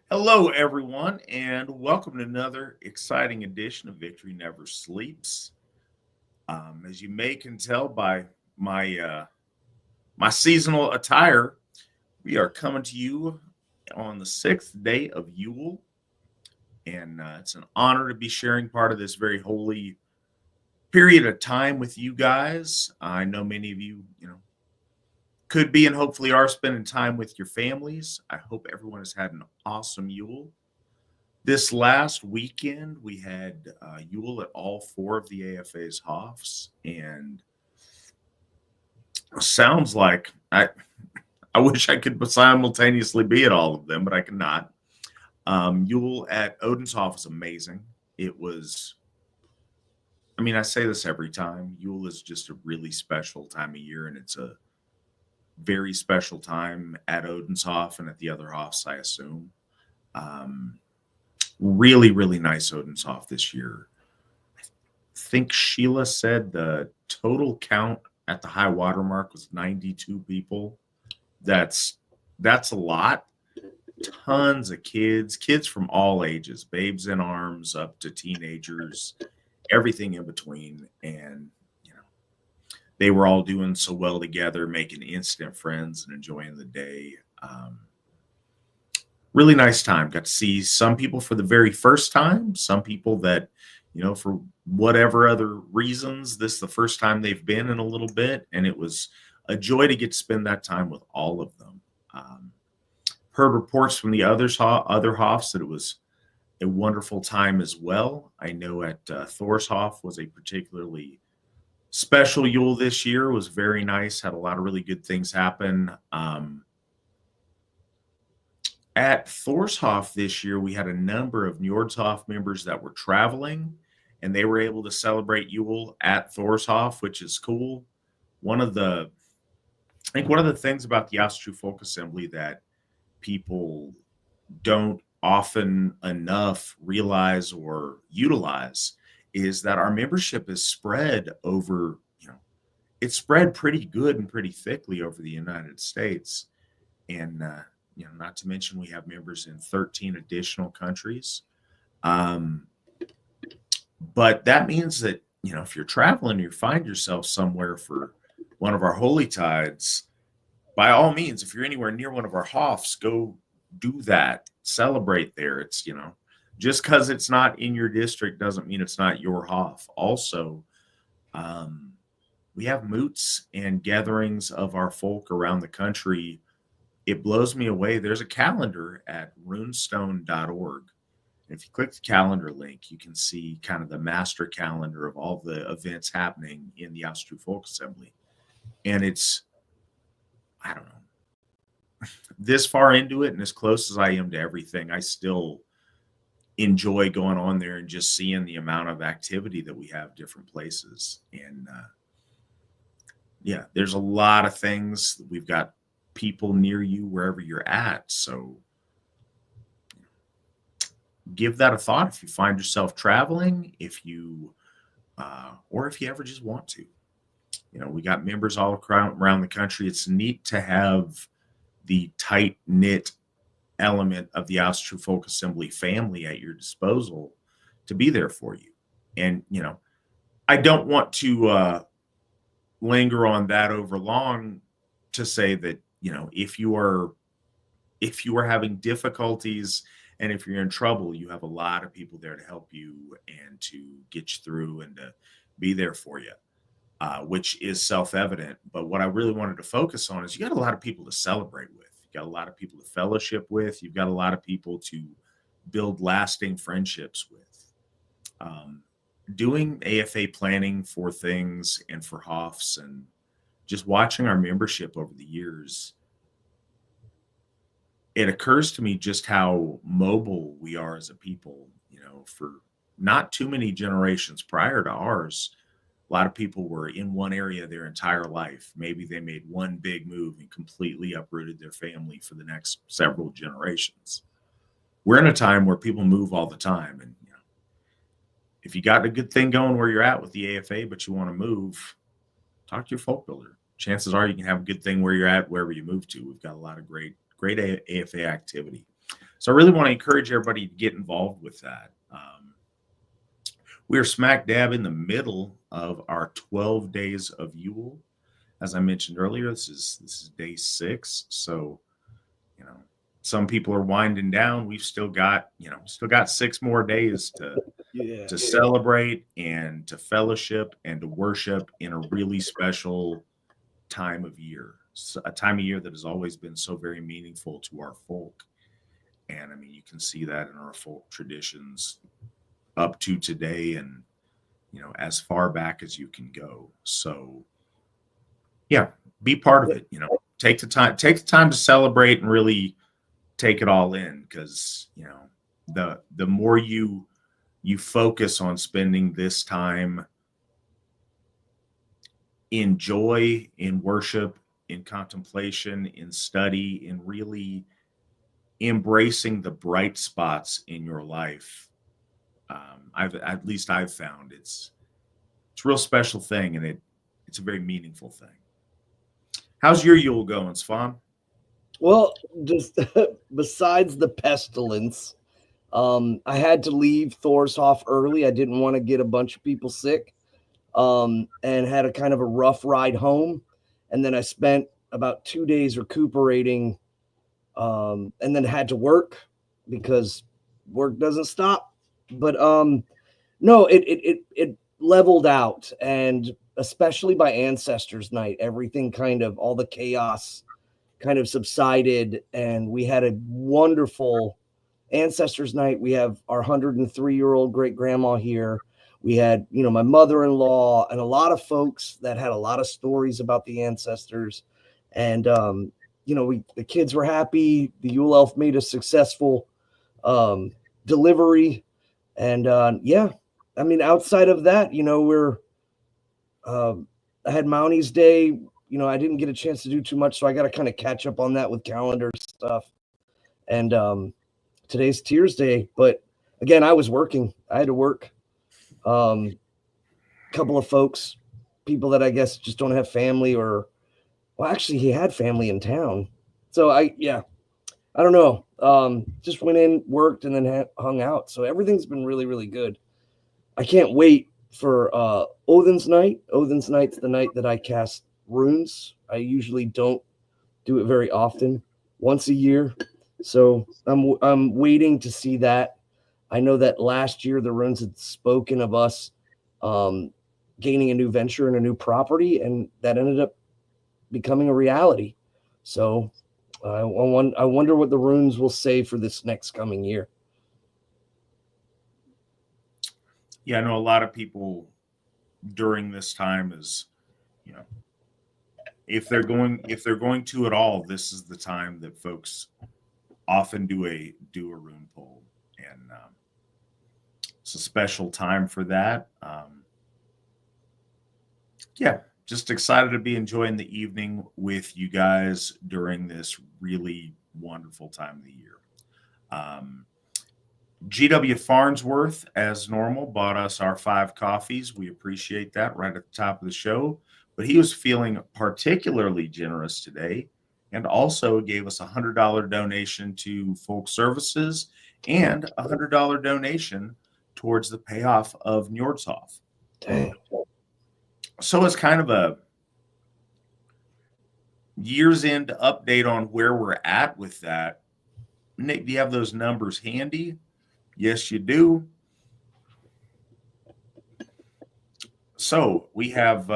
Hello, everyone, and welcome to another exciting edition of Victory Never Sleeps. As you may can tell by my seasonal attire, we are coming to you on the sixth day of Yule, and it's an honor to be sharing part of this very holy period of time with you guys. I know many of you, could be and hopefully are spending time with your families. I hope everyone has had an awesome Yule. This last weekend, we had Yule at all four of the AFA's Hoffs, and sounds like I wish I could simultaneously be at all of them, but I cannot. Yule at Odenshoff was amazing. It was, I mean, I say this every time. Yule is just a really special time of year, and it's a very special time at Odenshoff and at the other Hoffs, I assume. Um, Really, really nice Odenshoff this year. I think Sheila said the total count at the high water mark was 92 people. That's that's a lot. Tons of kids from all ages, babes in arms up to teenagers, everything in between. And they were all doing so well together, making instant friends and enjoying the day. Really nice time. Got to see some people for the very first time, some people that, for whatever other reasons, this is the first time they've been in a little bit. And it was a joy to get to spend that time with all of them. Heard reports from the other Hoffs that it was a wonderful time as well. I know at Thorshoff was a particularly special Yule this year. It was very nice. Had a lot of really good things happen. At Thorshoff this year, we had a number of Nordhoff members that were traveling, and they were able to celebrate Yule at Thorshoff, which is cool. One of the, I think one of the things about the Asatru Folk Assembly that people don't often enough realize or utilize is that our membership is spread over, it's spread pretty good and pretty thickly over the United States. And, not to mention we have members in 13 additional countries. But that means that, if you're traveling, you find yourself somewhere for one of our holy tides, by all means, if you're anywhere near one of our Hoffs, go do that. Celebrate there. It's, just because it's not in your district doesn't mean it's not your Hoff. Also, we have moots and gatherings of our folk around the country. It blows me away. There's a calendar at runestone.org. If you click the calendar link, you can see kind of the master calendar of all the events happening in the Asatru Folk Assembly. And it's, I don't know, this far into it and as close as I am to everything, I still enjoy going on there and just seeing the amount of activity that we have different places. And there's a lot of things. We've got people near you wherever you're at. So give that a thought if you find yourself traveling, if you or if you ever just want to. We got members all around the country. It's neat to have the tight knit element of the Asatru Folk Assembly family at your disposal to be there for you. And I don't want to linger on that over long to say that if you are having difficulties and if you're in trouble, you have a lot of people there to help you and to get you through and to be there for you, which is self-evident. But what I really wanted to focus on is you got a lot of people to celebrate with. You got a lot of people to fellowship with. You've got a lot of people to build lasting friendships with. Doing AFA planning for things and for Hoffs and just watching our membership over the years, it occurs to me just how mobile we are as a people. For not too many generations prior to ours, a lot of people were in one area their entire life. Maybe they made one big move and completely uprooted their family for the next several generations. We're in a time where people move all the time. And if you got a good thing going where you're at with the AFA, but you want to move, talk to your folk builder. Chances are you can have a good thing where you're at, wherever you move to. We've got a lot of great AFA activity. So I really want to encourage everybody to get involved with that. We are smack dab in the middle of our 12 days of Yule. As I mentioned earlier, this is day 6. So, you know, some people are winding down. We've still got 6 more days to celebrate and to fellowship and to worship in a really special time of year. A time of year that has always been so very meaningful to our folk. And I mean, you can see that in our folk traditions up to today, and as far back as you can go. So yeah, be part of it. Take the time to celebrate and really take it all in, because the more you focus on spending this time in joy, in worship, in contemplation, in study, in really embracing the bright spots in your life. I've found it's a real special thing, and it's a very meaningful thing. How's your Yule going, Svan? Well, just besides the pestilence, I had to leave Thorshoff early. I didn't want to get a bunch of people sick, and had a kind of a rough ride home. And then I spent about 2 days recuperating, and then had to work because work doesn't stop. But no, it leveled out, and especially by Ancestors Night, everything kind of, all the chaos kind of subsided, and we had a wonderful Ancestors Night. We have our 103-year-old great grandma here. We had, my mother-in-law and a lot of folks that had a lot of stories about the ancestors. And, the kids were happy. The Yule Elf made a successful delivery. And yeah, I mean, outside of that, I had Mounties Day. I didn't get a chance to do too much, so I got to kind of catch up on that with calendar stuff. And today's Tears Day, but again, I was working. I had to work. Couple of folks, people that I guess just don't have family, or, well, actually, he had family in town. So I don't know. Just went in, worked, and then hung out. So everything's been really, really good. I can't wait for Odin's Night. Odin's Night's the night that I cast runes. I usually don't do it very often, once a year. So I'm waiting to see that. I know that last year the runes had spoken of us gaining a new venture and a new property, and that ended up becoming a reality. So I wonder what the runes will say for this next coming year. Yeah, I know a lot of people during this time is, if they're going to at all, this is the time that folks often do a rune pull, and it's a special time for that. Yeah, just excited to be enjoying the evening with you guys during this really wonderful time of the year. GW Farnsworth, as normal, bought us our 5 coffees. We appreciate that right at the top of the show. But he was feeling particularly generous today, and also gave us a $100 donation to Folk Services and a $100 donation towards the payoff of Njordshof. Dang. So it's kind of a year's end update on where we're at with that. Nick, do you have those numbers handy? Yes, you do. So we have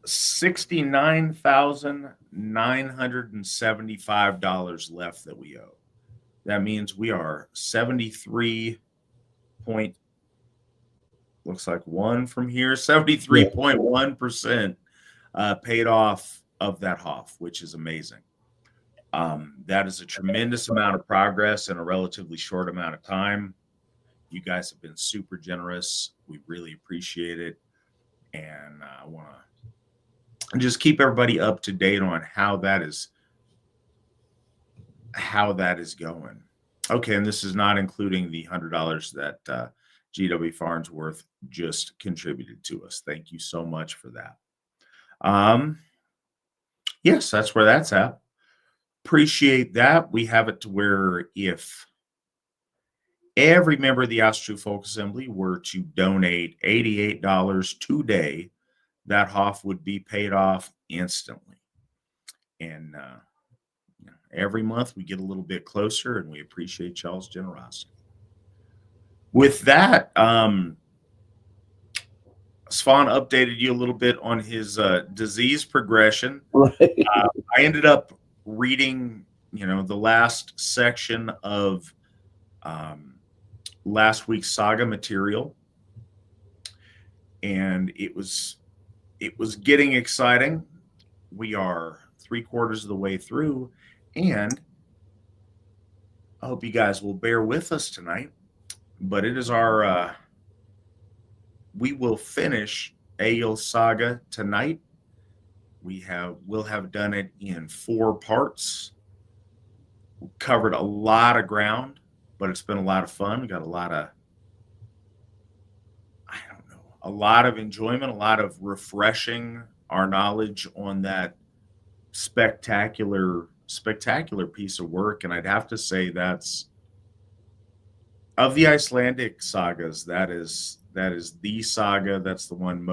$69,975 left that we owe. That means we are 73 point, looks like 1 from here, 73.1% paid off of that HOF, which is amazing. That is a tremendous amount of progress in a relatively short amount of time. You guys have been super generous. We really appreciate it. And I want to just keep everybody up to date on how that is going. Okay, and this is not including the $100 that GW Farnsworth just contributed to us. Thank you so much for that. Yes, that's where that's at. appreciate that. We have it to where if every member of the Asatru Folk Assembly were to donate $88 today, that Hoff would be paid off instantly. And every month we get a little bit closer, and we appreciate y'all's generosity. With that, Svan updated you a little bit on his disease progression. Right. I ended up reading, the last section of last week's Saga material, and it was getting exciting. We are 3/4 of the way through, and I hope you guys will bear with us tonight. But it is our we will finish Egill Saga tonight. We'll have done it in 4 parts. We covered a lot of ground, but it's been a lot of fun. We got a lot of enjoyment, a lot of refreshing our knowledge on that spectacular piece of work. And I'd have to say that's, of the Icelandic sagas, that is the saga. That's the one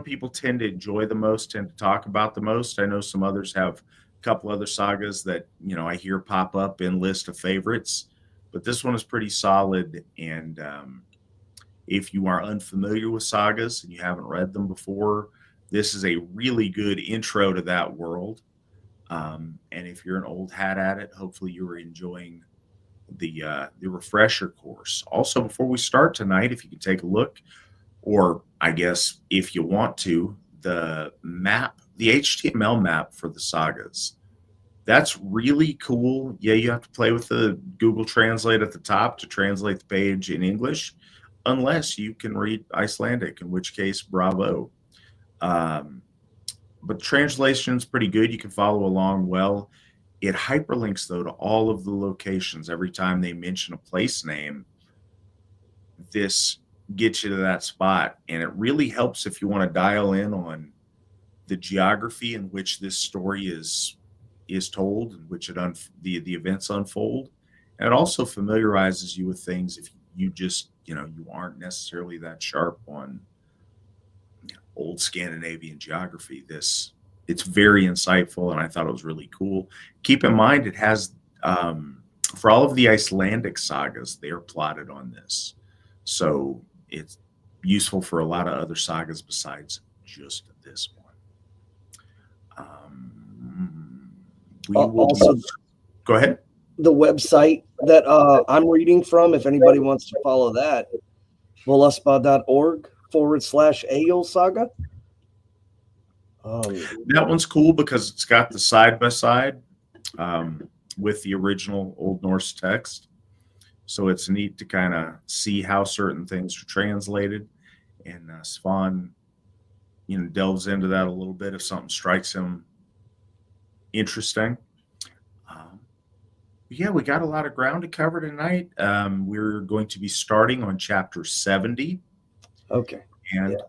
people tend to enjoy the most, tend to talk about the most. I know some others have a couple other sagas that I hear pop up in list of favorites, but this one is pretty solid. And if you are unfamiliar with sagas and you haven't read them before, this is a really good intro to that world. And if you're an old hat at it, hopefully you are enjoying the refresher course. Also, before we start tonight, if you could take a look, or I guess if you want to, the HTML map for the sagas. That's really cool. Yeah, you have to play with the Google Translate at the top to translate the page in English, unless you can read Icelandic, in which case, bravo. But translation is pretty good. You can follow along well. It hyperlinks, though, to all of the locations. Every time they mention a place name, this gets you to that spot. And it really helps if you want to dial in on the geography in which this story is told, in which the events unfold. And it also familiarizes you with things if you just, you aren't necessarily that sharp on old Scandinavian geography. It's very insightful, and I thought it was really cool. Keep in mind, it has, for all of the Icelandic sagas, they are plotted on this. So it's useful for a lot of other sagas besides just this one. Go ahead. The website that I'm reading from, if anybody wants to follow that, voluspa.org/Egill Saga. That one's cool because it's got the side-by-side with the original Old Norse text. So it's neat to kind of see how certain things are translated. And Svan, delves into that a little bit if something strikes him interesting. Yeah, we got a lot of ground to cover tonight. We're going to be starting on chapter 70. Okay. And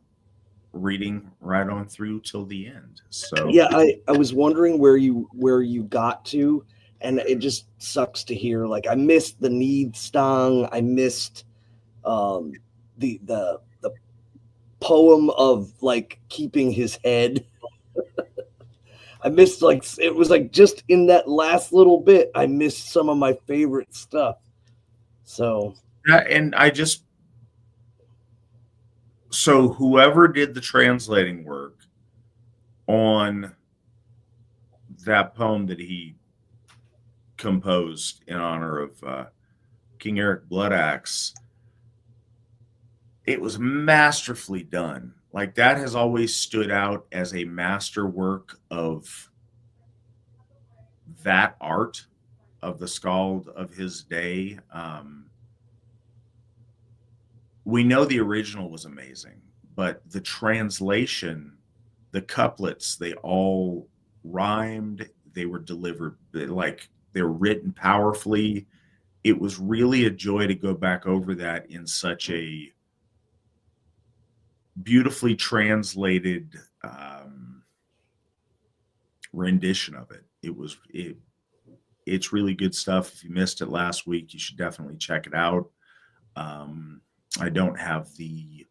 reading right on through till the end. So yeah, I was wondering where you got to, and it just sucks to hear. Like, I missed the Nidstang. I missed the poem of like keeping his head. I missed, like, it was like just in that last little bit, I missed some of my favorite stuff. So yeah, and so whoever did the translating work on that poem that he composed in honor of King Eric Bloodaxe, it was masterfully done. Like, that has always stood out as a masterwork of that art of the skald of his day. We know the original was amazing, but the translation, the couplets, they all rhymed. They were delivered, like, they were written powerfully. It was really a joy to go back over that in such a beautifully translated rendition of it. It's really good stuff. If you missed it last week, you should definitely check it out. I don't have the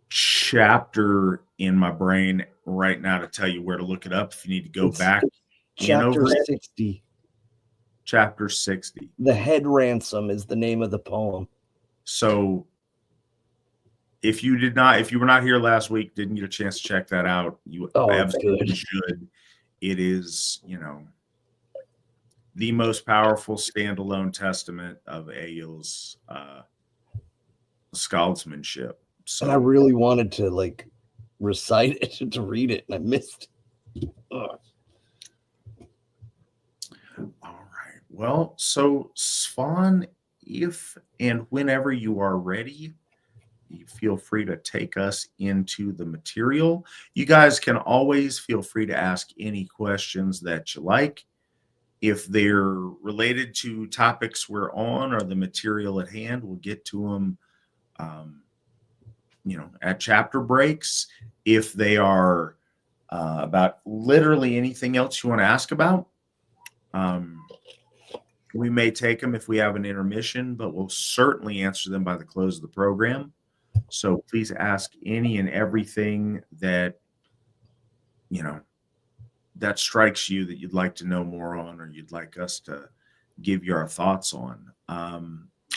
chapter in my brain right now to tell you where to look it up. If you need to go back Chapter 60. Chapter 60. The Head Ransom is the name of the poem. So if you were not here last week, didn't get a chance to check that out, you absolutely should. It is, the most powerful standalone testament of Egill's skaldsmanship. So, and I really wanted to recite it, to read it, and I missed it. Ugh. All right. Well, so Svan, if and whenever you are ready, you feel free to take us into the material. You guys can always feel free to ask any questions that you like. If they're related to topics we're on or the material at hand, we'll get to them, at chapter breaks. If they are about literally anything else you want to ask about, we may take them if we have an intermission, but we'll certainly answer them by the close of the program. So please ask any and everything that, that strikes you that you'd like to know more on, or you'd like us to give you our thoughts on.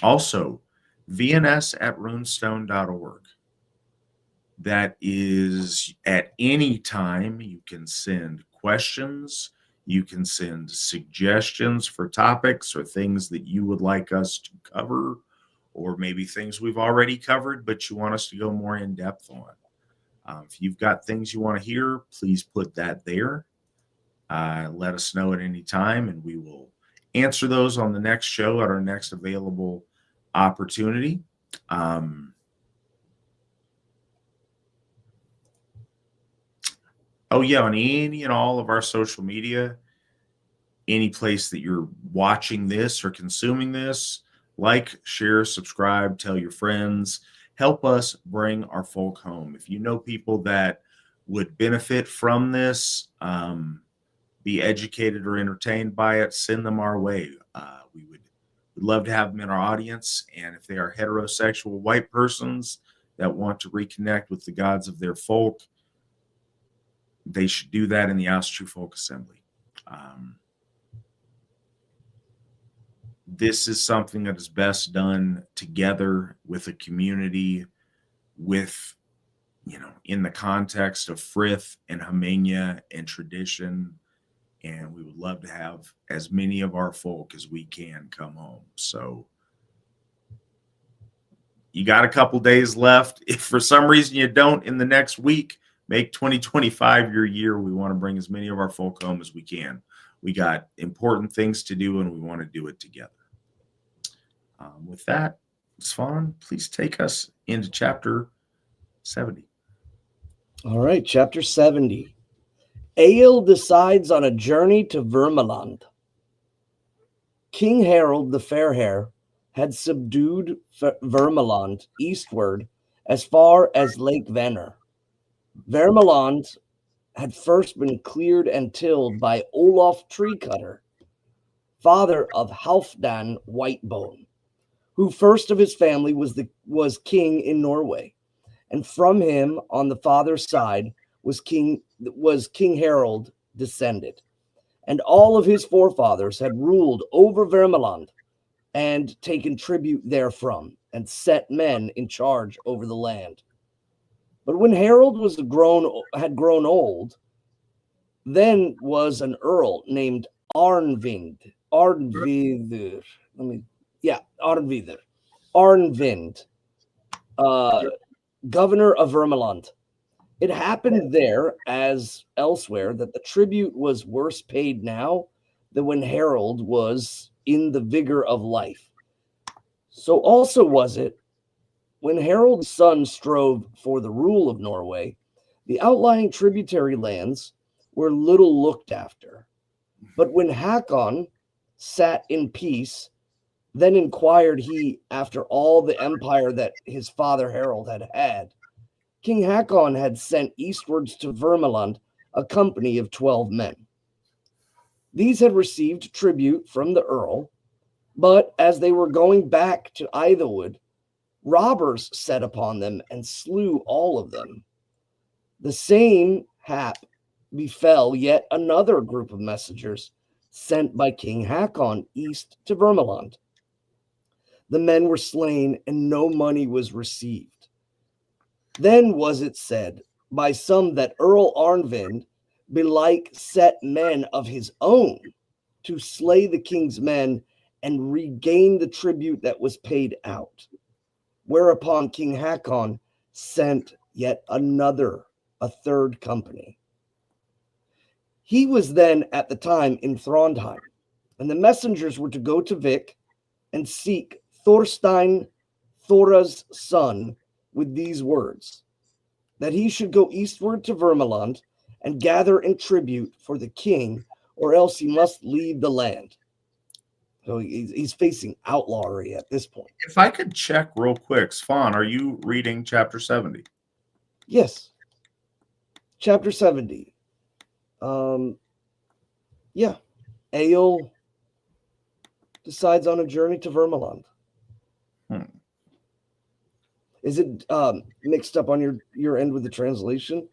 Also, vns@runestone.org. That is, at any time, you can send questions, you can send suggestions for topics or things that you would like us to cover, or maybe things we've already covered, but you want us to go more in depth on. If you've got things you want to hear, please put that there. Let us know at any time, and we will answer those on the next show at our next available opportunity. On any and all of our social media, any place that you're watching this or consuming this, like, share, subscribe, tell your friends, help us bring our folk home. If you know people that would benefit from this, be educated or entertained by it, send them our way. We'd love to have them in our audience. And if they are heterosexual white persons that want to reconnect with the gods of their folk, they should do that in the Asatru Folk Assembly. This is something that is best done together with a community, with, in the context of frith and Hamenya and tradition. And we would love to have as many of our folk as we can come home. So you got a couple days left. If for some reason you don't in the next week, make 2025 your year. We want to bring as many of our folk home as we can. We got important things to do, and we want to do it together. With that, Svan, please take us into chapter 70. All right, chapter 70. Egill decides on a journey to Vermland. King Harald the Fairhair had subdued Vermland eastward as far as Lake Venner. Vermland had first been cleared and tilled by Olaf Treecutter, father of Halfdan Whitebone, who first of his family was king in Norway, and from him on the father's side was King Harald descended, and all of his forefathers had ruled over Vermland and taken tribute therefrom, and set men in charge over the land. But when Harald had grown old, then was an earl named Arnvind, governor of Vermland. It happened there, as elsewhere, that the tribute was worse paid now than when Harald was in the vigor of life. So also was it when Harald's son strove for the rule of Norway, the outlying tributary lands were little looked after. But when Hakon sat in peace, then inquired he after all the empire that his father Harald had had. King Hakon had sent eastwards to Vermland a company of 12 men. These had received tribute from the earl, but as they were going back to Ithelwood, robbers set upon them and slew all of them. The same hap befell yet another group of messengers sent by King Hakon east to Vermland. The men were slain, and no money was received. Then was it said by some that Earl Arnvind belike set men of his own to slay the king's men and regain the tribute that was paid out. Whereupon King Hakon sent yet a third company. He was then at the time in Throndheim, and the messengers were to go to Vic and seek Thorstein, Thora's son, with these words, that he should go eastward to Vermland and gather in tribute for the king, or else he must leave the land. So he's facing outlawry at this point. If I could check real quick, Svan, are you reading chapter 70? Yes. Chapter 70. Yeah. Egill decides on a journey to Vermland. Is it mixed up on your end with the translation?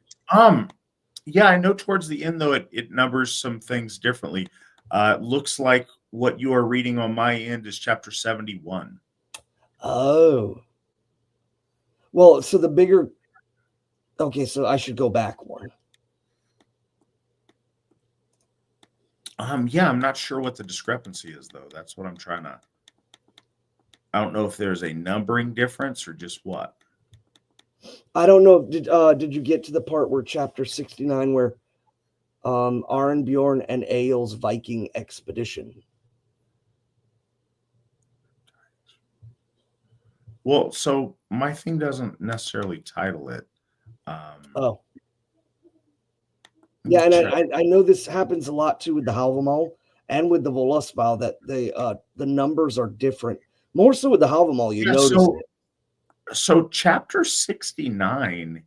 Yeah, I know towards the end, though, it numbers some things differently. Looks like what you are reading on my end is chapter 71. Oh. Well, so the bigger... Okay, so I should go back one. Yeah, I'm not sure what the discrepancy is, though. That's what I'm trying to... I don't know if there's a numbering difference or just what. I don't know. Did you get to the part where chapter 69 where Arnbjorn and Egill's Viking expedition? Well, so my thing doesn't necessarily title it. Oh. Yeah, and I know this happens a lot too with the Halvamal and with the Volusbal, that the numbers are different. More so with the Halvamal, you notice it. So chapter 69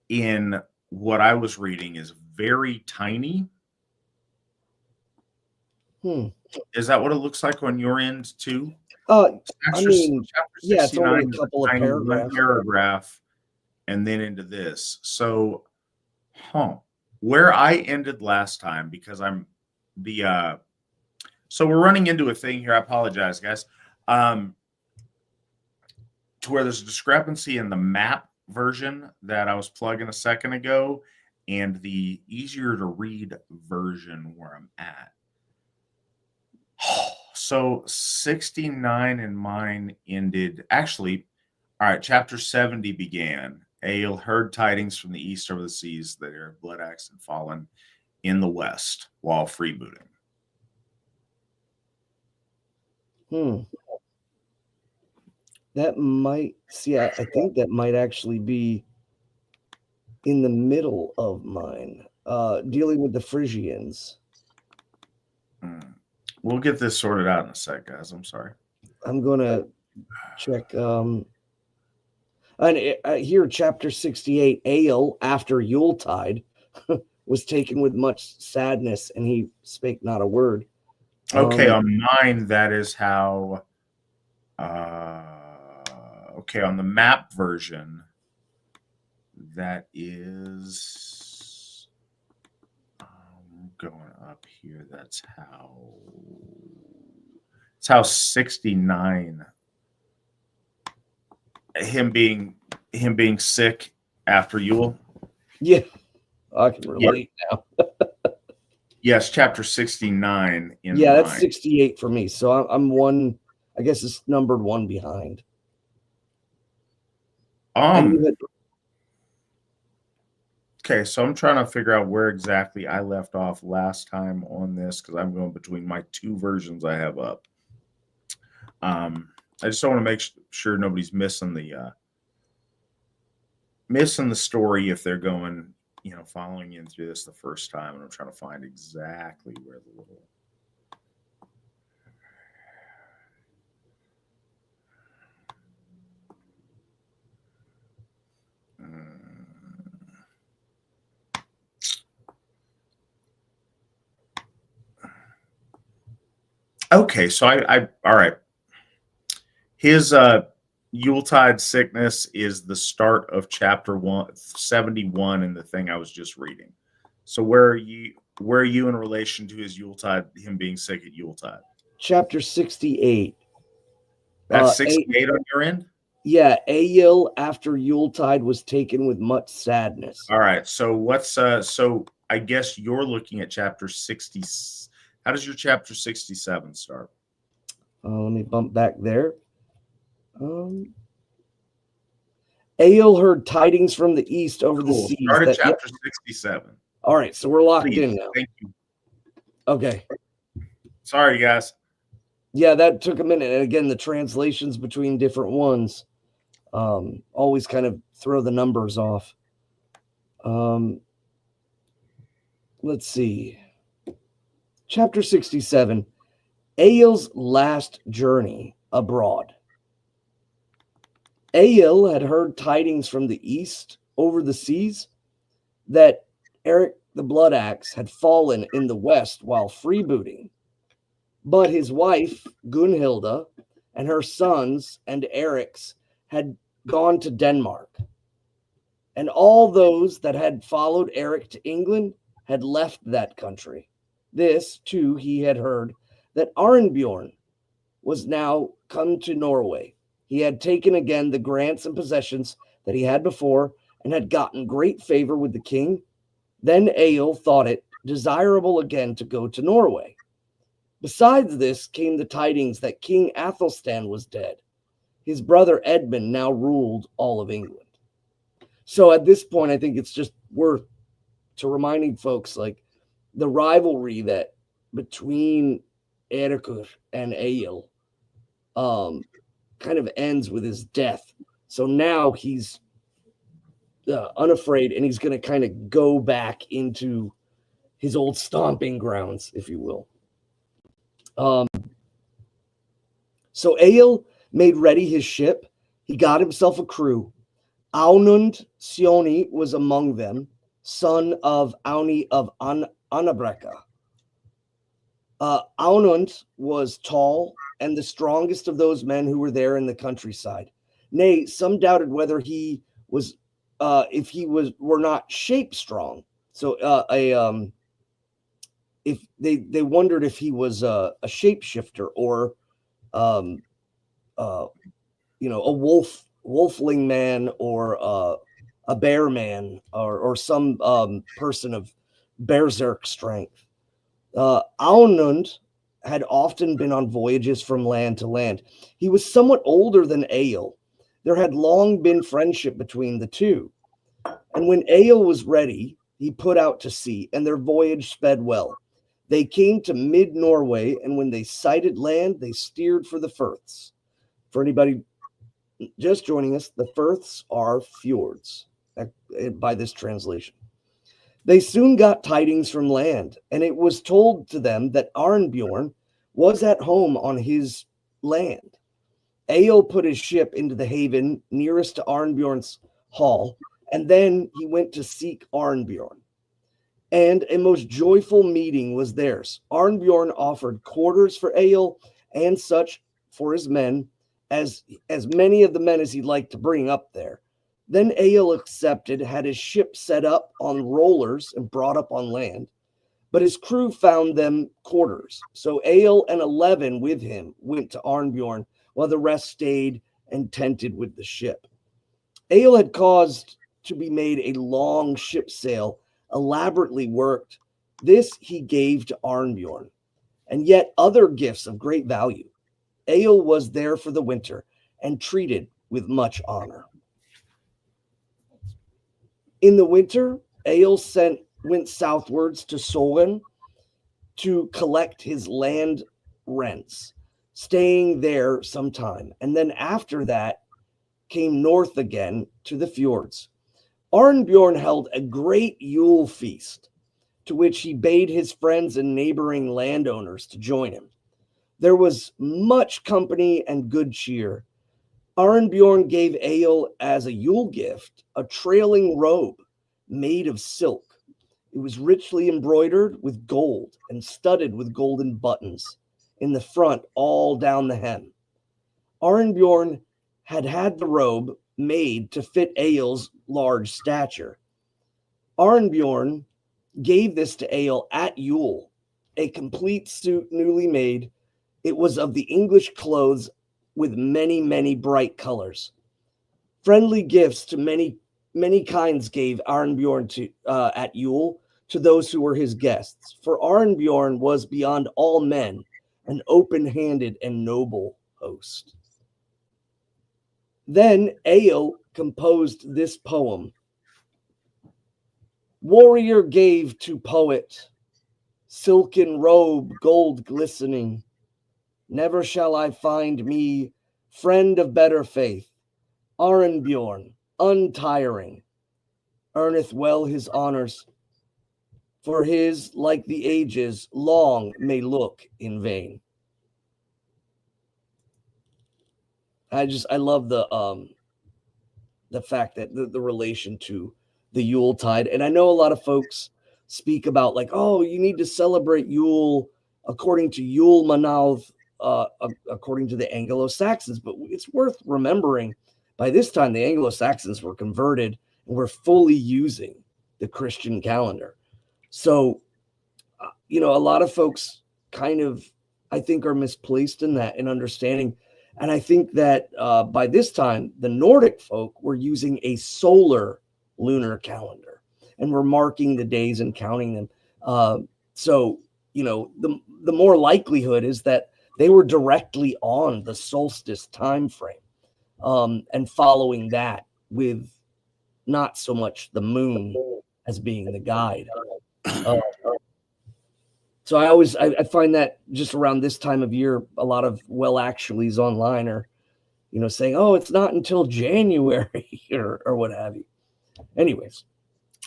in what I was reading is very tiny. Is that what it looks like on your end too? I mean, yeah, it's only a couple of paragraphs. One paragraph, and then into this. So, where I ended last time, because I'm the so we're running into a thing here. I apologize, guys. To where there's a discrepancy in the map version that I was plugging a second ago and the easier to read version where I'm at. So 69 in mine ended. Actually, all right, chapter 70 began. Egill heard tidings from the east over the seas that their blood axe had fallen in the west while freebooting. That might, I think that might actually be in the middle of mine, dealing with the Frisians. We'll get this sorted out in a sec, guys. I'm sorry. I'm going to check. And here, chapter 68, Egill, after Yuletide, was taken with much sadness, and he spake not a word. Okay, on mine, that is how... okay, on the map version, that is going up here. That's how 69. Him being sick after Yule. Yeah, I can relate now. Yes, chapter 69. That's 68 for me. So I'm one. I guess it's numbered one behind. Okay, so I'm trying to figure out where exactly I left off last time on this, because I'm going between my two versions I have up. I just don't want to make sure nobody's missing the story if they're going, following in through this the first time, and I'm trying to find exactly where the little... Okay, so I all right. His Yuletide sickness is the start of chapter 171 in the thing I was just reading. So where are you in relation to his Yuletide, him being sick at Yuletide? Chapter 68. That's 68 on your end? Yeah, Egill after Yuletide was taken with much sadness. All right. So what's so I guess you're looking at chapter 60. How does your chapter 67 start? Let me bump back there. Egill heard tidings from the east over the seas. Start at chapter 67. All right, so we're locked Please. in now. Thank you. Okay. Sorry, guys. Yeah, that took a minute. And again, the translations between different ones always kind of throw the numbers off. Let's see. Chapter 67, Egill's last journey abroad. Egill had heard tidings from the east over the seas that Eric the Blood Axe had fallen in the west while freebooting. But his wife, Gunhilda, and her sons and Eric's had gone to Denmark. And all those that had followed Eric to England had left that country. This, too, he had heard that Arnbjorn was now come to Norway. He had taken again the grants and possessions that he had before and had gotten great favor with the king. Then Egill thought it desirable again to go to Norway. Besides this came the tidings that King Athelstan was dead. His brother Edmund now ruled all of England. So at this point, I think it's just worth to reminding folks like the rivalry that between Erikur and Egill kind of ends with his death. So now he's unafraid, and he's going to kind of go back into his old stomping grounds, if you will. So Egill made ready his ship. He got himself a crew. Aunund Sioni was among them, son of Auni of Anabreka. Aunund was tall and the strongest of those men who were there in the countryside. Nay, some doubted whether he was, if he were not shape strong. So if they wondered if he was a shapeshifter or a wolfling man or a bear man or some person of berserk strength. Aunund had often been on voyages from land to land. He was somewhat older than Egill. There had long been friendship between the two. And when Egill was ready, he put out to sea, and their voyage sped well. They came to mid-Norway, and when they sighted land, they steered for the firths. For anybody just joining us, the firths are fjords by this translation. They soon got tidings from land, and it was told to them that Arnbjorn was at home on his land. Egill put his ship into the haven nearest to Arnbjorn's hall, and then he went to seek Arnbjorn. And a most joyful meeting was theirs. Arnbjorn offered quarters for Egill and such for his men, as many of the men as he'd like to bring up there. Then Egill accepted, had his ship set up on rollers and brought up on land, but his crew found them quarters. So Egill and 11 with him went to Arnbjorn, while the rest stayed and tented with the ship. Egill had caused to be made a long ship sail, elaborately worked. This he gave to Arnbjorn, and yet other gifts of great value. Egill was there for the winter and treated with much honor. In the winter, Egill went southwards to Solon to collect his land rents, staying there some time. And then after that, came north again to the fjords. Arnbjorn held a great Yule feast, to which he bade his friends and neighboring landowners to join him. There was much company and good cheer. Arnbjorn gave Egill as a Yule gift a trailing robe made of silk. It was richly embroidered with gold and studded with golden buttons. in the front all down the hem. Arnbjorn had the robe made to fit Egill's large stature. Arnbjorn gave this to Egill at Yule, a complete suit newly made. It was of the English clothes with many, many bright colors. Friendly gifts to many kinds gave Arnbjorn to at Yule to those who were his guests. For Arnbjorn was beyond all men an open-handed and noble host. Then Egill composed this poem. Warrior gave to poet, silken robe, gold glistening. Never shall I find me friend of better faith. Arnbjorn, untiring, earneth well his honors, for his, like the ages, long may look in vain. I love the fact that the relation to the Yuletide. And I know a lot of folks speak about like, oh, you need to celebrate Yule according to Yule Manav, according to the Anglo-Saxons. But it's worth remembering by this time the Anglo-Saxons were converted and were fully using the Christian calendar. So, a lot of folks kind of, I think, are misplaced in that in understanding. And I think that by this time, the Nordic folk were using a solar lunar calendar and were marking the days and counting them. So, the more likelihood is that they were directly on the solstice time frame and following that with not so much the moon as being the guide. So I find that just around this time of year, a lot of actuallys online are, saying, oh, it's not until January or what have you. Anyways.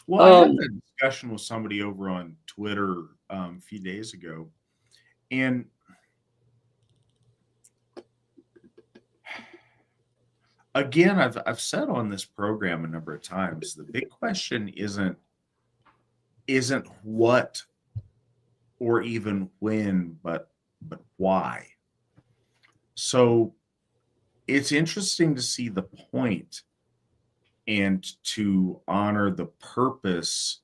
Well, I had a discussion with somebody over on Twitter a few days ago, and again, I've said on this program a number of times, the big question isn't what or even when, but why. So it's interesting to see the point and to honor the purpose,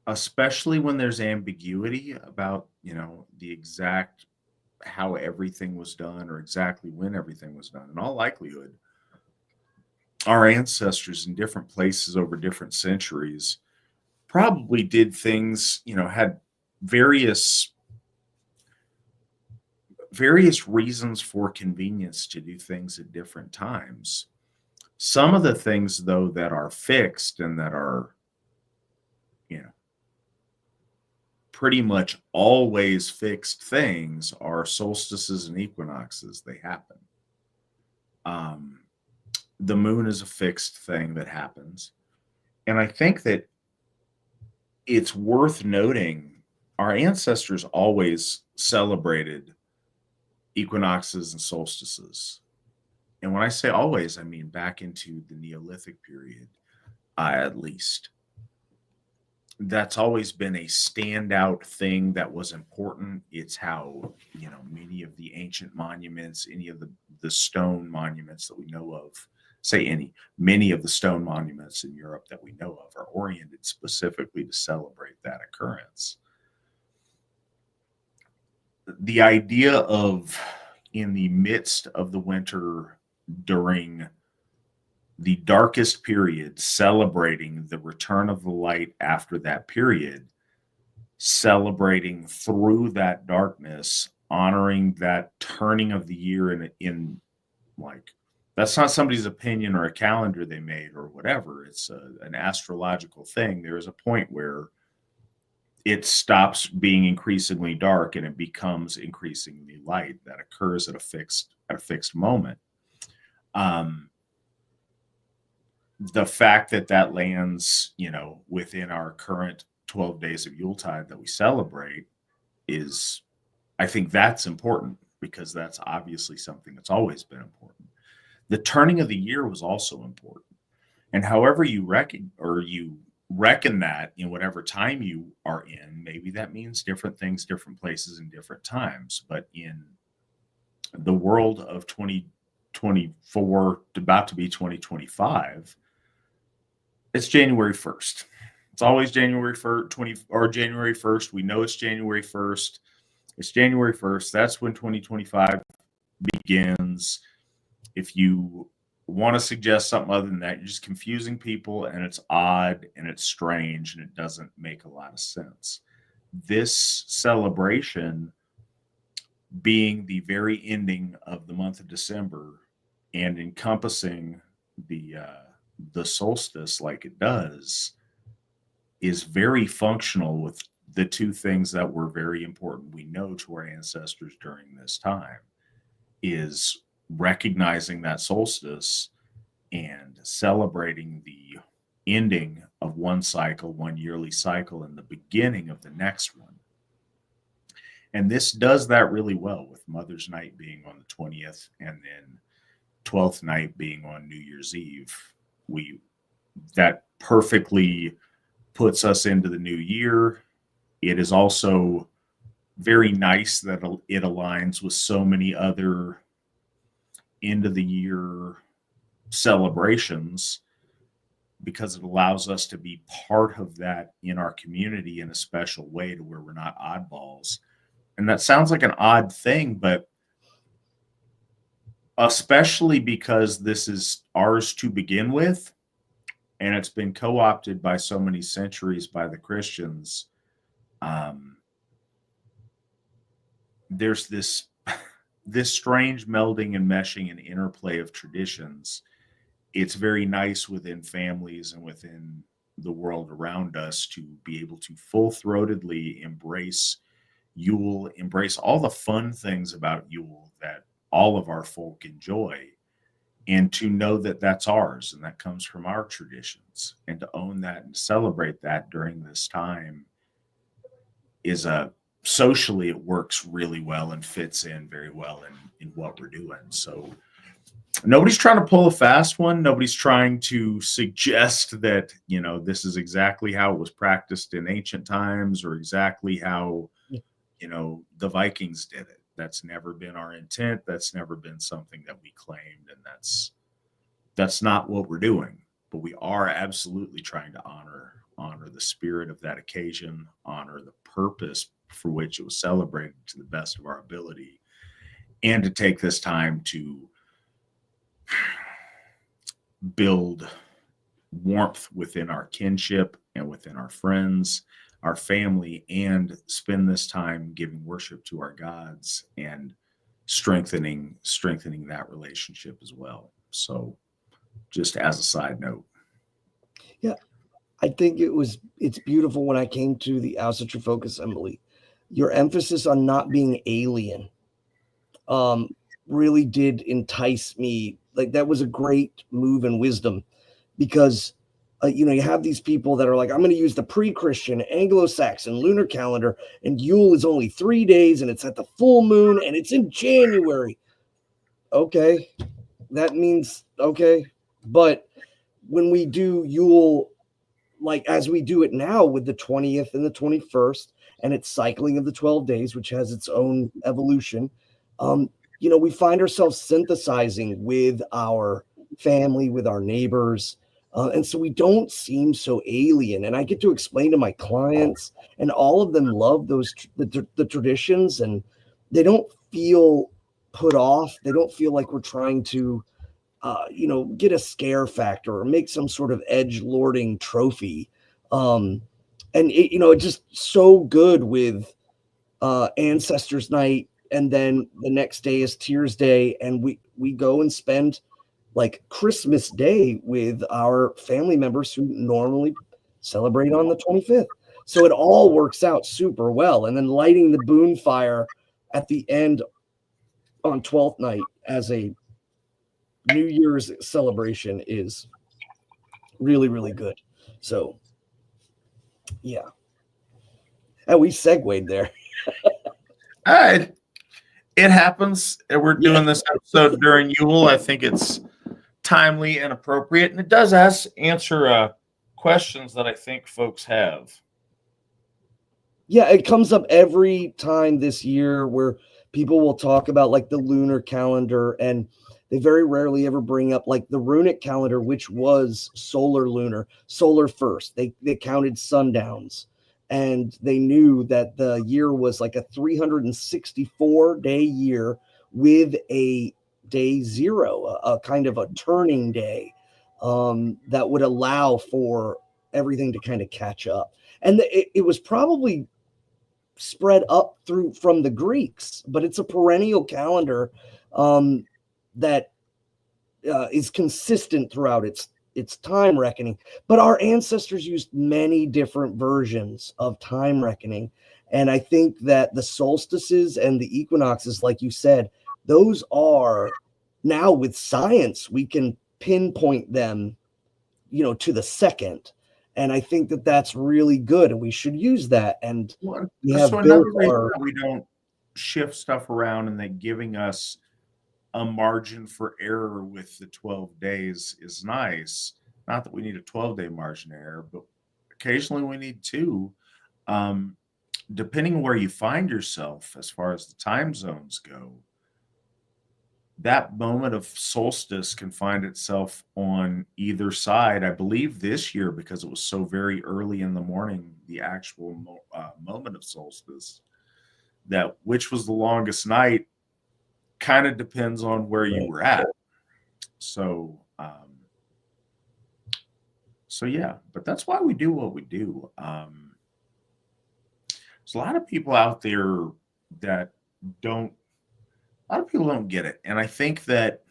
especially when there's ambiguity about, the exact how everything was done or exactly when everything was done. In all likelihood, our ancestors in different places over different centuries probably did things, had various reasons for convenience to do things at different times. Some of the things, though, that are fixed and that are, pretty much always fixed things are solstices and equinoxes. They happen. The moon is a fixed thing that happens. And I think that it's worth noting our ancestors always celebrated equinoxes and solstices. And when I say always, I mean back into the Neolithic period, at least. That's always been a standout thing that was important. It's how, many of the ancient monuments, any of the stone monuments that we know of, many of the stone monuments in Europe that we know of are oriented specifically to celebrate that occurrence. The idea of, in the midst of the winter, during the darkest period, celebrating the return of the light after that period, celebrating through that darkness, honoring that turning of the year in that's not somebody's opinion or a calendar they made or whatever. It's an astrological thing. There is a point where it stops being increasingly dark and it becomes increasingly light. That occurs at a fixed moment. The fact that lands, within our current 12 days of Yuletide that we celebrate is, I think that's important because that's obviously something that's always been important. The turning of the year was also important. And however you reckon that in whatever time you are in. Maybe that means different things, different places, and different times. But in the world of 2024, about to be 2025, it's January 1st. It's always January 1st, or January 1st. We know it's January 1st. It's January 1st. That's when 2025 begins. If you want to suggest something other than that, you're just confusing people, and it's odd and it's strange and it doesn't make a lot of sense. This celebration being the very ending of the month of December and encompassing the solstice like it does is very functional with the two things that were very important we know to our ancestors during this time, is recognizing that solstice and celebrating the ending of one cycle, one yearly cycle, and the beginning of the next one. And this does that really well, with Mother's Night being on the 20th and then 12th night being on New Year's Eve. That perfectly puts us into the new year. It is also very nice that it aligns with so many other end of the year celebrations, because it allows us to be part of that in our community in a special way, to where we're not oddballs. And that sounds like an odd thing, but especially because this is ours to begin with, and it's been co-opted by so many centuries by the Christians. There's this strange melding and meshing and interplay of traditions. It's very nice within families and within the world around us to be able to full-throatedly embrace Yule, embrace all the fun things about Yule that all of our folk enjoy, and to know that that's ours and that comes from our traditions, and to own that and celebrate that during this time is socially, it works really well and fits in very well in what we're doing. So nobody's trying to pull a fast one. Nobody's trying to suggest that, this is exactly how it was practiced in ancient times, or exactly how, the Vikings did it. That's never been our intent. That's never been something that we claimed, and that's not what we're doing. But we are absolutely trying to honor the spirit of that occasion, honor the purpose for which it was celebrated to the best of our ability, and to take this time to build warmth within our kinship and within our friends, our family, and spend this time giving worship to our gods and strengthening that relationship as well. So just as a side note. Yeah, I think it's beautiful. When I came to the Asatru Folk Assembly, your emphasis on not being alien really did entice me. Like, that was a great move in wisdom, because you have these people that are like, I'm going to use the pre-Christian Anglo-Saxon lunar calendar, and Yule is only 3 days, and it's at the full moon, and it's in January. Okay, that means okay. But when we do Yule, like as we do it now with the 20th and the 21st, and it's cycling of the 12 days, which has its own evolution, we find ourselves synthesizing with our family, with our neighbors. And so we don't seem so alien. And I get to explain to my clients, and all of them love the traditions, and they don't feel put off. They don't feel like we're trying to, get a scare factor or make some sort of edge lording trophy. And it's just so good with Ancestors Night. And then the next day is Tears Day. And we go and spend like Christmas Day with our family members who normally celebrate on the 25th. So it all works out super well. And then lighting the bonfire at the end on 12th night as a New Year's celebration is really, really good. So, yeah. And we segued there. It happens. We're doing this episode during Yule. I think it's timely and appropriate, and it does answer a questions that I think folks have. Yeah, it comes up every time this year where people will talk about like the lunar calendar, and they very rarely ever bring up like the runic calendar, which was solar lunar, solar first. They counted sundowns, and they knew that the year was like a 364-day year with a day zero, a kind of a turning day, that would allow for everything to kind of catch up. And it was probably spread up through from the Greeks, but it's a perennial calendar, that is consistent throughout its time reckoning. But our ancestors used many different versions of time reckoning, and I think that the solstices and the equinoxes, like you said, those are now, with science, we can pinpoint them, to the second. And I think that that's really good, and we should use that. And we So have built another reason our that we don't shift stuff around and that giving us a margin for error with the 12 days is nice. Not that we need a 12-day margin of error, but occasionally we need two. Depending on where you find yourself as far as the time zones go, that moment of solstice can find itself on either side. I believe this year, because it was so very early in the morning, the actual moment of solstice, that which was the longest night kind of depends on where you were at. So, so yeah, but that's why we do what we do. There's a lot of people out there that don't, a lot of people don't get it. And I think that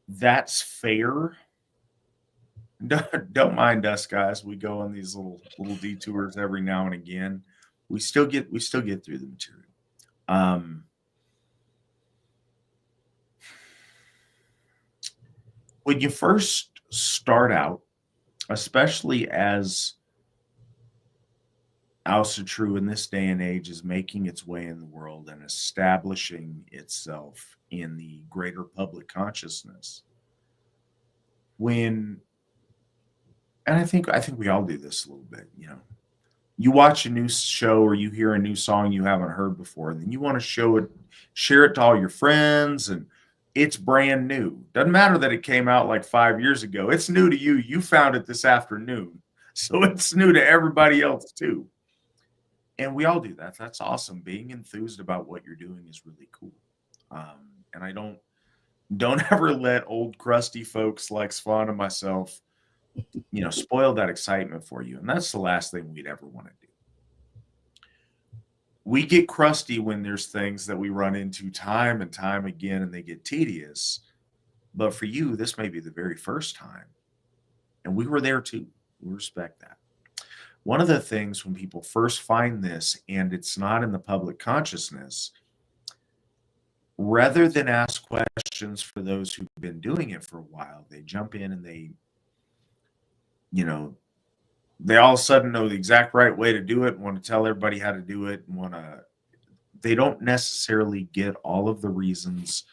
that's fair. Don't mind us, guys. We go on these little detours every now and again. We still get through the material. When you first start out, especially as Asatru in this day and age is making its way in the world and establishing itself in the greater public consciousness, and I think we all do this a little bit, you watch a new show or you hear a new song you haven't heard before, and then you want to share it to all your friends, and it's brand new. Doesn't matter that it came out like 5 years ago. It's new to you. You found it this afternoon. So it's new to everybody else too. And we all do that. That's awesome. Being enthused about what you're doing is really cool. And I don't ever let old crusty folks like Svan and myself, spoil that excitement for you. And that's the last thing we'd ever want to do. We get crusty when there's things that we run into time and time again and they get tedious. But for you, this may be the very first time. And we were there too. We respect that. One of the things when people first find this and it's not in the public consciousness, rather than ask questions for those who've been doing it for a while, they jump in and they all of a sudden know the exact right way to do it, want to tell everybody how to do it, and they don't necessarily get all of the reasons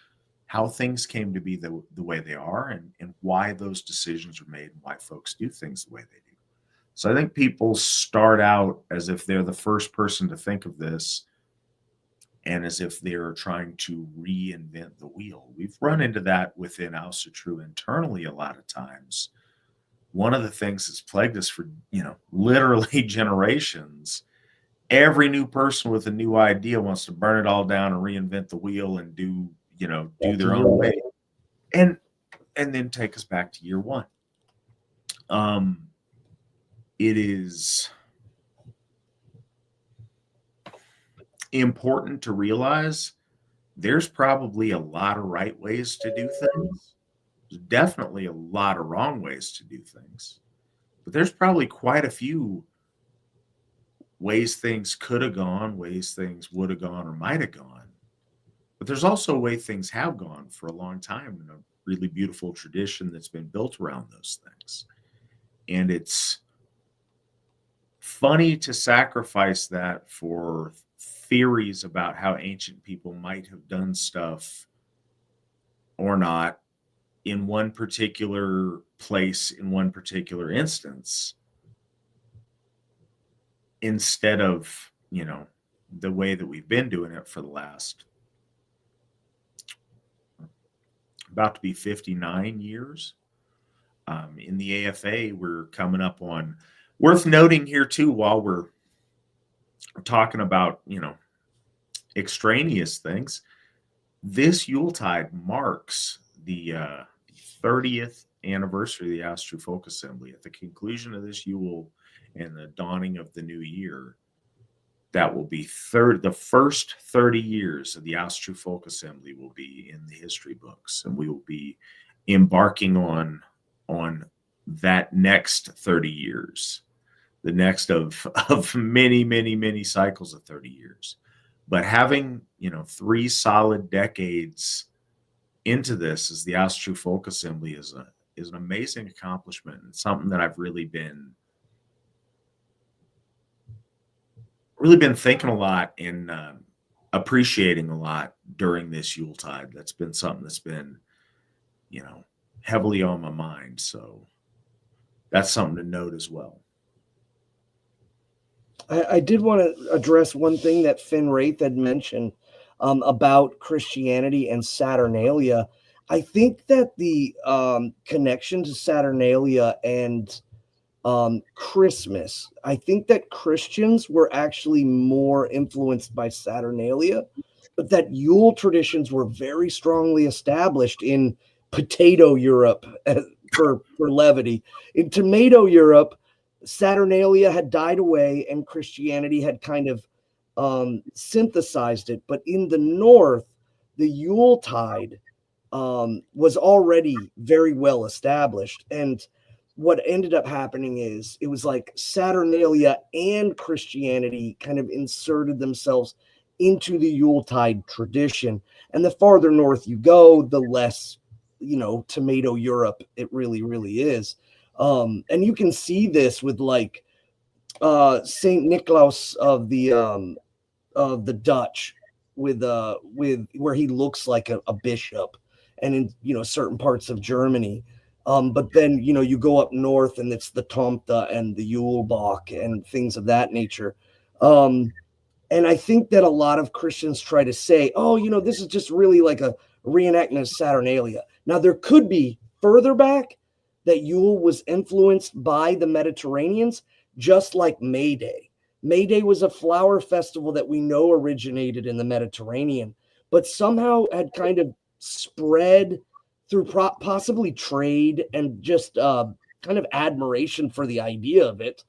how things came to be the way they are, and why those decisions are made and why folks do things the way they do. So I think people start out as if they're the first person to think of this and as if they're trying to reinvent the wheel. We've run into that within Asatru internally a lot of times. One of the things that's plagued us for, literally generations, every new person with a new idea wants to burn it all down and reinvent the wheel and do their own way. And then take us back to year one. It is important to realize there's probably a lot of right ways to do things. There's definitely a lot of wrong ways to do things. But there's probably quite a few ways things could have gone, ways things would have gone or might have gone. But there's also a way things have gone for a long time in a really beautiful tradition that's been built around those things. And it's funny to sacrifice that for theories about how ancient people might have done stuff or not, in one particular place, in one particular instance, instead of, the way that we've been doing it for the last about to be 59 years. In the AFA, we're coming up on, worth noting here too, while we're talking about, extraneous things, this Yuletide marks the 30th anniversary of the Asatru Folk Assembly. At the conclusion of this Yule and the dawning of the new year, that will be the first 30 years of the Asatru Folk Assembly will be in the history books, and we will be embarking on that next 30 years, the next of many cycles of 30 years. But having, 3 solid decades into this as the Asatru Folk Assembly is an amazing accomplishment, and something that I've really been thinking a lot and appreciating a lot during this Yuletide. That's been something that's been, heavily on my mind. So that's something to note as well. I did want to address one thing that Finn Wraith had mentioned about Christianity and Saturnalia. I think that the connection to Saturnalia and Christmas, I think that Christians were actually more influenced by Saturnalia, but that Yule traditions were very strongly established in potato Europe for levity. In tomato Europe, Saturnalia had died away and Christianity had kind of synthesized it. But in the north, the Yuletide was already very well established. And what ended up happening is it was like Saturnalia and Christianity kind of inserted themselves into the Yuletide tradition. And the farther north you go, the less, tomato Europe it really is. And you can see this with like Saint Nicholas of the Dutch with where he looks like a bishop, and in certain parts of Germany. But then you go up north and it's the Tomte and the Yulebach and things of that nature. And I think that a lot of Christians try to say, oh, this is just really like a reenactment of Saturnalia. Now, there could be further back that Yule was influenced by the Mediterraneans, just like May Day. May Day was a flower festival that we know originated in the Mediterranean, but somehow had kind of spread through possibly trade and just kind of admiration for the idea of it,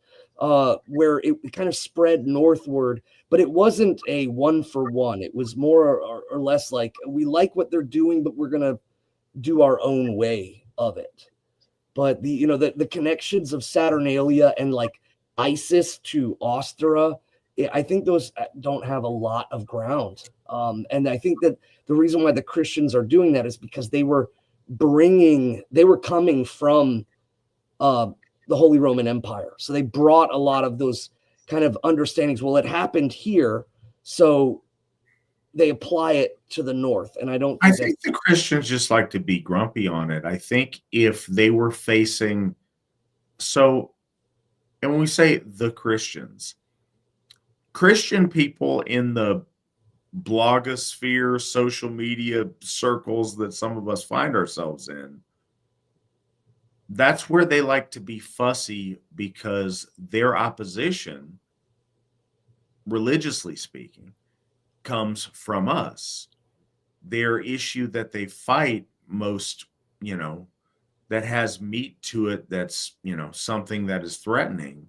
where it kind of spread northward. But it wasn't a 1-for-1. It was more or less like, we like what they're doing, but we're going to do our own way of it. But the connections of Saturnalia and like Isis to Ostara, I think those don't have a lot of ground. And I think that the reason why the Christians are doing that is because they were coming from the Holy Roman Empire. So they brought a lot of those kind of understandings. Well, it happened here, so they apply it to the north. And I think the Christians just like to be grumpy on it. I think if they were facing, and when we say the Christians, Christian people in the blogosphere, social media circles that some of us find ourselves in, that's where they like to be fussy, because their opposition, religiously speaking, comes from us. Their issue that they fight most, that has meat to it, that's, something that is threatening,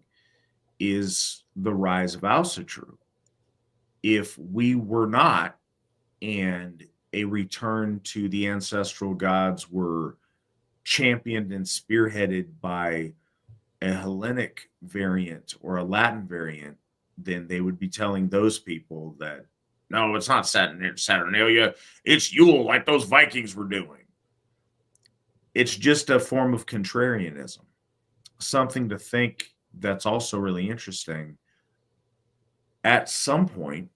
is the rise of Asatru. If we were not, and a return to the ancestral gods were championed and spearheaded by a Hellenic variant or a Latin variant, then they would be telling those people that, no, it's not Saturnalia, it's Yule, like those Vikings were doing. It's just a form of contrarianism. Something to think that's also really interesting. At some point,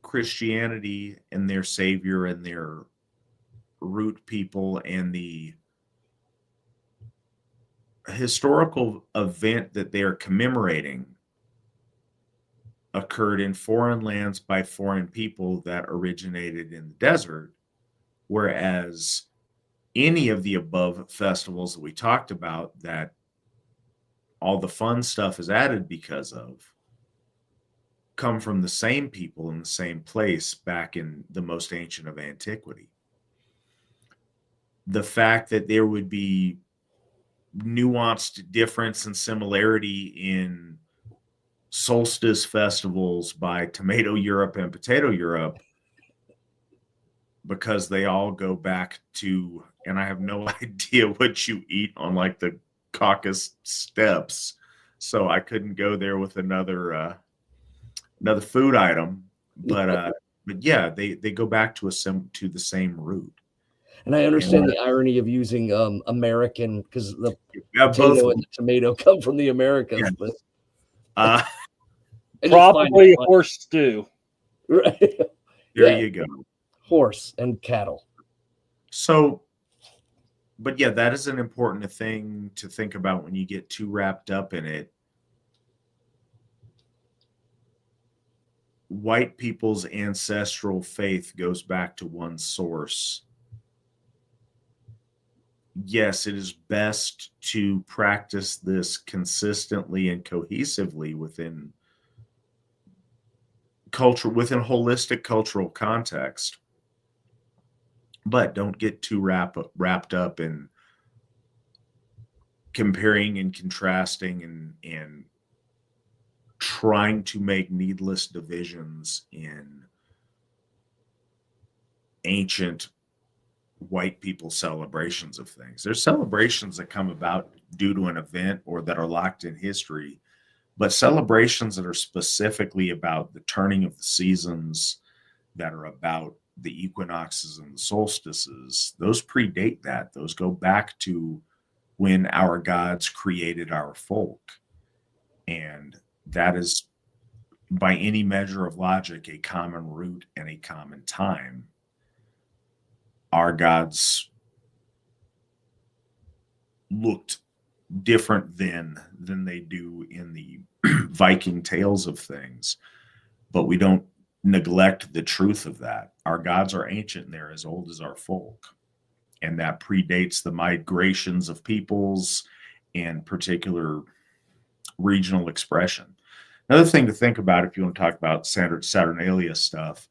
Christianity and their savior and their root people and the historical event that they are commemorating occurred in foreign lands by foreign people that originated in the desert, whereas any of the above festivals that we talked about that all the fun stuff is added because of come from the same people in the same place back in the most ancient of antiquity. The fact that there would be nuanced difference and similarity in solstice festivals by Tomato Europe and Potato Europe, because they all go back to, and I have no idea what you eat on like the Caucasus steppes, so I couldn't go there with another food item, but yeah, they go back to the same root. And I understand the irony of using American, because the both potato and the tomato come from the Americas. Yeah. But probably horse stew. Right. There you go. Horse and cattle. So, but yeah, that is an important thing to think about when you get too wrapped up in it. White people's ancestral faith goes back to one source. Yes, it is best to practice this consistently and cohesively within culture, within holistic cultural context. But don't get too wrapped up in comparing and contrasting and trying to make needless divisions in ancient white people celebrations of things. There's celebrations that come about due to an event or that are locked in history, but celebrations that are specifically about the turning of the seasons, that are about the equinoxes and the solstices, those predate that. Those go back to when our gods created our folk. And that is, by any measure of logic, a common root and a common time. Our gods looked different then than they do in the Viking tales of things, but we don't neglect the truth of that. Our gods are ancient and they're as old as our folk, and that predates the migrations of peoples and particular regional expression. Another thing to think about, if you want to talk about Saturnalia stuff,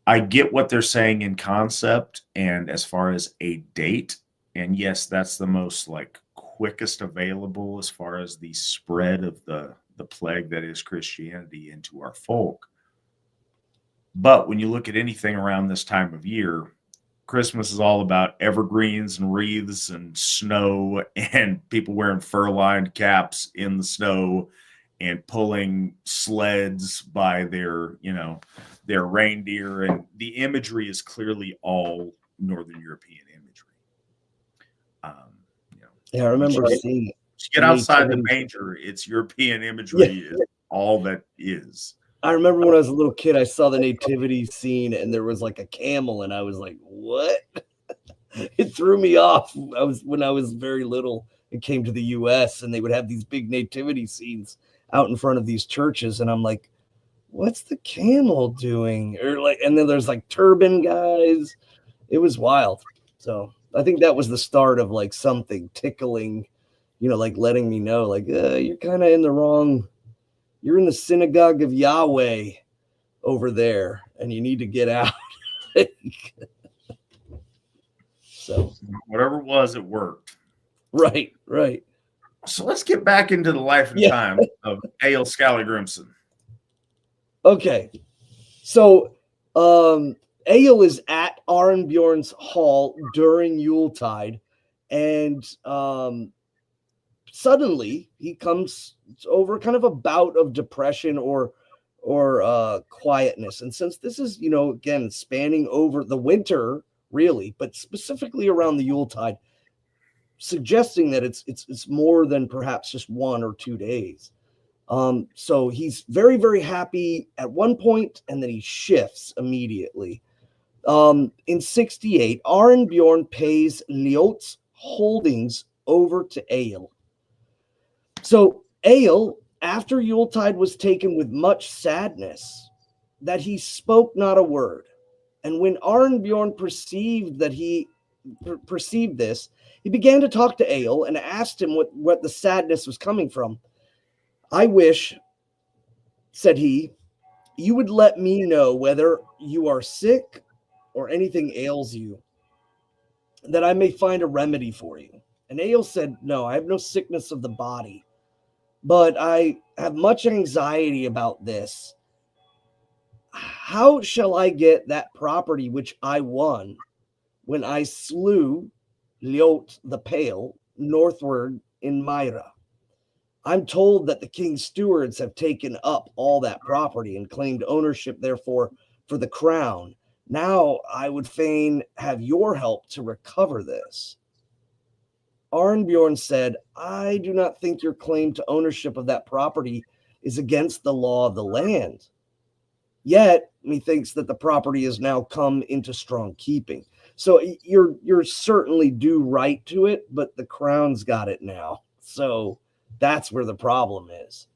I get what they're saying in concept and as far as a date, and yes, that's the most like quickest available as far as the spread of the plague that is Christianity into our folk. But when you look at anything around this time of year, Christmas is all about evergreens and wreaths and snow and people wearing fur-lined caps in the snow and pulling sleds by their reindeer. And the imagery is clearly all Northern European imagery. Yeah, I remember seeing it. You get outside the manger, it's European imagery is all that is. I remember when I was a little kid, I saw the nativity scene and there was like a camel and I was like, what? It threw me off. When I was very little, it came to the US and they would have these big nativity scenes out in front of these churches. And I'm like, what's the camel doing? Or like, and then there's like turban guys. It was wild. So I think that was the start of like something tickling, like letting me know, like, you're kind of in the wrong. You're in the synagogue of Yahweh over there, and you need to get out. So whatever it was, it worked. Right. So let's get back into the life and time of Egill Skallagrimsson. Okay. So Egill is at Arnbjorn's hall during Yuletide, and suddenly he comes over kind of a bout of depression or quietness. And since this is, again, spanning over the winter, really, but specifically around the Yuletide, suggesting that it's more than perhaps just 1 or 2 days. So he's very, very happy at one point, and then he shifts immediately. In 68, Arinbjorn pays Liot's holdings over to Egill. So Egill, after Yuletide, was taken with much sadness, that he spoke not a word. And when Arinbjorn perceived this, he began to talk to Egill and asked him what the sadness was coming from. I wish, said he, you would let me know whether you are sick or anything ails you, that I may find a remedy for you. And Egill said, no, I have no sickness of the body, but I have much anxiety about this. How shall I get that property which I won when I slew Liot the Pale northward in Myra? I'm told that the king's stewards have taken up all that property and claimed ownership, therefore, for the crown. Now I would fain have your help to recover this. Arinbjorn said, I do not think your claim to ownership of that property is against the law of the land. Yet, methinks that the property has now come into strong keeping. So you're certainly due right to it, but the crown's got it now. So that's where the problem is.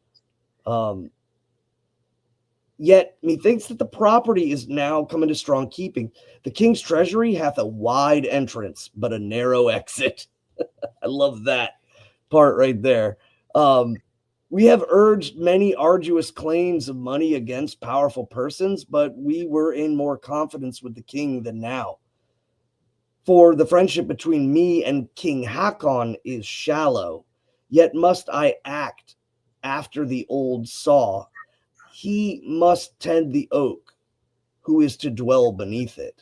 Yet methinks that the property is now come into strong keeping. The king's treasury hath a wide entrance, but a narrow exit. I love that part right there. We have urged many arduous claims of money against powerful persons, but we were in more confidence with the king than now. For the friendship between me and King Hakon is shallow, yet must I act after the old saw. He must tend the oak, who is to dwell beneath it.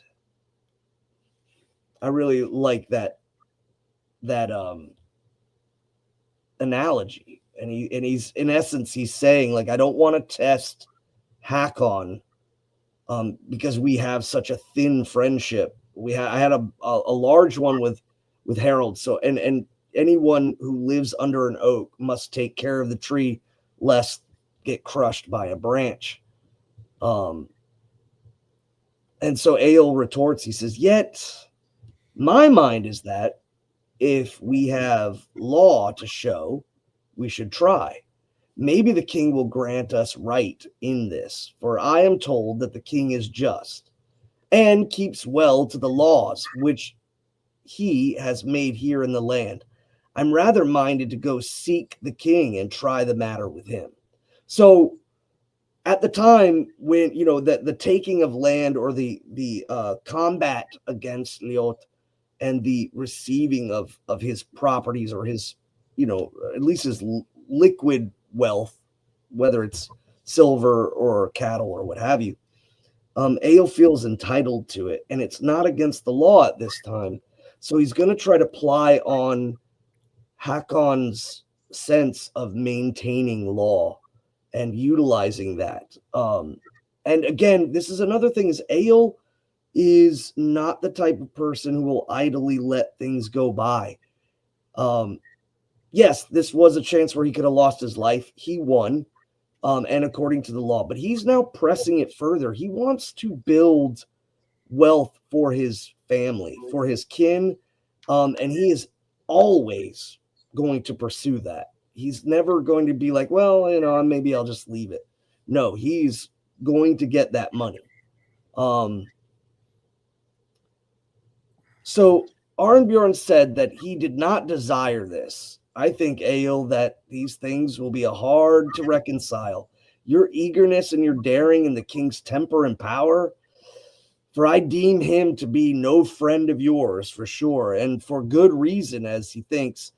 I really like that analogy. And he's in essence, he's saying, like, I don't want to test Hakon because we have such a thin friendship. I had a large one with Harold. So and anyone who lives under an oak must take care of the tree lest get crushed by a branch. And so Egill retorts, he says, yet my mind is that if we have law to show, we should try. Maybe the king will grant us right in this, for I am told that the king is just and keeps well to the laws which he has made here in the land. I'm rather minded to go seek the king and try the matter with him. So at the time when, that the taking of land or the combat against Liot and the receiving of his properties or his, at least his liquid wealth, whether it's silver or cattle or what have you, Egill feels entitled to it, and it's not against the law at this time. So he's going to try to ply on Hakon's sense of maintaining law and utilizing that. And again, this is another thing, is Egill is not the type of person who will idly let things go by. Yes, this was a chance where he could have lost his life. He won, and according to the law, but he's now pressing it further. He wants to build wealth for his family, for his kin, and he is always going to pursue that. He's never going to be like, well, maybe I'll just leave it. No, he's going to get that money. So Arinbjorn said that he did not desire this. I think, Egill, that these things will be hard to reconcile. Your eagerness and your daring in the king's temper and power, for I deem him to be no friend of yours for sure, and for good reason, as he thinks.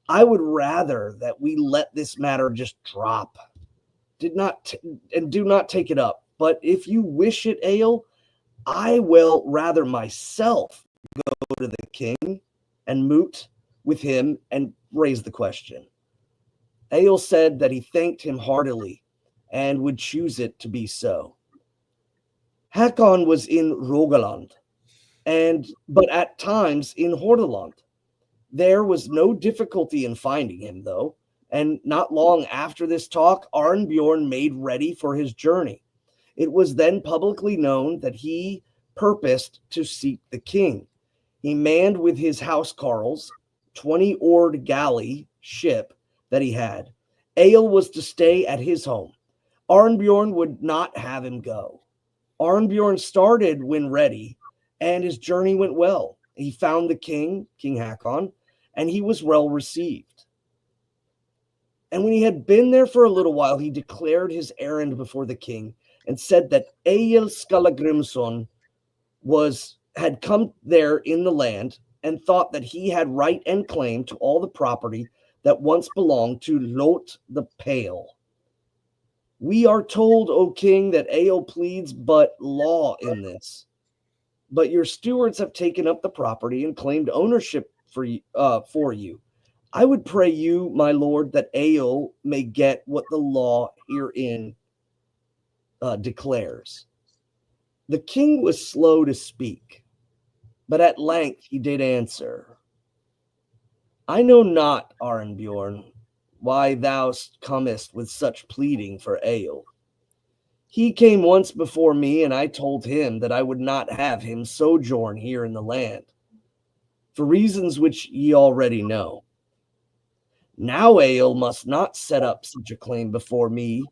I would rather that we let this matter just drop. Do not take it up. But if you wish it, Egill, I will rather myself go to the king and moot with him and raise the question. Egill said that he thanked him heartily and would choose it to be so. Hakon was in Rogaland, but at times in Hordaland. There was no difficulty in finding him, though, and not long after this talk, Arinbjorn made ready for his journey. It was then publicly known that he purposed to seek the king. He manned with his housecarls 20-oared galley ship that he had. Egill was to stay at his home. Arnbjorn would not have him go. Arnbjorn started when ready, and his journey went well. He found the king, King Hakon, and he was well received. And when he had been there for a little while, he declared his errand before the king and said that Egill Skallagrimsson had come there in the land and thought that he had right and claim to all the property that once belonged to Lot the Pale. We are told, O king, that Egill pleads but law in this. But your stewards have taken up the property and claimed ownership for you. I would pray you, my lord, that Egill may get what the law herein declares. The king was slow to speak, but at length he did answer. I know not, Arnbjorn, why thou comest with such pleading for Egill. He came once before me, and I told him that I would not have him sojourn here in the land, for reasons which ye already know. Now Egill must not set up such a claim before me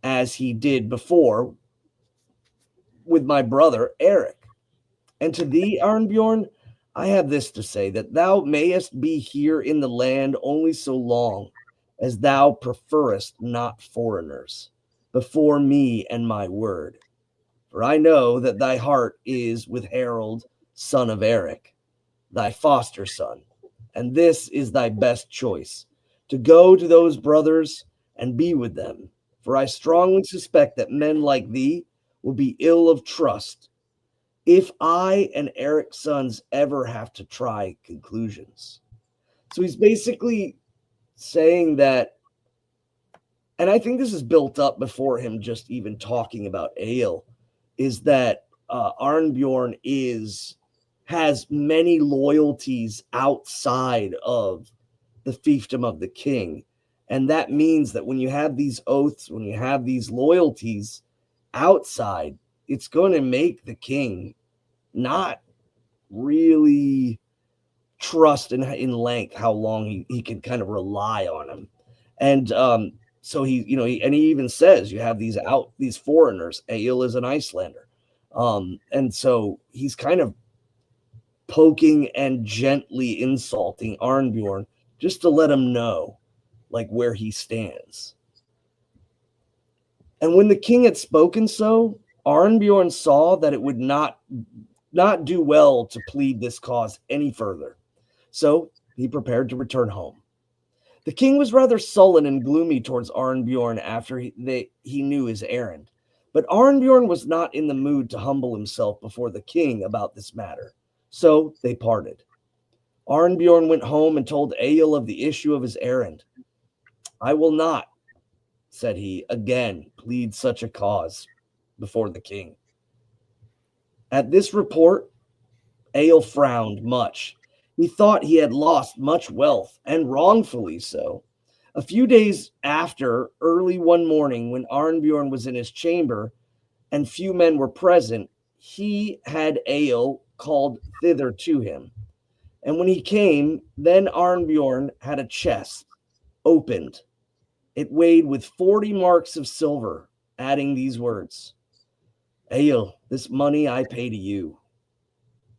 as he did before with my brother Eric. And to thee, Arnbjorn, I have this to say, that thou mayest be here in the land only so long as thou preferest not foreigners before me and my word. For I know that thy heart is with Harold, son of Eric, thy foster son, and this is thy best choice, to go to those brothers and be with them. For I strongly suspect that men like thee will be ill of trust if I and Eric's sons ever have to try conclusions. So he's basically saying that, and I think this is built up before him just even talking about Egill, is that Arnbjorn has many loyalties outside of the fiefdom of the king. And that means that when you have these oaths, when you have these loyalties outside, it's going to make the king not really trust in length how long he can kind of rely on him. And so he even says you have these foreigners. Egill is an Icelander. And so he's kind of poking and gently insulting Arnbjorn just to let him know like where he stands. And when the king had spoken so, Arnbjorn saw that it would not do well to plead this cause any further. So he prepared to return home. The king was rather sullen and gloomy towards Arnbjorn after he knew his errand. But Arnbjorn was not in the mood to humble himself before the king about this matter. So they parted. Arnbjorn went home and told Egill of the issue of his errand. I will not, said he, again plead such a cause before the king. At this report, Egill frowned much. He thought he had lost much wealth, and wrongfully so. A few days after, early one morning, when Arnbjorn was in his chamber and few men were present, he had Egill called thither to him. And when he came, then Arnbjorn had a chest opened. It weighed with 40 marks of silver, adding these words, Egill, this money I pay to you.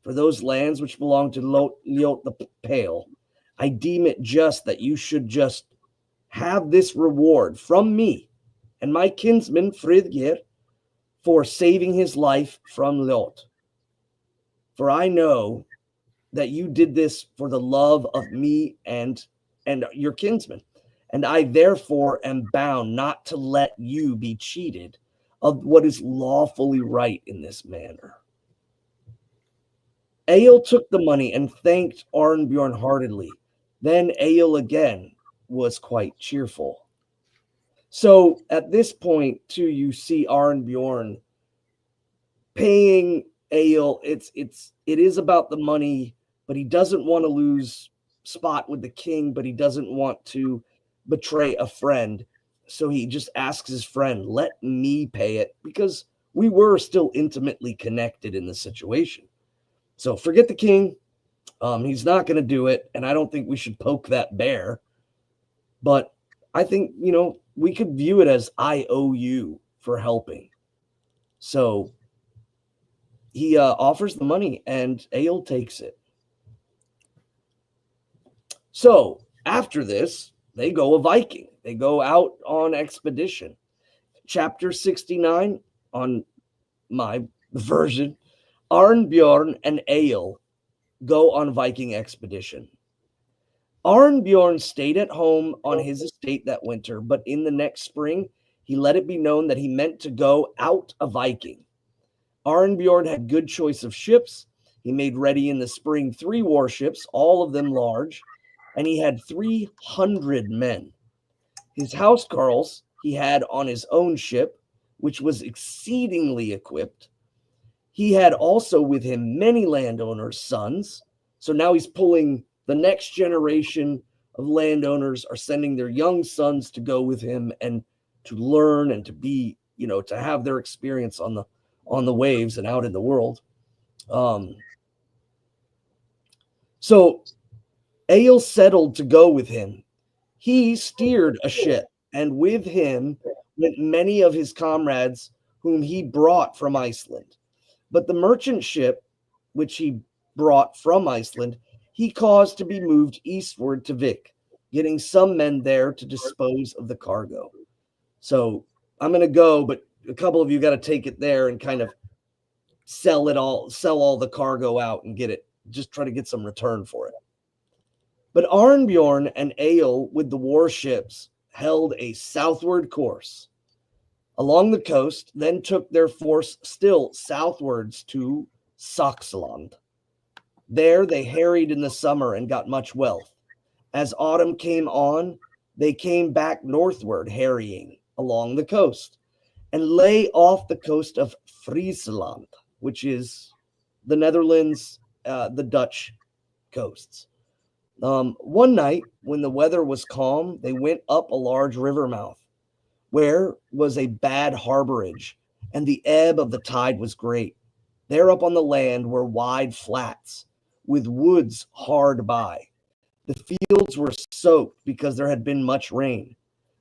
For those lands which belong to Lot the Pale, I deem it just that you should just have this reward from me and my kinsman Friðgir for saving his life from Lot. For I know that you did this for the love of me and your kinsman, and I therefore am bound not to let you be cheated of what is lawfully right in this manner. Egill took the money and thanked Arnbjorn heartily. Then Egill again was quite cheerful. So at this point, too, you see Arnbjorn paying Egill. It is about the money, but he doesn't want to lose spot with the king, but he doesn't want to betray a friend. So he just asks his friend, let me pay it, because we were still intimately connected in the situation. So forget the king. He's not going to do it, and I don't think we should poke that bear. But I think, we could view it as I owe you for helping. So he offers the money, and Egill takes it. So after this, they go a Viking. They go out on expedition. Chapter 69 on my version, Arnbjorn and Egill go on Viking expedition. Arnbjorn stayed at home on his estate that winter, but in the next spring, he let it be known that he meant to go out a Viking. Arnbjorn had good choice of ships. He made ready in the spring 3 warships, all of them large, and he had 300 men. His housecarls he had on his own ship, which was exceedingly equipped. He had also with him many landowners' sons. So now he's pulling the next generation of landowners are sending their young sons to go with him and to learn and to be, to have their experience on the waves and out in the world. So Egill settled to go with him. He steered a ship, and with him went many of his comrades whom he brought from Iceland. But the merchant ship, which he brought from Iceland, he caused to be moved eastward to Vik, getting some men there to dispose of the cargo. So I'm going to go, but a couple of you got to take it there and kind of sell all the cargo out and get it, just try to get some return for it. But Arnbjorn and Egill with the warships held a southward course along the coast, then took their force still southwards to Saxland. There they harried in the summer and got much wealth. As autumn came on, they came back northward, harrying along the coast, and lay off the coast of Friesland, which is the Netherlands, the Dutch coasts. One night, when the weather was calm, they went up a large river mouth, where was a bad harborage, and the ebb of the tide was great. There up on the land were wide flats, with woods hard by. The fields were soaked because there had been much rain.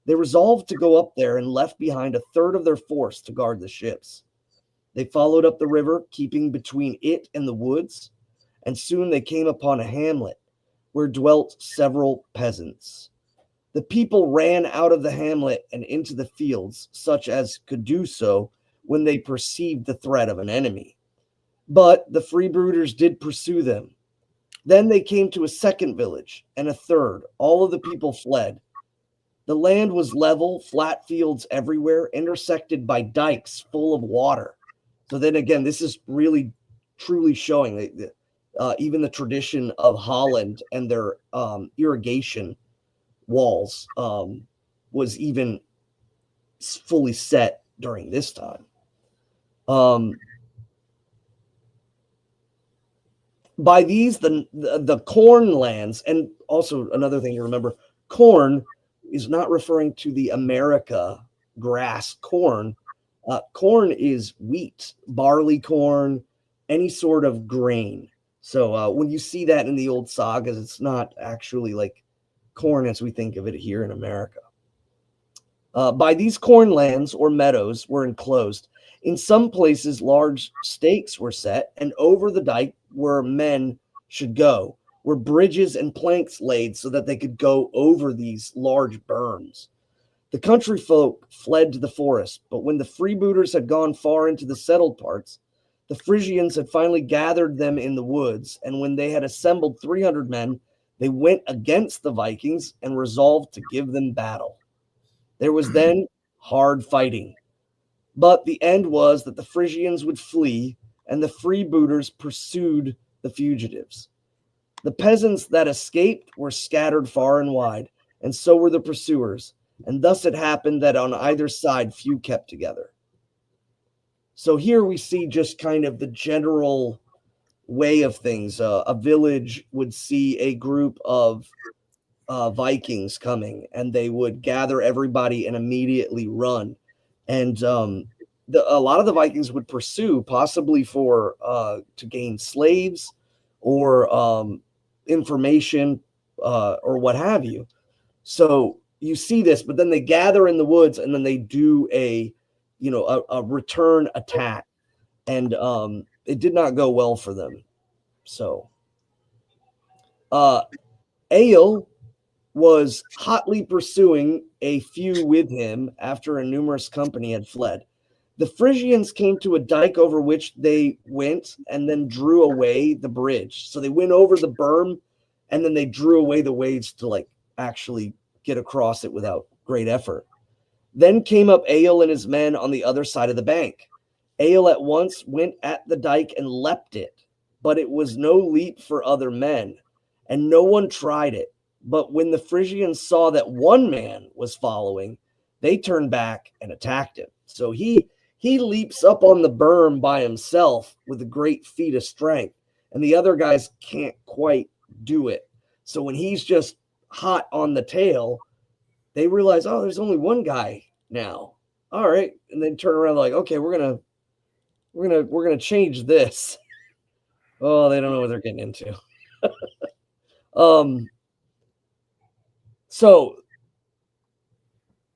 They resolved to go up there and left behind a third of their force to guard the ships. They followed up the river, keeping between it and the woods, and soon they came upon a hamlet where dwelt several peasants. The people ran out of the hamlet and into the fields, such as could do so when they perceived the threat of an enemy. But the freebooters did pursue them. Then they came to a second village and a third. All of the people fled. The land was level, flat fields everywhere, intersected by dikes full of water. So then again, this is really, truly showing even the tradition of Holland and their irrigation walls was even fully set during this time. By these, the corn lands, and also another thing to remember, corn is not referring to the America grass corn. Corn is wheat, barley corn, any sort of grain. So when you see that in the old sagas, it's not actually like corn as we think of it here in America. By these corn lands or meadows were enclosed. In some places, large stakes were set, and over the dike where men should go were bridges and planks laid so that they could go over these large berms. The country folk fled to the forest, but when the freebooters had gone far into the settled parts, the Frisians had finally gathered them in the woods, and when they had assembled 300 men, they went against the Vikings and resolved to give them battle. There was then hard fighting, but the end was that the Frisians would flee, and the freebooters pursued the fugitives. The peasants that escaped were scattered far and wide, and so were the pursuers, and thus it happened that on either side few kept together. So here we see just kind of the general way of things. A village would see a group of Vikings coming, and they would gather everybody and immediately run. And a lot of the Vikings would pursue, possibly for to gain slaves or information or what have you. So you see this, but then they gather in the woods and then they do a return attack, and it did not go well for them. So Egill was hotly pursuing a few with him after a numerous company had fled. The Frisians came to a dike over which they went and then drew away the bridge. So they went over the berm and then they drew away the waves to like actually get across it without great effort. Then came up Egill and his men on the other side of the bank. Egill at once went at the dike and leapt it, but it was no leap for other men, and no one tried it. But when the Frisians saw that one man was following, they turned back and attacked him. So he leaps up on the berm by himself with a great feat of strength, and the other guys can't quite do it. So when he's just hot on the tail, they realize, oh, there's only one guy now. All right, and then turn around like, okay, we're gonna change this. Oh, they don't know what they're getting into. So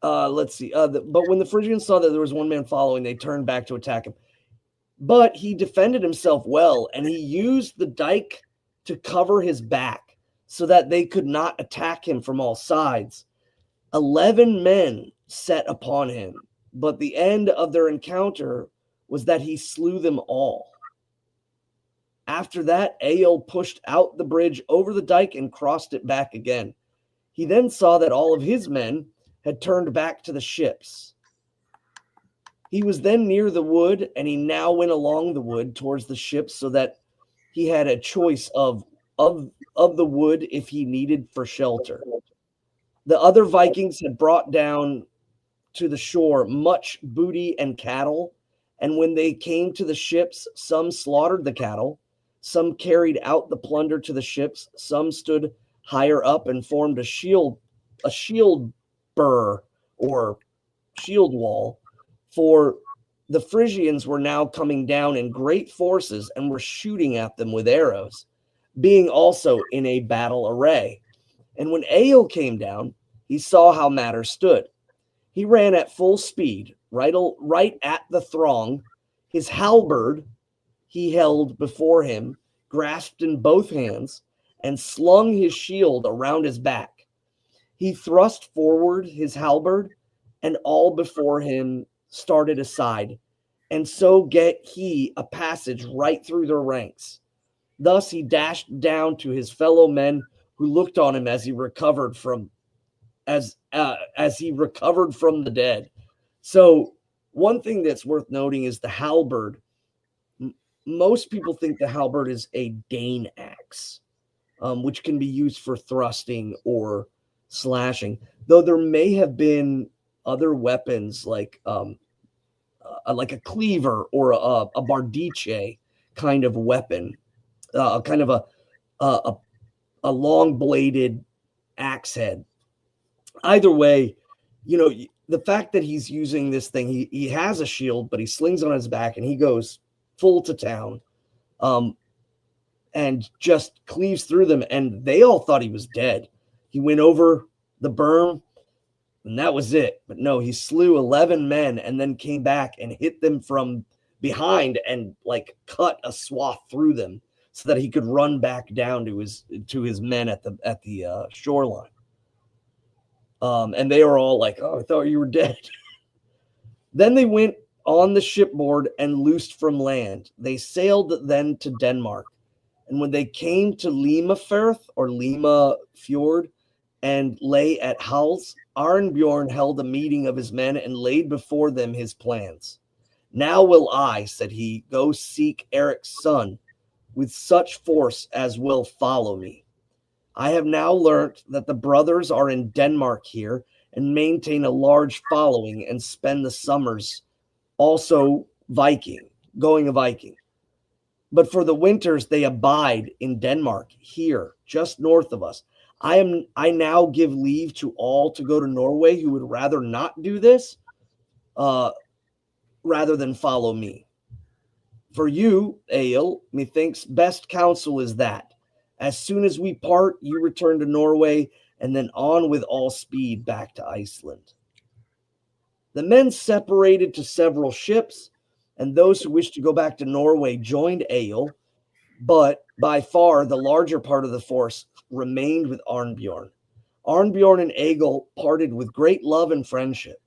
let's see. But when the Frisians saw that there was one man following, they turned back to attack him. But he defended himself well, and he used the dike to cover his back so that they could not attack him from all sides. 11 men set upon him, but the end of their encounter was that he slew them all. After that, Egill pushed out the bridge over the dike and crossed it back again. He then saw that all of his men had turned back to the ships. He was then near the wood, and he now went along the wood towards the ships so that he had a choice of the wood if he needed for shelter. The other Vikings had brought down to the shore much booty and cattle, and when they came to the ships, some slaughtered the cattle, some carried out the plunder to the ships, some stood higher up and formed a shield burr or shield wall, for the Frisians were now coming down in great forces and were shooting at them with arrows, being also in a battle array. And when Egill came down, he saw how matters stood. He ran at full speed, right at the throng. His halberd he held before him, grasped in both hands, and slung his shield around his back. He thrust forward his halberd, and all before him started aside, and so get he a passage right through their ranks. Thus he dashed down to his fellow men, who looked on him as he recovered from the dead. So one thing that's worth noting is the halberd. Most people think the halberd is a Dane axe, which can be used for thrusting or slashing, though there may have been other weapons like a cleaver or a bardiche kind of weapon, kind of a long bladed axe head. Either way, the fact that he's using this thing, he has a shield, but he slings on his back and he goes full to town, and just cleaves through them. And they all thought he was dead. He went over the berm, and that was it. But no, he slew 11 men and then came back and hit them from behind and like cut a swath through them so that he could run back down to his men at the shoreline. And they were all like, "Oh, I thought you were dead." Then they went on the shipboard and loosed from land. They sailed then to Denmark. And when they came to Lima Firth or Lima Fjord and lay at Hals, Arnbjorn held a meeting of his men and laid before them his plans. "Now will I," said he, "go seek Eric's son with such force as will follow me. I have now learnt that the brothers are in Denmark here and maintain a large following and spend the summers also going a Viking. But for the winters they abide in Denmark here, just north of us. I now give leave to all to go to Norway who would rather not do this. rather than follow me. For you, Egill, methinks best counsel is that. As soon as we part, you return to Norway, and then on with all speed back to Iceland. The men separated to several ships, and those who wished to go back to Norway joined Egill, but by far the larger part of the force remained with Arnbjorn. Arnbjorn and Egill parted with great love and friendship.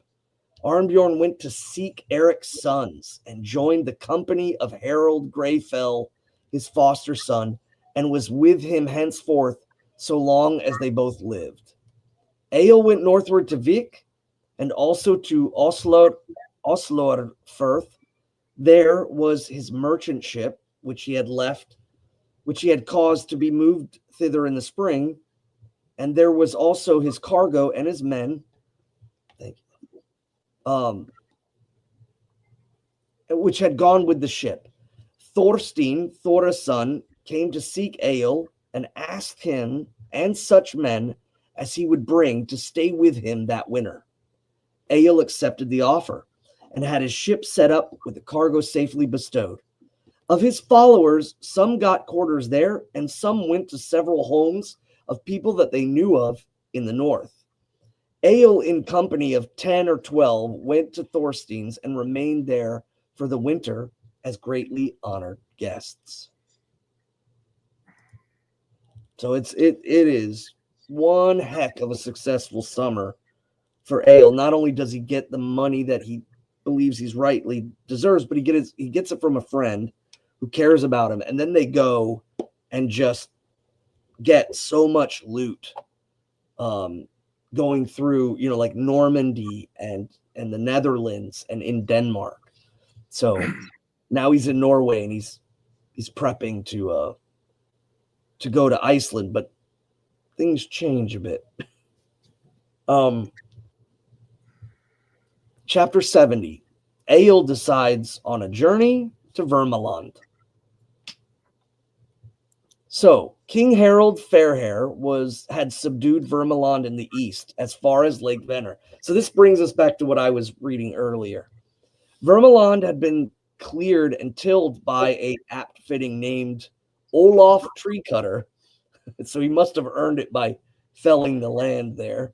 Arnbjorn went to seek Eric's sons and joined the company of Harold Greyfell, his foster son, and was with him henceforth so long as they both lived. Egill went northward to Vik and also to Oslorfirth. There was his merchant ship, which he had caused to be moved thither in the spring, and there was also his cargo and his men. Which had gone with the ship. Thorstein, Thora's son, came to seek Egill and asked him and such men as he would bring to stay with him that winter. Egill accepted the offer and had his ship set up with the cargo safely bestowed. Of his followers, some got quarters there, and some went to several homes of people that they knew of in the north. Egill, in company of 10 or 12, went to Thorstein's and remained there for the winter as greatly honored guests. So it is one heck of a successful summer for Egill. Not only does he get the money that he believes he's rightly deserves, but he gets it from a friend who cares about him, and then they go and just get so much loot. Going through, like Normandy and the Netherlands and in Denmark. So now he's in Norway and he's prepping to go to Iceland, but things change a bit. Chapter 70. Egill decides on a journey to Vermland. So, King Harold Fairhair had subdued Vermland in the east as far as Lake Venner. So this brings us back to what I was reading earlier. Vermland had been cleared and tilled by a apt-fitting named Olaf Treecutter. So he must have earned it by felling the land there.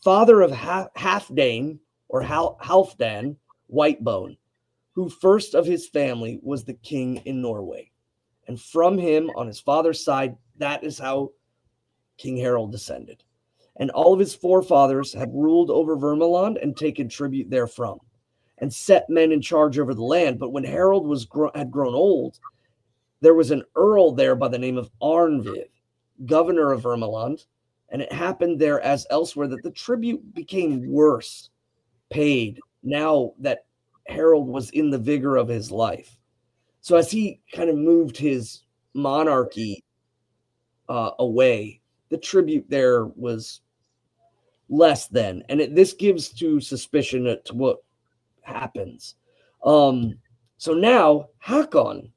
Father of Halfdane or Halfdan Whitebone, who first of his family was the king in Norway. And from him, on his father's side, that is how King Harold descended. And all of his forefathers had ruled over Vermland and taken tribute therefrom, and set men in charge over the land. But when Harold had grown old, there was an earl there by the name of Arnvid, governor of Vermland, and it happened there as elsewhere that the tribute became worse paid now that Harold was in the vigor of his life. So as he kind of moved his monarchy away, the tribute there was less than. And this gives to suspicion to what happens. So now Hakon,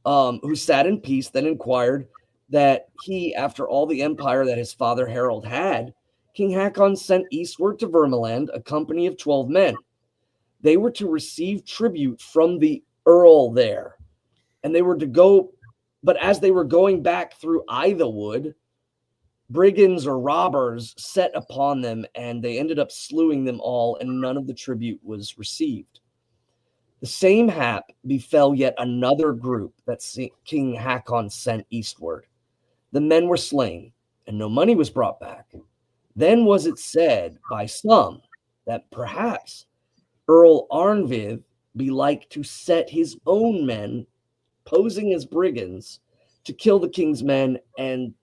who sat in peace, then inquired that he, after all the empire that his father Harold had, King Hakon sent eastward to Vermland a company of 12 men. They were to receive tribute from the earl there, and they were to go, but as they were going back through Idawood, brigands or robbers set upon them, and they ended up slewing them all, and none of the tribute was received. The same hap befell yet another group that King Hakon sent eastward. The men were slain, and no money was brought back. Then was it said by some that perhaps Earl Arnvid be like to set his own men, posing as brigands, to kill the king's men and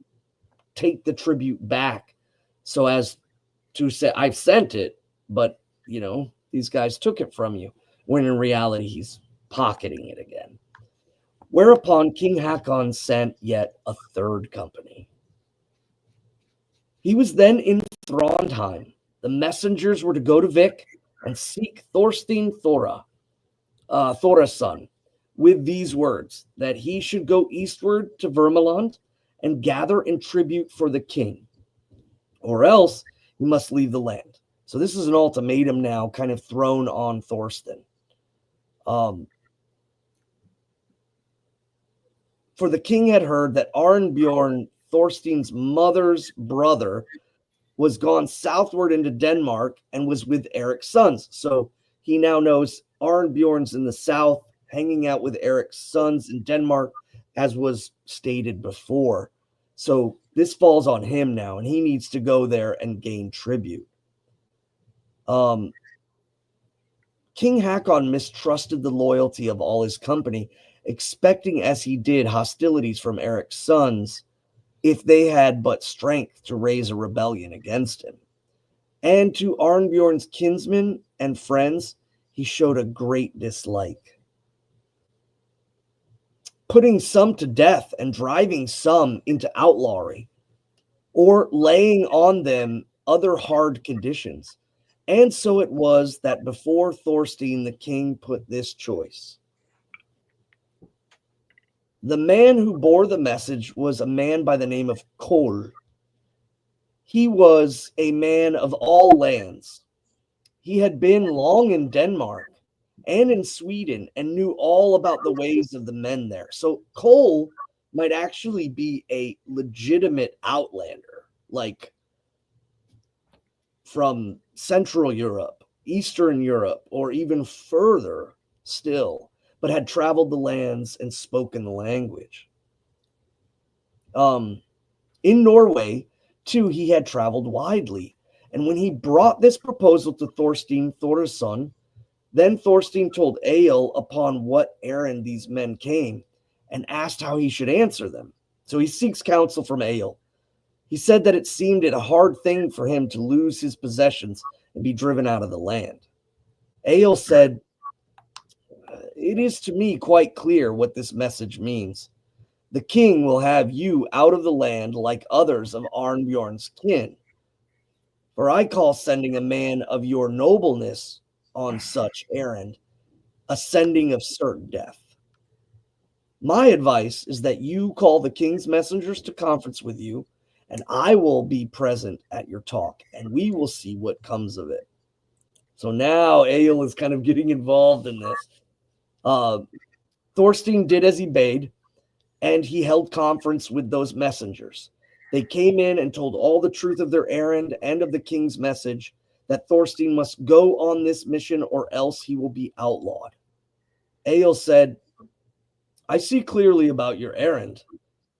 take the tribute back, so as to say, I've sent it, but, these guys took it from you, when in reality he's pocketing it again. Whereupon King Hakon sent yet a third company. He was then in Throndheim. The messengers were to go to Vik and seek Thorstein Thora's son, with these words, that he should go eastward to Vermland and gather in tribute for the king, or else he must leave the land. So this is an ultimatum now kind of thrown on Thorstein. For the king had heard that Arnbjorn, Thorstein's mother's brother, was gone southward into Denmark and was with Eric's sons. So he now knows Arnbjorn's in the south, hanging out with Eric's sons in Denmark, as was stated before. So this falls on him now, and he needs to go there and gain tribute. King Hakon mistrusted the loyalty of all his company, expecting as he did hostilities from Eric's sons if they had but strength to raise a rebellion against him. And to Arnbjorn's kinsmen and friends, he showed a great dislike, putting some to death and driving some into outlawry, or laying on them other hard conditions. And so it was that before Thorstein the king put this choice. The man who bore the message was a man by the name of Kol. He was a man of all lands. He had been long in Denmark and in Sweden and knew all about the ways of the men there. So Kol might actually be a legitimate outlander, like from Central Europe, Eastern Europe, or even further still, but had traveled the lands and spoken the language. In Norway, too, he had traveled widely. And when he brought this proposal to Thorstein Thorisson, then Thorstein told Egill upon what errand these men came and asked how he should answer them. So he seeks counsel from Egill. He said that it seemed it a hard thing for him to lose his possessions and be driven out of the land. Egill said, "It is to me quite clear what this message means. The king will have you out of the land like others of Arnbjorn's kin. For I call sending a man of your nobleness on such errand a sending of certain death. My advice is that you call the king's messengers to conference with you, and I will be present at your talk, and we will see what comes of it." So now Egill is kind of getting involved in this. Thorstein did as he bade, and he held conference with those messengers. They came in and told all the truth of their errand and of the king's message, that Thorstein must go on this mission or else he will be outlawed. Egill said, "I see clearly about your errand,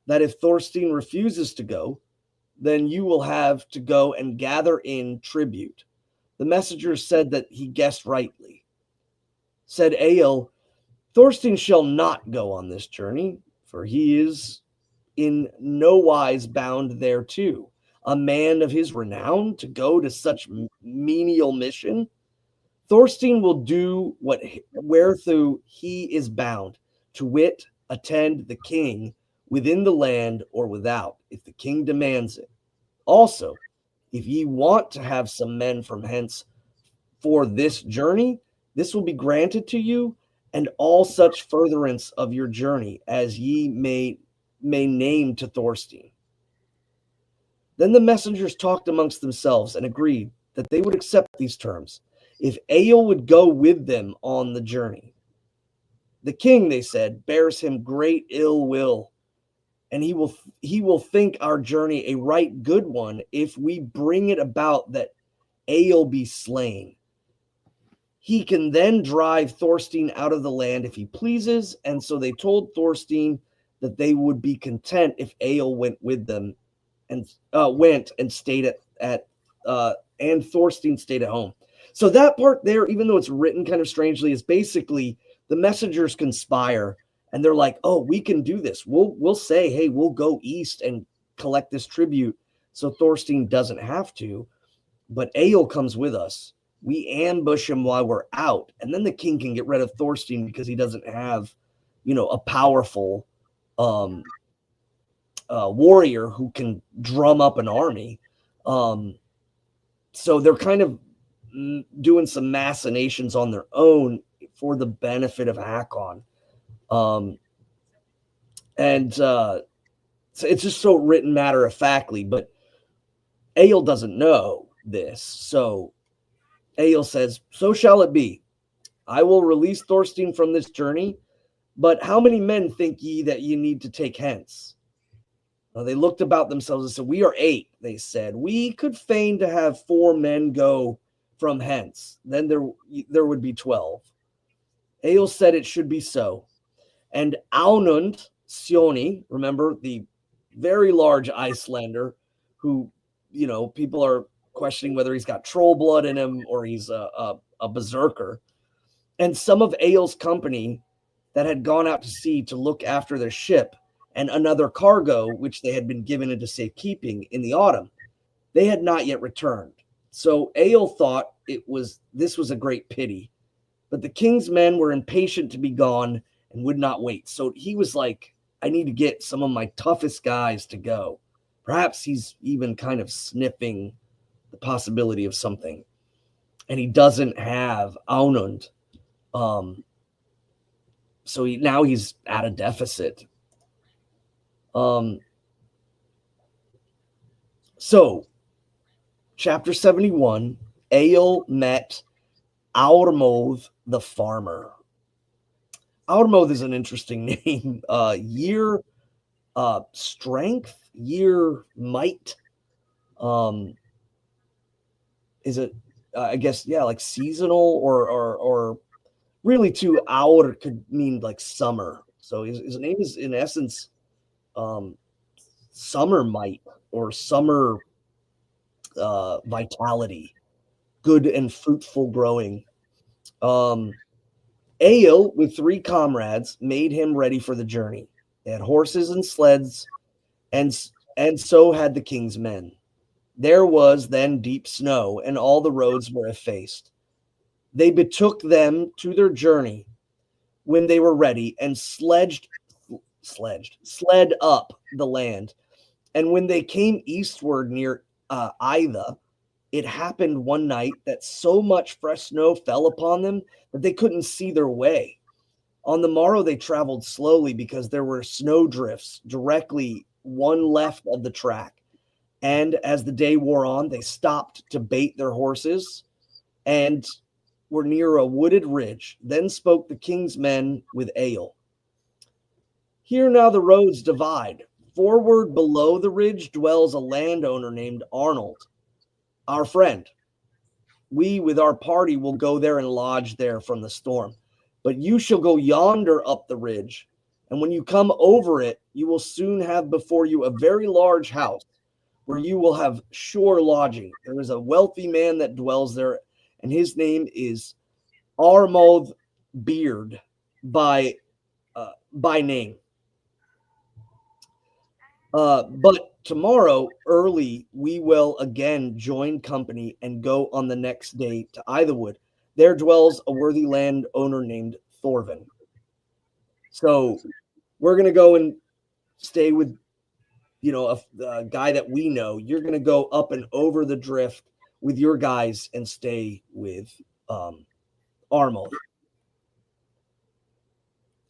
that if Thorstein refuses to go, then you will have to go and gather in tribute." The messenger said that he guessed rightly. Said Egill, "Thorstein shall not go on this journey, for he is in no wise bound thereto. A man of his renown to go to such menial mission? Thorstein will do what whereto he is bound, to wit, attend the king within the land or without, if the king demands it. Also, if ye want to have some men from hence for this journey, this will be granted to you, and all such furtherance of your journey as ye may name to Thorstein." Then the messengers talked amongst themselves and agreed that they would accept these terms if Egill would go with them on the journey. The king, they said, bears him great ill will, and he will think our journey a right good one if we bring it about that Egill be slain. He can then drive Thorstein out of the land if he pleases, and so they told Thorstein that they would be content if Egill went with them, and went and stayed and Thorstein stayed at home. So that part there, even though it's written kind of strangely, is basically the messengers conspire, and they're like, "Oh, we can do this. We'll say, hey, we'll go east and collect this tribute, so Thorstein doesn't have to, but Egill comes with us. We ambush him while we're out, and then the king can get rid of Thorstein because he doesn't have, a powerful warrior who can drum up an army." So they're kind of doing some machinations on their own for the benefit of Hakon. So it's just so written matter-of-factly, but Egill doesn't know this. So Egill says, "So shall it be. I will release Thorstein from this journey, but how many men think ye that ye need to take hence? They looked about themselves and said, we are 8, they said. We could feign to have 4 men go from hence. Then there would be 12. Egill said it should be so. And Aunund Sioni, remember the very large Icelander who, people are questioning whether he's got troll blood in him or he's a berserker. And some of Egill's company that had gone out to sea to look after their ship and another cargo, which they had been given into safekeeping in the autumn, they had not yet returned. So Egill thought this was a great pity. But the king's men were impatient to be gone and would not wait. So he was like, I need to get some of my toughest guys to go. Perhaps he's even kind of sniffing the possibility of something. And he doesn't have Aunund. So now he's at a deficit. So, chapter 71, Egill met Aurmoth the farmer. Aurmoth is an interesting name. Year strength, year might. Is it, I guess, like seasonal or really to Aur could mean like summer. So his name is in essence summer might or summer vitality, good and fruitful growing. Egill, with 3 comrades, made him ready for the journey. They had horses and sleds, and so had the king's men. There was then deep snow, and all the roads were effaced. They betook them to their journey when they were ready and sled up the land. And when they came eastward near Ida, it happened one night that so much fresh snow fell upon them that they couldn't see their way. On the morrow, they traveled slowly because there were snow drifts directly one left of the track. And as the day wore on, they stopped to bait their horses and were near a wooded ridge. Then spoke the king's men with Egill. Here now the roads divide. Forward below the ridge dwells a landowner named Arnold, our friend. We with our party will go there and lodge there from the storm. But you shall go yonder up the ridge, and when you come over it, you will soon have before you a very large house, where you will have sure lodging. There is a wealthy man that dwells there, and his name is Armoth Beard by name. But tomorrow early we will again join company and go on the next day to Itherwood. There dwells a worthy landowner named Thorvin. So we're going to go and stay with, a guy that we know. You're going to go up and over the drift with your guys and stay with Armoth.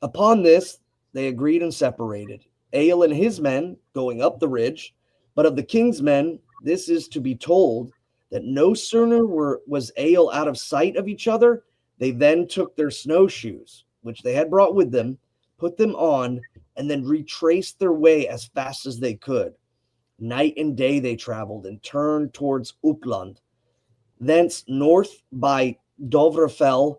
Upon this, they agreed and separated. Egill and his men going up the ridge, but of the king's men, this is to be told that no sooner was Egill out of sight of each other, they then took their snowshoes, which they had brought with them, put them on, and then retraced their way as fast as they could. Night and day they traveled and turned towards Uppland, thence north by Dovrefell,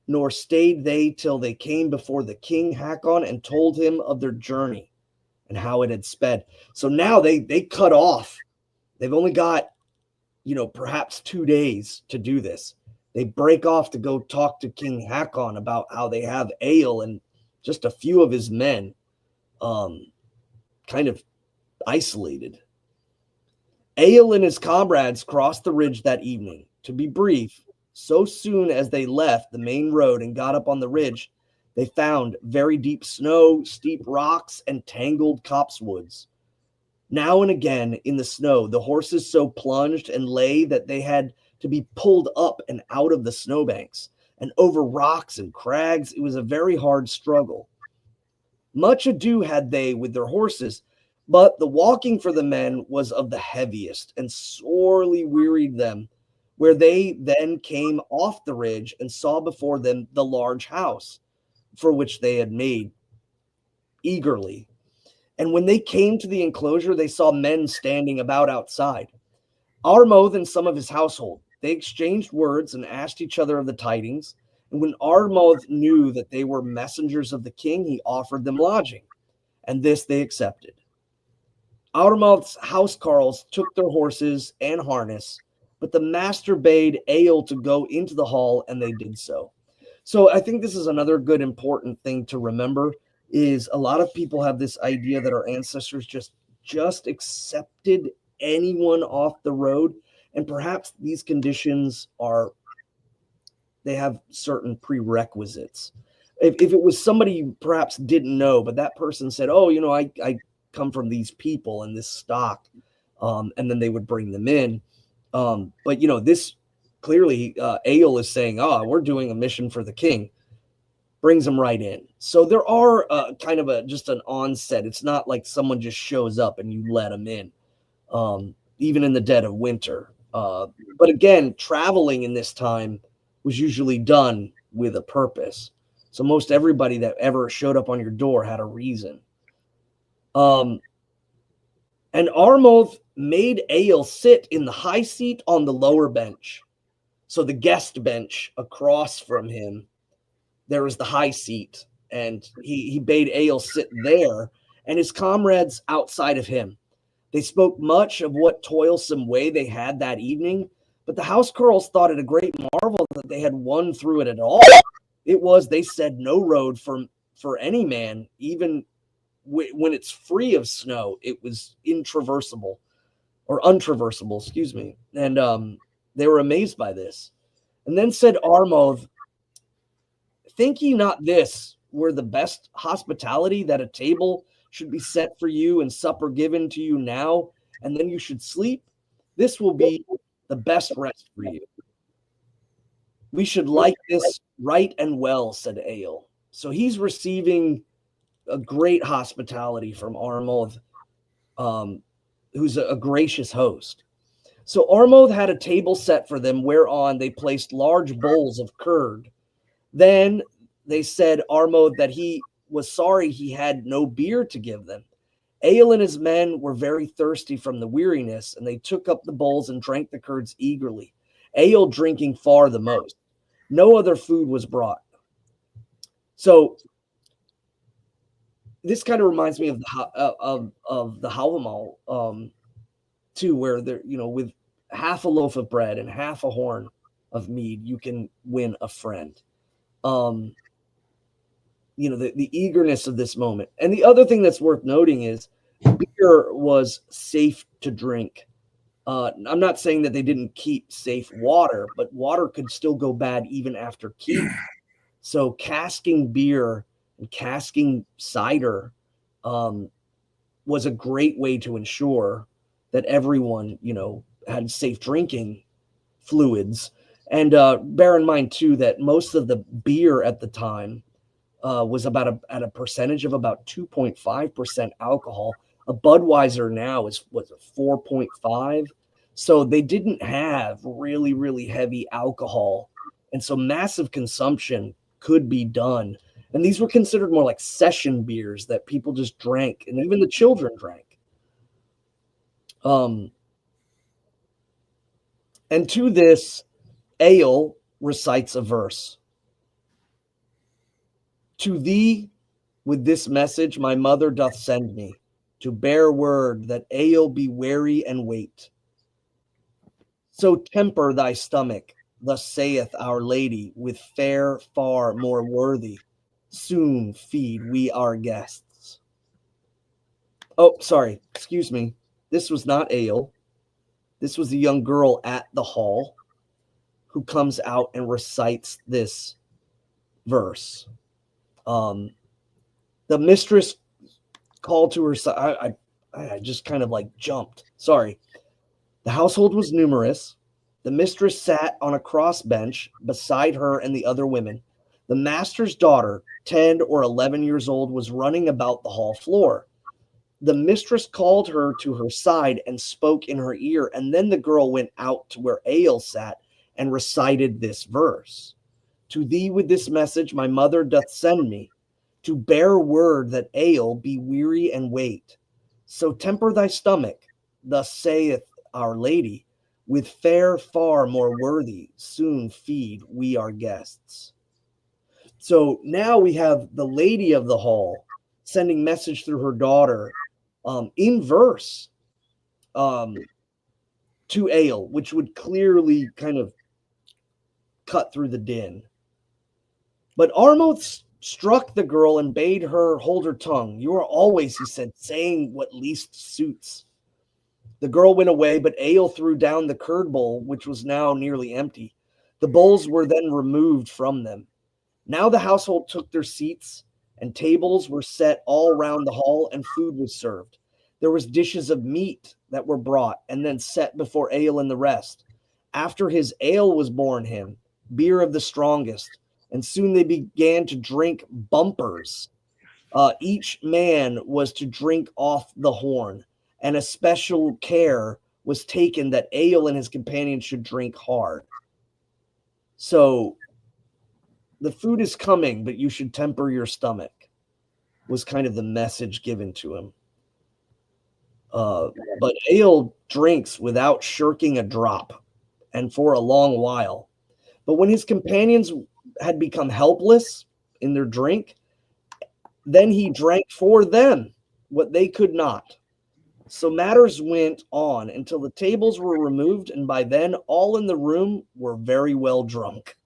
nor stayed they till they came before the king Hakon and told him of their journey and how it had sped. So now they cut off. They've only got, perhaps 2 days to do this. They break off to go talk to King Hakon about how they have Egill and just a few of his men kind of isolated. Egill and his comrades crossed the ridge that evening. To be brief, so soon as they left the main road and got up on the ridge, they found very deep snow, steep rocks, and tangled copsewoods. Now and again in the snow, the horses so plunged and lay that they had to be pulled up and out of the snowbanks, and over rocks and crags. It was a very hard struggle. Much ado had they with their horses, but the walking for the men was of the heaviest and sorely wearied them where they then came off the ridge and saw before them the large house for which they had made eagerly. And when they came to the enclosure, they saw men standing about outside. Armoth and some of his household. They exchanged words and asked each other of the tidings. And when Armoth knew that they were messengers of the king, he offered them lodging. And this they accepted. Armoth's housecarls took their horses and harness, but the master bade Egill to go into the hall, and they did so. So I think this is another good important thing to remember, is a lot of people have this idea that our ancestors just accepted anyone off the road, and perhaps these conditions they have certain prerequisites. If it was somebody you perhaps didn't know, but that person said, oh, I come from these people and this stock, and then they would bring them in. But this clearly Egill is saying, we're doing a mission for the king, brings them right in. So there are kind of just an onset. It's not like someone just shows up and you let them in, even in the dead of winter. But again, traveling in this time was usually done with a purpose. So most everybody that ever showed up on your door had a reason. And Armoth made Egill sit in the high seat on the lower bench. So the guest bench across from him, there was the high seat, and he bade Egill sit there, and his comrades outside of him. They spoke much of what toilsome way they had that evening, but the housecarls thought it a great marvel that they had won through it at all. It was, they said, no road for any man, even when it's free of snow. It was untraversable, excuse me. And they were amazed by this. And then said Armoth, think ye not this were the best hospitality, that a table should be set for you and supper given to you now, and then you should sleep? This will be the best rest for you. We should like this right and well, said Egill. So he's receiving a great hospitality from Armoth, who's a gracious host. So Armoth had a table set for them, whereon they placed large bowls of curd. Then they said Armoth that he was sorry he had no beer to give them. Egill and his men were very thirsty from the weariness, and they took up the bowls and drank the curds eagerly, Egill drinking far the most. No other food was brought. So this kind of reminds me of the Havamal, too, where they're, with half a loaf of bread and half a horn of mead, you can win a friend. The eagerness of this moment. And the other thing that's worth noting is beer was safe to drink. I'm not saying that they didn't keep safe water, but water could still go bad even after keep. So casking beer and casking cider was a great way to ensure that everyone, had safe drinking fluids. And bear in mind, too, that most of the beer at the time was at a percentage of about 2.5% alcohol. A Budweiser now was 4.5. So they didn't have really, really heavy alcohol. And so massive consumption could be done. And these were considered more like session beers that people just drank, and even the children drank. And to this, Egill recites a verse. To thee, with this message, my mother doth send me, to bear word that Egill be wary and wait. So temper thy stomach, thus saith Our Lady, with fare far more worthy. Soon feed we our guests. Oh, sorry, excuse me. This was not Egill. This was a young girl at the hall who comes out and recites this verse. The mistress called to her side. I just kind of like jumped. Sorry. The household was numerous. The mistress sat on a cross bench beside her and the other women. The master's daughter, 10 or 11 years old, was running about the hall floor. The mistress called her to her side and spoke in her ear, and then the girl went out to where Egill sat and recited this verse. To thee with this message my mother doth send me, to bear word that ale be weary and wait. So temper thy stomach, thus saith Our Lady, with fare far more worthy, soon feed we our guests. So now we have the lady of the hall sending message through her daughter in verse to Ale, which would clearly kind of cut through the din. But Armoth struck the girl and bade her hold her tongue. You are always, he said, saying what least suits. The girl went away, but Ale threw down the curd bowl, which was now nearly empty. The bowls were then removed from them. Now the household took their seats, and tables were set all round the hall, and food was served. There was dishes of meat that were brought, and then set before Ale and the rest. After his ale was borne him, beer of the strongest, and soon they began to drink bumpers. Each man was to drink off the horn, and a special care was taken that Ale and his companions should drink hard. So the food is coming, but you should temper your stomach, was kind of the message given to him. But Ale drinks without shirking a drop, and for a long while. But when his companions had become helpless in their drink, then he drank for them what they could not. So matters went on until the tables were removed, and by then all in the room were very well drunk.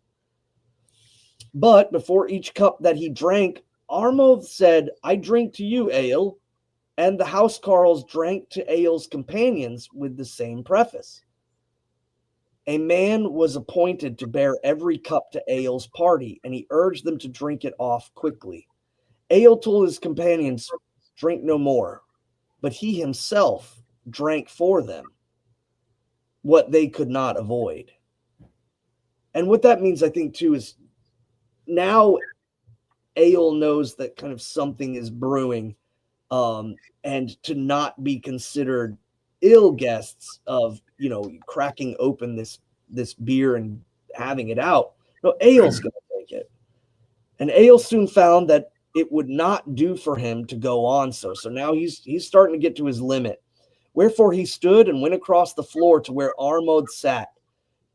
But before each cup that he drank, Armoth said, I drink to you, Ale. And the housecarls drank to Ale's companions with the same preface. A man was appointed to bear every cup to Ale's party, and he urged them to drink it off quickly. Ale told his companions, drink no more, but he himself drank for them what they could not avoid. And what that means, I think, too, is now Ale knows that kind of something is brewing, and to not be considered ill guests of, cracking open this beer and having it out. No, Ale's going to take it. And Ale soon found that it would not do for him to go on so. So now he's starting to get to his limit. Wherefore he stood and went across the floor to where Armoth sat,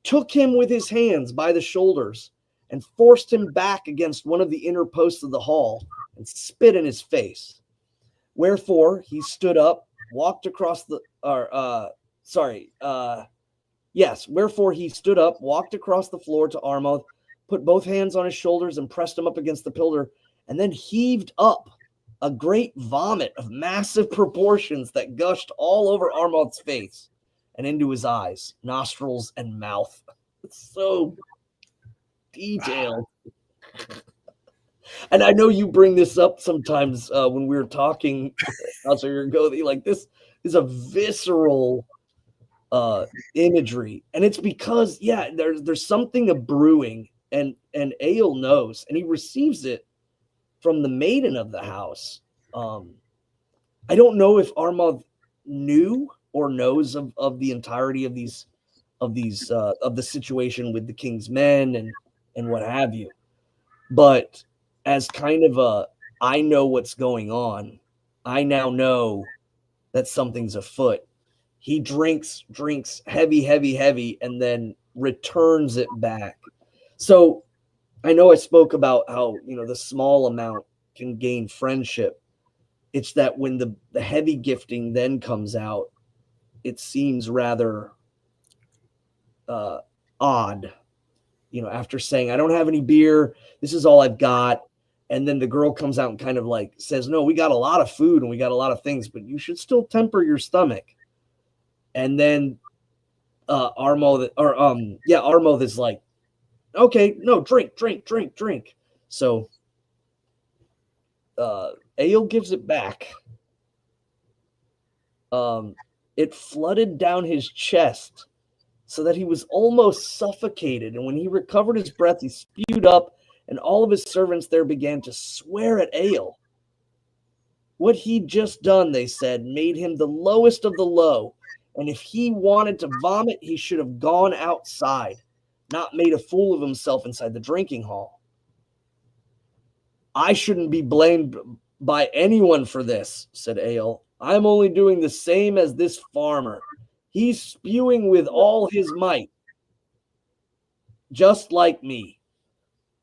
took him with his hands by the shoulders, and forced him back against one of the inner posts of the hall, and spit in his face. Wherefore he stood up, walked across the Wherefore he stood up, walked across the floor to Armoth, put both hands on his shoulders and pressed him up against the pillar, and then heaved up a great vomit of massive proportions that gushed all over Armoth's face and into his eyes, nostrils, and mouth. It's so detailed. And I know you bring this up sometimes when we were talking not so long ago, that you like, this is a visceral imagery. And it's because, there's something of brewing, and Ale knows, and he receives it from the maiden of the house. I don't know if Armoth knew or knows of the entirety of the situation with the king's men and what have you. But as kind of I know what's going on, I now know that something's afoot. He drinks heavy, and then returns it back. So I know I spoke about how, the small amount can gain friendship. It's that when the heavy gifting then comes out, it seems rather odd. After saying, I don't have any beer, this is all I've got. And then the girl comes out and kind of like says, no, we got a lot of food and we got a lot of things, but you should still temper your stomach. And then Armoth is like, okay, no, drink. So Ale gives it back. It flooded down his chest so that he was almost suffocated. And when he recovered his breath, he spewed up, and all of his servants there began to swear at Ale. What he'd just done, they said, made him the lowest of the low. And if he wanted to vomit, he should have gone outside. not made a fool of himself inside the drinking hall. I shouldn't be blamed by anyone for this, said Egill. I'm only doing the same as this farmer. He's spewing with all his might, just like me.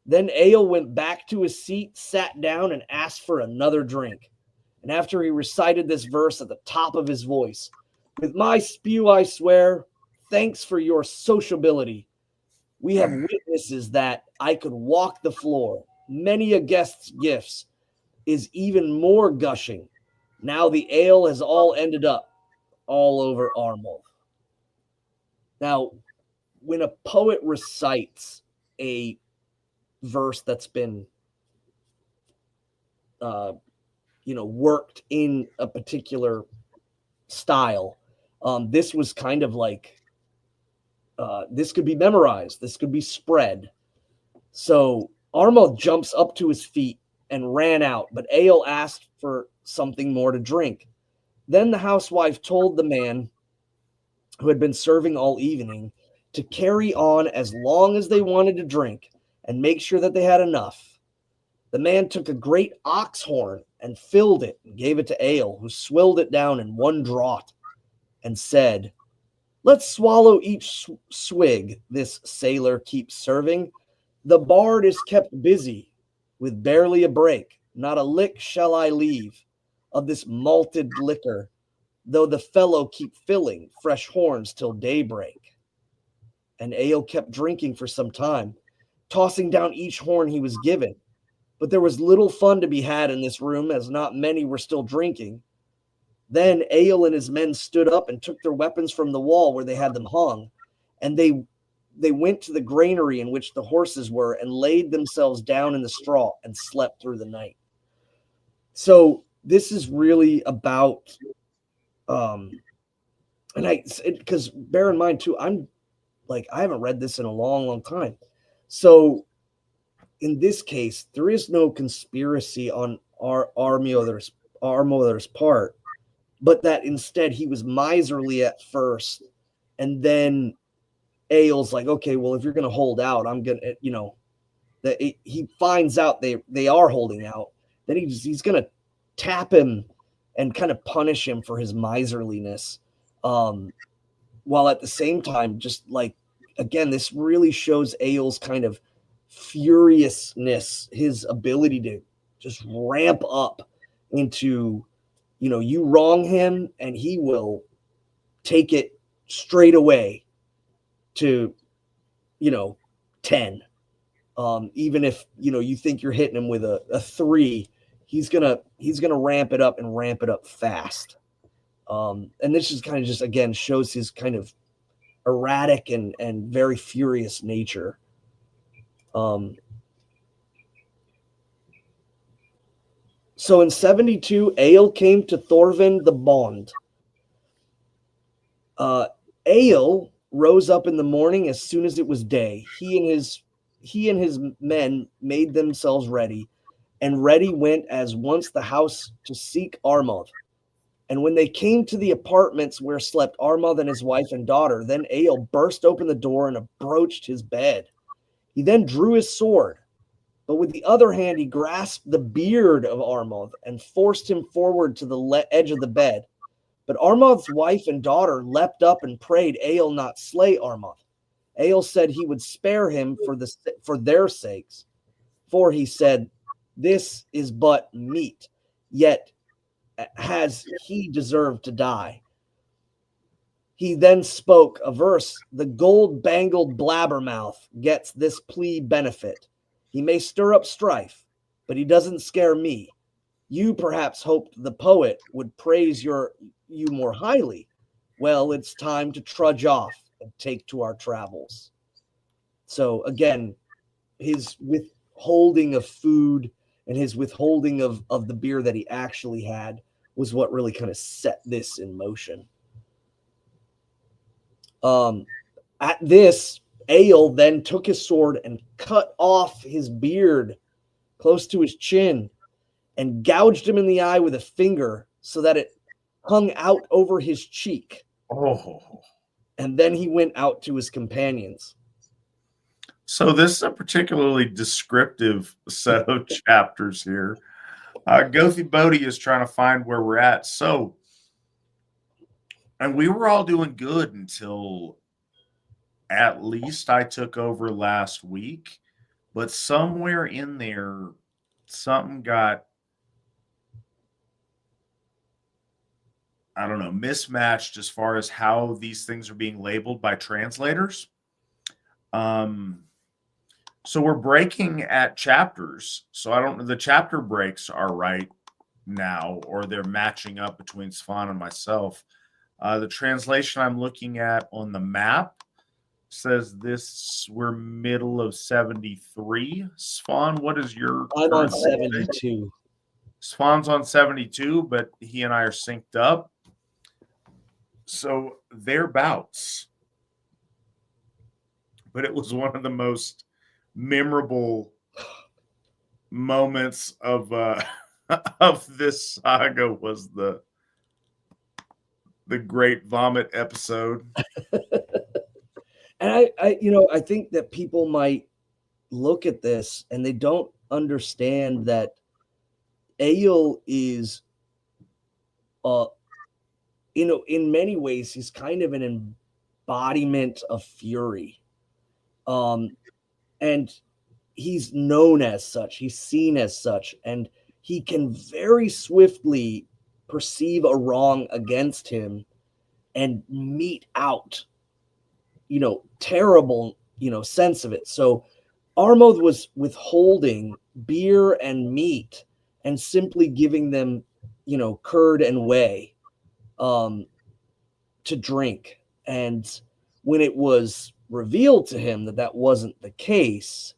Then Egill went back to his seat, sat down, and asked for another drink. And after he recited this verse at the top of his voice, with my spew I swear, thanks for your sociability. We have witnesses that I could walk the floor. Many a guest's gifts is even more gushing. Now the ale has all ended up all over Armagh. Now, when a poet recites a verse that's been worked in a particular style, this was kind of like this could be memorized, this could be spread. So Armagh jumps up to his feet and ran out, but Egill asked for something more to drink. Then the housewife told the man who had been serving all evening to carry on as long as they wanted to drink and make sure that they had enough. The man took a great ox horn and filled it and gave it to Egill, who swilled it down in one draught and said, let's swallow each swig this sailor keeps serving. The bard is kept busy with barely a break. Not a lick shall I leave of this malted liquor, though the fellow keep filling fresh horns till daybreak. And Egill kept drinking for some time, tossing down each horn he was given. But there was little fun to be had in this room, as not many were still drinking. Then Egill and his men stood up and took their weapons from the wall where they had them hung, and they went to the granary in which the horses were and laid themselves down in the straw and slept through the night. So this is really about, because bear in mind too, I haven't read this in a long, long time. So in this case, there is no conspiracy on Armaghd's part, but that instead he was miserly at first, and then Egill's like, okay, well, if you're going to hold out, I'm going to, that he finds out they are holding out. Then he's going to tap him and kind of punish him for his miserliness. While at the same time, just like, again, this really shows Egill's kind of furiousness, his ability to just ramp up into, you wrong him and he will take it straight away to 10. Even if you think you're hitting him with a 3, he's gonna ramp it up and ramp it up fast. And this is kind of just, again, shows his kind of erratic and very furious nature. So in 72, Egill came to Thorvin the Bond. Egill rose up in the morning as soon as it was day. He and his men made themselves ready, and ready went as once the house to seek Armagh. And when they came to the apartments where slept Armagh and his wife and daughter, then Egill burst open the door and approached his bed. He then drew his sword, but with the other hand he grasped the beard of Armagh and forced him forward to the edge of the bed. But Armagh's wife and daughter leapt up and prayed Egill not slay Armagh. Egill said he would spare him for their sakes, for he said, this is but meat, yet has he deserved to die. He then spoke a verse, the gold-bangled blabbermouth gets this plea benefit. He may stir up strife, but he doesn't scare me. You perhaps hoped the poet would praise you more highly. Well, it's time to trudge off and take to our travels. So again, his withholding of food and his withholding of the beer that he actually had was what really kind of set this in motion. At this, Egill then took his sword and cut off his beard close to his chin and gouged him in the eye with a finger so that it hung out over his cheek. Oh. And then he went out to his companions. So this is a particularly descriptive set of chapters here. Gothi Bodhi is trying to find where we're at. So, and we were all doing good until at least I took over last week. But somewhere in there, something got, I don't know, mismatched as far as how these things are being labeled by translators. So we're breaking at chapters. So I don't know, the chapter breaks are right now, or they're matching up between Svan and myself. The translation I'm looking at on the map says we're middle of 73. Svan, what is your I'm on current 72. Svan's on 72, but he and I are synced up. So thereabouts. But it was one of the most memorable moments of of this saga was the great vomit episode. And I think that people might look at this and they don't understand that Egill is, in many ways, he's kind of an embodiment of fury. And he's known as such, he's seen as such, and he can very swiftly perceive a wrong against him and mete out, terrible, sense of it. So Armoth was withholding beer and meat and simply giving them, curd and whey to drink. And when it was revealed to him that wasn't the case,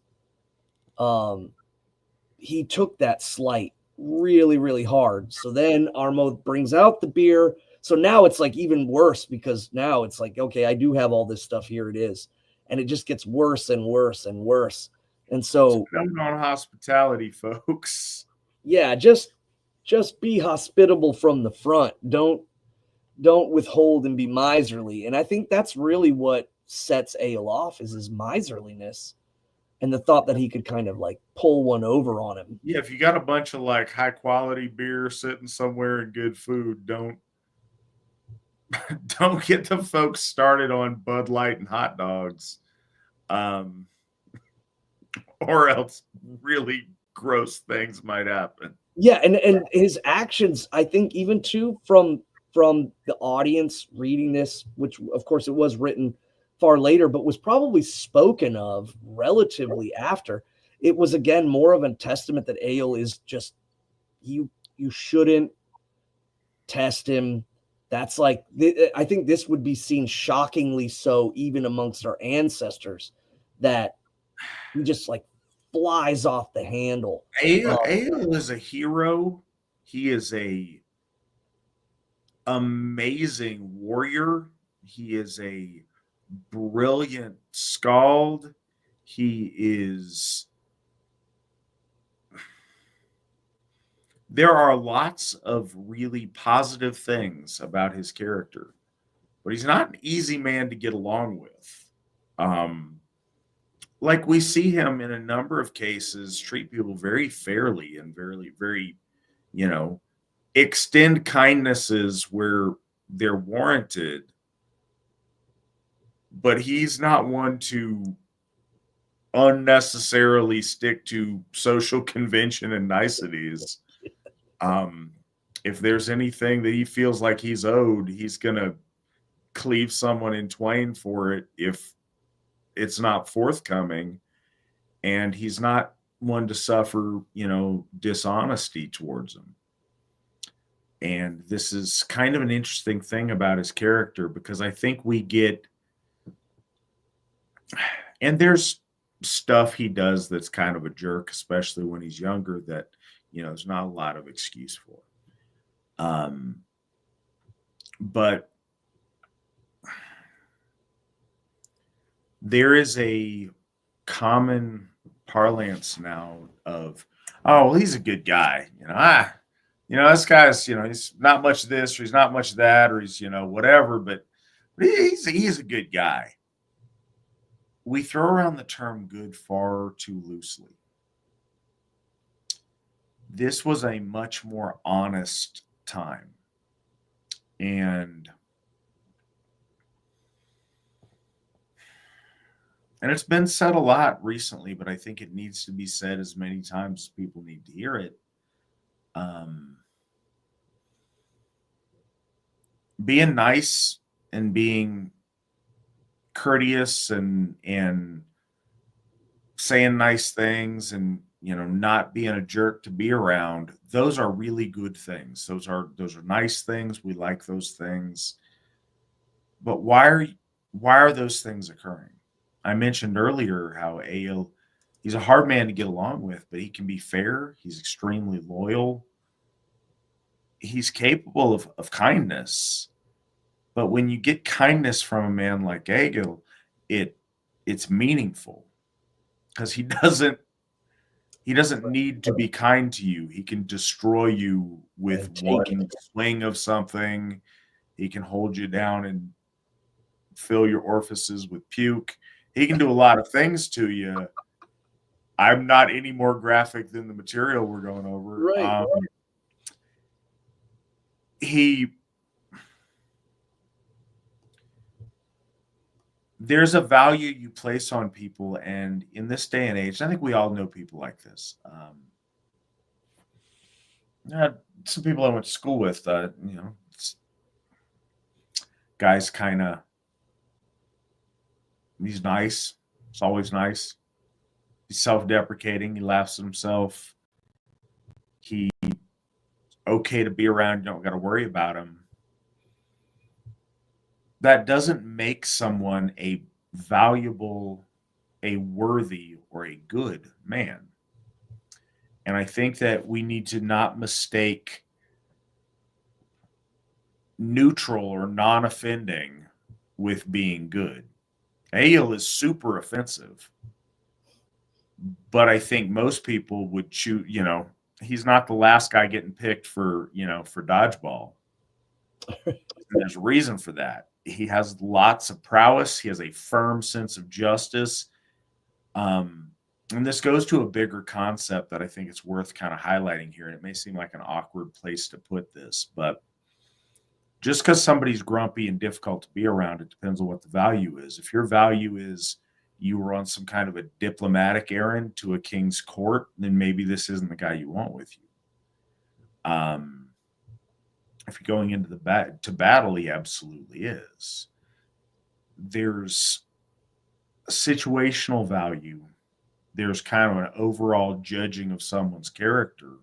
he took that slight really, really hard. So then Armoth brings out the beer. So now it's like even worse, because now it's like, okay, I do have all this stuff. Here it is. And it just gets worse and worse and worse. And so Coming on hospitality, folks. Yeah, just be hospitable from the front. Don't withhold and be miserly. And I think that's really what sets Egill off, is his miserliness and the thought that he could kind of like pull one over on him. Yeah, if you got a bunch of like high quality beer sitting somewhere and good food, don't get the folks started on Bud Light and hot dogs. Or else really gross things might happen. Yeah, and his actions, I think, even too, from the audience reading this, which of course it was written far later, but was probably spoken of relatively after. It was again more of a testament that Egill is just, you shouldn't test him. That's like, I think this would be seen shockingly so even amongst our ancestors, that he just like flies off the handle. Egill is a hero. He is a amazing warrior. He is a brilliant skald. He is. There are lots of really positive things about his character, but he's not an easy man to get along with. Like we see him in a number of cases treat people very fairly and very, very, extend kindnesses where they're warranted. But he's not one to unnecessarily stick to social convention and niceties. If there's anything that he feels like he's owed, he's going to cleave someone in twain for it if it's not forthcoming. And he's not one to suffer, dishonesty towards him. And this is kind of an interesting thing about his character, because I think we get, and there's stuff he does that's kind of a jerk, especially when he's younger, that, there's not a lot of excuse for. But there is a common parlance now of, oh, well, he's a good guy. This guy's, he's not much this, or he's not much that, or he's, whatever, but he's a good guy. we throw around the term good far too loosely. This was a much more honest time. And it's been said a lot recently, but I think it needs to be said as many times as people need to hear it. Being nice and being courteous and saying nice things and not being a jerk to be around, those are really good things. Those are nice things. We like those things. But why are those things occurring? I mentioned earlier how Egill, he's a hard man to get along with, but he can be fair. He's extremely loyal. He's capable of kindness. But when you get kindness from a man like Egill, it's meaningful because he doesn't need to be kind to you. He can destroy you with one swing of something. He can hold you down and fill your orifices with puke. He can do a lot of things to you. I'm not any more graphic than the material we're going over. Right. There's a value you place on people, and in this day and age, I think we all know people like this. Some people I went to school with, guys kind of, he's nice. It's always nice. He's self-deprecating. He laughs at himself. He's okay to be around. You don't got to worry about him. That doesn't make someone a valuable, a worthy, or a good man. And I think that we need to not mistake neutral or non-offending with being good. Egill is super offensive, but I think most people would choose, he's not the last guy getting picked for dodgeball. And there's a reason for that. He has lots of prowess. He has a firm sense of justice. And this goes to a bigger concept that I think it's worth kind of highlighting here. And it may seem like an awkward place to put this, but just because somebody's grumpy and difficult to be around, it depends on what the value is. If your value is you were on some kind of a diplomatic errand to a king's court, then maybe this isn't the guy you want with you. If you're going into to battle, he absolutely is. There's a situational value. There's kind of an overall judging of someone's character.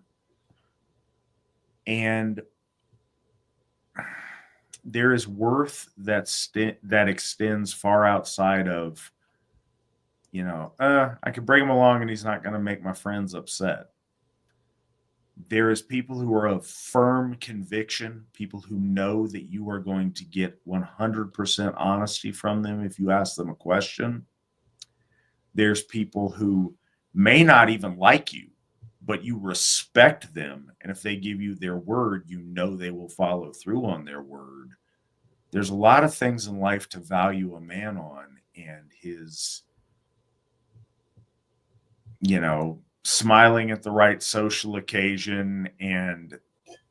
And there is worth that extends far outside of, I could bring him along and he's not going to make my friends upset. There is people who are of firm conviction, people who know that you are going to get 100% honesty from them if you ask them a question. There's people who may not even like you, but you respect them. And if they give you their word, they will follow through on their word. There's a lot of things in life to value a man on, and his, smiling at the right social occasion and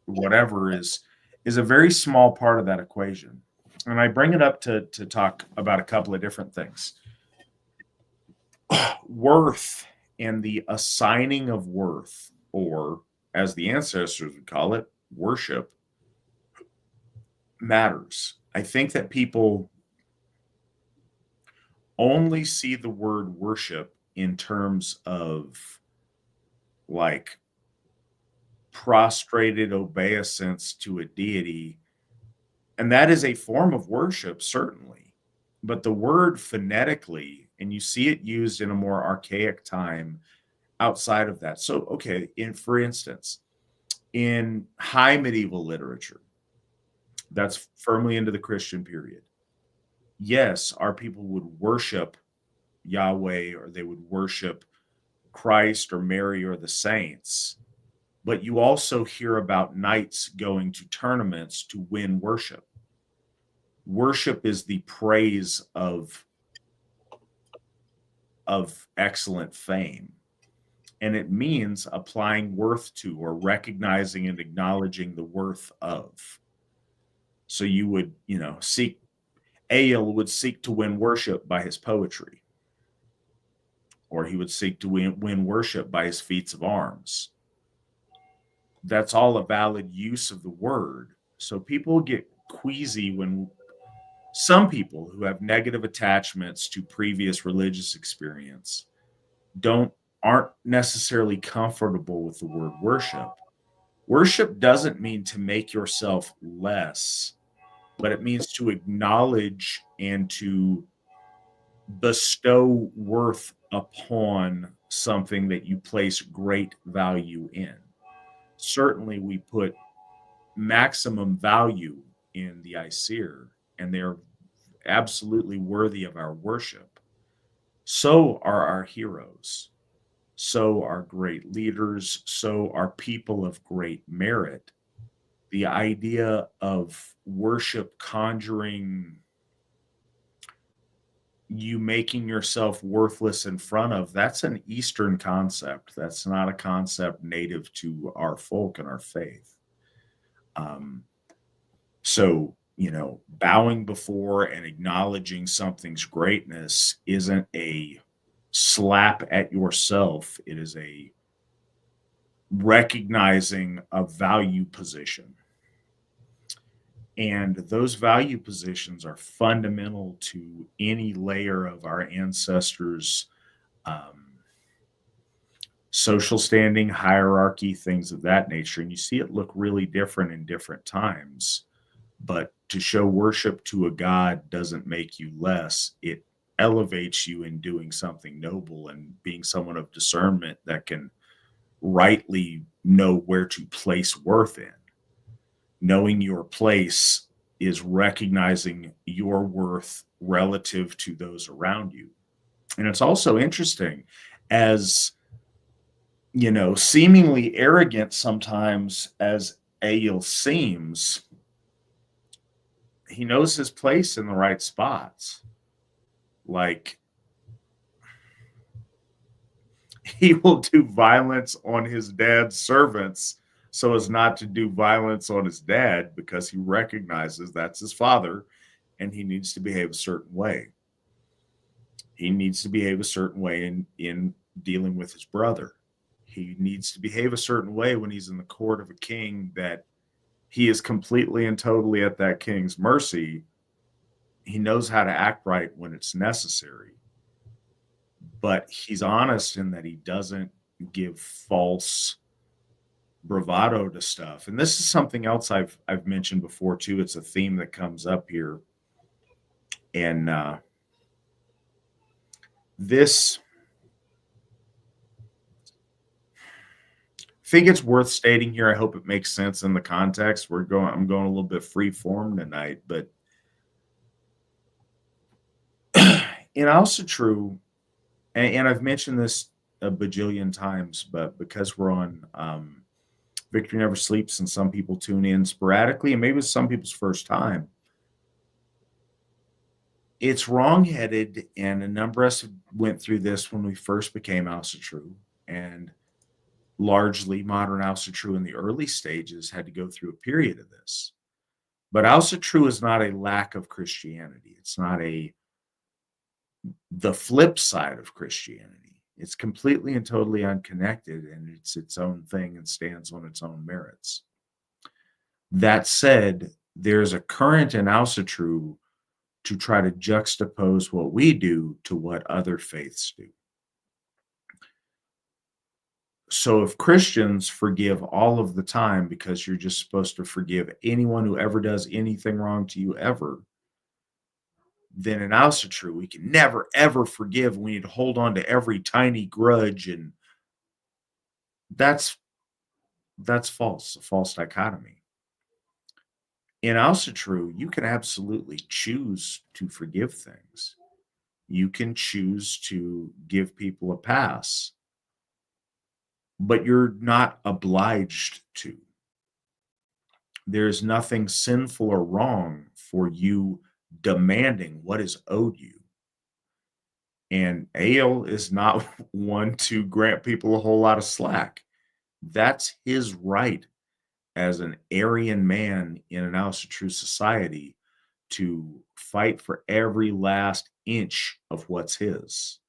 whatever is a very small part of that equation. And I bring it up to talk about a couple of different things. Worth and the assigning of worth, or as the ancestors would call it, worship, matters. I think that people only see the word worship in terms of like prostrated obeisance to a deity. And that is a form of worship, certainly. But the word phonetically, and you see it used in a more archaic time outside of that. So, okay, for instance, in high medieval literature, that's firmly into the Christian period. Yes, our people would worship Yahweh, or they would worship Christ or Mary or the saints, but you also hear about knights going to tournaments to win worship. Worship is the praise of of excellent fame. And it means applying worth to, or recognizing and acknowledging the worth of. So you would, Egill would seek to win worship by his poetry, or he would seek to win worship by his feats of arms. That's all a valid use of the word. So people get queasy when some people who have negative attachments to previous religious experience aren't necessarily comfortable with the word worship. Worship doesn't mean to make yourself less, but it means to acknowledge and to bestow worth upon something that you place great value in. Certainly, we put maximum value in the Aesir, and they're absolutely worthy of our worship. So are our heroes. So are great leaders. So are people of great merit. The idea of worship conjuring you making yourself worthless in front of, that's an Eastern concept. That's not a concept native to our folk and our faith. So, bowing before and acknowledging something's greatness isn't a slap at yourself. It is a recognizing a value position. And those value positions are fundamental to any layer of our ancestors' social standing, hierarchy, things of that nature. And you see it look really different in different times. But to show worship to a god doesn't make you less. It elevates you in doing something noble and being someone of discernment that can rightly know where to place worth in. Knowing your place is recognizing your worth relative to those around you. And it's also interesting, as seemingly arrogant sometimes as Egill seems, he knows his place in the right spots. Like, he will do violence on his dad's servants so as not to do violence on his dad, because he recognizes that's his father and he needs to behave a certain way. He needs to behave a certain way in dealing with his brother. He needs to behave a certain way when he's in the court of a king that he is completely and totally at that king's mercy. He knows how to act right when it's necessary. But he's honest in that he doesn't give false bravado to stuff. And this is something else I've mentioned before too. It's a theme that comes up here. And this, I think it's worth stating here. I hope it makes sense in the context. I'm going a little bit free form tonight, but in Asatru, and I've mentioned this a bajillion times, but because we're on Victory Never Sleeps and some people tune in sporadically, and maybe it's some people's first time, it's wrongheaded, and a number of us went through this when we first became Asatru, and largely modern Asatru in the early stages had to go through a period of this. But Asatru is not a lack of Christianity. It's not the flip side of Christianity. It's completely and totally unconnected, and it's its own thing and stands on its own merits. That said, there's a current in Asatru to try to juxtapose what we do to what other faiths do. So if Christians forgive all of the time because you're just supposed to forgive anyone who ever does anything wrong to you ever, then in Asatru, we can never, ever forgive. We need to hold on to every tiny grudge, and that's false, a false dichotomy. In Asatru, you can absolutely choose to forgive things. You can choose to give people a pass, but you're not obliged to. There's nothing sinful or wrong for you demanding what is owed you. And Egill is not one to grant people a whole lot of slack. That's his right as an Aryan man in an Asatru society to fight for every last inch of what's his.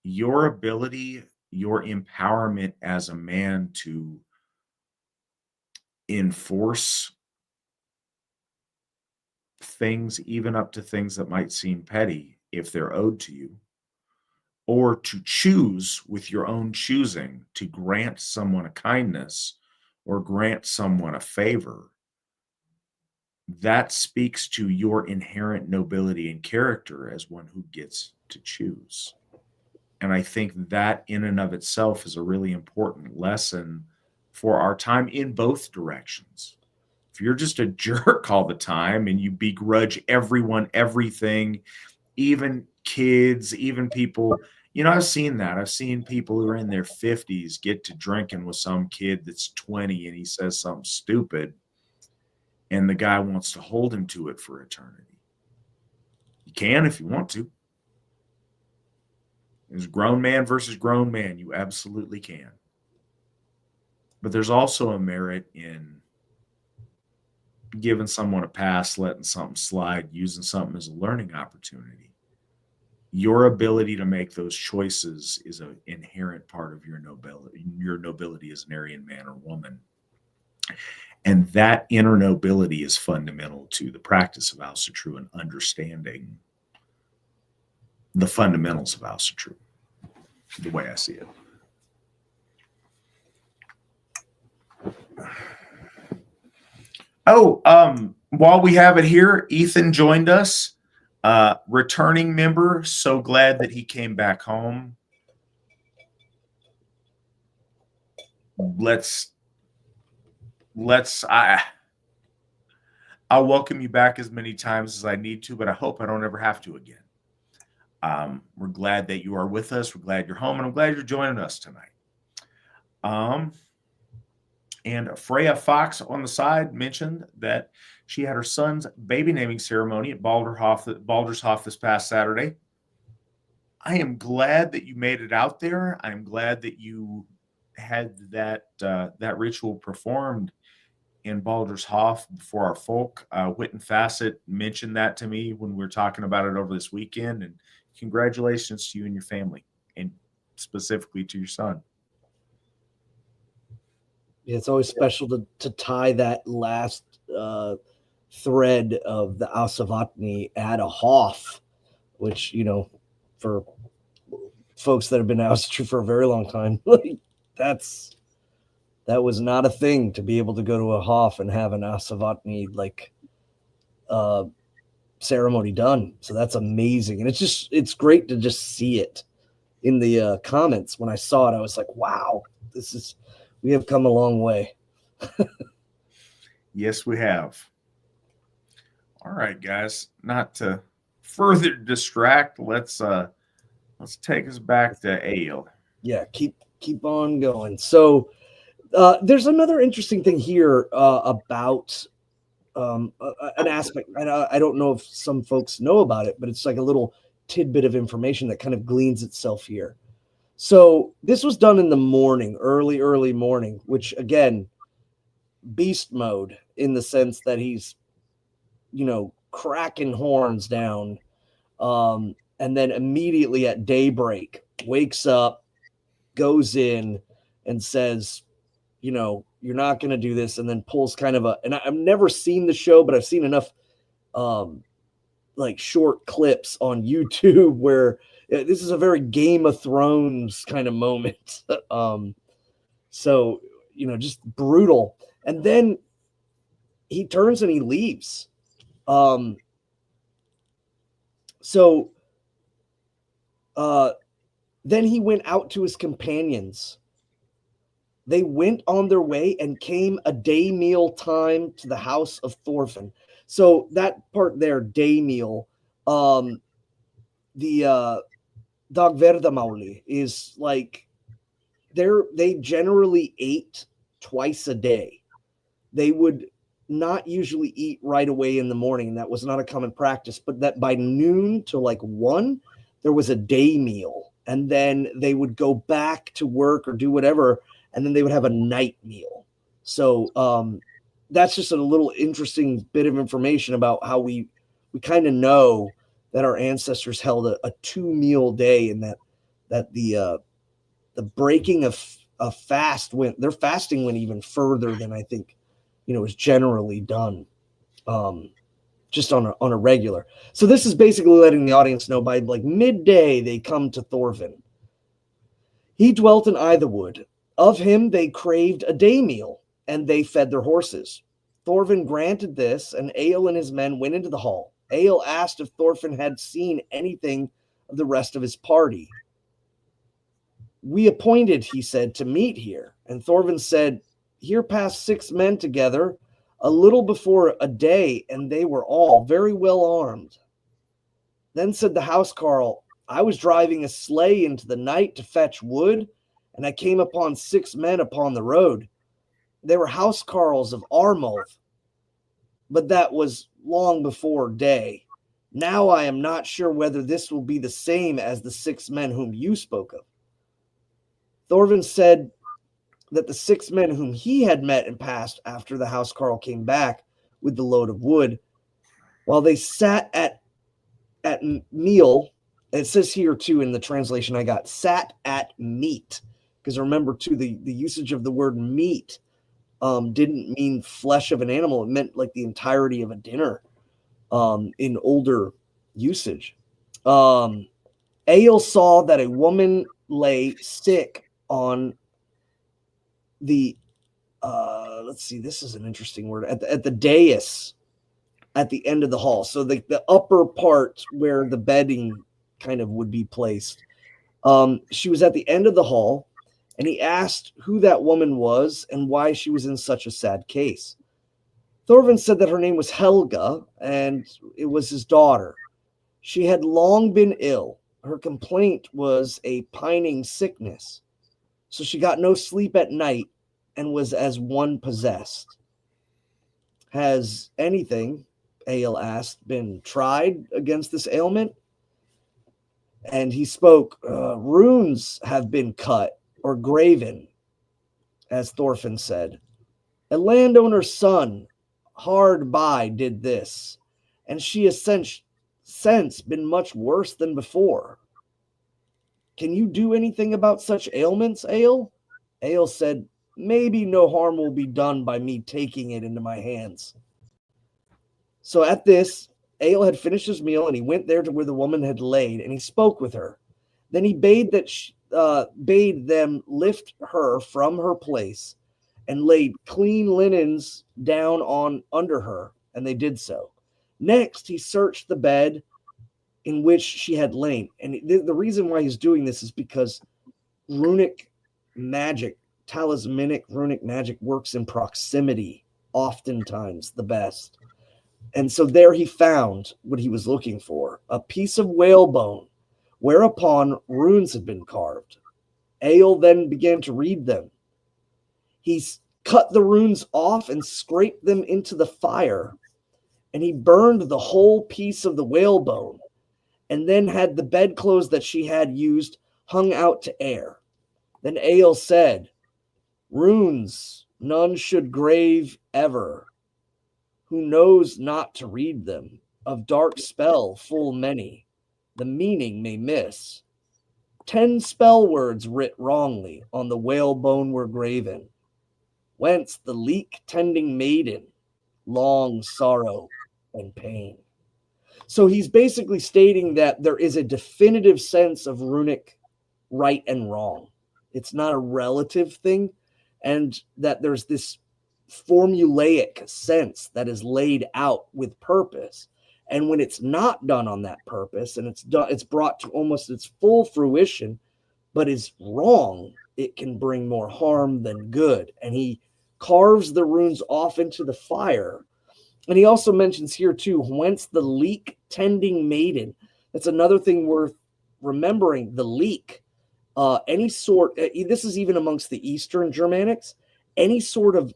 Your ability, your empowerment as a man to enforce things, even up to things that might seem petty if they're owed to you, or to choose with your own choosing to grant someone a kindness or grant someone a favor, that speaks to your inherent nobility and character as one who gets to choose. And I think that in and of itself is a really important lesson for our time in both directions. If you're just a jerk all the time and you begrudge everyone, everything, even kids, even people, I've seen that. I've seen people who are in their 50s get to drinking with some kid that's 20 and he says something stupid and the guy wants to hold him to it for eternity. You can if you want to. There's grown man versus grown man. You absolutely can. But there's also a merit in giving someone a pass, letting something slide, using something as a learning opportunity. Your ability to make those choices is an inherent part of your nobility as an Aryan man or woman. And that inner nobility is fundamental to the practice of Asatru and understanding the fundamentals of Asatru, the way I see it. Oh, while we have it here, Ethan joined us, returning member. So glad that he came back home. I'll welcome you back as many times as I need to, but I hope I don't ever have to again. We're glad that you are with us. We're glad you're home, and I'm glad you're joining us tonight. And Freya Fox on the side mentioned that she had her son's baby naming ceremony at Baldershof this past Saturday. I am glad that you made it out there. I am glad that you had that ritual performed in Baldershof before our folk. Witan Svan mentioned that to me when we were talking about it over this weekend. And congratulations to you and your family, and specifically to your son. It's always special to tie that last thread of the Asavatni at a Hof, which, for folks that have been Asatru for a very long time, that was not a thing to be able to go to a Hof and have an Asavatni ceremony done. So that's amazing. And it's great to just see it in the comments. When I saw it, I was like, wow, we have come a long way. Yes, we have. All right, guys, not to further distract, let's take us back to Egill. Yeah, keep on going. So there's another interesting thing here about an aspect. I don't know if some folks know about it, but it's like a little tidbit of information that kind of gleans itself here. So this was done in the morning, early morning, which again, beast mode in the sense that he's, cracking horns down. And then immediately at daybreak, wakes up, goes in and says, you're not going to do this. And then pulls kind of and I've never seen the show, but I've seen enough short clips on YouTube where this is a very Game of Thrones kind of moment. So, just brutal. And then he turns and he leaves. Then he went out to his companions. They went on their way and came a day meal time to the house of Thorfinn. So that part there, day meal, the Dagverdamáli is like they generally ate twice a day. They would not usually eat right away in the morning, and that was not a common practice, but that by noon to 1, there was a day meal, and then they would go back to work or do whatever, and then they would have a night meal. So that's just a little interesting bit of information about how we kind of know that our ancestors held a 2-meal day, and that the breaking of fast their fasting went even further than I think is generally done, just on a regular. So this is basically letting the audience know by like midday they come to Thorfinn. He dwelt in Itherwood. Of him they craved a day meal, and they fed their horses. Thorfinn granted this, and Egill and his men went into the hall. Egill asked if Thorfinn had seen anything of the rest of his party. We appointed, he said, to meet here. And Thorfinn said, here passed 6 men together a little before a day, and they were all very well armed. Then said the housecarl, I was driving a sleigh into the night to fetch wood, and I came upon 6 men upon the road. They were housecarls of Armulf, but that was long before day. Now I am not sure whether this will be the same as the 6 men whom you spoke of. Thorfinn said that the 6 men whom he had met and passed after the housecarl came back with the load of wood, while they sat at meal, it says here too in the translation I got, sat at meat, because remember too, the usage of the word meat didn't mean flesh of an animal. It meant like the entirety of a dinner in older usage. Egill saw that a woman lay sick on the let's see, this is an interesting word, at the dais at the end of the hall. So the upper part where the bedding kind of would be placed. She was at the end of the hall, and he asked who that woman was and why she was in such a sad case. Thorfinn said that her name was Helga, and it was his daughter. She had long been ill. Her complaint was a pining sickness. So she got no sleep at night and was as one possessed. Has anything, Egill asked, been tried against this ailment? And he spoke, runes have been cut or graven, as Thorfinn said. A landowner's son hard by did this, and she has since been much worse than before. Can you do anything about such ailments, Egill? Egill said, maybe no harm will be done by me taking it into my hands. So at this, Egill had finished his meal, and he went there to where the woman had laid, and he spoke with her. Then he bade them lift her from her place, and laid clean linens down under her, and they did so. Next, he searched the bed in which she had lain. And the reason why he's doing this is because runic magic, talismanic runic magic, works in proximity, oftentimes the best. And so there he found what he was looking for, a piece of whalebone, whereupon runes had been carved. Egill then began to read them. He cut the runes off and scraped them into the fire, and he burned the whole piece of the whalebone, and then had the bedclothes that she had used hung out to air. Then Egill said, runes none should grave ever, who knows not to read them. Of dark spell full many, the meaning may miss. 10 spell words writ wrongly on the whalebone were graven, whence the leek tending maiden, long sorrow and pain. So he's basically stating that there is a definitive sense of runic right and wrong. It's not a relative thing, and that there's this formulaic sense that is laid out with purpose. And when it's not done on that purpose, and it's brought to almost its full fruition, but is wrong, it can bring more harm than good. And he carves the runes off into the fire. And he also mentions here too, whence the leek tending maiden. That's another thing worth remembering. The leek, any sort, this is even amongst the Eastern Germanics, any sort of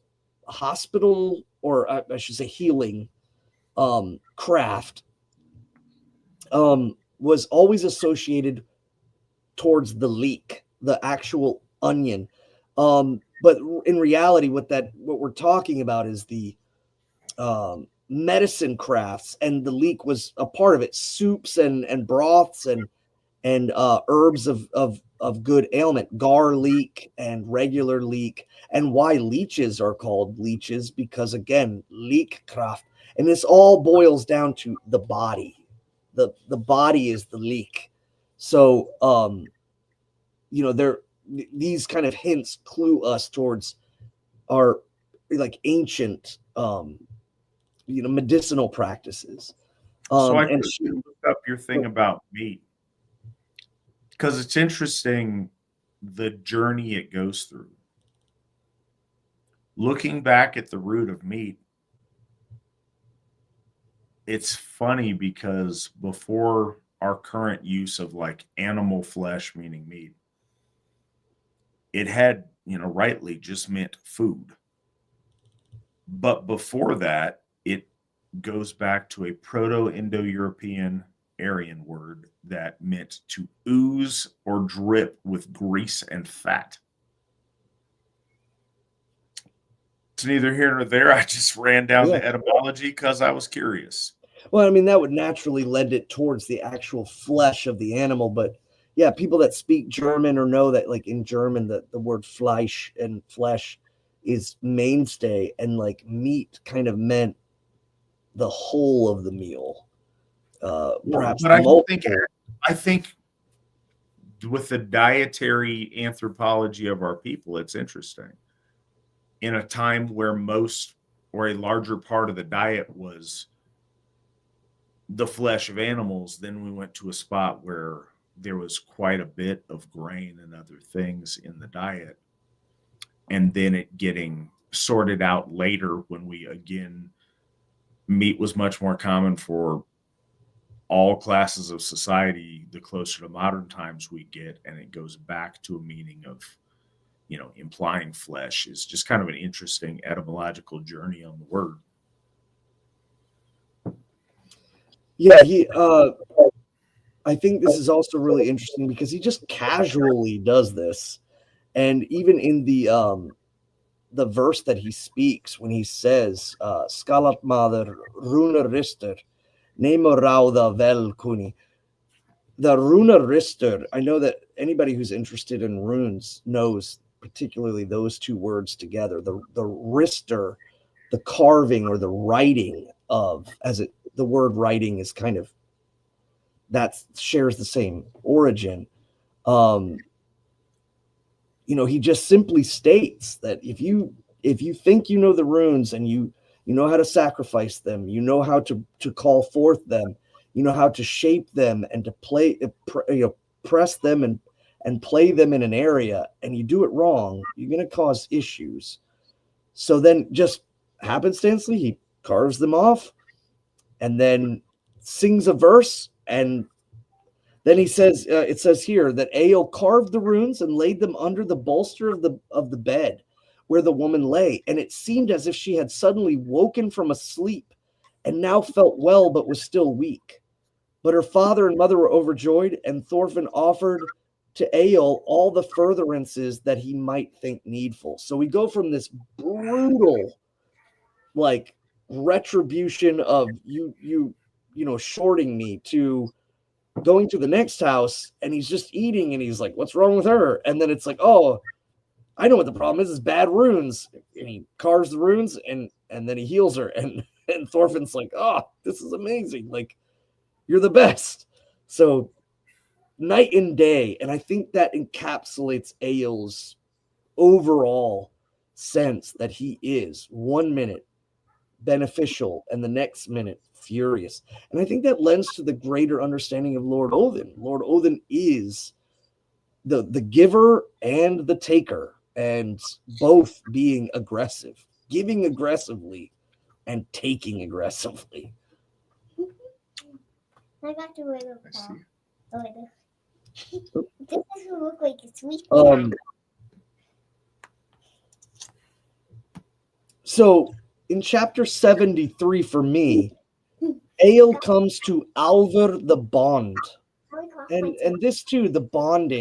hospital, or I should say healing craft, was always associated towards the leek, the actual onion. But in reality, what we're talking about is the medicine crafts, and the leek was a part of it. Soups and broths and herbs of good ailment, garlic and regular leek. And why leeches are called leeches, because again, leek craft, and this all boils down to the body. The body is the leek. So these kind of hints clue us towards our like ancient medicinal practices. So I just looked up your thing about meat, because it's interesting the journey it goes through. Looking back at the root of meat, it's funny because before our current use of like animal flesh, meaning meat, it had, rightly just meant food. But before that, it goes back to a Proto-Indo-European Aryan word that meant to ooze or drip with grease and fat. It's neither here nor there. I just ran down the etymology because I was curious. Well, I mean, that would naturally lend it towards the actual flesh of the animal. But yeah, people that speak German or know that, like in German, the word Fleisch and flesh is mainstay, and like meat kind of meant the whole of the meal. Perhaps, but I think with the dietary anthropology of our people, it's interesting. In a time where most or a larger part of the diet was the flesh of animals, then we went to a spot where there was quite a bit of grain and other things in the diet. And then it getting sorted out later when meat was much more common for all classes of society the closer to modern times we get, and it goes back to a meaning of, implying flesh. Is just kind of an interesting etymological journey on the word. Yeah, I think this is also really interesting because he just casually does this. And even in the verse that he speaks, when he says, Skalat maður runar rister, nemo ráða vel kuni. The runa rister, I know that anybody who's interested in runes knows particularly those two words together. The rister, the carving or the writing of, the word writing is kind of, that shares the same origin. He just simply states that if you think you know the runes and you know how to sacrifice them, you know how to call forth them, you know how to shape them and to press them and play them in an area, and you do it wrong, you're going to cause issues. So then just happenstancely, he carves them off and then sings a verse, and then he says, it says here that Egill carved the runes and laid them under the bolster of the bed where the woman lay, and it seemed as if she had suddenly woken from a sleep and now felt well but was still weak. But her father and mother were overjoyed, and Thorfinn offered to Egill all the furtherances that he might think needful. So we go from this brutal, like, retribution of you shorting me, to going to the next house and he's just eating and he's like, what's wrong with her? And then it's like, oh, I know what the problem is bad runes. And he carves the runes and then he heals her. And Thorfinn's like, oh, this is amazing. Like, you're the best. So night and day. And I think that encapsulates Egill's overall sense that he is 1 minute beneficial and the next minute furious. And I think that lends to the greater understanding of Lord Odin. Lord Odin is the giver and the taker, and both being aggressive, giving aggressively and taking aggressively. I got to wear the this doesn't look like a sweet. So in chapter 73 for me, Egill comes to Alvar the Bond, and this too, the bond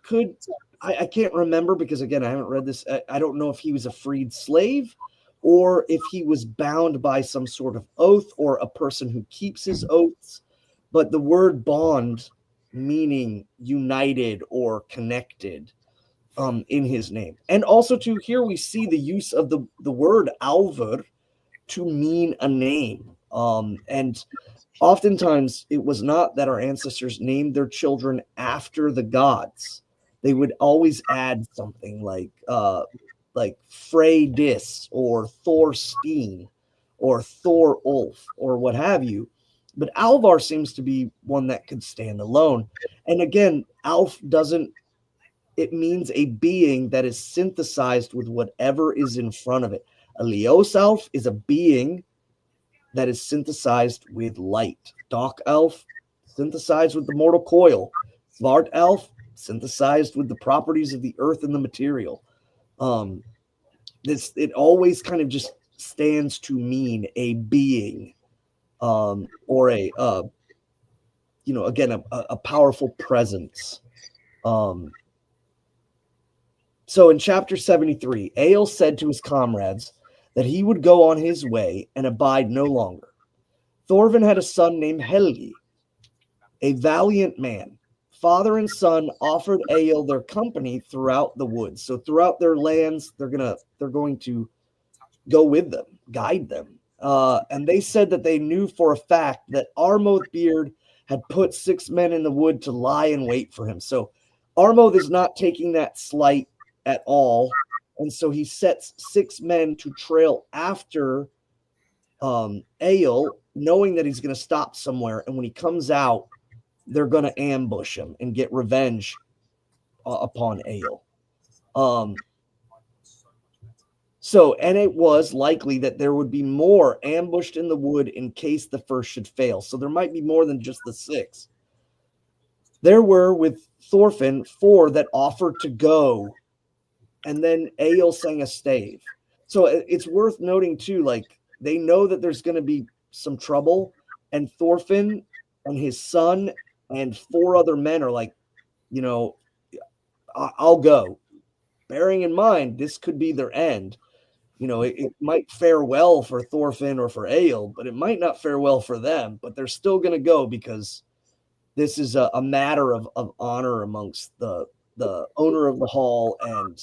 could, I can't remember because again, I haven't read this. I don't know if he was a freed slave or if he was bound by some sort of oath or a person who keeps his oaths. But the word bond meaning united or connected in his name. And also to here we see the use of the word alver to mean a name. And oftentimes it was not that our ancestors named their children after the gods. They would always add something like Freydis or Thorstein or Thor Ulf or what have you. But Alvar seems to be one that could stand alone. And again, Alf doesn't, it means a being that is synthesized with whatever is in front of it. A Leos Elf is a being that is synthesized with light. Dark Elf, synthesized with the mortal coil. Svart Elf, synthesized with the properties of the earth and the material. It always kind of just stands to mean a being, or a again a powerful presence. So in chapter 73, Egill said to his comrades that he would go on his way and abide no longer. Thorfinn had a son named Helgi, a valiant man. Father and son offered Egill their company throughout the woods. So throughout their lands, they're going to go with them, guide them. And they said that they knew for a fact that Armoth Beard had put 6 men in the wood to lie in wait for him. So Armoth is not taking that slight at all. And so he sets 6 men to trail after Egill, knowing that he's going to stop somewhere. And when he comes out, they're going to ambush him and get revenge upon Egill. And it was likely that there would be more ambushed in the wood in case the first should fail. So there might be more than just the 6. There were with Thorfinn 4 that offered to go, and then Egill sang a stave. So it's worth noting too, like they know that there's going to be some trouble, and Thorfinn and his son and 4 other men are like, I'll go. Bearing in mind, this could be their end. It might fare well for Thorfinn or for Egill, but it might not fare well for them. But they're still going to go because this is a matter of honor amongst the owner of the hall. And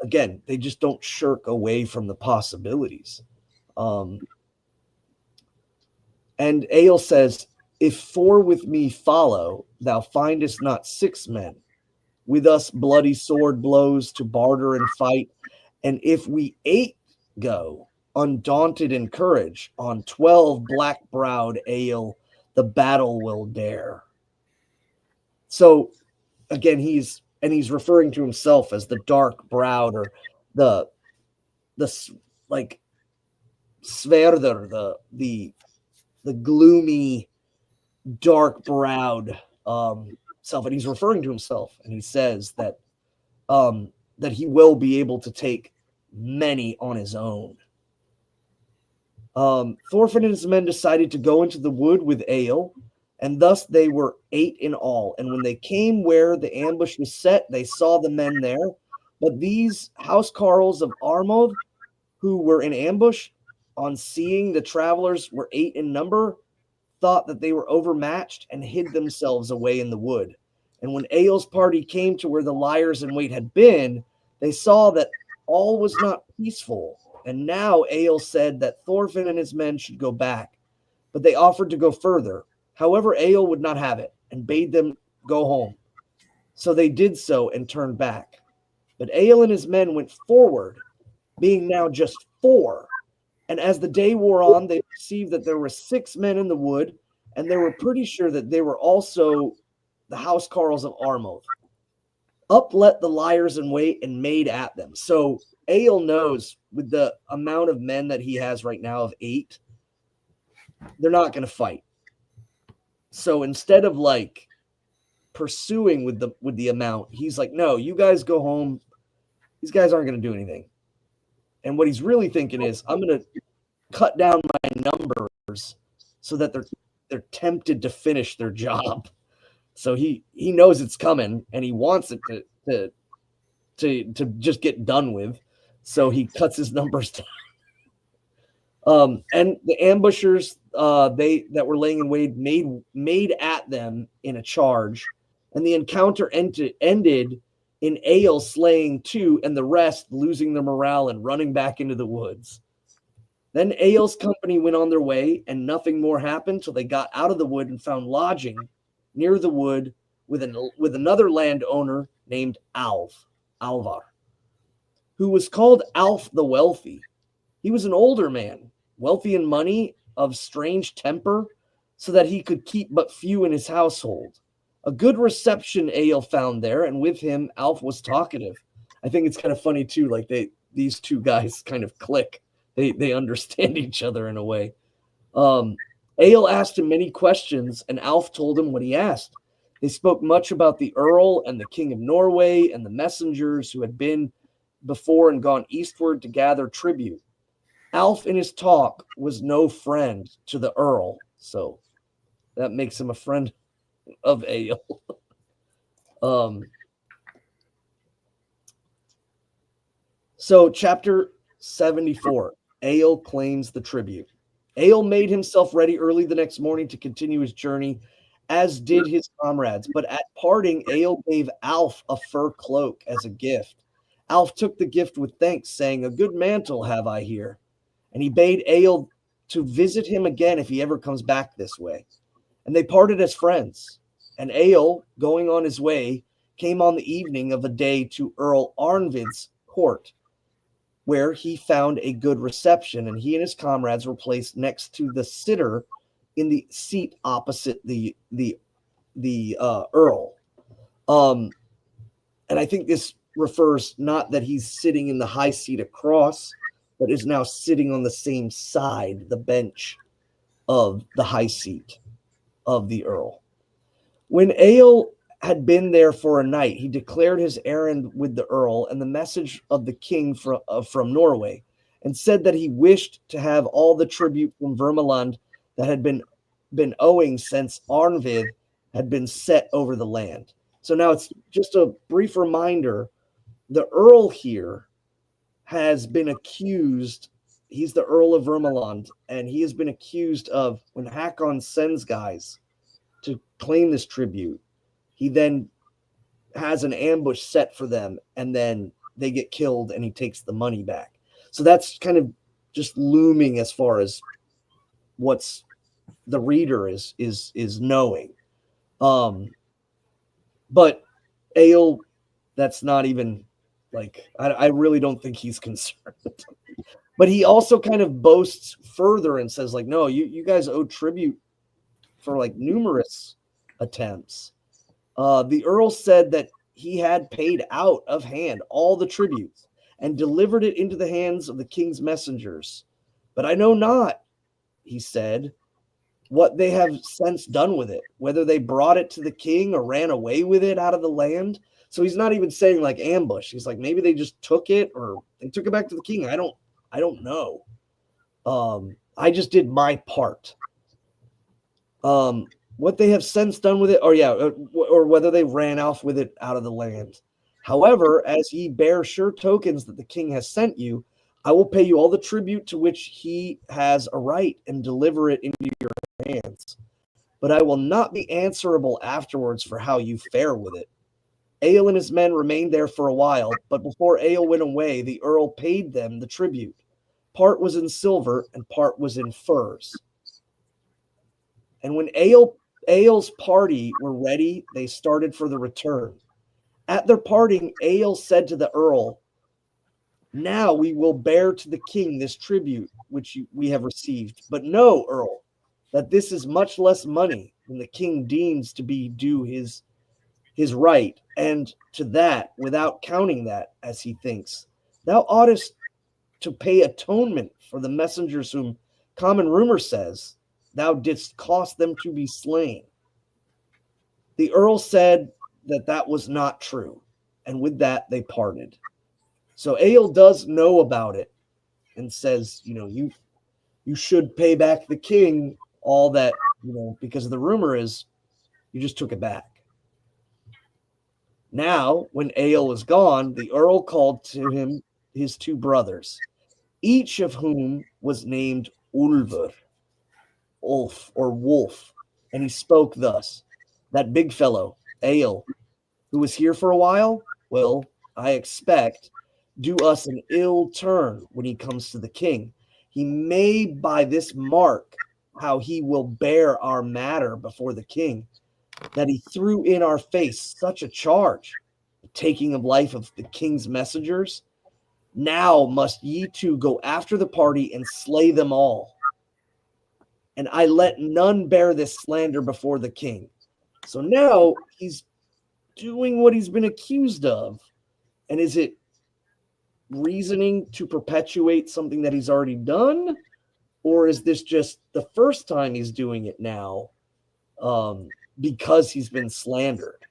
again, they just don't shirk away from the possibilities. And Egill says, if 4 with me follow, thou findest not 6 men. With us bloody sword blows to barter and fight. And if we 8 go, undaunted in courage, on 12 black-browed Egill, the battle will dare. So, again, he's referring to himself as the dark-browed, or the like Sverder, the gloomy, dark-browed self, and he's referring to himself, and he says that that he will be able to take many on his own. Thorfinn and his men decided to go into the wood with Egill, and thus they were 8 in all. And when they came where the ambush was set, they saw the men there. But these housecarls of Armoth, who were in ambush, on seeing the travelers were 8 in number, thought that they were overmatched and hid themselves away in the wood. And when Egill's party came to where the liars in wait had been, they saw that all was not peaceful. And now Egill said that Thorfinn and his men should go back, but they offered to go further. However, Egill would not have it and bade them go home. So they did so and turned back. But Egill and his men went forward, being now just 4. And as the day wore on, they perceived that there were 6 men in the wood, and they were pretty sure that they were also the housecarls of Armoth. Up let the liars in wait and made at them. So Egill knows with the amount of men that he has right now of 8, they're not going to fight. So instead of like pursuing with the amount, he's like, no, you guys go home. These guys aren't going to do anything. And what he's really thinking is, I'm going to cut down my numbers so that they're tempted to finish their job. So he knows it's coming and he wants it to just get done with. So he cuts his numbers down. And the ambushers that were laying in wait made at them in a charge, and the encounter ended in Egill slaying 2 and the rest losing their morale and running back into the woods. Then Egill's company went on their way, and nothing more happened till they got out of the wood and found lodging near the wood with another landowner named Alvar, who was called Alf the Wealthy. He was an older man, wealthy in money, of strange temper, so that he could keep but few in his household. A good reception Egill found there, and with him Alf was talkative. I think it's kind of funny too, like these two guys kind of click. They understand each other in a way. Egill asked him many questions, and Alf told him what he asked. They spoke much about the Earl and the King of Norway and the messengers who had been before and gone eastward to gather tribute. Alf in his talk was no friend to the Earl, so that makes him a friend of Egill. So chapter 74, Egill claims the tribute. Egill made himself ready early the next morning to continue his journey, as did his comrades. But at parting, Egill gave Alf a fur cloak as a gift. Alf took the gift with thanks, saying, "A good mantle have I here." And he bade Egill to visit him again if he ever comes back this way. And they parted as friends. And Egill, going on his way, came on the evening of a day to Earl Arnvid's court, where he found a good reception, and he and his comrades were placed next to the sitter in the seat opposite the Earl. And I think this refers not that he's sitting in the high seat across, but is now sitting on the same side, the bench of the high seat of the Earl. When Egill had been there for a night, he declared his errand with the Earl and the message of the king from Norway, and said that he wished to have all the tribute from Vermland that had been owing since Arnvid had been set over the land. So now it's just a brief reminder, the Earl here has been accused, he's the Earl of Vermland, and he has been accused of, when Hakon sends guys to claim this tribute, he then has an ambush set for them, and then they get killed and he takes the money back. So that's kind of just looming as far as what's the reader is knowing. But Egill, that's not even like, I really don't think he's concerned. But he also kind of boasts further and says, like, no, you guys owe tribute for like numerous attempts. The Earl said that he had paid out of hand all the tributes and delivered it into the hands of the king's messengers. But I know not, he said, what they have since done with it, whether they brought it to the king or ran away with it out of the land. So he's not even saying like ambush. He's like, maybe they just took it or they took it back to the king. I don't know. I just did my part. What they have since done with it, or whether they ran off with it out of the land. However, as ye bear sure tokens that the king has sent you, I will pay you all the tribute to which he has a right and deliver it into your hands. But I will not be answerable afterwards for how you fare with it. Egill and his men remained there for a while, but before Egill went away, the Earl paid them the tribute. Part was in silver and part was in furs. And when Egill's party were ready, they started for the return. At their parting, Egill said to the Earl, "Now we will bear to the king this tribute which we have received. But know, Earl, that this is much less money than the king deems to be due his right, and to that, without counting that, as he thinks, thou oughtest to pay atonement for the messengers whom common rumor says thou didst cause them to be slain." The Earl said that was not true, and with that they parted. So Egill does know about it and says, you should pay back the king all that because the rumor is you just took it back. Now, when Egill was gone, the Earl called to him his two brothers, each of whom was named Ulfr, Ulf or Wolf, and he spoke thus: that big fellow, Egill, who was here for a while, will, I expect, do us an ill turn when he comes to the king. He may by this mark how he will bear our matter before the king, that he threw in our face such a charge, the taking of life of the king's messengers. Now must ye two go after the party and slay them all. And I let none bear this slander before the king. So now he's doing what he's been accused of. And is it reasoning to perpetuate something that he's already done? Or is this just the first time he's doing it now because he's been slandered?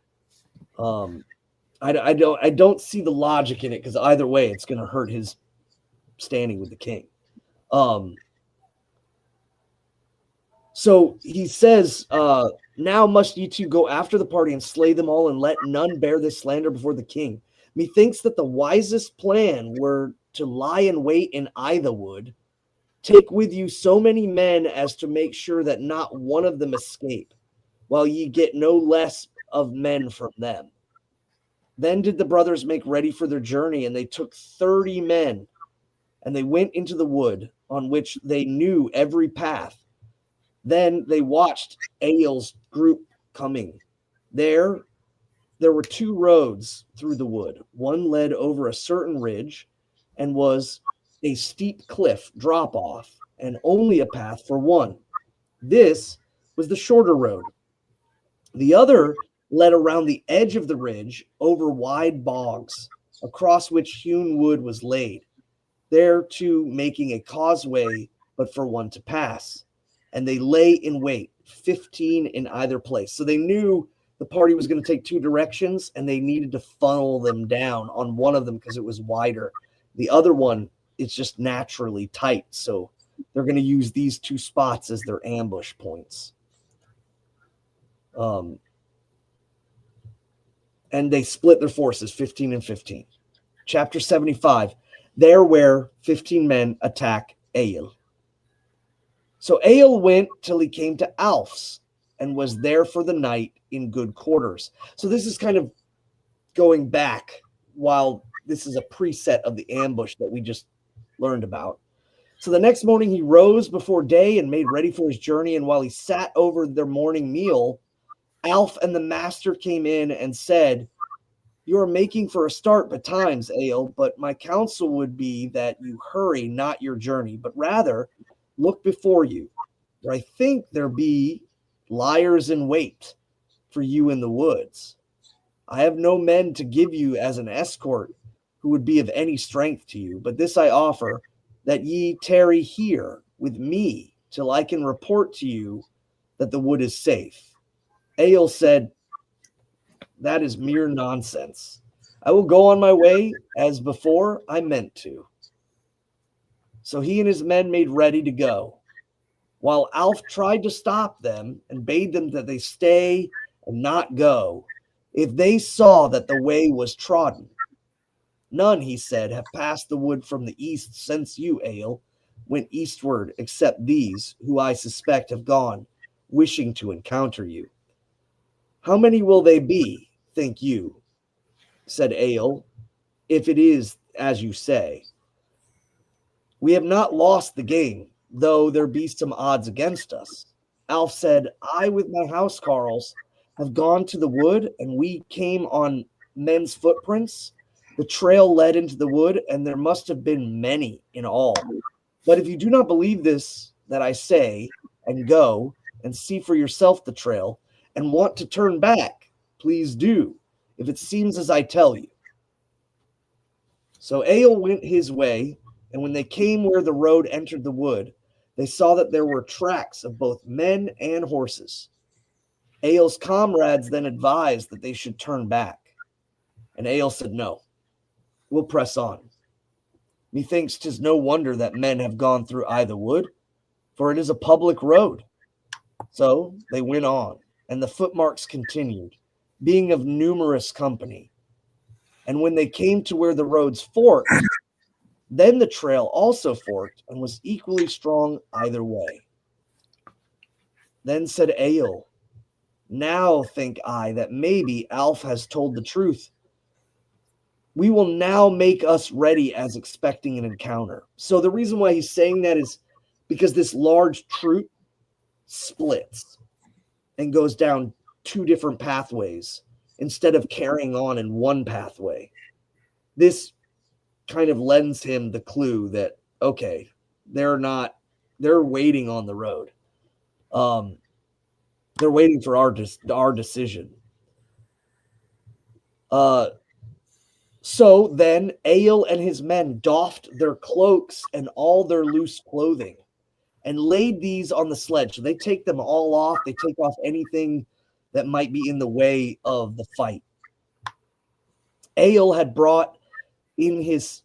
I don't see the logic in it, because either way, it's going to hurt his standing with the king. So he says, now must you two go after the party and slay them all, and let none bear this slander before the king. Methinks that the wisest plan were to lie in wait in Itherwood, take with you so many men as to make sure that not one of them escape, while ye get no less of men from them. Then did the brothers make ready for their journey, and they took 30 men, and they went into the wood, on which they knew every path. Then they watched Egill's group coming. There were two roads through the wood. One led over a certain ridge and was a steep cliff drop off, and only a path for one. This was the shorter road. The other led around the edge of the ridge over wide bogs, across which hewn wood was laid, there too making a causeway, but for one to pass. And they lay in wait, 15 in either place. So they knew the party was going to take two directions, and they needed to funnel them down on one of them because it was wider. The other one, it's just naturally tight. So they're going to use these two spots as their ambush points. And they split their forces, 15 and 15. Chapter 75, there where 15 men attack Egill. So Egill went till he came to Alf's, and was there for the night in good quarters. So this is kind of going back, while this is a preset of the ambush that we just learned about. So the next morning he rose before day and made ready for his journey, and while he sat over their morning meal, Alf and the master came in and said, you are making for a start betimes, Egill, but my counsel would be that you hurry not your journey, but rather look before you, for I think there be liars in wait for you in the woods. I have no men to give you as an escort who would be of any strength to you, but this I offer, that ye tarry here with me till I can report to you that the wood is safe. Egill said, that is mere nonsense. I will go on my way as before I meant to. So he and his men made ready to go, while Alf tried to stop them and bade them that they stay and not go, if they saw that the way was trodden. None, he said, have passed the wood from the east since you, Egill, went eastward, except these, who I suspect have gone, wishing to encounter you. How many will they be, think you? Said Egill, if it is as you say. We have not lost the game, though there be some odds against us. Alf said, I with my housecarls have gone to the wood, and we came on men's footprints. The trail led into the wood, and there must have been many in all. But if you do not believe this that I say, and go and see for yourself the trail, and want to turn back, please do, if it seems as I tell you. So Egill went his way, and when they came where the road entered the wood, they saw that there were tracks of both men and horses. Egill's comrades then advised that they should turn back. And Egill said, no, we'll press on. Methinks 'tis no wonder that men have gone through either wood, for it is a public road. So they went on, and the footmarks continued, being of numerous company. And when they came to where the roads forked, then the trail also forked and was equally strong either way. Then said Egill, now think I that maybe Alf has told the truth. We will now make us ready as expecting an encounter. So the reason why he's saying that is because this large troop splits and goes down two different pathways instead of carrying on in one pathway. This kind of lends him the clue that, okay, they're waiting on the road. They're waiting for our decision. So then Egill and his men doffed their cloaks and all their loose clothing and laid these on the sledge. So they take them all off. They take off anything that might be in the way of the fight. Egill had brought in his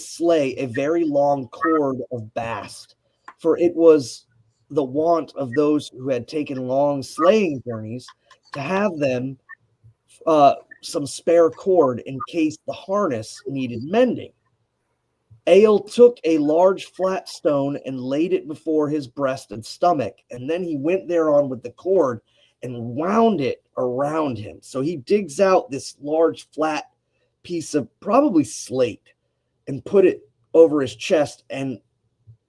sleigh a very long cord of bast, for it was the wont of those who had taken long sleighing journeys to have them some spare cord in case the harness needed mending. Egill took a large flat stone and laid it before his breast and stomach, and then he went thereon with the cord and wound it around him. So he digs out this large flat piece of probably slate and put it over his chest, and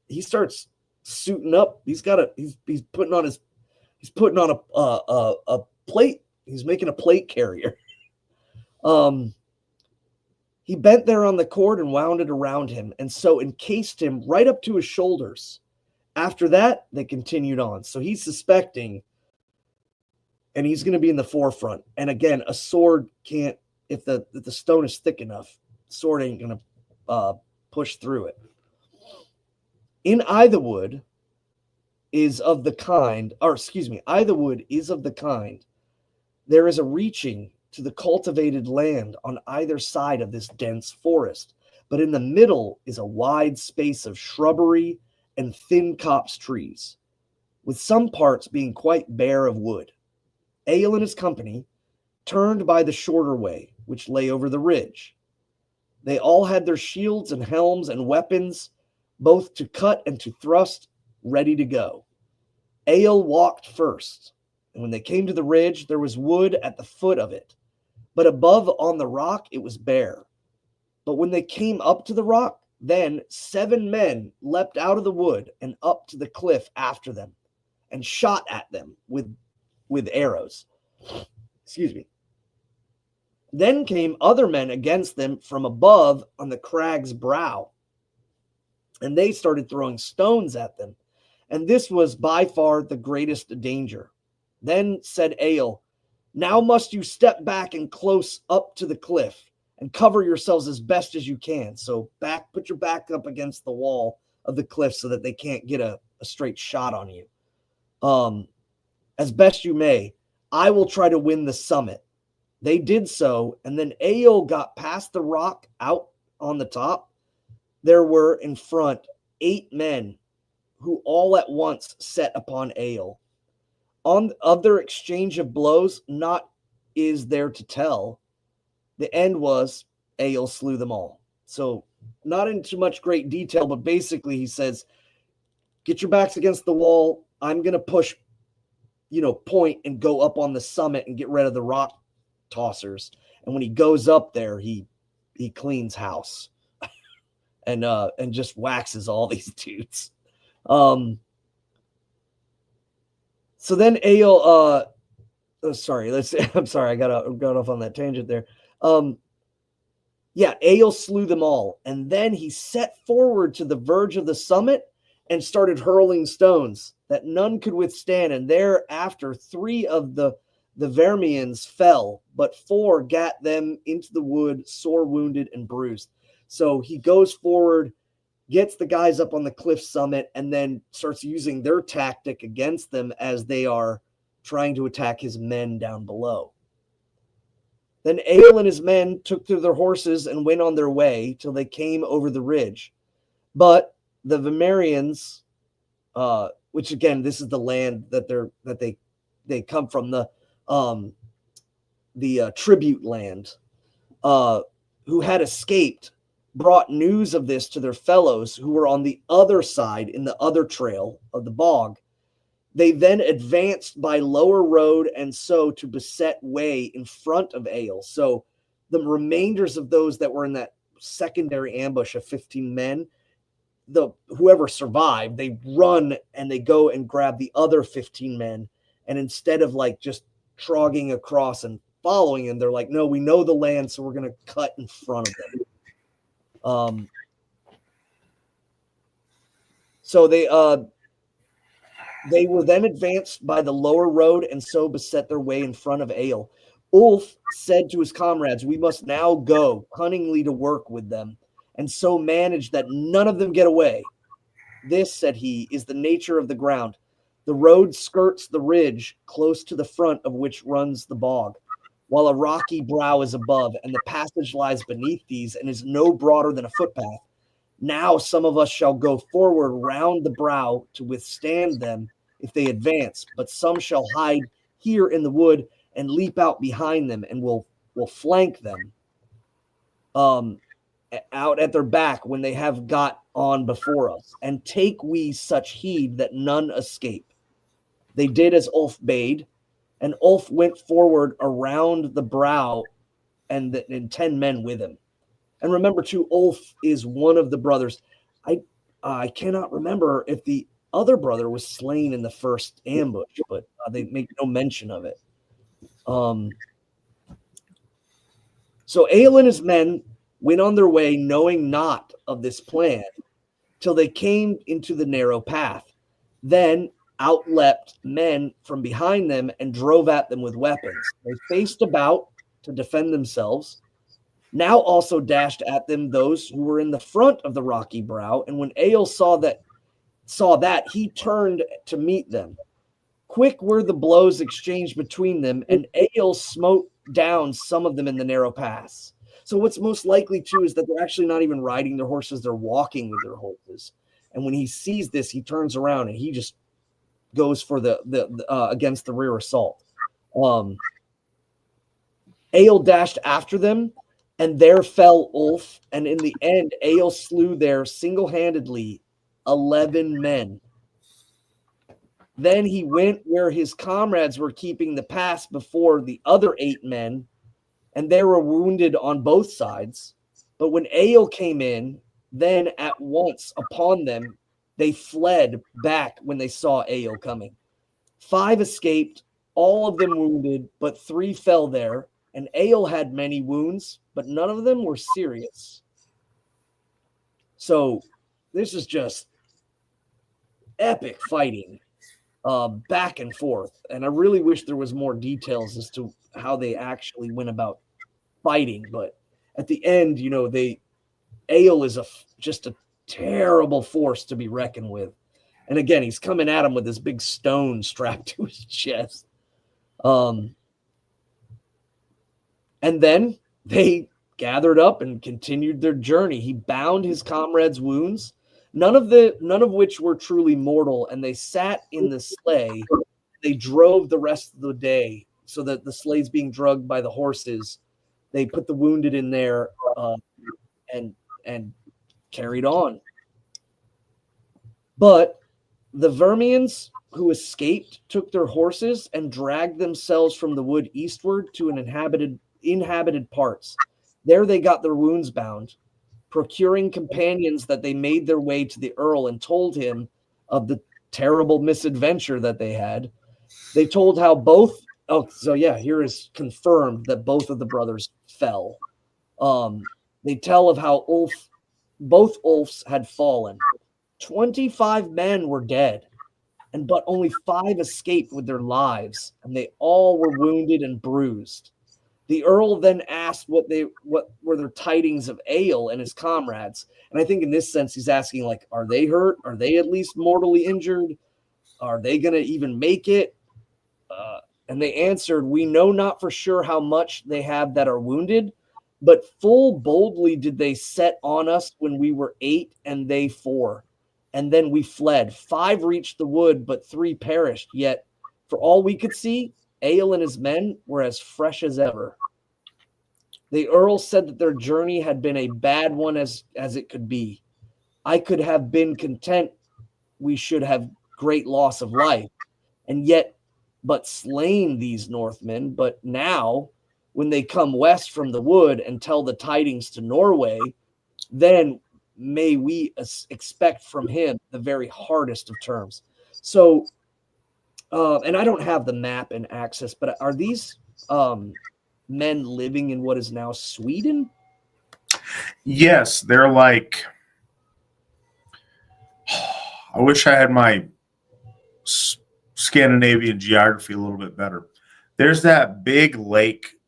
he starts suiting up. He's putting on a plate. He's making a plate carrier. He bent there on the cord and wound it around him, and so encased him right up to his shoulders. After that, they continued on. So he's suspecting, and he's going to be in the forefront. And again, a sword can't, if the stone is thick enough, sword ain't going to push through it. In Itherwood is of the kind, Itherwood is of the kind. There is a reaching to the cultivated land on either side of this dense forest, but in the middle is a wide space of shrubbery and thin copse trees, with some parts being quite bare of wood. Egill and his company turned by the shorter way, which lay over the ridge. They all had their shields and helms and weapons, both to cut and to thrust, ready to go. Egill walked first, and when they came to the ridge, there was wood at the foot of it, but above on the rock it was bare. But when they came up to the rock, then 7 men leapt out of the wood and up to the cliff after them, and shot at them with arrows. Then came other men against them from above on the crag's brow, and they started throwing stones at them, and this was by far the greatest danger. Then said Egill, now must you step back and close up to the cliff and cover yourselves as best as you can. So put your back up against the wall of the cliff so that they can't get a straight shot on you. As best you may, I will try to win the summit. They did so, and then Egill got past the rock out on the top. There were in front 8 men who all at once set upon Egill. Of their exchange of blows, not is there to tell. The end was Egill slew them all. So not into much great detail, but basically he says, get your backs against the wall. I'm going to push, point and go up on the summit and get rid of the rock tossers. And when he goes up there, he cleans house and just waxes all these dudes. So then Egill, I'm sorry, I got off on that tangent there. Egill slew them all, and then he set forward to the verge of the summit and started hurling stones that none could withstand, and thereafter 3 of the Vermians fell, but 4 gat them into the wood, sore wounded and bruised. So he goes forward, gets the guys up on the cliff summit, and then starts using their tactic against them as they are trying to attack his men down below. Then Egill and his men took to their horses and went on their way till they came over the ridge. But the Vermians which again, this is the land that they come from, the tribute land, who had escaped, brought news of this to their fellows who were on the other side in the other trail of the bog. They then advanced by lower road and so to beset way in front of Egill. So the remainders of those that were in that secondary ambush of 15 men, whoever survived, they run and they go and grab the other 15 men. And instead of like just trogging across and following him, they're like, no, we know the land, so we're going to cut in front of them. So they were then advanced by the lower road and so beset their way in front of Egill. Ulf said to his comrades, we must now go cunningly to work with them, and so manage that none of them get away. This, said he, is the nature of the ground. The road skirts the ridge close to the front of which runs the bog, while a rocky brow is above, and the passage lies beneath these and is no broader than a footpath. Now some of us shall go forward round the brow to withstand them if they advance, but some shall hide here in the wood and leap out behind them, and will flank them out at their back when they have got on before us. And take we such heed that none escape. They did as Ulf bade, and Ulf went forward around the brow, and 10 men with him. And remember, too, Ulf is one of the brothers. I cannot remember if the other brother was slain in the first ambush, but they make no mention of it. So Egill and his men went on their way, knowing not of this plan, till they came into the narrow path. Then outleapt men from behind them and drove at them with weapons. They faced about to defend themselves. Now also dashed at them those who were in the front of the rocky brow, and when Egill saw that, he turned to meet them. Quick were the blows exchanged between them, and Egill smote down some of them in the narrow pass. So what's most likely too is that they're actually not even riding their horses; they're walking with their horses. And when he sees this, he turns around and he just goes for the against the rear assault. Egill dashed after them, and there fell Ulf, and in the end, Egill slew there single-handedly 11 men. Then he went where his comrades were keeping the pass before the other 8 men, and they were wounded on both sides. But when Egill came in, then at once upon them, they fled back when they saw Egill coming. 5 escaped, all of them wounded, but 3 fell there. And Egill had many wounds, but none of them were serious. So this is just epic fighting, back and forth. And I really wish there was more details as to how they actually went about fighting. But at the end, Egill is just a terrible force to be reckoned with. And again, he's coming at him with this big stone strapped to his chest. And then they gathered up and continued their journey. He bound his comrades' wounds, none of which were truly mortal, and they sat in the sleigh. They drove the rest of the day, so that the sleigh's being drugged by the horses. They put the wounded in there and carried on. But the Vermians who escaped took their horses and dragged themselves from the wood eastward to an inhabited parts. There they got their wounds bound, procuring companions that they made their way to the Earl and told him of the terrible misadventure that they had. They told how here is confirmed that both of the brothers fell. They tell of how both Ulfs had fallen. 25 men were dead, but only 5 escaped with their lives, and they all were wounded and bruised. The Earl then asked what were their tidings of Egill and his comrades. And I think in this sense, he's asking, like, are they hurt? Are they at least mortally injured? Are they going to even make it? And they answered, we know not for sure how much they have that are wounded, but full boldly did they set on us when we were 8 and they 4. and then we fled. 5 reached the wood, but 3 perished. Yet, for all we could see, Egill and his men were as fresh as ever. The Earl said that their journey had been a bad one as it could be. I could have been content we should have great loss of life, and yet but slain these Northmen. But now, when they come west from the wood and tell the tidings to Norway, then may we expect from him the very hardest of terms. So, and I don't have the map and access, but are these men living in what is now Sweden? Yes, they're like. I wish I had my Scandinavian geography a little bit better. There's that big lake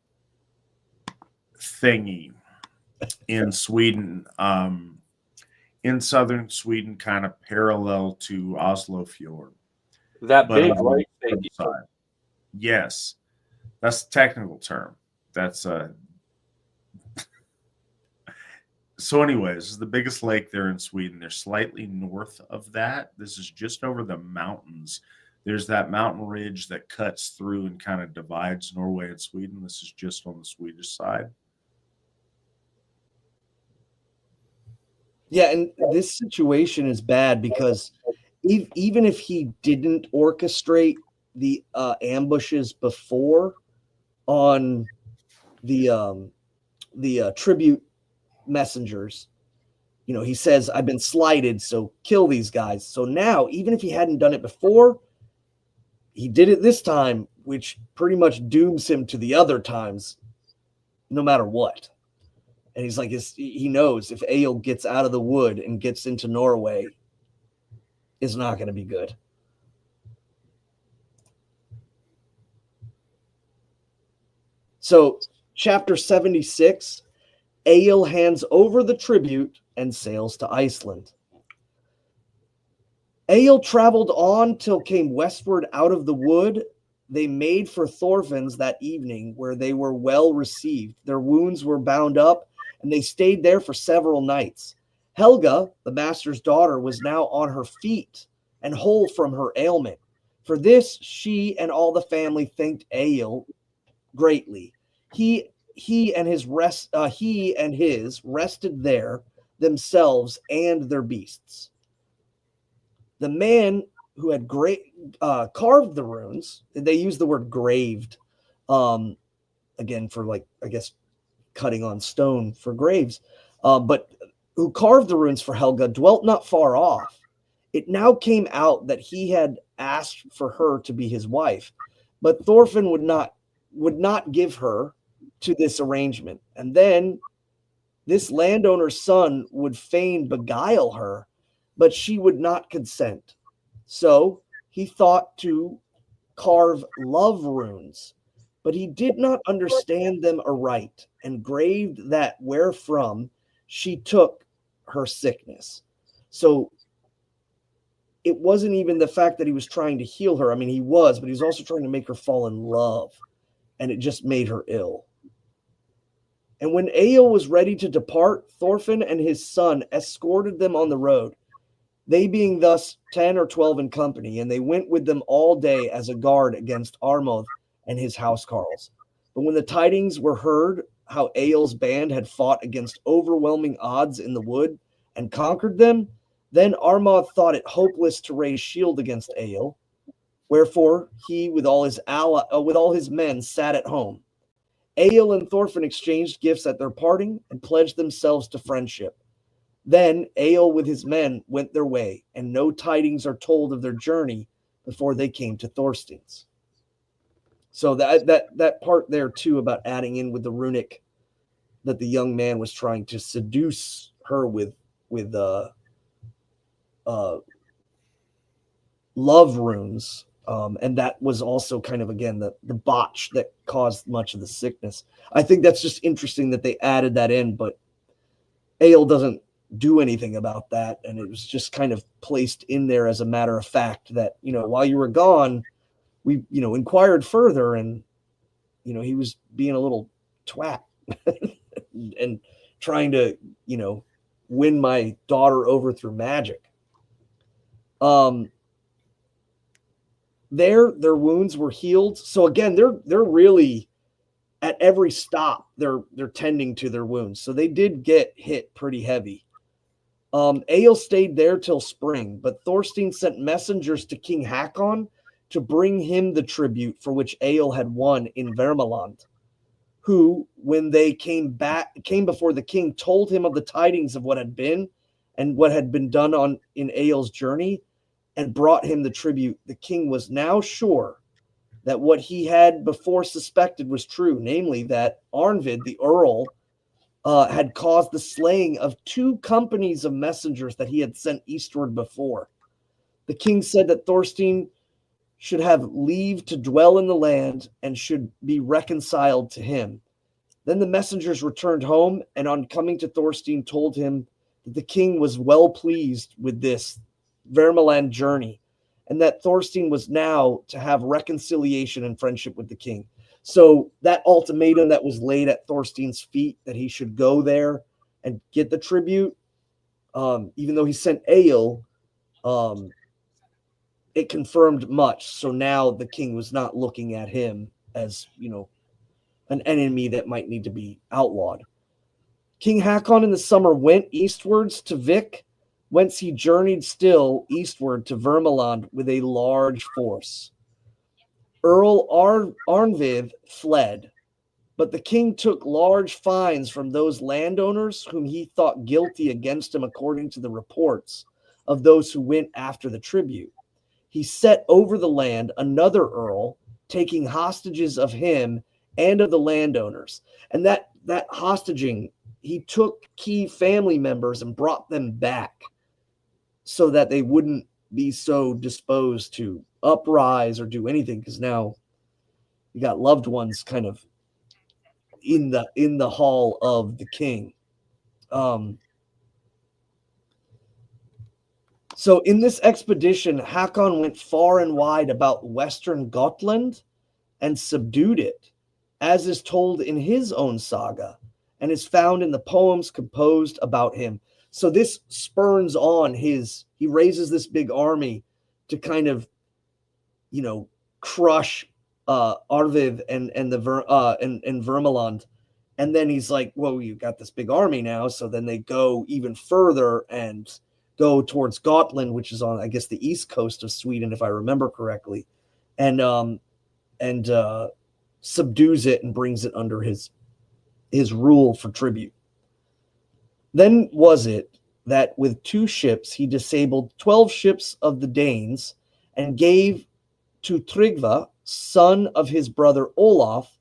thingy in Sweden, in southern Sweden, kind of parallel to Oslo Fjord. That But big on the right other thing. side. Yes, that's the technical term. That's so anyways, this is the biggest lake there in Sweden. They're slightly north of that. This is just over the mountains. There's that mountain ridge that cuts through and kind of divides Norway and Sweden. This is just on the Swedish side. Yeah, and this situation is bad because even if he didn't orchestrate the ambushes before on the tribute messengers, you know, he says, I've been slighted, so kill these guys. So now, even if he hadn't done it before, he did it this time, which pretty much dooms him to the other times, no matter what. And he's like, he knows if Egill gets out of the wood and gets into Norway, it's not going to be good. So, chapter 76, Egill hands over the tribute and sails to Iceland. Egill traveled on till came westward out of the wood. They made for Thorfinn's that evening, where they were well received. Their wounds were bound up, and they stayed there for several nights. Helga, the master's daughter, was now on her feet and whole from her ailment. For this, she and all the family thanked Egill greatly. He and his rested there themselves and their beasts. The man who had carved the runes, they use the word graved, again for like, I guess, cutting on stone for graves, but who carved the runes for Helga dwelt not far off. It now came out that he had asked for her to be his wife, but Thorfinn would not give her to this arrangement. And then this landowner's son would fain beguile her, but she would not consent. So he thought to carve love runes, but he did not understand them aright, and graved that wherefrom she took her sickness. So it wasn't even the fact that he was trying to heal her. I mean, he was, but he was also trying to make her fall in love, and it just made her ill. And when Egill was ready to depart, Thorfinn and his son escorted them on the road, they being thus 10 or 12 in company, and they went with them all day as a guard against Armoth and his housecarls. But when the tidings were heard how Egill's band had fought against overwhelming odds in the wood and conquered them, then Armoth thought it hopeless to raise shield against Egill. Wherefore he, with all his men, sat at home. Egill and Thorfinn exchanged gifts at their parting and pledged themselves to friendship. Then Egill with his men went their way, and no tidings are told of their journey before they came to Thorstein's. So that part there too about adding in with the runic that the young man was trying to seduce her with love runes, and that was also kind of again the botch that caused much of the sickness. I think that's just interesting that they added that in, but Egill doesn't do anything about that, and it was just kind of placed in there as a matter of fact that, you know, while you were gone, we, you know, inquired further, and, you know, he was being a little twat and trying to, you know, win my daughter over through magic. Their wounds were healed. So again, they're really at every stop they're tending to their wounds. So they did get hit pretty heavy. Egill stayed there till spring, but Thorstein sent messengers to King Hakon to bring him the tribute for which Egill had won in Vermaland, who, when they came before the king, told him of the tidings of what had been and what had been done in Egill's journey, and brought him the tribute. The king was now sure that what he had before suspected was true, namely that Arnvid, the earl, had caused the slaying of 2 companies of messengers that he had sent eastward before. The king said that Thorstein should have leave to dwell in the land and should be reconciled to him. Then the messengers returned home, and on coming to Thorstein told him that the king was well pleased with this Vermaland journey, and that Thorstein was now to have reconciliation and friendship with the king. So that ultimatum that was laid at Thorstein's feet, that he should go there and get the tribute, even though he sent Egill, it confirmed much. So now the king was not looking at him as, an enemy that might need to be outlawed. King Hakon in the summer went eastwards to Vik, whence he journeyed still eastward to Vermaland with a large force. Earl Arnvid fled, but the king took large fines from those landowners whom he thought guilty against him according to the reports of those who went after the tribute. He set over the land another earl, taking hostages of him and of the landowners. And that hostaging, he took key family members and brought them back so that they wouldn't be so disposed to uprise or do anything, because now you got loved ones kind of in the hall of the king. So in this expedition, Hakon went far and wide about western Gotland and subdued it, as is told in his own saga and is found in the poems composed about him. So this spurns on he raises this big army to kind of, crush Arvid and Vermaland. And then he's like, well, you got this big army now. So then they go even further and go towards Gotland, which is on, I guess, the east coast of Sweden, if I remember correctly, and subdues it and brings it under his rule for tribute. Then was it that with 2 ships he disabled 12 ships of the Danes and gave to Tryggva, son of his brother Olaf,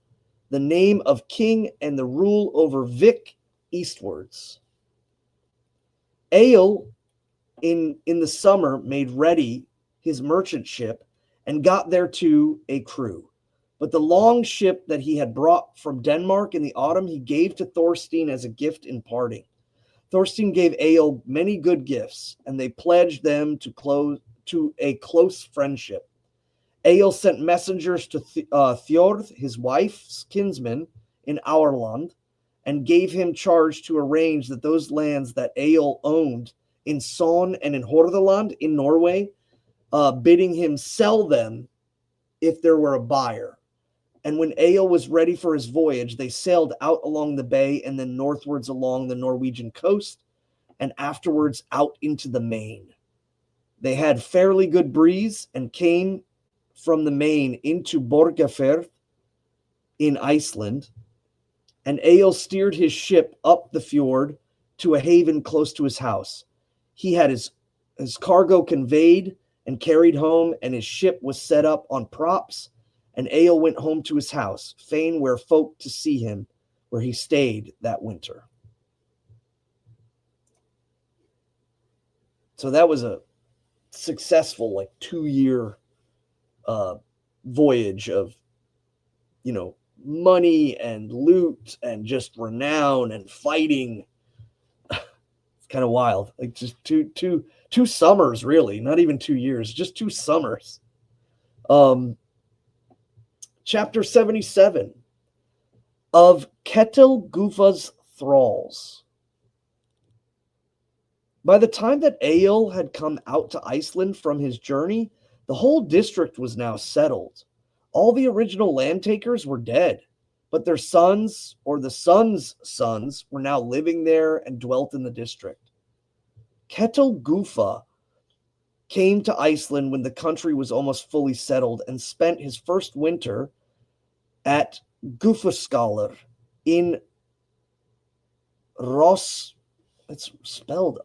the name of king and the rule over Vik eastwards. Egill in the summer made ready his merchant ship and got thereto a crew. But the long ship that he had brought from Denmark in the autumn he gave to Thorstein as a gift in parting. Thorstein gave Egill many good gifts, and they pledged them to a close friendship. Egill sent messengers to Thjord, his wife's kinsman, in Aurland, and gave him charge to arrange that those lands that Egill owned in Son and in Hordaland in Norway, bidding him sell them if there were a buyer. And when Egill was ready for his voyage, they sailed out along the bay and then northwards along the Norwegian coast and afterwards out into the main. They had fairly good breeze and came from the main into Borgafjörð in Iceland. And Egill steered his ship up the fjord to a haven close to his house. He had his cargo conveyed and carried home, and his ship was set up on props. And Egill went home to his house, fain were folk to see him, where he stayed that winter. So that was a successful 2-year voyage of, money and loot and just renown and fighting. It's kind of wild. Just two summers, really, not even 2 years, just 2 summers. Chapter 77 of Ketil Gufa's Thralls. By the time that Egill had come out to Iceland from his journey, the whole district was now settled. All the original land takers were dead, but their sons or the sons' sons were now living there and dwelt in the district. Ketil Gufa came to Iceland when the country was almost fully settled and spent his first winter at Gufaskalar in Ross. It's spelled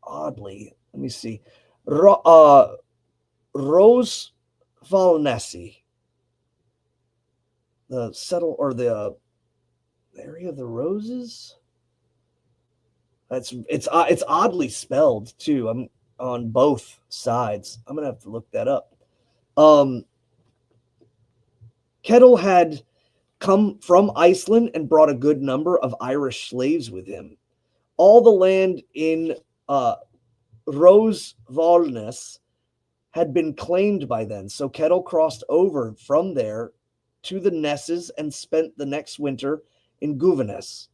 oddly. Let me see. Rosevalnesi. The settle or the area of the roses. It's oddly spelled too. I'm on both sides. I'm gonna have to look that up. Ketil had come from Iceland and brought a good number of Irish slaves with him. All the land in Rosevalnes had been claimed by then, so Ketil crossed over from there to the Nesses and spent the next winter in Guvanes,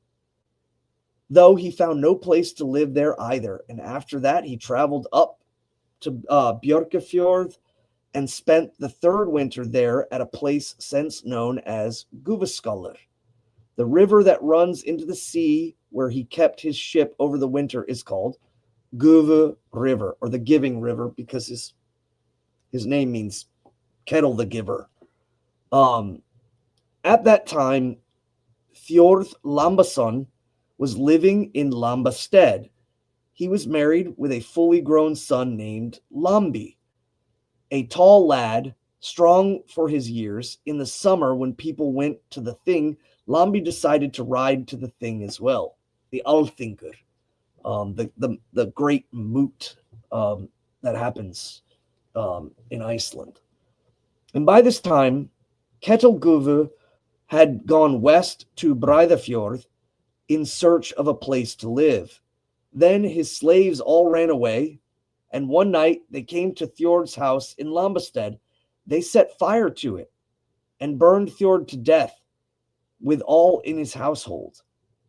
though he found no place to live there either. And after that, he traveled up to Björkafjord and spent the third winter there at a place since known as Guvaskalar. The river that runs into the sea where he kept his ship over the winter is called Guva River, or the Giving River, because his name means Ketil the Giver. At that time, Fjord Lambason was living in Lambasted. He was married with a fully grown son named Lambi, a tall lad, strong for his years. In the summer, when people went to the Thing, Lambi decided to ride to the Thing as well, the Alþingur, the great moot that happens in Iceland. And by this time, Ketil Gufu had gone west to Breiðafjörð in search of a place to live. Then his slaves all ran away, and one night they came to Thjord's house in Lambasted. They set fire to it and burned Thjord to death with all in his household.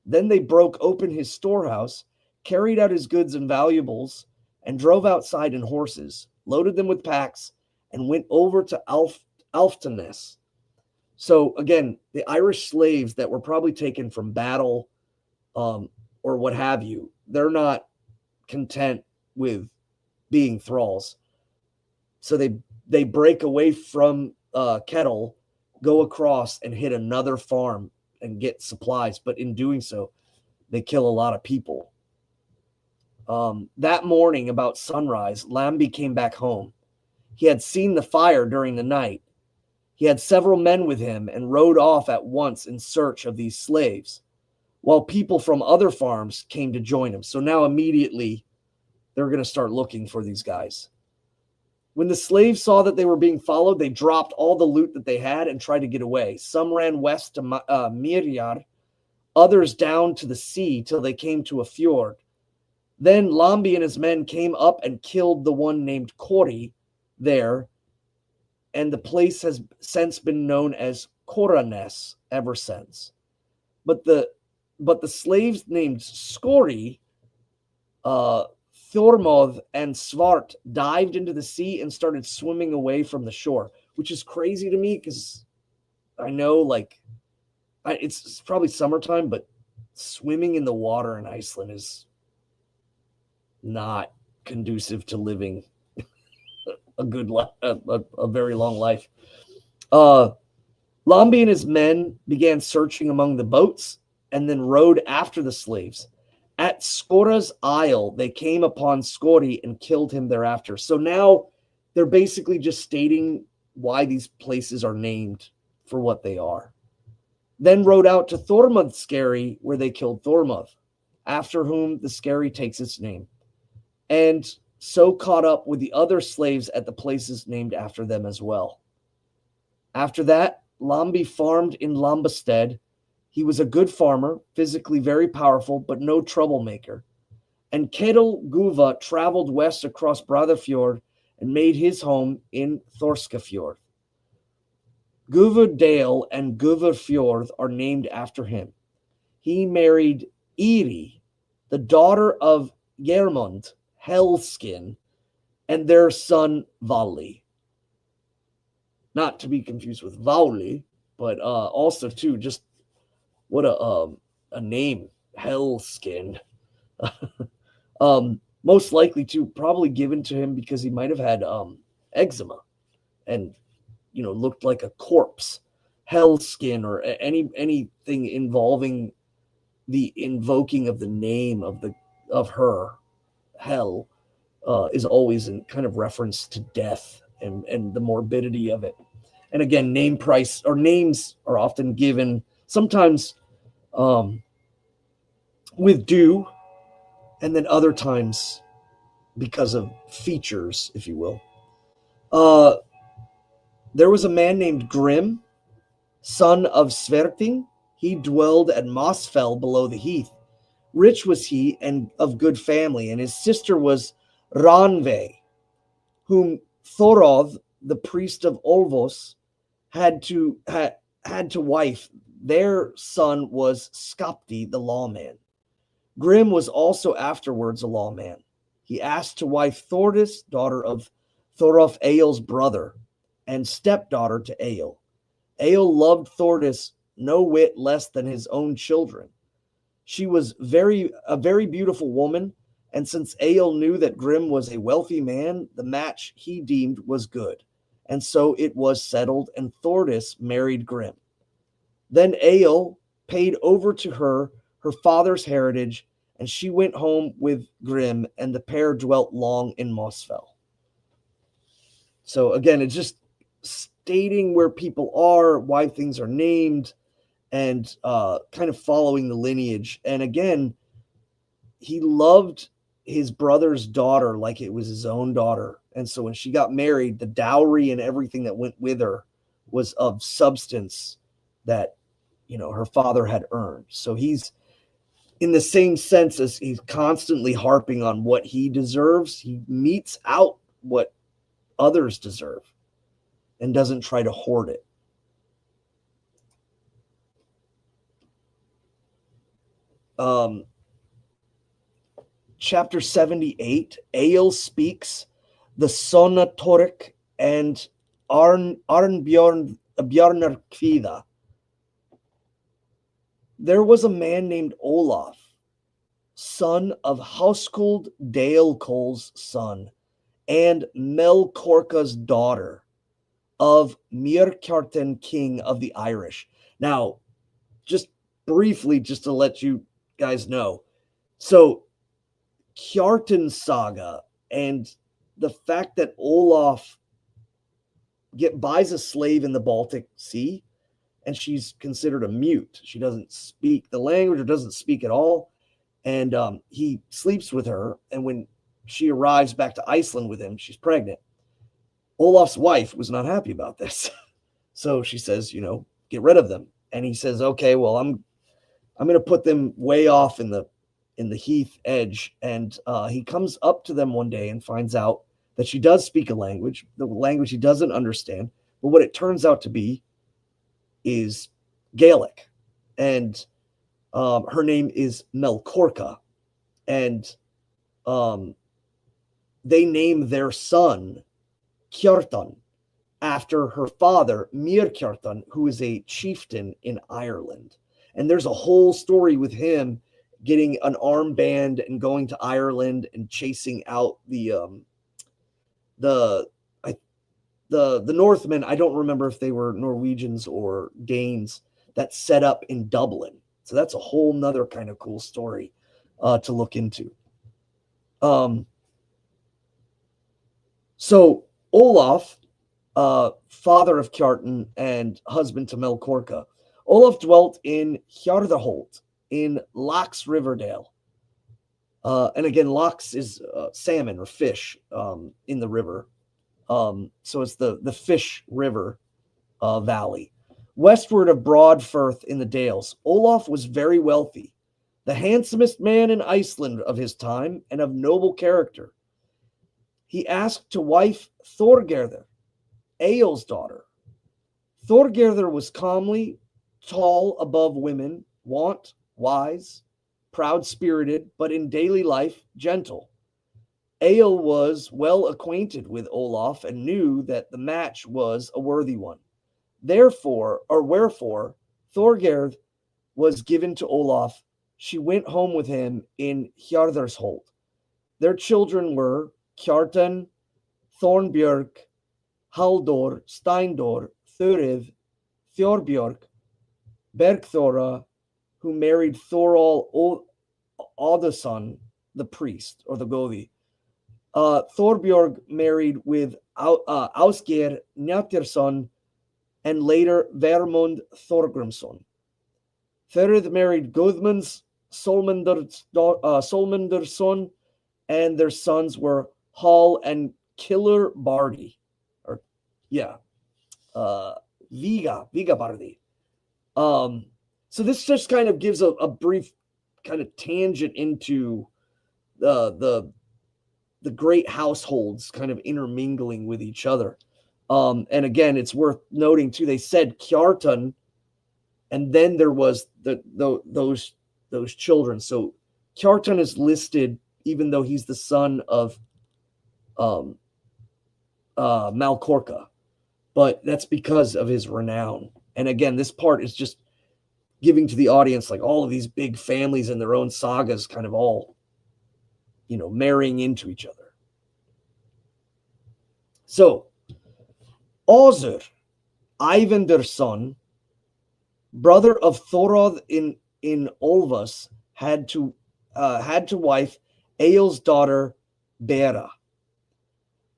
Then they broke open his storehouse, carried out his goods and valuables, and drove outside in horses, loaded them with packs, and went over to Alftanes. So again, the Irish slaves that were probably taken from battle or what have you, they're not content with being thralls. So they break away from Ketil, go across and hit another farm and get supplies. But in doing so, they kill a lot of people. That morning, about sunrise, Lambi came back home. He had seen the fire during the night. He had several men with him and rode off at once in search of these slaves, while people from other farms came to join him. So now immediately they're going to start looking for these guys. When the slaves saw that they were being followed, they dropped all the loot that they had and tried to get away. Some ran west to Mirjar, others down to the sea till they came to a fjord. Then Lambi and his men came up and killed the one named Kori there, and the place has since been known as Koranes ever since. But the slaves named Skori, Thormod, and Svart dived into the sea and started swimming away from the shore, which is crazy to me because I know it's probably summertime, but swimming in the water in Iceland is not conducive to living a very long life. Lambi and his men began searching among the boats and then rowed after the slaves. At Skora's Isle, they came upon Skori and killed him thereafter. So now they're basically just stating why these places are named for what they are. Then rowed out to Thormod Skeri, where they killed Thormod, after whom the Skeri takes its name, and so caught up with the other slaves at the places named after them as well. After that, Lambi farmed in Lambasted. He was a good farmer, physically very powerful, but no troublemaker. And Ketil Guva traveled west across Breiðafjörð and made his home in Þorskafjörð. Guvudale and Guvafjörð are named after him. He married Iri, the daughter of Geirmund, Hellskin, and their son Vali. Not to be confused with Vauli, but also too, just what a name, Hellskin. Most likely to probably given to him because he might have had eczema and looked like a corpse. Hellskin or anything involving the invoking of the name of her, Hell, is always in kind of reference to death and the morbidity of it. And again, names are often given sometimes with due, and then other times because of features, if you will. There was a man named Grim, son of Sverting. He dwelled at Mossfell below the heath. Rich was he and of good family, and his sister was Ranve, whom Thorodd, the priest of Olvos, had to wife. Their son was Skapti, the lawman. Grim was also afterwards a lawman. He asked to wife Thordis, daughter of Thorolf Egill's brother, and stepdaughter to Egill. Egill loved Thordis no whit less than his own children. She was a very beautiful woman, and since Egill knew that Grim was a wealthy man, the match he deemed was good. And so it was settled, and Thordis married Grim. Then Egill paid over to her father's heritage, and she went home with Grim, and the pair dwelt long in Mossfell. So again, it's just stating where people are, why things are named, and kind of following the lineage. And again, he loved his brother's daughter like it was his own daughter. And so when she got married, the dowry and everything that went with her was of substance that, her father had earned. So he's in the same sense as he's constantly harping on what he deserves. He metes out what others deserve and doesn't try to hoard it. Chapter 78, Egill speaks the Sonatoric and Arnbjornarkvida. There was a man named Olaf, son of Hauskuld Dalekol's son, and Melkorka's daughter, of Myrkjartan, king of the Irish. Now, just briefly, just to let you guys know, so Kjartan Saga and the fact that Olaf buys a slave in the Baltic Sea, and she's considered a mute. She doesn't speak the language or doesn't speak at all. And he sleeps with her. And when she arrives back to Iceland with him, she's pregnant. Olaf's wife was not happy about this. So she says, get rid of them. And he says, okay, well, I'm going to put them way off in the heath edge. And he comes up to them one day and finds out that she does speak a language, the language he doesn't understand. But what it turns out to be is Gaelic, and her name is Melkorka, and they name their son Kjartan after her father Myrkjartan, who is a chieftain in Ireland. And there's a whole story with him getting an armband and going to Ireland and chasing out the Northmen. I don't remember if they were Norwegians or Danes that set up in Dublin. So that's a whole nother kind of cool story to look into. So Olaf, father of Kjartan and husband to Melkorka, Olaf dwelt in Hjarðarholt in Lax Riverdale. And again, Lax is salmon or fish in the river. So it's the fish river valley. Westward of Broadfirth in the Dales, Olaf was very wealthy, the handsomest man in Iceland of his time and of noble character. He asked to wife Thorgerðr, Egill's daughter. Thorgerðr was comely, tall above women, wise, proud-spirited, but in daily life gentle. Egill was well acquainted with Olaf and knew that the match was a worthy one. Wherefore, Thorgerd was given to Olaf. She went home with him in Hjarðarsholt. Their children were Kjartan, Thornbjörg, Halldor, Steindor, Þuríð, Þorbjörg, Bergþóra, who married Thorall Oddason, the priest, or the Goði. Þorbjörg married with Ásgeir Njáttjarson and later Vermund Thorgrimsson. Þuríð married Guðmunds Solmundarson, and their sons were Hall and Killer Bardi. Viga Bardi. So this just kind of gives a brief kind of tangent into the great households kind of intermingling with each other. And again, it's worth noting too, they said Kjartan, and then there was those children. So Kjartan is listed, even though he's the son of Malkorka, but that's because of his renown. And again, this part is just giving to the audience like all of these big families and their own sagas kind of all, marrying into each other. So, Ozur, Eyvindar's son, brother of Thorodd in Olvas, had to wife Egill's daughter Bera.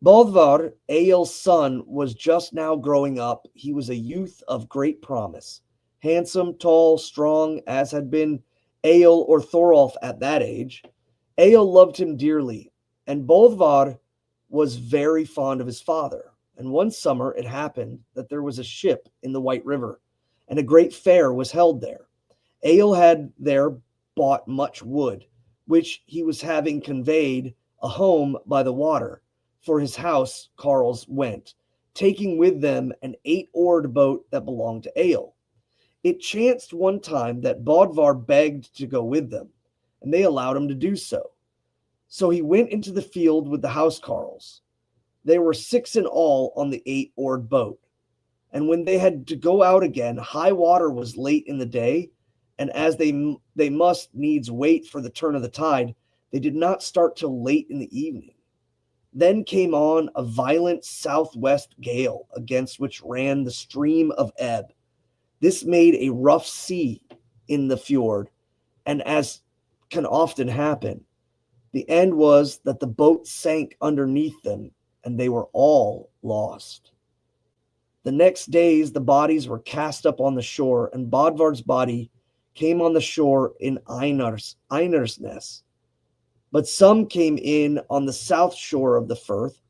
Böðvar, Egill's son, was just now growing up. He was a youth of great promise, handsome, tall, strong, as had been Egill or Thorolf at that age. Egill loved him dearly, and Böðvar was very fond of his father. And one summer it happened that there was a ship in the White River, and a great fair was held there. Egill had there bought much wood, which he was having conveyed a home by the water. For his house, Carls went, taking with them an 8-oared boat that belonged to Egill. It chanced one time that Böðvar begged to go with them, and they allowed him to do so. So he went into the field with the house Carls. They were 6 in all on the 8-oared boat. And when they had to go out again, high water was late in the day, and as they must needs wait for the turn of the tide, they did not start till late in the evening. Then came on a violent southwest gale, against which ran the stream of ebb. This made a rough sea in the fjord, and as can often happen, the end was that the boat sank underneath them, and they were all lost. The next days the bodies were cast up on the shore, and Böðvar's body came on the shore in Einarsness. But some came in on the south shore of the firth,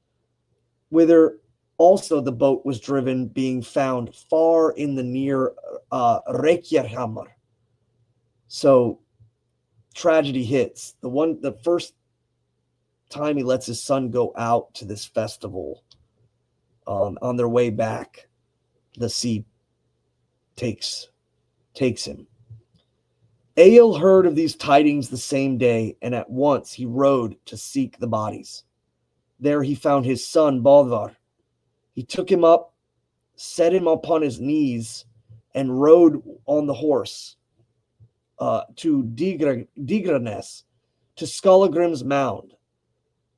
whither also the boat was driven, being found far in the near Reykjahamar. So tragedy hits. The first time he lets his son go out to this festival, on their way back, the sea takes him. Egill heard of these tidings the same day, and at once he rode to seek the bodies. There he found his son Böðvar. He took him up, set him upon his knees, and rode on the horse to Digranes, to Skallagrim's mound.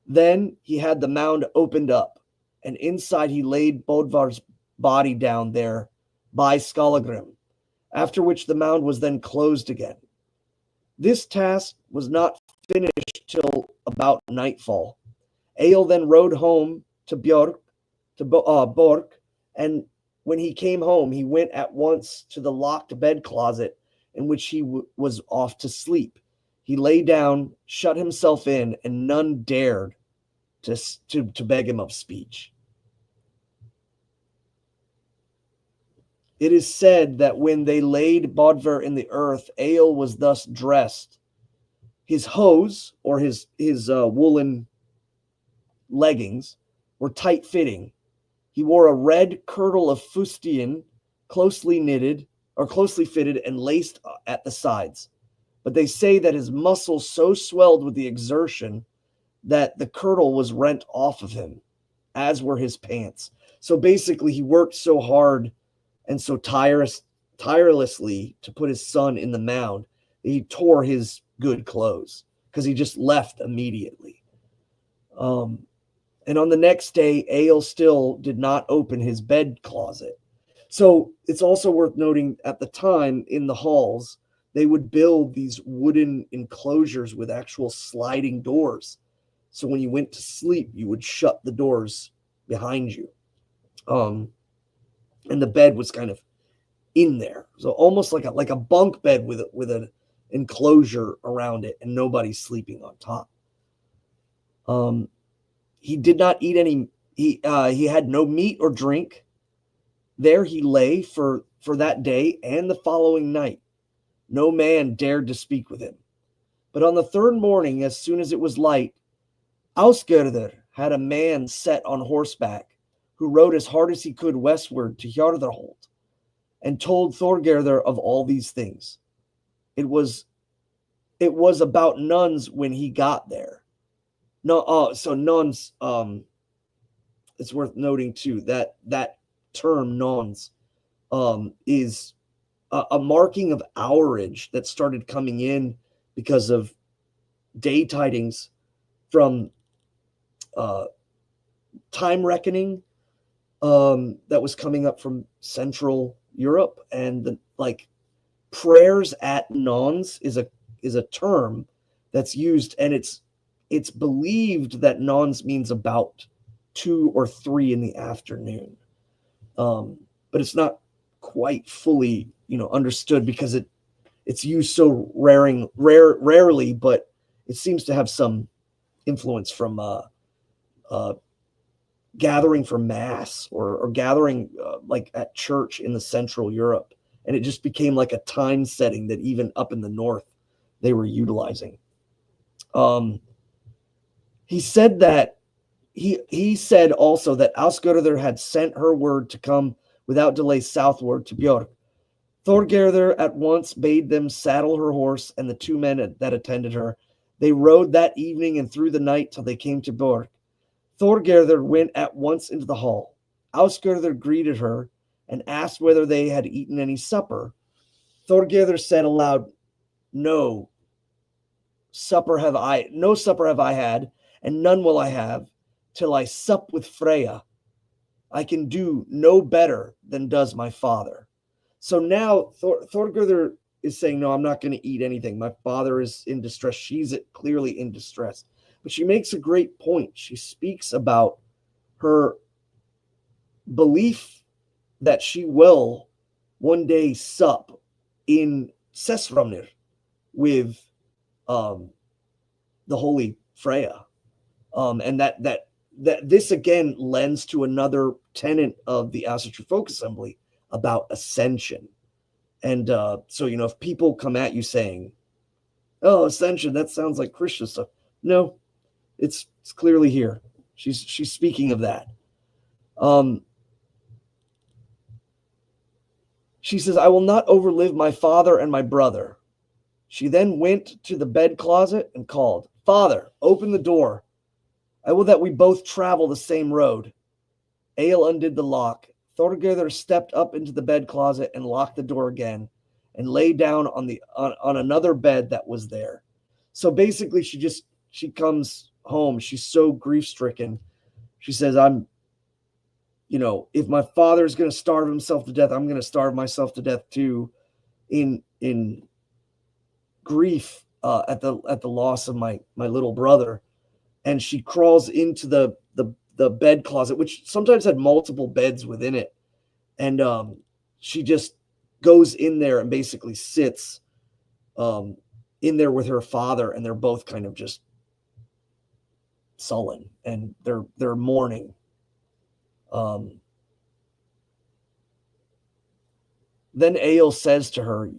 Then he had the mound opened up, and inside he laid Böðvar's body down there by Skallagrim, after which the mound was then closed again. This task was not finished till about nightfall. Egill then rode home to Borg, and when he came home, he went at once to the locked bed closet in which he was off to sleep. He lay down, shut himself in, and none dared to beg him of speech. It is said that when they laid Böðvar in the earth, Egill was thus dressed. His hose, or his woolen leggings, were tight-fitting. He wore a red kirtle of fustian, closely fitted and laced at the sides. But they say that his muscles so swelled with the exertion that the kirtle was rent off of him, as were his pants. So basically, he worked so hard and so tirelessly to put his son in the mound that he tore his good clothes because he just left immediately. And on the next day, Egill still did not open his bed closet. So it's also worth noting at the time in the halls, they would build these wooden enclosures with actual sliding doors. So when you went to sleep, you would shut the doors behind you. And the bed was kind of in there. So almost like a bunk bed with an enclosure around it and nobody sleeping on top. He did not eat any, he had no meat or drink. There he lay for that day and the following night. No man dared to speak with him. But on the third morning, as soon as it was light, Ausgerder had a man set on horseback who rode as hard as he could westward to Hjarðarholt and told Thorgerder of all these things. It was about nuns when he got there. No, so nuns, it's worth noting too that term nuns is a marking of hourage that started coming in because of day tidings from time reckoning that was coming up from Central Europe, and the prayers at nuns is a term that's used, and it's believed that nuns means about 2 or 3 in the afternoon, but it's not quite fully understood because it's used so rarely, but it seems to have some influence from gathering for mass or gathering like at church in the Central Europe, and it just became like a time setting that even up in the north they were utilizing. He said that he said also that Ausgerder had sent her word to come without delay southward to Björk. Thorgerder at once bade them saddle her horse and the 2 men that attended her. They rode that evening and through the night till they came to Björk. Thorgerder went at once into the hall. Ausgerder greeted her and asked whether they had eaten any supper. Thorgerder said aloud, No supper have I had, and none will I have, till I sup with Freya. I can do no better than does my father. So now Thorgerder is saying, no, I'm not going to eat anything. My father is in distress. She's clearly in distress. But she makes a great point. She speaks about her belief that she will one day sup in Sesramnir with the holy Freya. And that this again lends to another tenet of the Asatru Folk Assembly about ascension. And so, if people come at you saying, oh, ascension, that sounds like Christian stuff. No, it's clearly here. She's speaking of that. She says, I will not overlive my father and my brother. She then went to the bed closet and called, Father, open the door. I will that we both travel the same road. Egill undid the lock. Thorgerder stepped up into the bed closet and locked the door again and lay down on another bed that was there. So basically she comes home. She's so grief-stricken. She says, if my father's going to starve himself to death, I'm going to starve myself to death too, in grief at the loss of my little brother. And she crawls into the bed closet, which sometimes had multiple beds within it. And she just goes in there and basically sits in there with her father, and they're both kind of just sullen and they're mourning. Then Egill says to her,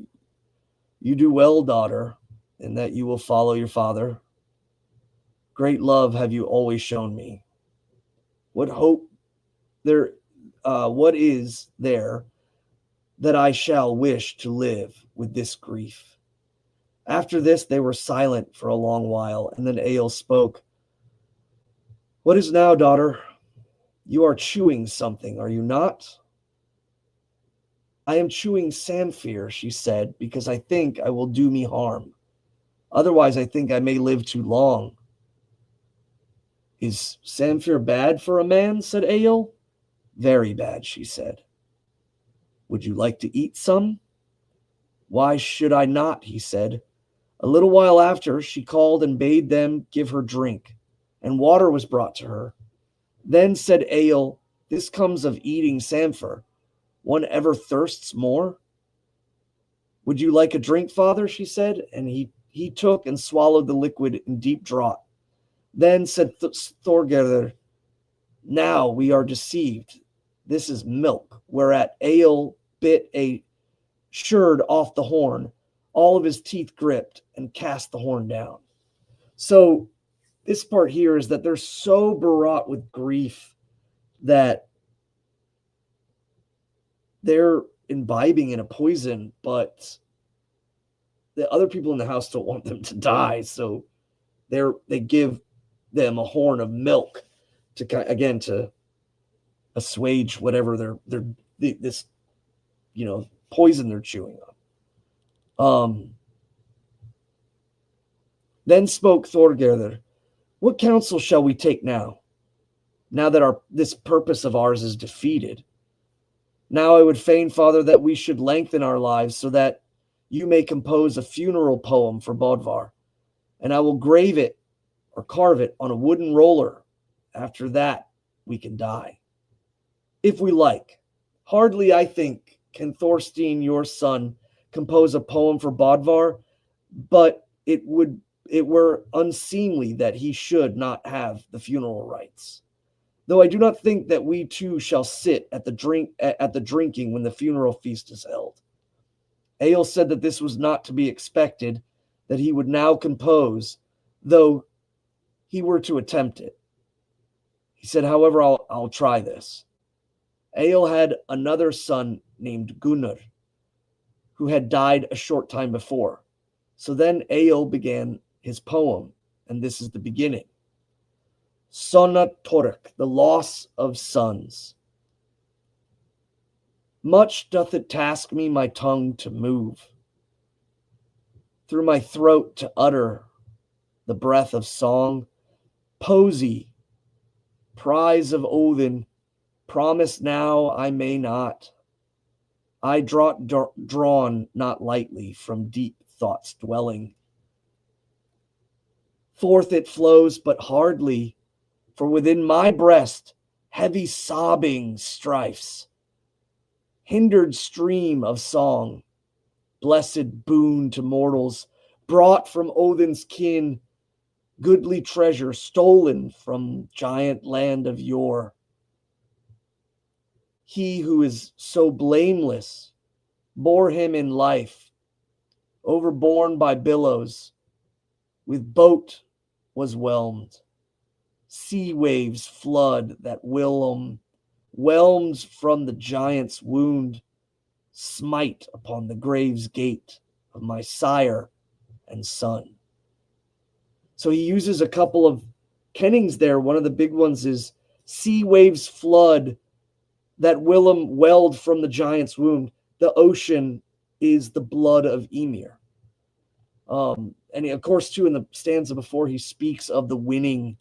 you do well, daughter, in that you will follow your father. Great love have you always shown me. What hope there, what is there that I shall wish to live with this grief? After this, they were silent for a long while, and then Egill spoke. What is now, daughter? You are chewing something, are you not? I am chewing samphire, she said, because I think I will do me harm. Otherwise, I think I may live too long. Is samphire bad for a man? Said Egill. Very bad, she said. Would you like to eat some? Why should I not? He said. A little while after, she called and bade them give her drink, and water was brought to her. Then said Egill, this comes of eating samphire. One ever thirsts more? Would you like a drink, father? She said, and he took and swallowed the liquid in deep draught. Then said Thorgerder, now we are deceived. This is milk. Whereat Egill bit a sherd off the horn, all of his teeth gripped, and cast the horn down. So this part here is that they're so brought with grief that they're imbibing in a poison, but the other people in the house don't want them to die, so they give them a horn of milk to assuage whatever this poison they're chewing on. Then spoke Thorgerder, what counsel shall we take now that this purpose of ours is defeated? Now I would fain, father, that we should lengthen our lives so that you may compose a funeral poem for Bodvar, and I will grave it or carve it on a wooden roller. After that, we can die. If we like. Hardly, I think, can Thorstein, your son, compose a poem for Bodvar, but it were unseemly that he should not have the funeral rites. Though I do not think that we two shall sit at the drinking when the funeral feast is held. Egill said that this was not to be expected, that he would now compose, though he were to attempt it. He said, however, I'll try this. Egill had another son named Gunnar, who had died a short time before. So then Egill began his poem, and this is the beginning. Sonna Torek, the loss of sons. Much doth it task me my tongue to move, through my throat to utter the breath of song. Posy, prize of Odin, promise now I may not. I drawn not lightly from deep thoughts dwelling. Forth it flows but hardly, for within my breast heavy sobbing strifes. Hindered stream of song, blessed boon to mortals, brought from Odin's kin, goodly treasure stolen from giant land of yore. He who is so blameless bore him in life, overborne by billows, with boat was whelmed. Sea waves flood that whilom, whelmed from the giant's wound, smite upon the grave's gate of my sire and son. So he uses a couple of kennings there. One of the big ones is sea waves flood that whilom welled from the giant's wound. The ocean is the blood of Ymir. And of course, too, in the stanza before, he speaks of the winning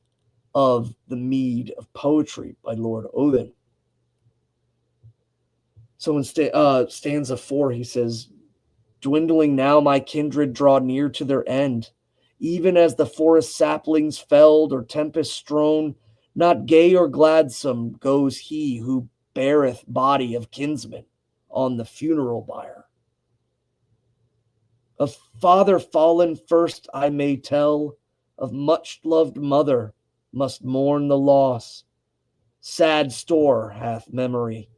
of the mead of poetry by Lord Odin. So in stanza 4, he says, dwindling now my kindred draw near to their end, even as the forest saplings felled or tempest strown, not gay or gladsome goes he who beareth body of kinsman on the funeral bier. Of father fallen first I may tell, of much loved mother must mourn the loss. Sad store hath memory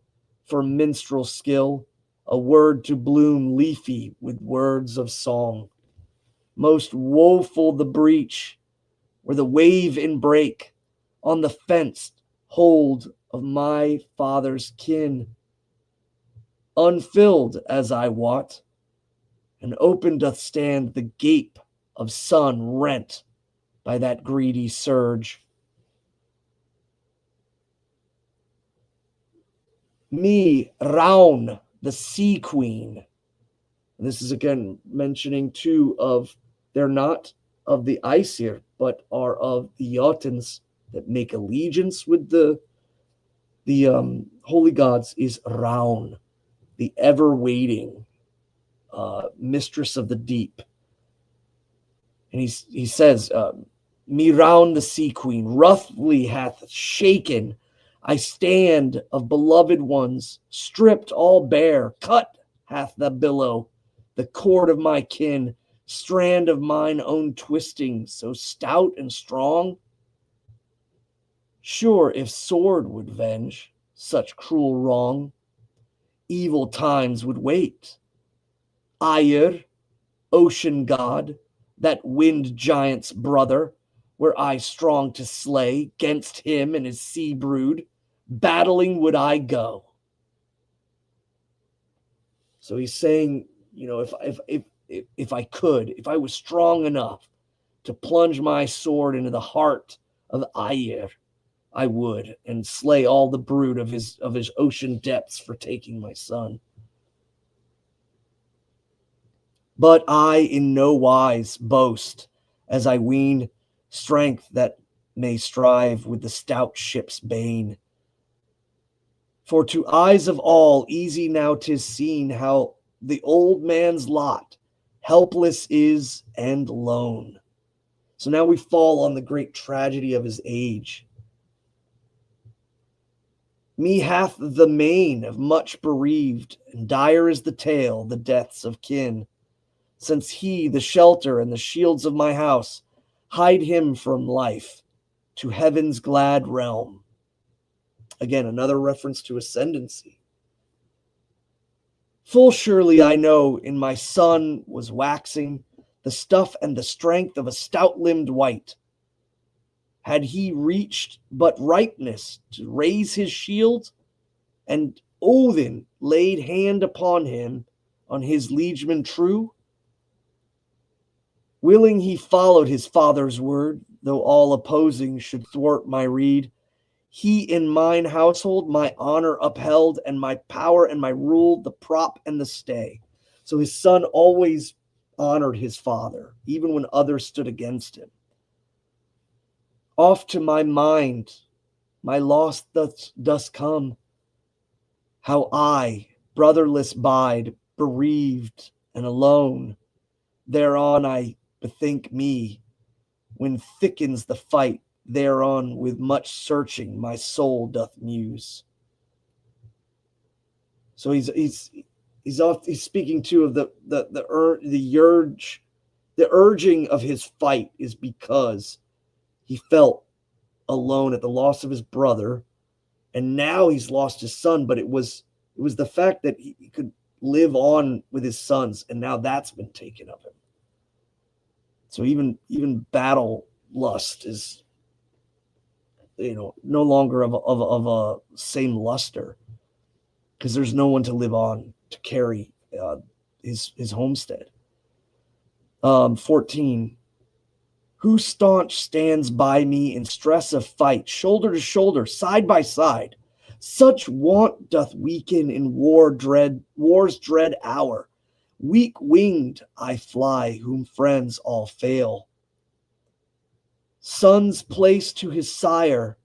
for minstrel skill, a word to bloom leafy with words of song. Most woeful the breach where the wave in break on the fenced hold of my father's kin. Unfilled as I wot, and open doth stand the gape of sun rent by that greedy surge. Me, Raun, the Sea Queen. And this is again mentioning too of they're not of the Aesir, but are of the Jotuns that make allegiance with the holy gods, is Raun, the ever waiting mistress of the deep. And he says, me Raun the Sea Queen, roughly hath shaken. I stand of beloved ones, stripped all bare, cut hath the billow, the cord of my kin, strand of mine own twisting, so stout and strong. Sure, if sword would venge such cruel wrong, evil times would wait. Aegir, ocean god, that wind giant's brother, were I strong to slay, 'gainst him and his sea brood, battling would I go. So he's saying, you know, if I could, if I was strong enough to plunge my sword into the heart of Aegir, I would, and slay all the brood of his ocean depths for taking my son. But I in no wise boast, as I ween strength that may strive with the stout ship's bane. For to eyes of all easy now 'tis seen how the old man's lot helpless is and lone. So now we fall on the great tragedy of his age. Me hath the main of much bereaved, and dire is the tale, the deaths of kin. Since he, the shelter and the shields of my house, hide him from life to heaven's glad realm. Again, another reference to ascendancy. Full surely I know in my son was waxing the stuff and the strength of a stout-limbed wight. Had he reached but ripeness to raise his shield, and Odin laid hand upon him, on his liegeman true, willing he followed his father's word, though all opposing should thwart my rede. He in mine household my honor upheld, and my power and my rule the prop and the stay. So his son always honored his father, even when others stood against him. Oft to my mind, my loss does come, how I, brotherless, bide, bereaved and alone. Thereon I bethink me, when thickens the fight, thereon with much searching my soul doth muse. So he's speaking too of the urging of his fight is because he felt alone at the loss of his brother, and now he's lost his son. But it was the fact that he could live on with his sons, and now that's been taken of him. So even battle lust is, no longer of a same luster, because there's no one to live on to carry his homestead. 14. Who staunch stands by me in stress of fight, shoulder to shoulder, side by side? Such want doth weaken in war's dread hour. Weak-winged I fly, whom friends all fail. Son's place to his sire,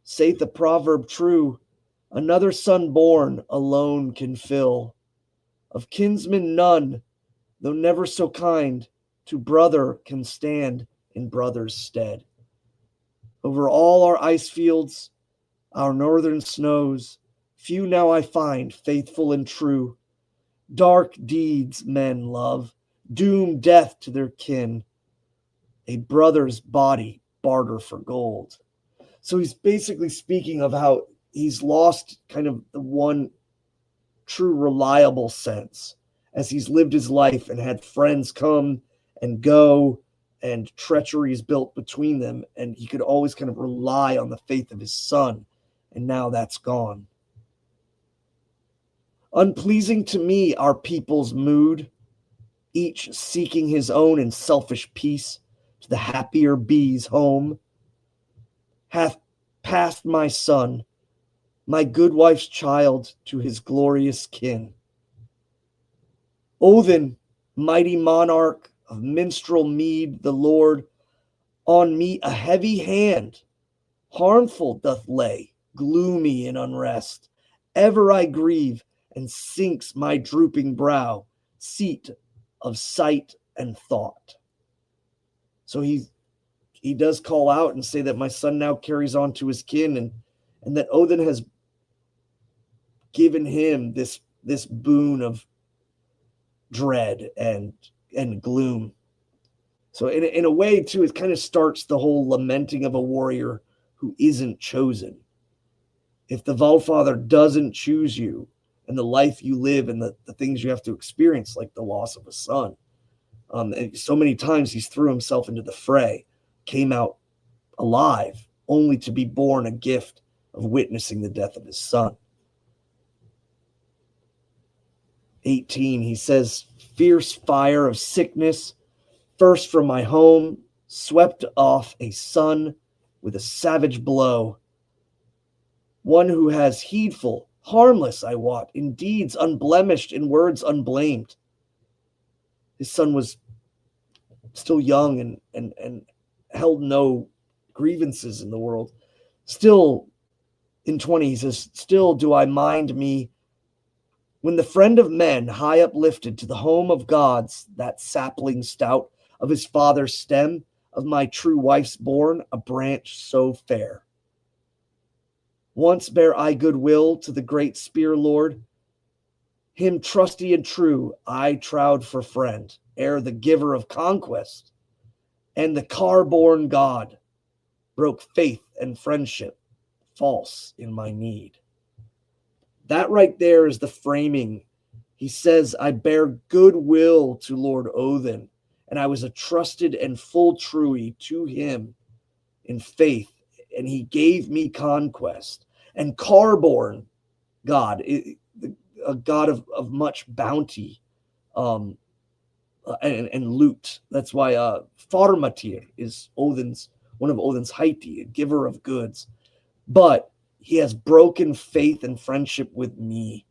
saith the proverb true, another son born alone can fill. Of kinsmen none, though never so kind, to brother can stand in brother's stead. Over all our ice fields, our northern snows, few now I find faithful and true. Dark deeds men love, doom death to their kin. A brother's body barter for gold. So he's basically speaking of how he's lost kind of the one true reliable sense as he's lived his life and had friends come and go, and treachery is built between them, and he could always kind of rely on the faith of his son, and now that's gone. Unpleasing to me our people's mood, each seeking his own in selfish peace to the happier bees' home, hath passed my son, my good wife's child to his glorious kin. Odin, mighty monarch of minstrel mead, the Lord, on me a heavy hand, harmful doth lay, gloomy in unrest. Ever I grieve, and sinks my drooping brow, seat of sight and thought. So he does call out and say that my son now carries on to his kin, and that Odin has given him this boon of dread and gloom. So in a way, too, it kind of starts the whole lamenting of a warrior who isn't chosen. If the Valfather doesn't choose you and the life you live and the things you have to experience, like the loss of a son, and so many times he's threw himself into the fray, came out alive, only to be born a gift of witnessing the death of his son. 18, he says, fierce fire of sickness, first from my home, swept off a son with a savage blow. One who has heedful, harmless, I wot, in deeds unblemished, in words unblamed. His son was still young and held no grievances in the world. Still, in 20, he says, still do I mind me when the friend of men, high uplifted to the home of gods, that sapling stout of his father's stem, of my true wife's born, a branch so fair. Once bear I goodwill to the great spear lord, him trusty and true I trowed for friend, ere the giver of conquest, and the car-born god broke faith and friendship, false in my need. That right there is the framing. He says, I bear goodwill to Lord Odin, and I was a trusted and full truey to him in faith, and he gave me conquest. And Carborn God, a god of much bounty and loot. That's why Farmatir is one of Odin's Heiti, a giver of goods. But he has broken faith and friendship with me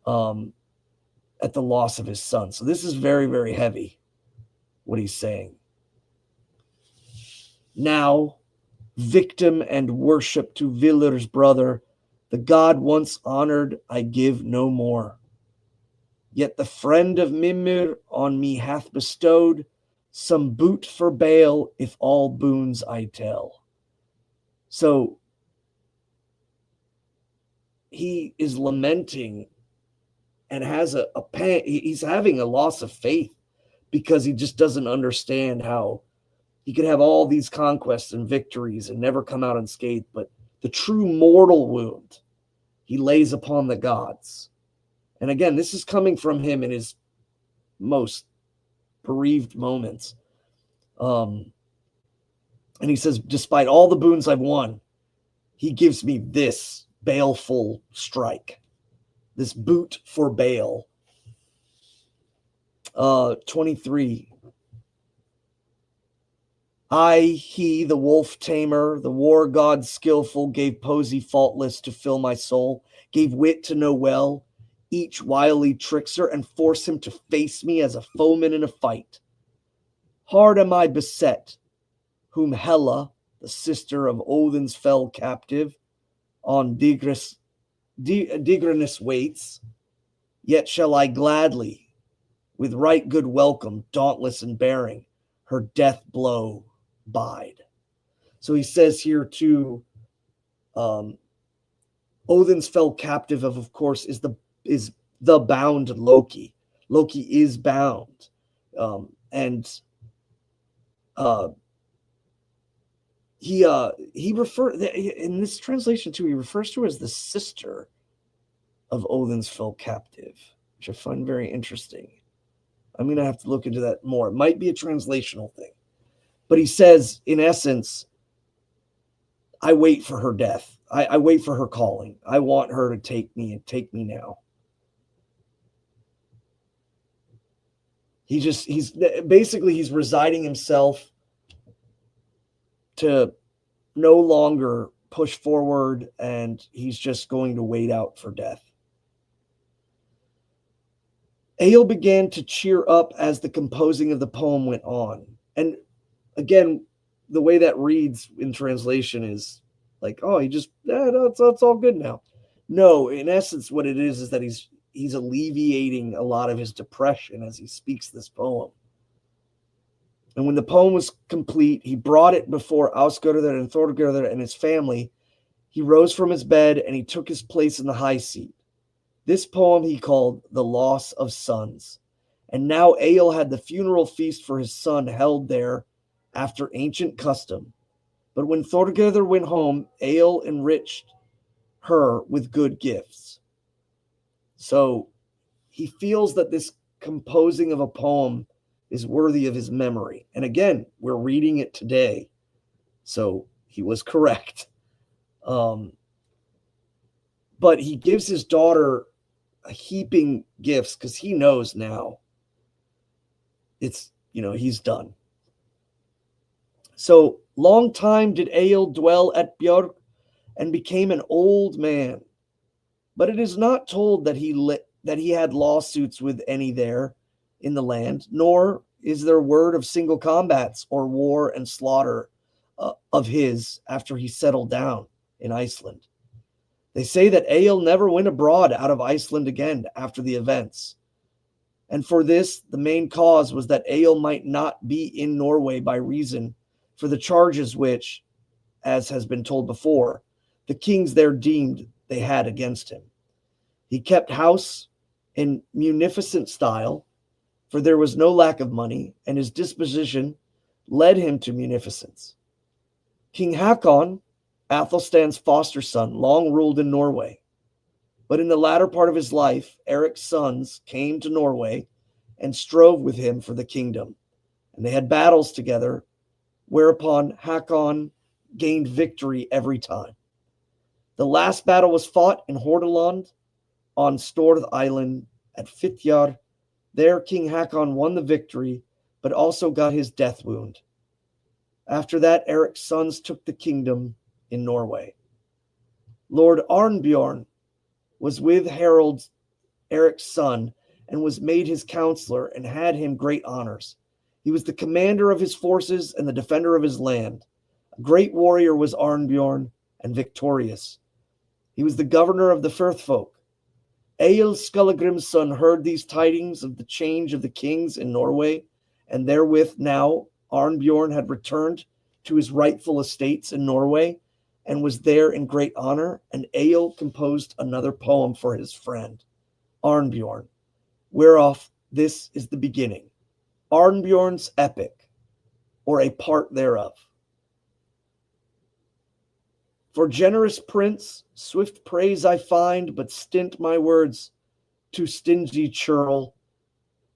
at the loss of his son. So this is very, very heavy, what he's saying. Now, victim and worship to Vilur's brother, the god once honored, I give no more. Yet the friend of Mimir on me hath bestowed some boot for bail, if all boons I tell. So he is lamenting and has a pain. He's having a loss of faith because he just doesn't understand how he could have all these conquests and victories and never come out unscathed. But the true mortal wound he lays upon the gods. And again, this is coming from him in his most bereaved moments. And he says, despite all the boons I've won, he gives me this baleful strike, this boot for bail. 23. He, the wolf tamer, the war god skillful, gave posy faultless to fill my soul, gave wit to know well each wily trickster, and force him to face me as a foeman in a fight. Hard am I beset, whom Hela, the sister of Odin's fell captive, on Digranus waits, yet shall I gladly, with right good welcome, dauntless in bearing, her death blow bide. So he says here too, Odin's fell captive of course, is the bound Loki. Loki is bound, he refers in this translation too. He refers to her as the sister of Odin's fell captive, which I find very interesting. I'm gonna have to look into that more. It might be a translational thing, but he says, in essence, I wait for her death. I wait for her calling. I want her to take me and take me now. He's resigning himself to no longer push forward, and he's just going to wait out for death. Egill began to cheer up as the composing of the poem went on. And again, the way that reads in translation is like, oh, he just, no, it's all good now. No, in essence, what it is that he's alleviating a lot of his depression as he speaks this poem. And when the poem was complete, he brought it before Ausgerder and Thorgerder and his family. He rose from his bed and he took his place in the high seat. This poem he called The Loss of Sons. And now Egill had the funeral feast for his son held there after ancient custom. But when Thorgerder went home, Egill enriched her with good gifts. So he feels that this composing of a poem is worthy of his memory. And again, we're reading it today. So he was correct. But he gives his daughter a heaping gifts because he knows now he's done. So long time did Egill dwell at Björk and became an old man. But it is not told that he had lawsuits with any there in the land, nor is there word of single combats or war and slaughter of his after he settled down in Iceland. They say that Egill never went abroad out of Iceland again after the events. And for this, the main cause was that Egill might not be in Norway by reason for the charges which, as has been told before, the kings there deemed they had against him. He kept house in munificent style, for there was no lack of money, and his disposition led him to munificence. King Hakon, Athelstan's foster son, long ruled in Norway. But in the latter part of his life, Eric's sons came to Norway and strove with him for the kingdom. And they had battles together, whereupon Hakon gained victory every time. The last battle was fought in Hordaland on Storth Island at Fitjar. There King Hakon won the victory, but also got his death wound. After that, Eric's sons took the kingdom in Norway. Lord Arnbjorn was with Harold, Eric's son, and was made his counselor and had him great honors. He was the commander of his forces and the defender of his land. A great warrior was Arnbjorn and victorious. He was the governor of the Firthfolk. Egill Skallagrim's son heard these tidings of the change of the kings in Norway, and therewith now Arnbjorn had returned to his rightful estates in Norway and was there in great honor, and Egill composed another poem for his friend, Arnbjorn, whereof this is the beginning, Arnbjorn's epic, or a part thereof. For generous prince, swift praise I find, but stint my words to stingy churl.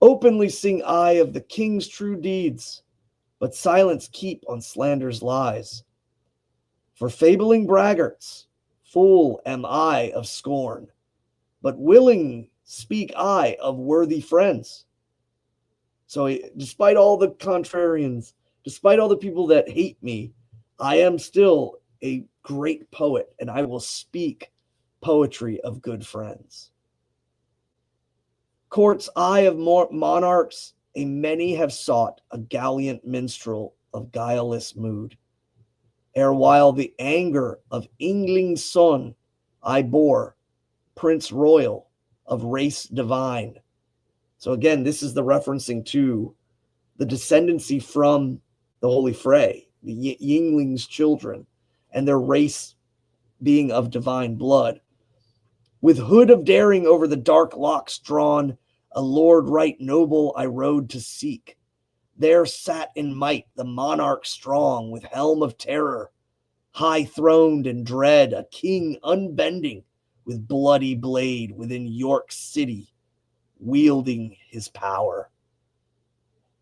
Openly sing I of the king's true deeds, but silence keep on slander's lies. For fabling braggarts, full am I of scorn, but willing speak I of worthy friends. So despite all the contrarians, despite all the people that hate me, I am still a great poet, and I will speak poetry of good friends. Court's eye of monarchs, a many have sought a gallant minstrel of guileless mood. Erewhile the anger of Ingling's son I bore, Prince Royal of race divine. So again, this is the referencing to the descendancy from the Holy Frey, the Yingling's children, and their race being of divine blood. With hood of daring over the dark locks drawn, a lord right noble I rode to seek. There sat in might the monarch strong, with helm of terror, high-throned and dread, a king unbending, with bloody blade within York city, wielding his power.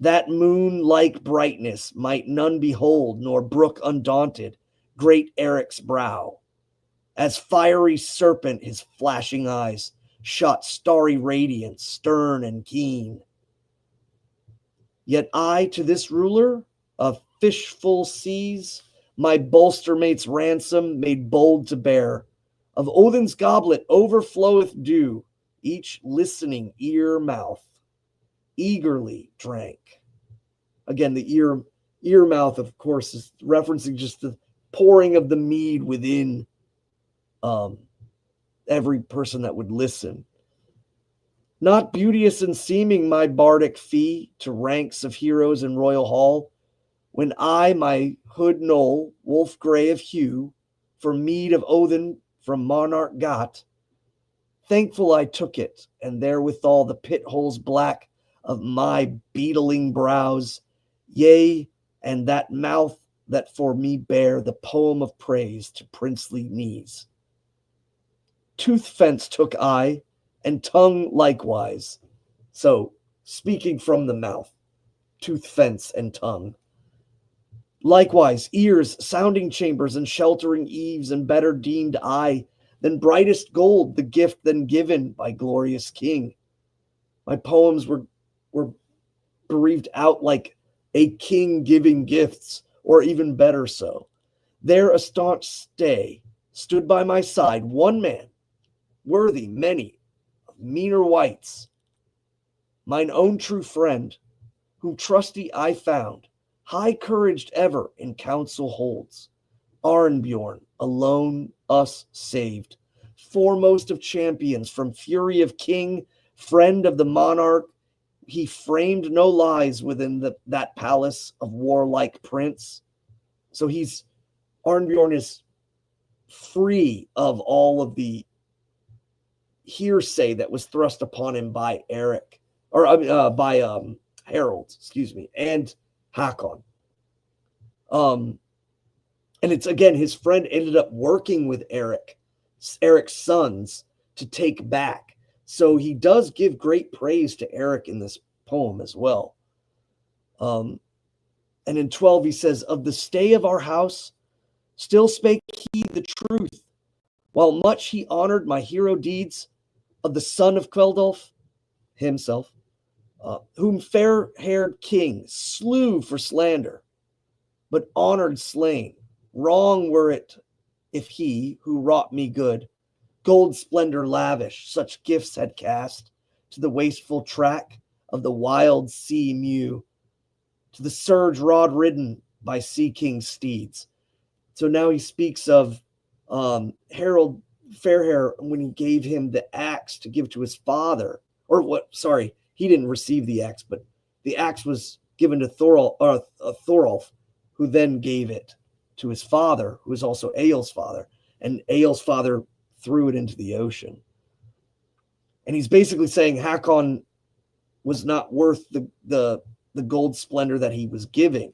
That moon-like brightness might none behold, nor brook undaunted great Eric's brow. As fiery serpent his flashing eyes shot starry radiance, stern and keen. Yet I to this ruler of fishful seas my bolster mate's ransom made bold to bear. Of Odin's goblet overfloweth dew, each listening ear mouth eagerly drank. Again, the ear mouth, of course, is referencing just the pouring of the mead within every person that would listen. Not beauteous in seeming my bardic fee to ranks of heroes in royal hall, when I my hood knoll, wolf gray of hue, for mead of Odin from monarch got, thankful I took it, and therewithal the pit holes black of my beetling brows, yea, and that mouth that for me bare the poem of praise to princely knees. Tooth fence took I, and tongue likewise. So, speaking from the mouth, tooth fence and tongue. Likewise, ears, sounding chambers, and sheltering eaves, and better deemed I than brightest gold, the gift then given by glorious king. My poems were breathed out like a king giving gifts, or even better so. There a staunch stay stood by my side, one man, worthy many of meaner wights, mine own true friend, whom trusty I found, high couraged ever in council holds. Arnbjorn alone us saved, foremost of champions, from fury of king, friend of the monarch. He framed no lies within that palace of warlike prince. So Arnbjorn is free of all of the hearsay that was thrust upon him by Harold, and Hakon. And it's, again, his friend ended up working with Eric's sons to take back. So he does give great praise to Eric in this poem as well. And in 12, he says, of the stay of our house, still spake he the truth, while much he honored my hero deeds of the son of Kveldulf himself, whom fair-haired king slew for slander, but honored slain. Wrong were it if he, who wrought me good, gold splendor lavish, such gifts had cast to the wasteful track of the wild sea mew, to the surge rod ridden by sea king's steeds. So now he speaks of Harold Fairhair when he gave him the axe to give to his father, he didn't receive the axe, but the axe was given to Thorolf, who then gave it to his father, who is also Egill's father, and Egill's father threw it into the ocean. And he's basically saying Hakon was not worth the gold splendor that he was giving.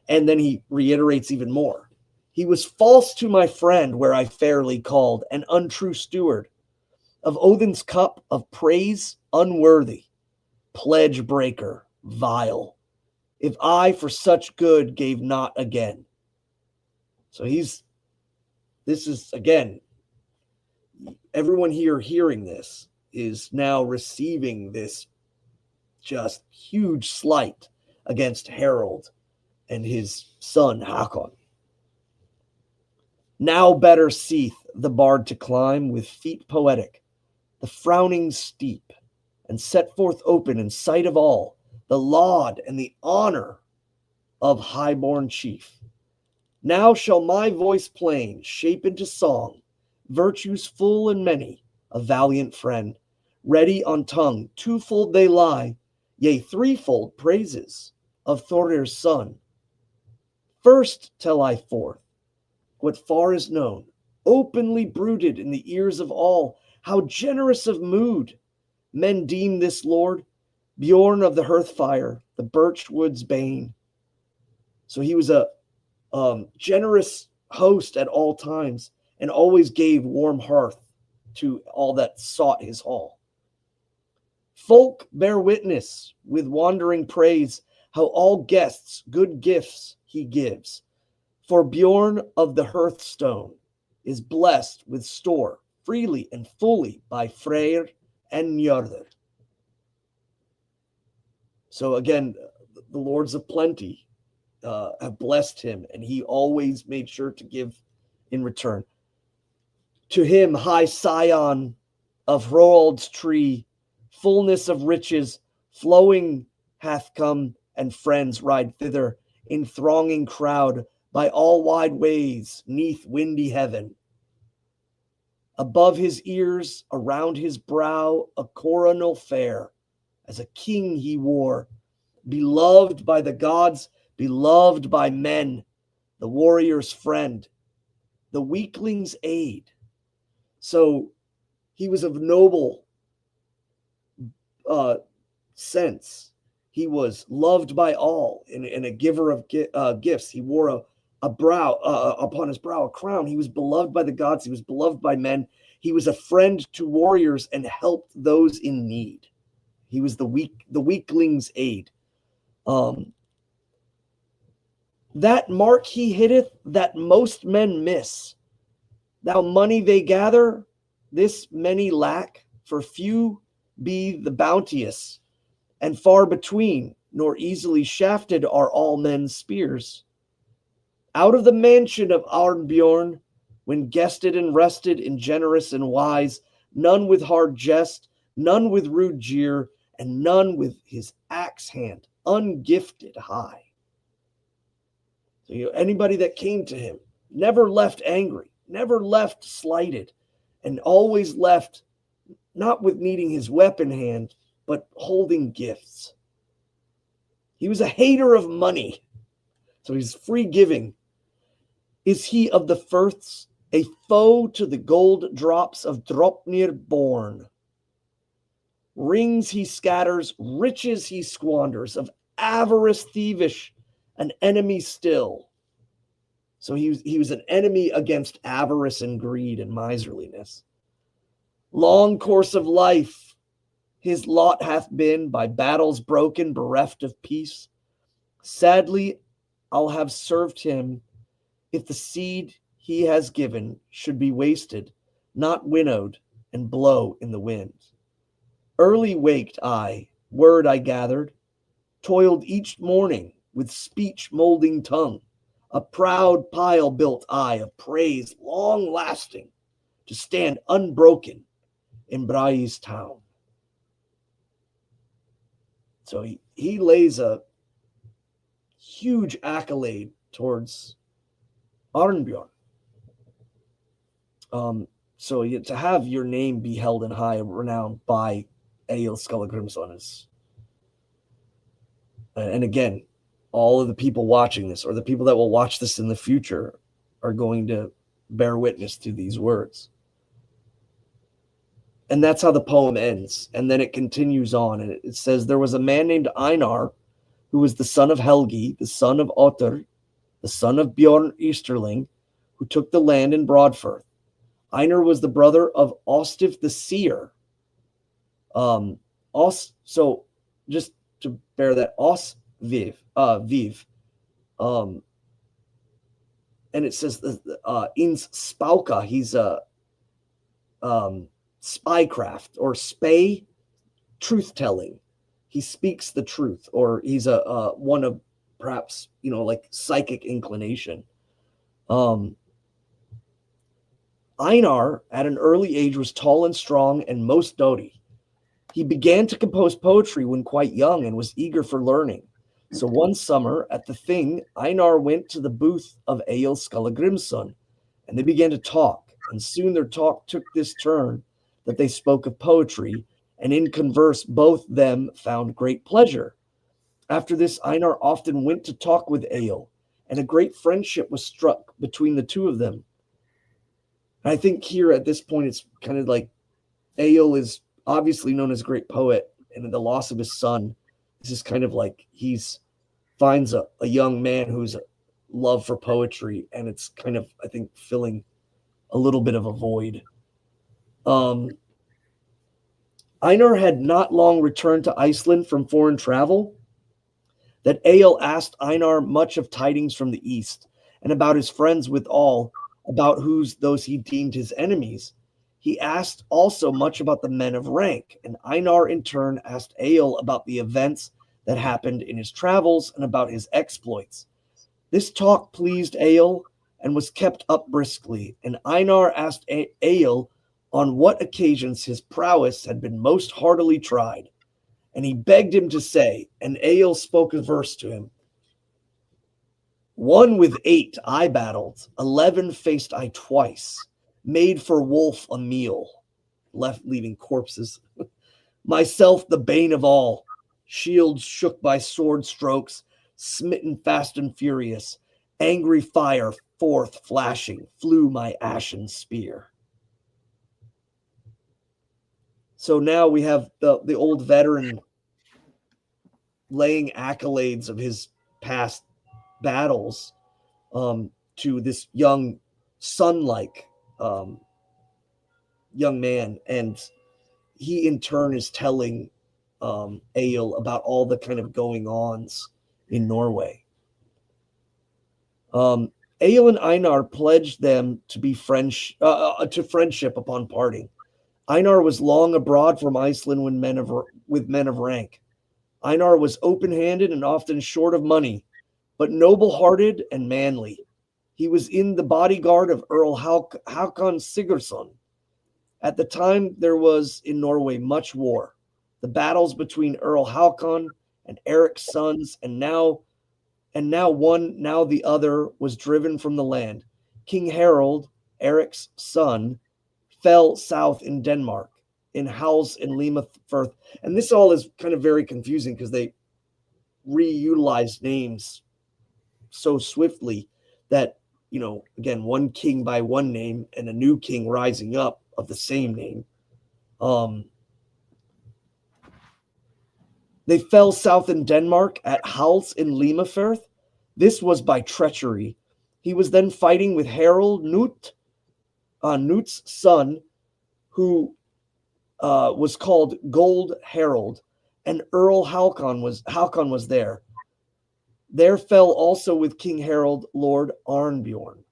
And then he reiterates even more. He was false to my friend, where I fairly called, an untrue steward of Odin's cup of praise unworthy, pledge breaker, vile, if I for such good gave not again. So this is, again, everyone here hearing this is now receiving this just huge slight against Harold and his son Hakon. Now better seeth the bard to climb with feet poetic the frowning steep, and set forth open in sight of all the laud and the honor of highborn chief. Now shall my voice plain shape into song, virtues full and many, a valiant friend, ready on tongue, twofold they lie, yea, threefold praises of Thorir's son. First tell I forth what far is known, openly bruited in the ears of all, how generous of mood men deem this lord, Bjorn of the Hearthfire, the Birchwood's bane. So he was a generous host at all times, and always gave warm hearth to all that sought his hall. Folk bear witness with wandering praise, how all guests good gifts he gives. For Bjorn of the Hearthstone is blessed with store freely and fully by Freyr and Njörður. So again, the lords of plenty have blessed him, and he always made sure to give in return. To him, high scion of Hroald's tree, fullness of riches, flowing hath come, and friends ride thither in thronging crowd by all wide ways, neath windy heaven. Above his ears, around his brow, a coronal fair, as a king he wore, beloved by the gods, beloved by men, the warrior's friend, the weakling's aid. So he was of noble sense. He was loved by all and a giver of gifts. He wore a brow upon his brow a crown. He was beloved by the gods. He was beloved by men. He was a friend to warriors and helped those in need. He was the weakling's aid. That mark he hitteth, that most men miss. Thou money they gather, this many lack, for few be the bounteous, and far between, nor easily shafted are all men's spears. Out of the mansion of Arnbjorn, when guested and rested in generous and wise, none with hard jest, none with rude jeer, and none with his axe hand, ungifted high. So anybody that came to him never left angry, never left slighted, and always left not with needing his weapon hand, but holding gifts. He was a hater of money, so he's free giving. Is he of the firths, a foe to the gold drops of Dropnir born? Rings he scatters, riches he squanders, of avarice thievish, an enemy still. So he was an enemy against avarice and greed and miserliness. Long course of life his lot hath been, by battles broken, bereft of peace. Sadly, I'll have served him if the seed he has given should be wasted, not winnowed, and blow in the wind. Early waked I, word I gathered, toiled each morning with speech molding tongue. A proud pile built I of praise long lasting, to stand unbroken in Brai's town. So he lays a huge accolade towards Arnbjorn. So to have your name be held in high renown by Egill Skallagrimsson is, and again, all of the people watching this, or the people that will watch this in the future, are going to bear witness to these words. And that's how the poem ends. And then it continues on, and it says, there was a man named Einar, who was the son of Helgi, the son of Ottar, the son of Bjorn Easterling, who took the land in Broadfirth. Einar was the brother of Ostif the seer. So just to bear that, Viv. And it says Ins Spauka, he's a spycraft or spay, truth telling. He speaks the truth, or he's a one of perhaps, like psychic inclination. Einar at an early age was tall and strong and most doughty. He began to compose poetry when quite young and was eager for learning. So one summer at the Thing, Einar went to the booth of Egill Skallagrimsson, and they began to talk. And soon their talk took this turn that they spoke of poetry, and in converse both them found great pleasure. After this, Einar often went to talk with Egill, and a great friendship was struck between the two of them. And I think here at this point, it's kind of like Egill is obviously known as a great poet, and the loss of his son, this is kind of like he's finds a young man who's a love for poetry, and it's kind of, I think, filling a little bit of a void. Einar had not long returned to Iceland from foreign travel that Egill asked Einar much of tidings from the east, and about his friends withal, about those he deemed his enemies. He asked also much about the men of rank, and Einar in turn asked Egill about the events that happened in his travels and about his exploits. This talk pleased Egill and was kept up briskly, and Einar asked Egill on what occasions his prowess had been most heartily tried, and he begged him to say, and Egill spoke a verse to him. 1 with 8 I battled, 11 faced I twice, made for wolf a meal, left leaving corpses. Myself the bane of all, shields shook by sword strokes, smitten fast and furious, angry fire forth flashing, flew my ashen spear. So now we have the old veteran laying accolades of his past battles to this young son-like young man, and he in turn is telling Egill about all the kind of going-ons in Norway. Egill and Einar pledged them to be to friendship upon parting. Einar was long abroad from Iceland with men of rank. Einar was open-handed and often short of money, but noble-hearted and manly. He was in the bodyguard of Earl Håkon Sigurdsson. At the time, there was in Norway much war. The battles between Earl Håkon and Eric's sons, and now one, now the other, was driven from the land. King Harald, Eric's son, fell south in Denmark, in Hals and Limafirth. And this all is kind of very confusing because they reutilize names so swiftly that, you know, again, one king by one name and a new king rising up of the same name. They fell south in Denmark at Hals in Limafirth. This was by treachery. He was then fighting with Harald Knut's son, who was called Gold Harald, and Earl Håkon was there. There fell also with King Harald Lord Arnbjorn,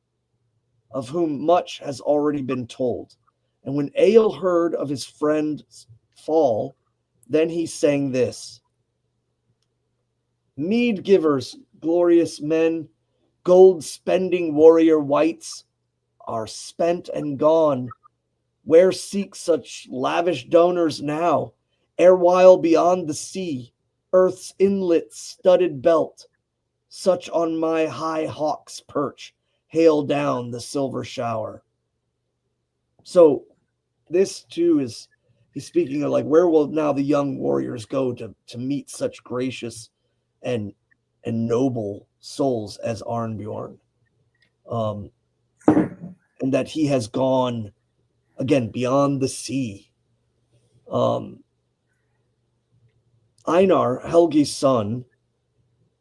of whom much has already been told. And when Egill heard of his friend's fall, then he sang this. Mead givers, glorious men, gold spending warrior wights, are spent and gone. Where seek such lavish donors now? Erewhile beyond the sea, earth's inlet studded belt, such on my high hawk's perch, hail down the silver shower. So this too is, he's speaking of like, where will now the young warriors go to meet such gracious and noble souls as Arnbjorn? And that he has gone again beyond the sea. Einar, Helgi's son,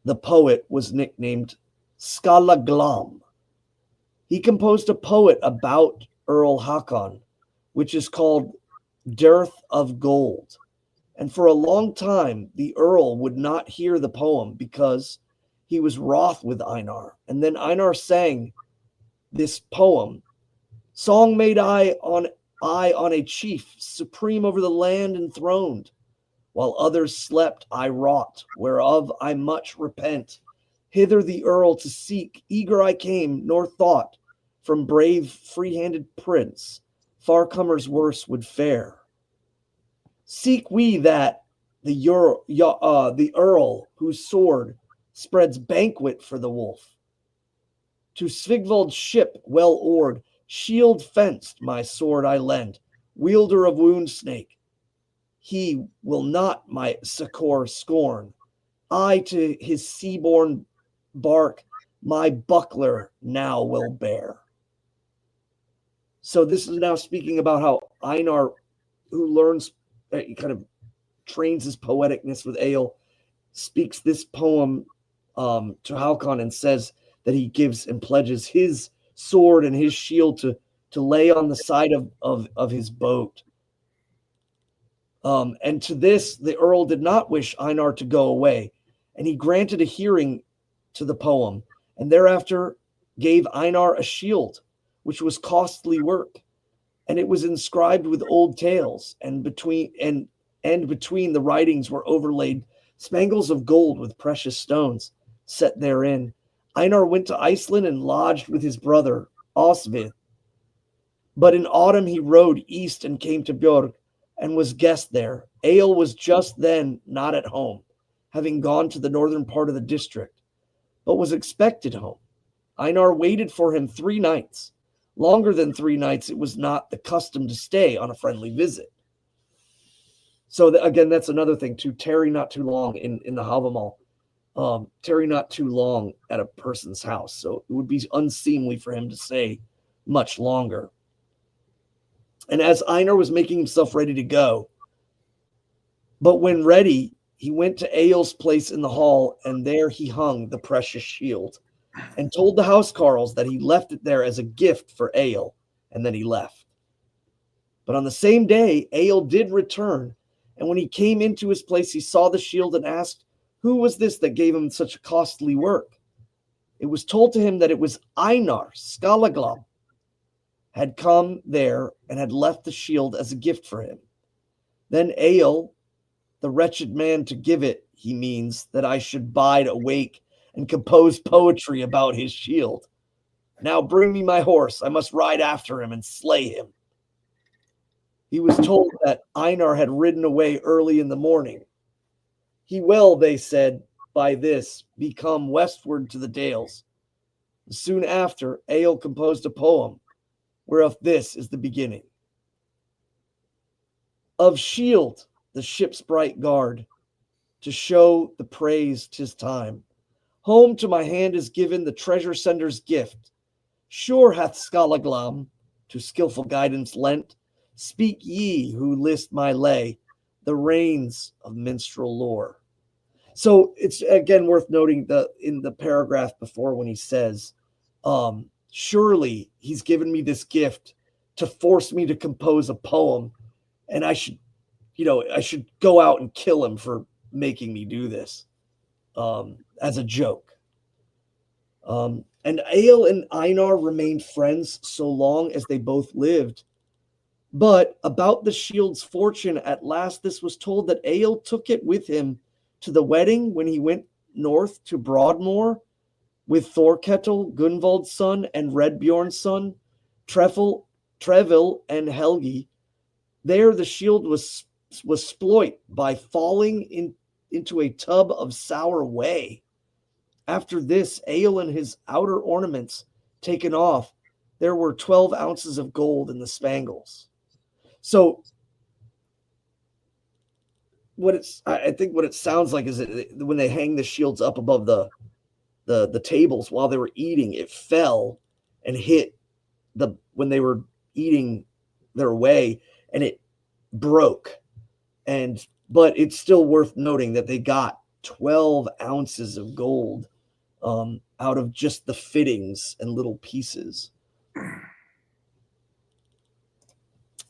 the poet, was nicknamed Skallaglam. He composed a poet about Earl Håkon, which is called Dearth of Gold. And for a long time, the Earl would not hear the poem because he was wroth with Einar. And then Einar sang this poem. Song made I on a chief, supreme over the land enthroned. While others slept, I wrought, whereof I much repent. Hither the Earl to seek, eager I came, nor thought, from brave free-handed prince, far comers worse would fare. Seek we that the Earl, whose sword spreads banquet for the wolf. To Svigvald's ship well oared, shield fenced, my sword I lend, wielder of wound snake. He will not my succor scorn. I to his sea-borne bark my buckler now will bear. So this is now speaking about how Einar, who learns, kind of trains his poeticness with Egill, speaks this poem to Håkon and says that he gives and pledges his sword and his shield to lay on the side of his boat. And to this, the Earl did not wish Einar to go away, and he granted a hearing to the poem, and thereafter gave Einar a shield, which was costly work, and it was inscribed with old tales, and between the writings were overlaid spangles of gold with precious stones set therein. Einar went to Iceland and lodged with his brother, Osvith. But in autumn he rode east and came to Björg and was guest there. Egill was just then not at home, having gone to the northern part of the district, but was expected home. Einar waited for him 3 nights. Longer than 3 nights, it was not the custom to stay on a friendly visit. So again, that's another thing too. Tarry not too long in the Havamal. Tarry not too long at a person's house. So it would be unseemly for him to stay much longer. And as Einar was making himself ready to go, but when ready, he went to Egill's place in the hall, and there he hung the precious shield, and told the housecarls that he left it there as a gift for Egill, and then he left. But on the same day, Egill did return, and when he came into his place, he saw the shield and asked, who was this that gave him such costly work? It was told to him that it was Einar Skalaglam, had come there and had left the shield as a gift for him. Then Egill, the wretched man to give it, he means that I should bide awake and compose poetry about his shield. Now bring me my horse. I must ride after him and slay him. He was told that Einar had ridden away early in the morning. He will, they said, by this become westward to the dales. Soon after, Egill composed a poem, whereof this is the beginning. Of shield, the ship's bright guard, to show the praise 'tis time. Home to my hand is given the treasure sender's gift. Sure hath Skalaglam to skillful guidance lent. Speak ye who list my lay, the reins of minstrel lore. So it's again worth noting in the paragraph before when he says, surely he's given me this gift to force me to compose a poem, and I should go out and kill him for making me do this as a joke. And Egill and Einar remained friends so long as they both lived. But about the shield's fortune, at last this was told that Egill took it with him to the wedding when he went north to Broadmoor with Thorketil, Gunvald's son, and Redbjorn's son, Trevil, and Helgi. There the shield was sploit by falling into a tub of sour whey. After this, Egill and his outer ornaments taken off, there were 12 ounces of gold in the spangles. So I think what it sounds like is that when they hang the shields up above the tables while they were eating, it fell and hit when they were eating their way, and it broke. But it's still worth noting that they got 12 ounces of gold out of just the fittings and little pieces.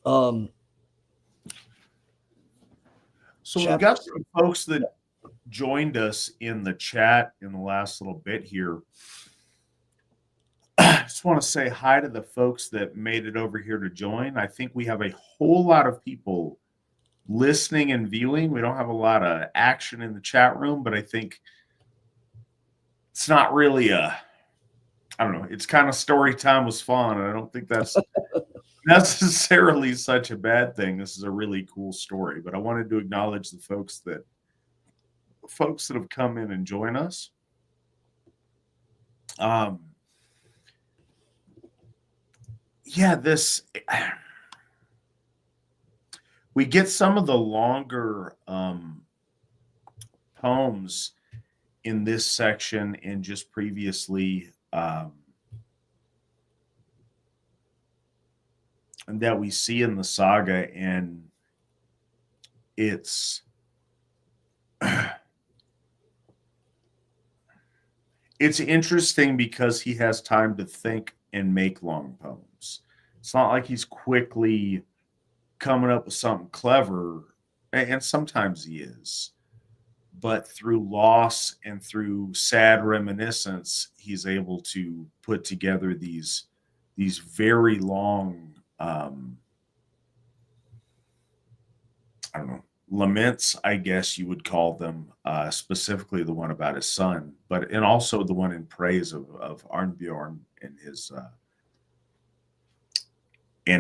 So we've got some folks that joined us in the chat in the last little bit here. I just want to say hi to the folks that made it over here to join. I think we have a whole lot of people listening and viewing. We don't have a lot of action in the chat room, but I think it's not really I don't know. It's kind of story time was fun. And I don't think that's necessarily such a bad thing. This is a really cool story, but I wanted to acknowledge the folks that have come in and join us. We get some of the longer poems in this section and just previously that we see in the saga, and it's interesting because he has time to think and make long poems. It's not like he's quickly coming up with something clever, and sometimes he is, but through loss and through sad reminiscence, he's able to put together these very long laments, I guess you would call them, specifically the one about his son, and also the one in praise of Arnbjorn and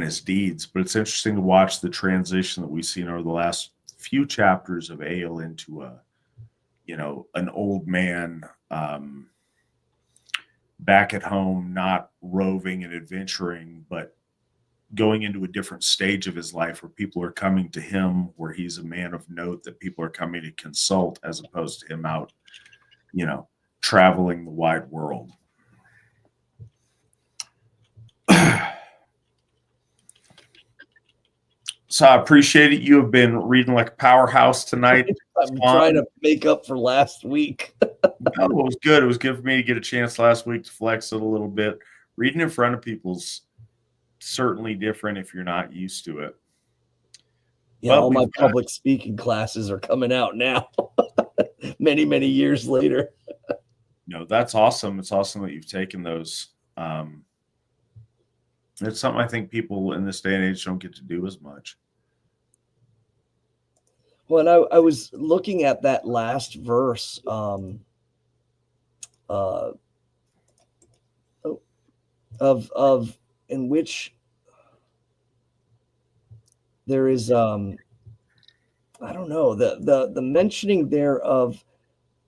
his deeds. But it's interesting to watch the transition that we've seen over the last few chapters of Egill into an old man, back at home, not roving and adventuring, but going into a different stage of his life where people are coming to him, where he's a man of note that people are coming to consult, as opposed to him out, traveling the wide world. So I appreciate it. You have been reading like a powerhouse tonight. I'm trying to make up for last week. No, it was good. It was good for me to get a chance last week to flex it a little bit. Reading in front of people's certainly different if you're not used to it. Yeah, all my public speaking classes are coming out now, many, many years later. No, that's awesome. It's awesome that you've taken those. It's something I think people in this day and age don't get to do as much. Well, and I was looking at that last verse of in which there is I don't know, the mentioning there of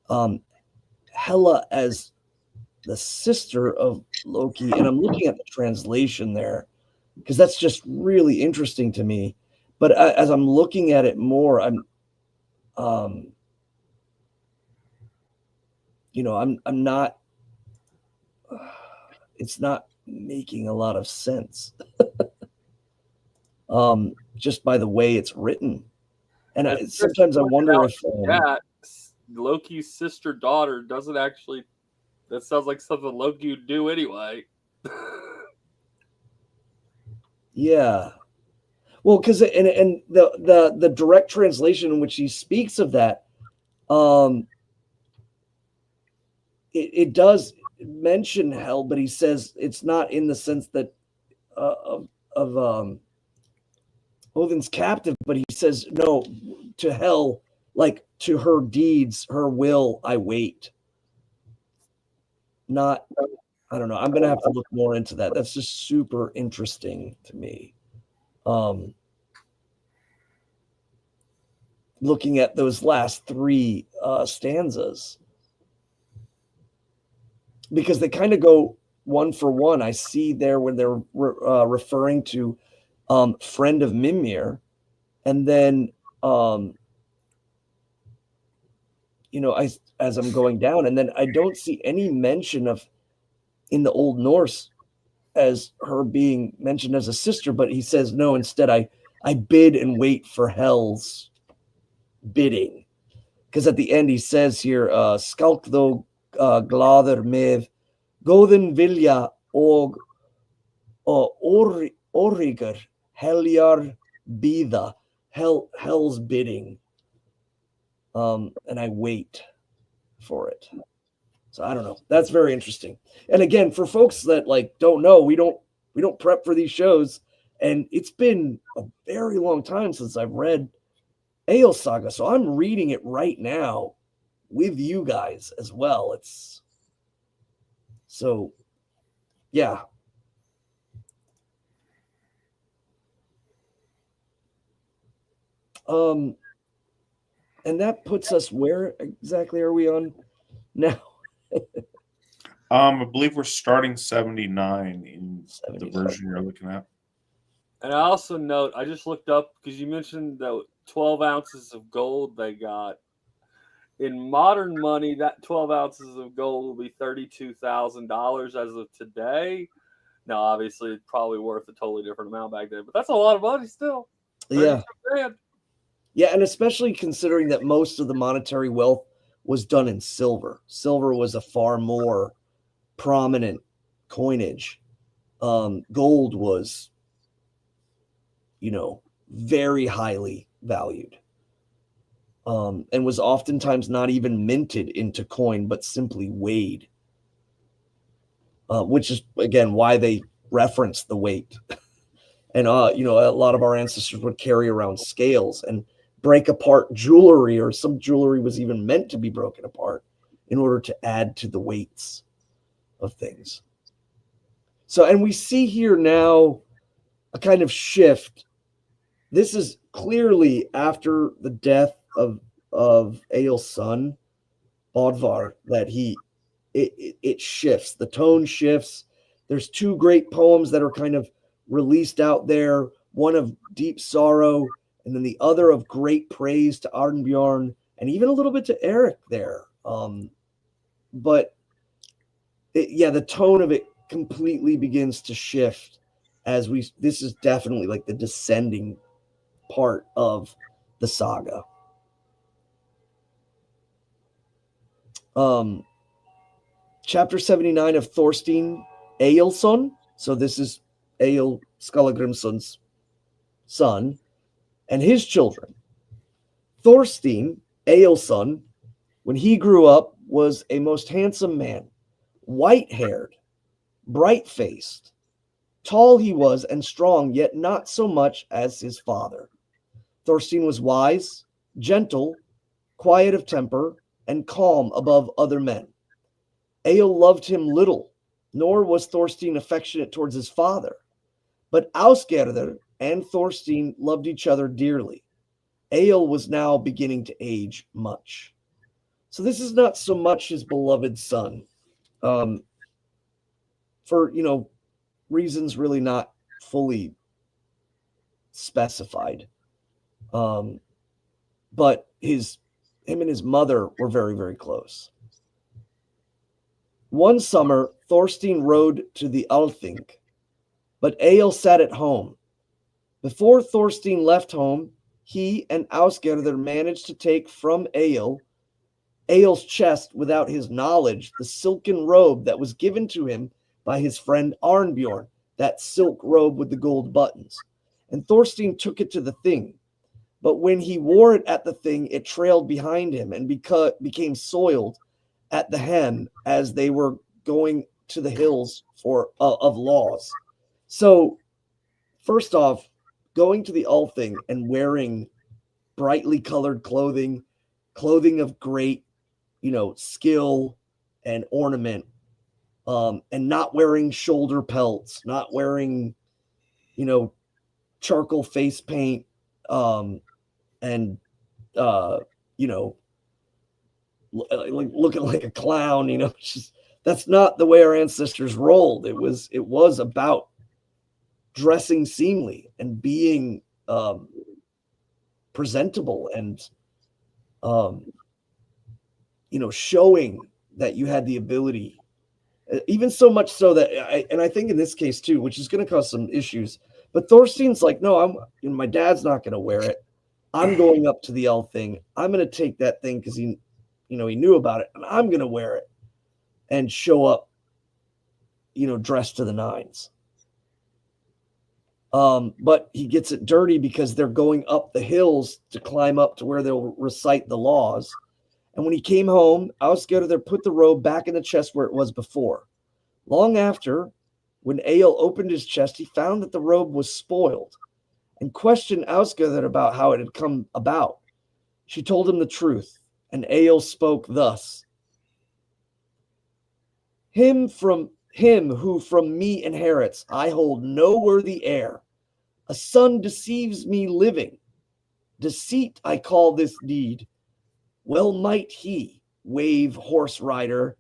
Hela as the sister of Loki, and I'm looking at the translation there because that's just really interesting to me. But as I'm looking at it more, I'm not. It's not making a lot of sense, just by the way it's written. And sometimes I wonder if Loki's sister daughter doesn't actually. That sounds like something Loki would do anyway. Yeah. Well, because and the direct translation in which he speaks of that, it does mention hell, but he says it's not in the sense that of Odin's captive, but he says no to hell, like to her deeds, her will, I wait. Not, I don't know. I'm gonna have to look more into that. That's just super interesting to me. Looking at those last three stanzas, because they kind of go one for one. I see there when they're referring to friend of Mimir, and then as I'm going down, and then I don't see any mention of in the Old Norse as her being mentioned as a sister, but he says no. Instead, I bid and wait for Hell's bidding, because at the end he says here, "Skalk though glader med goden vilja og origer heljar bida." Hell's bidding, and I wait for it. So I don't know. That's very interesting. And again, for folks that don't know, we don't prep for these shows, and it's been a very long time since I've read Egill Saga, so I'm reading it right now with you guys as well. It's so, yeah. And that puts us, where exactly are we on now? I believe we're starting 79 in 79. The version you're looking at. And I also note, I just looked up because you mentioned that 12 ounces of gold they got. In modern money, that 12 ounces of gold will be $32,000 as of today. Now, obviously, it's probably worth a totally different amount back then, but that's a lot of money still. Yeah. Yeah, and especially considering that most of the monetary wealth was done in silver. Silver was a far more prominent coinage. Gold was, very highly valued, and was oftentimes not even minted into coin, but simply weighed, which is, again, why they reference the weight. And, a lot of our ancestors would carry around scales, and break apart jewelry, or some jewelry was even meant to be broken apart in order to add to the weights of things. So, and we see here now a kind of shift. This is clearly after the death of Egill's son, Bodvar, that it shifts. The tone shifts. There's two great poems that are kind of released out there, one of deep sorrow and then the other of great praise to Arnbjorn and even a little bit to Eric there. But the tone of it completely begins to shift as this is definitely like the descending part of the saga. Chapter 79 of Thorstein Egilson. So this is Egill Skallagrimsson's son and his children. Thorstein Egilson, when he grew up, was a most handsome man, white-haired, bright-faced. Tall he was and strong, yet not so much as his father. Thorstein was wise, gentle, quiet of temper, and calm above other men. Egill loved him little, nor was Thorstein affectionate towards his father. But Ausgerder and Thorstein loved each other dearly. Egill was now beginning to age much. So this is not so much his beloved son, for reasons really not fully specified. But him and his mother were very, very close. One summer, Thorstein rode to the Althing, but Egill sat at home. Before Thorstein left home, he and Ausgerder managed to take from Egill's chest, without his knowledge, the silken robe that was given to him by his friend Arnbjorn, that silk robe with the gold buttons. And Thorstein took it to the Thing. But when he wore it at the Thing, it trailed behind him and became soiled at the hem as they were going to the hills of laws. So, first off, going to the Althing and wearing brightly colored clothing of great, skill and ornament, and not wearing shoulder pelts, not wearing, charcoal face paint, and like looking like a clown, that's not the way our ancestors rolled. It was about dressing seemly and being presentable and showing that you had the ability, even so much so that I think in this case too, which is going to cause some issues, but Thorstein's like, no, my dad's not going to wear it. I'm going up to the Althing. I'm going to take that thing because he knew about it, and I'm going to wear it and show up, dressed to the nines. But he gets it dirty because they're going up the hills to climb up to where they'll recite the laws. And when he came home, Ausgerder put the robe back in the chest where it was before. Long after, when Egill opened his chest, he found that the robe was spoiled and questioned Ausgerder about how it had come about. She told him the truth, and Egill spoke thus: Him who from me inherits, I hold no worthy heir. A son deceives me living. Deceit I call this deed. Well might he, wave horse rider,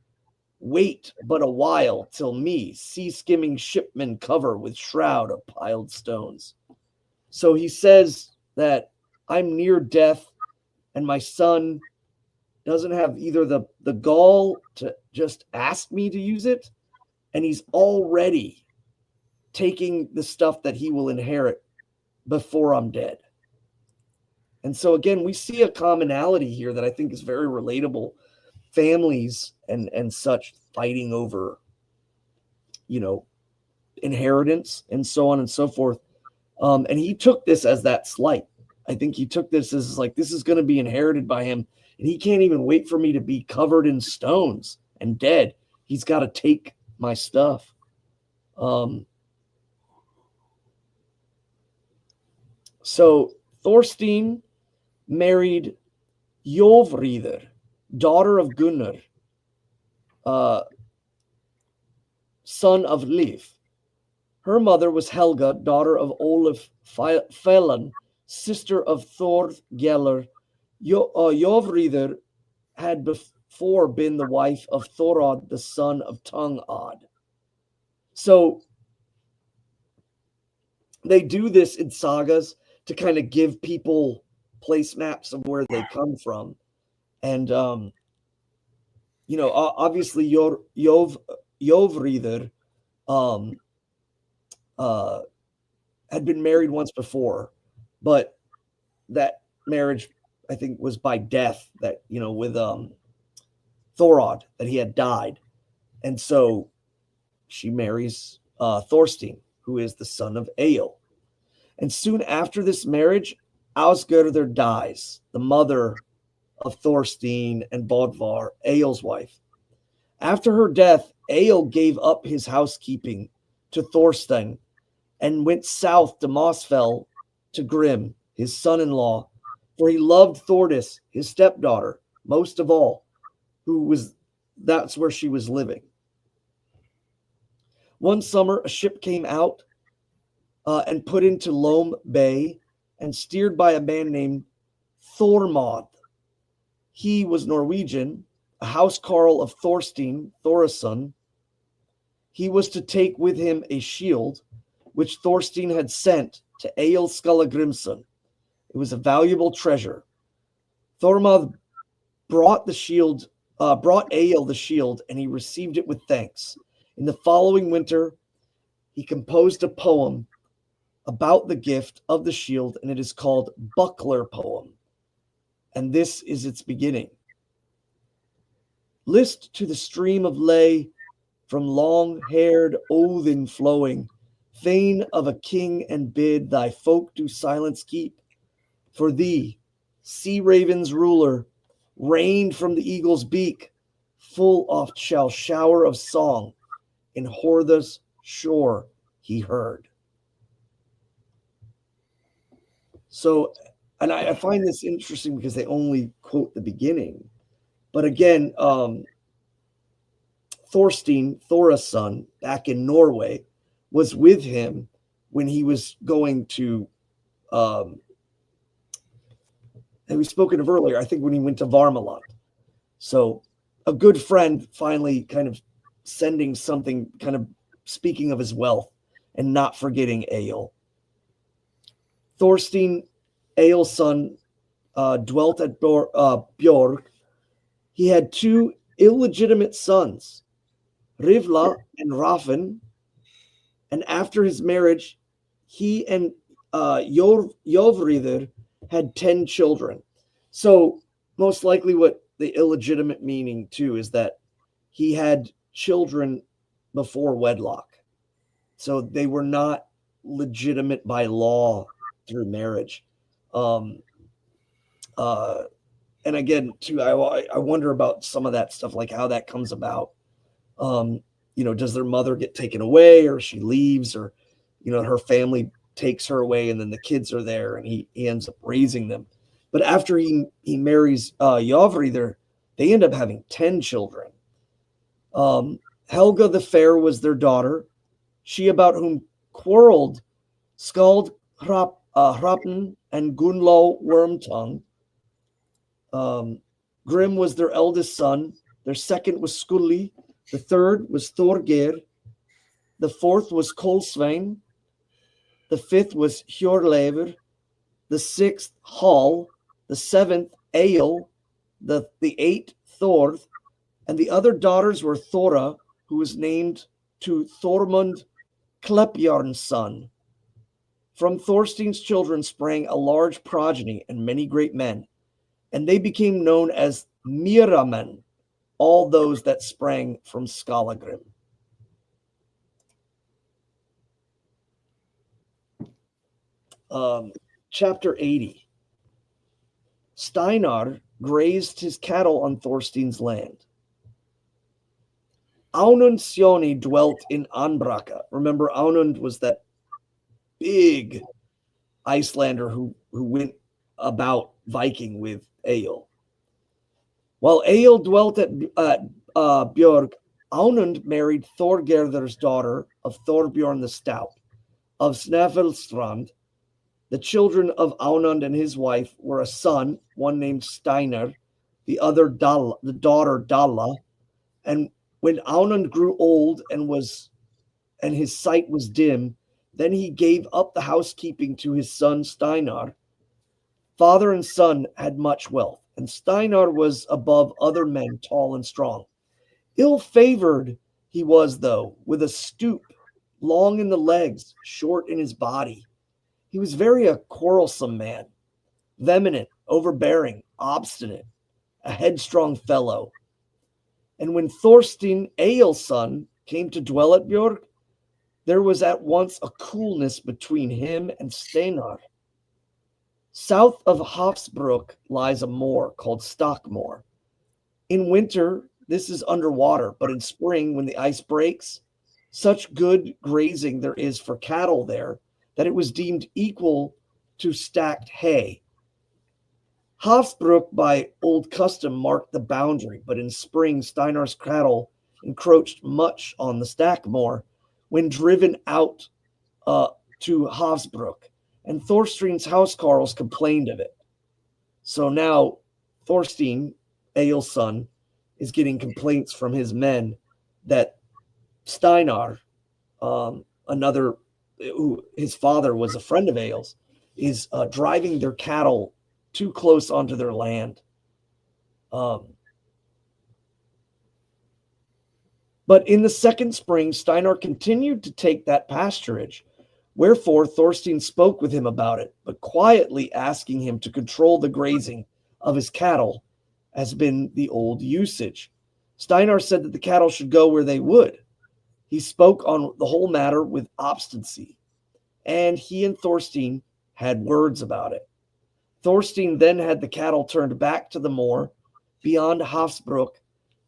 wait but a while till me sea-skimming shipmen cover with shroud of piled stones. So he says that I'm near death, and my son doesn't have either the gall to just ask me to use it, and he's already taking the stuff that he will inherit before I'm dead. And so again, we see a commonality here that I think is very relatable. Families and such fighting over, inheritance and so on and so forth. And he took this as that slight. I think he took this as like, this is going to be inherited by him, and he can't even wait for me to be covered in stones and dead. He's got to take my stuff. So Thorstein married Jovridr, daughter of Gunnar, son of Liv. Her mother was Helga, daughter of Olaf Felon, sister of Thord Geller. Jovridr had before been the wife of Thorod, the son of Tungod. So they do this in sagas to kind of give people place maps of where they come from. And, obviously Jovridr had been married once before, but that marriage, I think, was by death, that, with Thorod, that he had died. And so she marries Thorstein, who is the son of Egill. And soon after this marriage, Ausgerder dies, the mother of Thorstein and Bodvar, Egill's wife. After her death, Egill gave up his housekeeping to Thorstein and went south to Mossfell to Grim, his son-in-law, for he loved Thordis, his stepdaughter, most of all, that's where she was living. One summer, a ship came out and put into Lom Bay and steered by a man named Thormod. He was Norwegian, a housecarl of Thorstein, Thorisson. He was to take with him a shield, which Thorstein had sent to Egill Skallagrimsson. It was a valuable treasure. Thormod brought Egill the shield, and he received it with thanks. In the following winter, he composed a poem about the gift of the shield, and it is called Buckler Poem. And this is its beginning. List to the stream of lay, from long-haired Odin flowing, thane of a king, and bid thy folk do silence keep. For thee, sea raven's ruler, rained from the eagle's beak, full oft shall shower of song in Hortha's shore he heard. So, and I find this interesting because they only quote the beginning. But again, Thorstein, Thora's son, back in Norway, was with him when he was going to, and we've spoken of earlier, I think when he went to Varmaland. So a good friend finally kind of sending something, kind of speaking of his wealth and not forgetting Egill. Thorstein, Egill's son, dwelt at Björk. He had two illegitimate sons, Rivla and Raffen, and after his marriage, he and Jovridr had 10 children. So most likely what the illegitimate meaning too is that he had children before wedlock. So they were not legitimate by law through marriage. And again, too, I wonder about some of that stuff, like how that comes about. Does their mother get taken away, or she leaves, or, her family takes her away and then the kids are there and he ends up raising them. But after he marries Jovridr, they end up having 10 children. Helga the Fair was their daughter, she about whom quarreled Skald Hrapn and Gunlo Wormtongue. Grim was their eldest son. Their second was Skulli. The third was Thorgeir. The fourth was Kolsvein. The fifth was Hjorleifr. The sixth, Hall. The seventh, Egill. The eighth, Thorð. And the other daughters were Thora, who was named to Thormund, Klepjarn's son. From Thorstein's children sprang a large progeny and many great men, and they became known as Miramen, all those that sprang from Skallagrim. Chapter 80. Steinar grazed his cattle on Thorstein's land. Aunund Sioni dwelt in Anbraka. Remember, Aunund was that big Icelander who went about Viking with Egill. While Egill dwelt at Björg, Aunund married Thorgerðr's daughter of Thorbjorn the Stout of Snæfellsstrand. The children of Aunund and his wife were a son, one named Steinar, the other the daughter Dalla. And when Aunund grew old and his sight was dim, then he gave up the housekeeping to his son Steinar. Father and son had much wealth, and Steinar was above other men, tall and strong. Ill-favored he was, though, with a stoop, long in the legs, short in his body. He was very a quarrelsome man, vehement, overbearing, obstinate, a headstrong fellow. And when Thorstein, Egill's son, came to dwell at Björg, there was at once a coolness between him and Steinar. South of Hafsbruk lies a moor called Stockmoor. In winter, this is underwater, but in spring, when the ice breaks, such good grazing there is for cattle there that it was deemed equal to stacked hay. Hafsbruk, by old custom, marked the boundary, but in spring, Steinar's cattle encroached much on the Stackmoor when driven out to Hafsbruk, and Thorstein's housecarls complained of it. So now Thorstein, Egill's son, is getting complaints from his men that Steinar, his father was a friend of Egill's, is driving their cattle too close onto their land. But in the second spring, Steinar continued to take that pasturage. Wherefore Thorstein spoke with him about it, but quietly asking him to control the grazing of his cattle, has been the old usage. Steinar said that the cattle should go where they would. He spoke on the whole matter with obstinacy, and he and Thorstein had words about it. Thorstein then had the cattle turned back to the moor beyond Hafsbruk.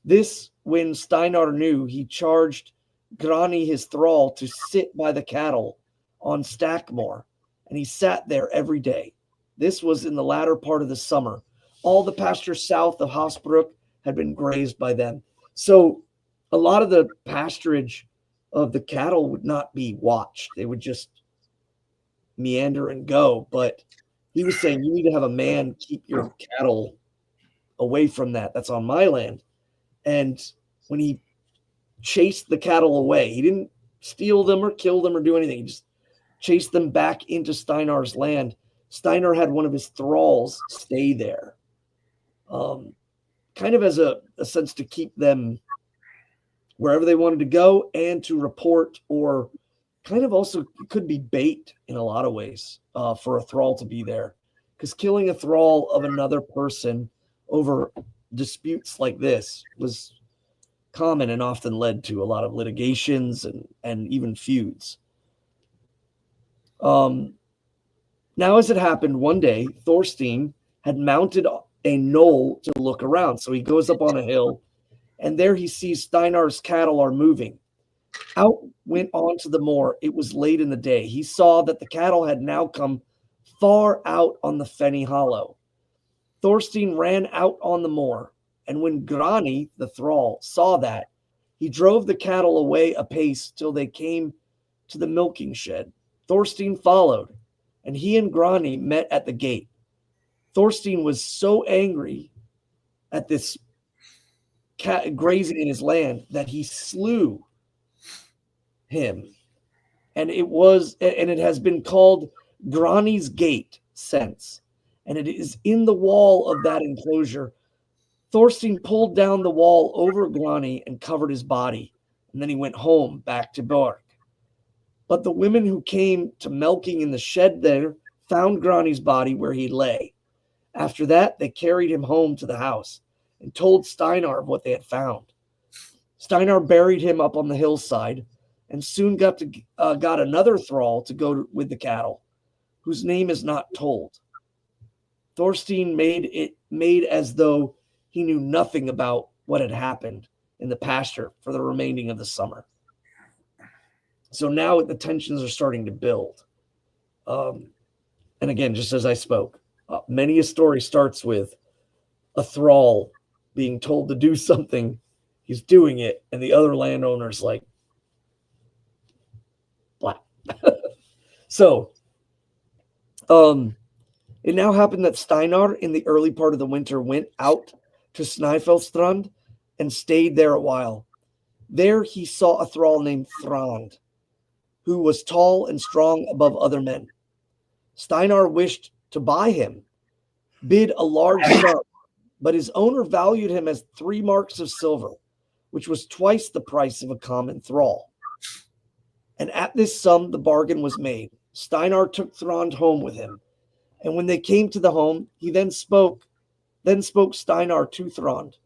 This, when Steinar knew, he charged Grani his thrall to sit by the cattle on Stackmoor, and he sat there every day. This was in the latter part of the summer. All the pasture south of Hafsbruk had been grazed by them. So a lot of the pasturage of the cattle would not be watched. They would just meander and go. But he was saying, you need to have a man keep your cattle away from that. That's on my land. And when he chased the cattle away, he didn't steal them or kill them or do anything. He just chased them back into Steinar's land. Steinar had one of his thralls stay there, kind of as a sense to keep them wherever they wanted to go and to report, or kind of also could be bait in a lot of ways for a thrall to be there. Because killing a thrall of another person over disputes like this was common and often led to a lot of litigations and even feuds. Now, as it happened one day, Thorstein had mounted a knoll to look around. So he goes up on a hill, and there he sees Steinar's cattle are moving. Out went on to the moor. It was late in the day. He saw that the cattle had now come far out on the fenny hollow. Thorstein ran out on the moor, and when Grani, the thrall, saw that, he drove the cattle away apace till they came to the milking shed. Thorstein followed, and he and Grani met at the gate. Thorstein was so angry at this cat grazing in his land that he slew him. And it has been called Grani's Gate since. And it is in the wall of that enclosure. Thorstein pulled down the wall over Grani and covered his body. And then he went home back to Björg. But the women who came to milking in the shed there found Grani's body where he lay. After that, they carried him home to the house and told Steinar of what they had found. Steinar buried him up on the hillside and soon got another thrall to go with the cattle, whose name is not told. Thorstein made as though he knew nothing about what had happened in the pasture for the remaining of the summer. So now the tensions are starting to build. And again, just as I spoke, Many a story starts with a thrall being told to do something, he's doing it, and the other landowner's like, blah. So, it now happened that Steinar, in the early part of the winter, went out to Snæfellstrand and stayed there a while. There he saw a thrall named Thrand, who was tall and strong above other men. Steinar wished to buy him, bid a large sum, but his owner valued him as 3 marks of silver, which was twice the price of a common thrall. And at this sum the bargain was made. Steinar took Thrand home with him, and when they came to the home, he then spoke Steinar to Thrand.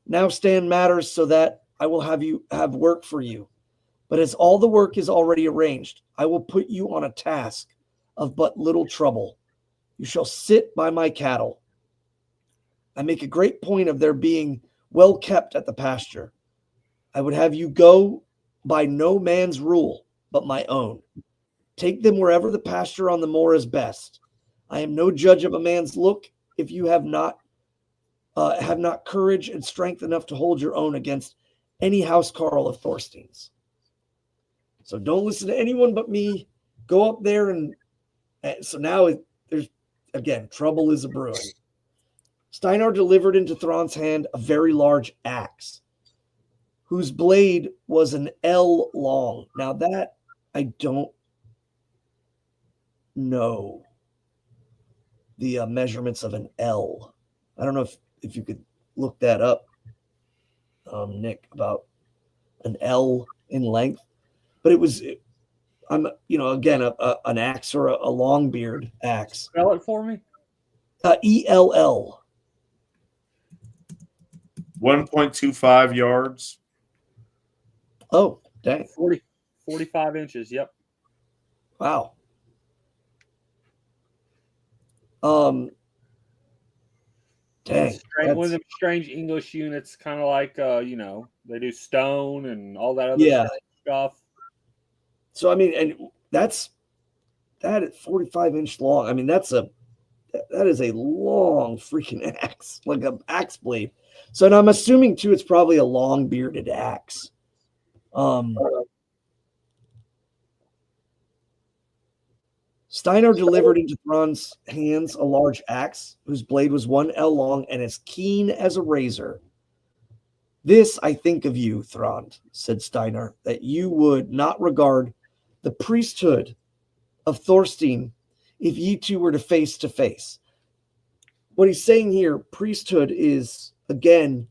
Now stand matters so that I will have work for you. But as all the work is already arranged, I will put you on a task of but little trouble. You shall sit by my cattle. I make a great point of their being well kept at the pasture. I would have you go by no man's rule, but my own. Take them wherever the pasture on the moor is best. I am no judge of a man's look if you have not courage and strength enough to hold your own against any housecarl of Thorstein's. So don't listen to anyone but me. Go up there and so now there's again trouble is a brewing. Steinar delivered into Thrand's hand a very large axe, whose blade was an ell long. Now that I don't know the measurements of an ell. I don't know if you could look that up, Nick, about an ell in length. But it was, again, an axe or a long beard axe. Spell it for me. ELL. 1.25 yards. Oh, dang. 45 inches. Yep. Wow. Dang. One of them strange English units, kind of like, they do stone and all that other stuff. So, I mean, and that at 45-inch long. I mean, that is a long freaking axe, like an axe blade. So, and I'm assuming too, it's probably a long bearded axe. Steinar delivered into Thrand's hands a large axe, whose blade was 1 ell long and as keen as a razor. This I think of you, Thrand, said Steinar, that you would not regard the priesthood of Thorstein if ye two were to face. What he's saying here, priesthood, is, again,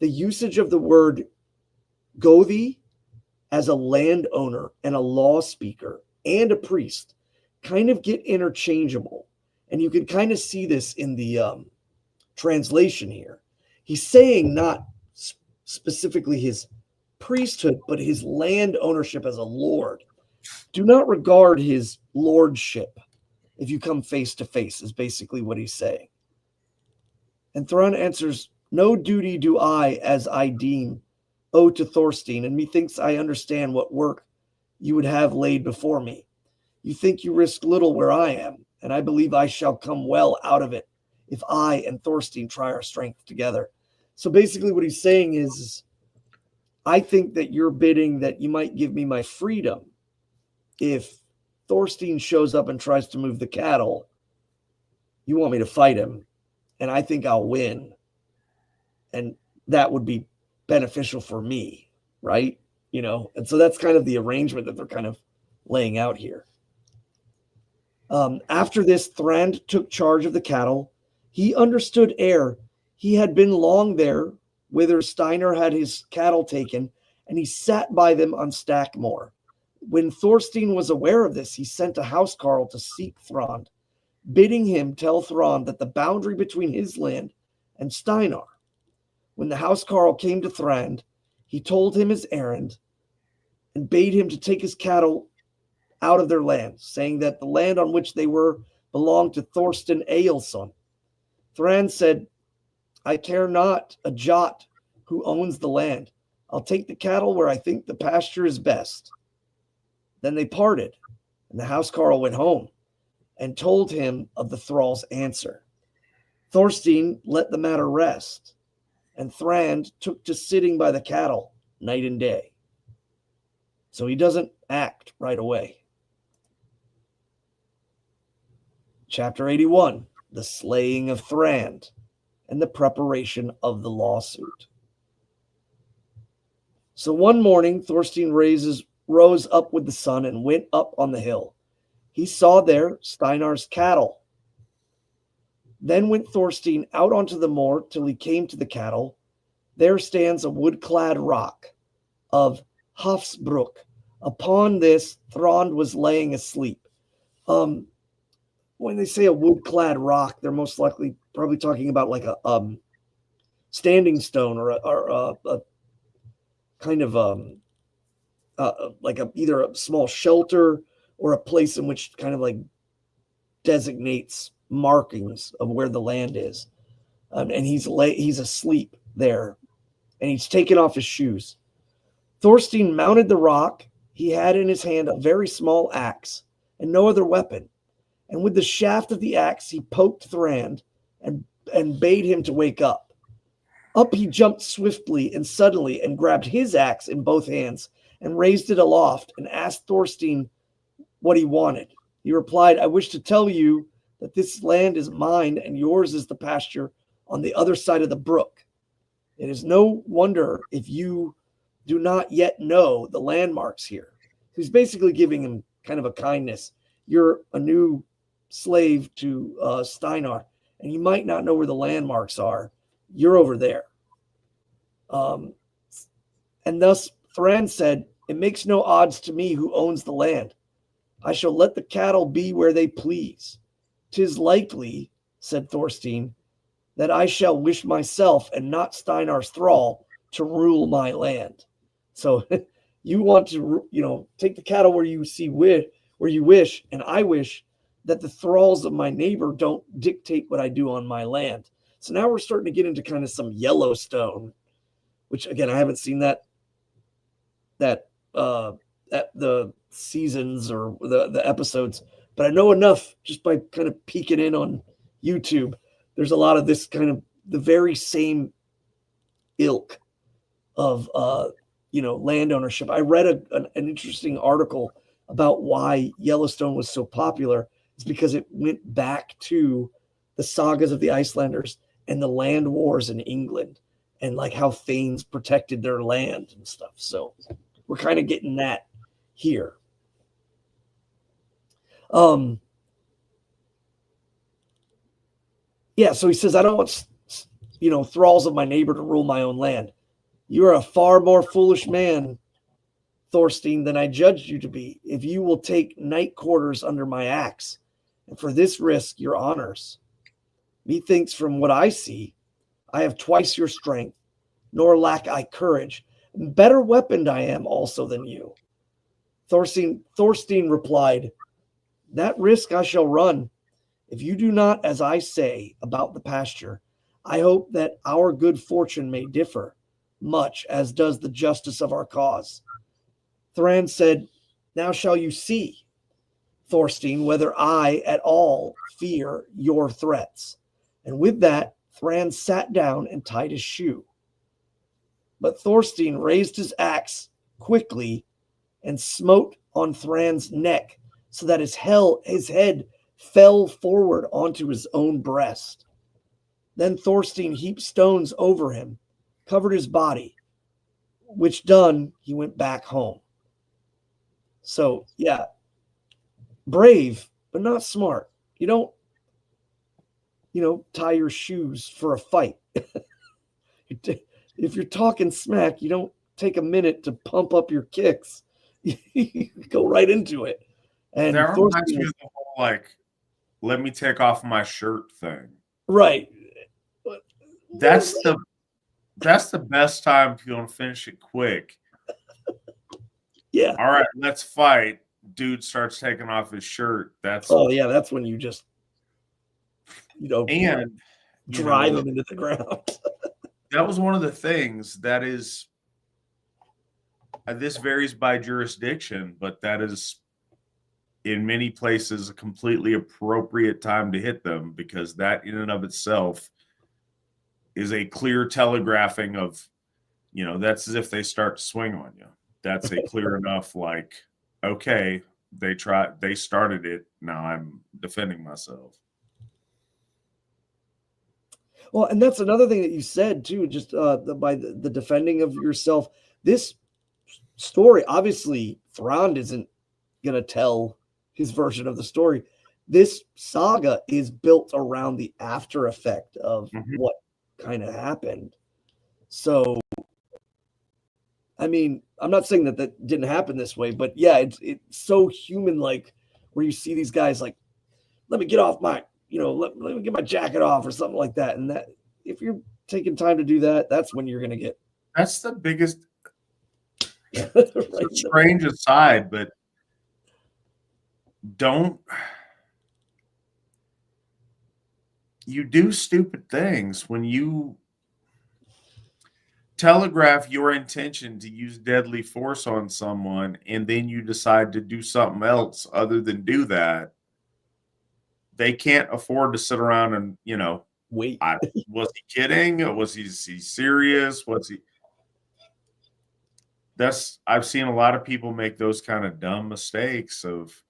the usage of the word gothi as a landowner and a law speaker and a priest kind of get interchangeable. And you can kind of see this in the translation here. He's saying not specifically his priesthood, but his land ownership as a lord. Do not regard his lordship if you come face to face, is basically what he's saying. And Thrand answers, no duty do I, as I deem, owe to Thorstein, and methinks I understand what work you would have laid before me. You think you risk little where I am, and I believe I shall come well out of it if I and Thorstein try our strength together. So basically what he's saying is, I think that you're bidding that you might give me my freedom if Thorstein shows up and tries to move the cattle. You want me to fight him, and I think I'll win. And that would be beneficial for me, right? And so that's kind of the arrangement that they're kind of laying out here. After this, Thrand took charge of the cattle. He understood ere he had been long there, whither Steinar had his cattle taken, and he sat by them on Stackmore. When Thorstein was aware of this, he sent a housecarl to seek Thrand, bidding him tell Thrand that the boundary between his land and Steinar. When the housecarl came to Thrand, he told him his errand and bade him to take his cattle out of their land, saying that the land on which they were belonged to Thorstein Egilson. Thrand said, I care not a jot who owns the land. I'll take the cattle where I think the pasture is best. Then they parted, and the housecarl went home. and told him of the thrall's answer. Thorstein let the matter rest, and Thrand took to sitting by the cattle night and day. So he doesn't act right away. Chapter 81, the slaying of Thrand and the preparation of the lawsuit. So one morning, Thorstein rose up with the sun and went up on the hill. He saw there Steinar's cattle. Then went Thorstein out onto the moor till he came to the cattle. There stands a wood-clad rock of Hafsbruck. Upon this, Thrand was laying asleep. When they say a wood-clad rock, they're most likely probably talking about like a standing stone or a kind of like either a small shelter or a place in which kind of like designates markings of where the land is. And he's asleep there, and he's taken off his shoes. Thorstein mounted the rock. He had in his hand a very small axe and no other weapon. And with the shaft of the axe, he poked Thrand and bade him to wake up. Up he jumped swiftly and suddenly and grabbed his axe in both hands and raised it aloft and asked Thorstein what he wanted. He replied, "I wish to tell you that this land is mine and yours is the pasture on the other side of the brook. It is no wonder if you do not yet know the landmarks here." He's basically giving him kind of a kindness. You're a new slave to Steinar, and you might not know where the landmarks are. You're over there. And thus Thrand said, "It makes no odds to me who owns the land. I shall let the cattle be where they please. 'Tis likely," said Thorstein, "that I shall wish myself and not Steinar's thrall to rule my land." So you want to, take the cattle where you wish, and I wish that the thralls of my neighbor don't dictate what I do on my land. So now we're starting to get into kind of some Yellowstone, which again, I haven't seen that at the seasons or the episodes, but I know enough just by kind of peeking in on YouTube. There's a lot of this kind of the very same ilk of land ownership. I read an interesting article about why Yellowstone was so popular. It's because it went back to the sagas of the Icelanders and the land wars in England and like how Thanes protected their land and stuff. So we're kind of getting that here. So he says, "I don't want, thralls of my neighbor to rule my own land. You are a far more foolish man, Thorstein, than I judged you to be, if you will take night quarters under my axe, and for this risk your honors. Methinks from what I see, I have twice your strength, nor lack I courage. Better weaponed I am also than you." Thorstein replied, "That risk I shall run. If you do not as I say about the pasture, I hope that our good fortune may differ much, as does the justice of our cause." Thrand said, "Now shall you see, Thorstein, whether I at all fear your threats." And with that, Thrand sat down and tied his shoe. But Thorstein raised his axe quickly and smote on Thrand's neck so that his head fell forward onto his own breast. Then Thorstein heaped stones over him, covered his body, which done, he went back home. So, yeah, brave, but not smart. You don't, tie your shoes for a fight. If you're talking smack, you don't take a minute to pump up your kicks. You go right into it. And that reminds me of the whole, let me take off my shirt thing. Right. That's the best time if you want to finish it quick. Yeah. All right, let's fight. Dude starts taking off his shirt. That's when you just and drive him into the ground. That was one of the things that is this varies by jurisdiction, but that is in many places a completely appropriate time to hit them, because that in and of itself is a clear telegraphing of, that's as if they start to swing on you. That's a clear enough, like, okay, they started it. Now I'm defending myself. Well, and that's another thing that you said too, just by the defending of yourself. This story, obviously, Thrond isn't going to tell his version of the story. This saga is built around the after effect of what kind of happened. So, I mean, I'm not saying that didn't happen this way, but yeah, it's so human-like, where you see these guys like, let me get off my, let me get my jacket off or something like that. And that, if you're taking time to do that, that's when you're going to get. That's the biggest right. strange aside, but you do stupid things when you telegraph your intention to use deadly force on someone, and then you decide to do something else other than do that. They can't afford to sit around and, wait. Was he kidding? Was he serious? I've seen a lot of people make those kind of dumb mistakes of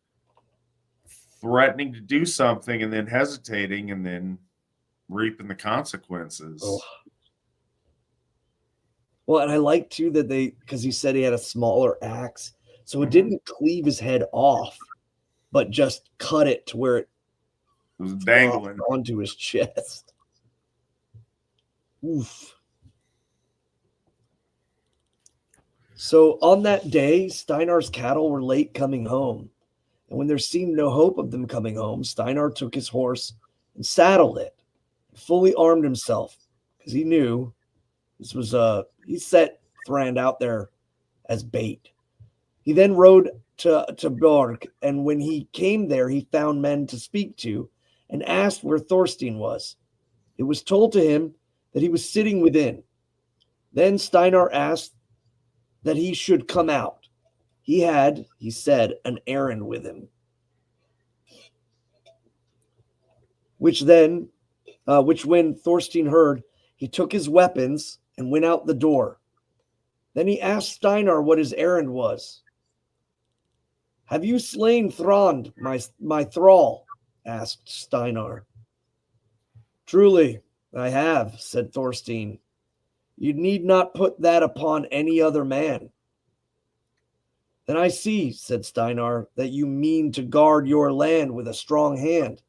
threatening to do something and then hesitating and then reaping the consequences. Oh. Well, and I like too that because he said he had a smaller axe, so it didn't cleave his head off, but just cut it to where it was dangling onto his chest. Oof. So on that day, Steinar's cattle were late coming home. And when there seemed no hope of them coming home, Steinar took his horse and saddled it, fully armed himself, because he knew this was he set Thrand out there as bait. He then rode to Borg, and when he came there, he found men to speak to and asked where Thorstein was. It was told to him that he was sitting within. Then Steinar asked that he should come out. He had, he said, an errand with him. Which when Thorstein heard, he took his weapons and went out the door. Then he asked Steinar what his errand was. Have you slain Thrond, my thrall? Asked Steinar. Truly, I have, said Thorstein. You need not put that upon any other man. Then I see, said Steinar, that you mean to guard your land with a strong hand,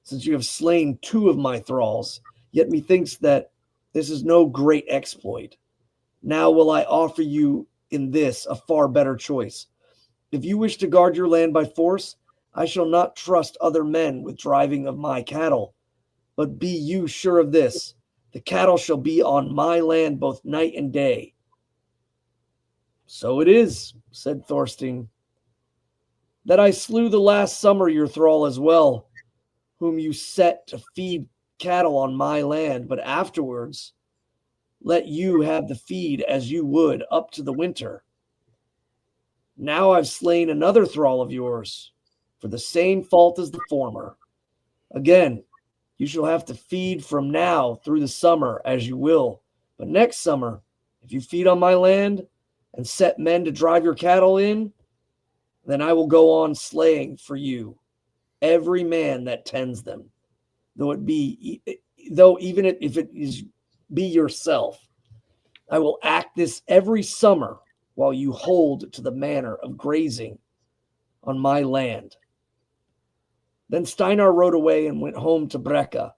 since you have slain 2 of my thralls, yet methinks that this is no great exploit. Now will I offer you in this a far better choice. If you wish to guard your land by force, I shall not trust other men with driving of my cattle, but be you sure of this, the cattle shall be on my land both night and day. So it is, said Thorstein, that I slew the last summer your thrall as well, whom you set to feed cattle on my land, but afterwards let you have the feed as you would up to the winter. Now I've slain another thrall of yours for the same fault as the former. Again, you shall have to feed from now through the summer as you will, but next summer, if you feed on my land and set men to drive your cattle in, then I will go on slaying for you every man that tends them, though even if it is be yourself. I will act this every summer while you hold to the manner of grazing on my land. Then Steinar rode away and went home to Brekka.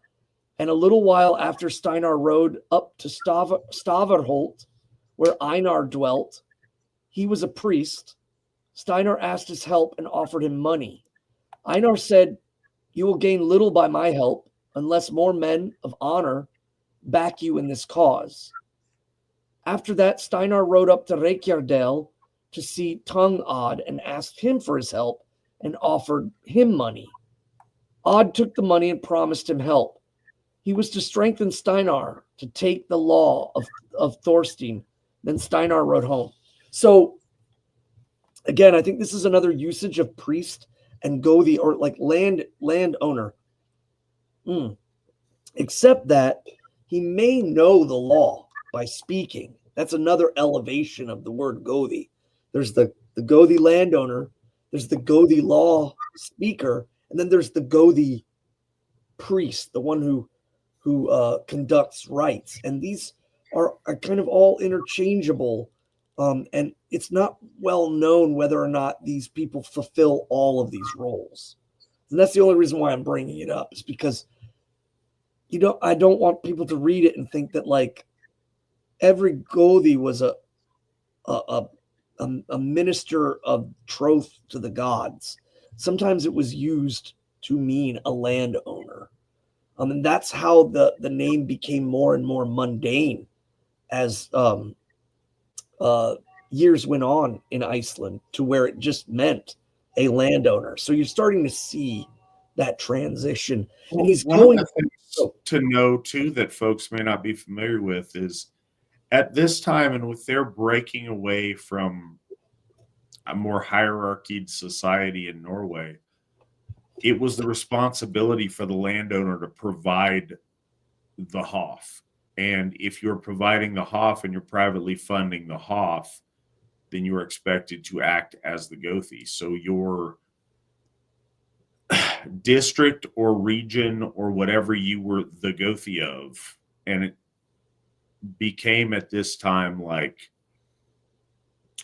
And a little while after Steinar rode up to Stavarholt, where Einar dwelt. He was a priest. Steinar asked his help and offered him money. Einar said, you will gain little by my help unless more men of honor back you in this cause. After that, Steinar rode up to Reykjardal to see Tung Odd and asked him for his help and offered him money. Odd took the money and promised him help. He was to strengthen Steinar to take the law of Thorstein. Then Steinar rode home. So, again, I think this is another usage of priest and Gothi, or like landowner. Except that he may know the law by speaking. That's another elevation of the word Gothi. There's the Gothi landowner, there's the Gothi law speaker, and then there's the Gothi priest, the one who conducts rites. And these are kind of all interchangeable. And it's not well known whether or not these people fulfill all of these roles. And that's the only reason why I'm bringing it up, is because I don't want people to read it and think that like every Gothi was a minister of troth to the gods. Sometimes it was used to mean a landowner. And that's how the name became more and more mundane as years went on in Iceland, to where it just meant a landowner. So you're starting to see that transition. And he's going to know too that folks may not be familiar with is at this time, and with their breaking away from a more hierarchied society in Norway, it was the responsibility for the landowner to provide the Hof. And if you're providing the Hof and you're privately funding the Hof, then you're expected to act as the Gothi. So your district or region or whatever you were the Gothi of, and it became at this time like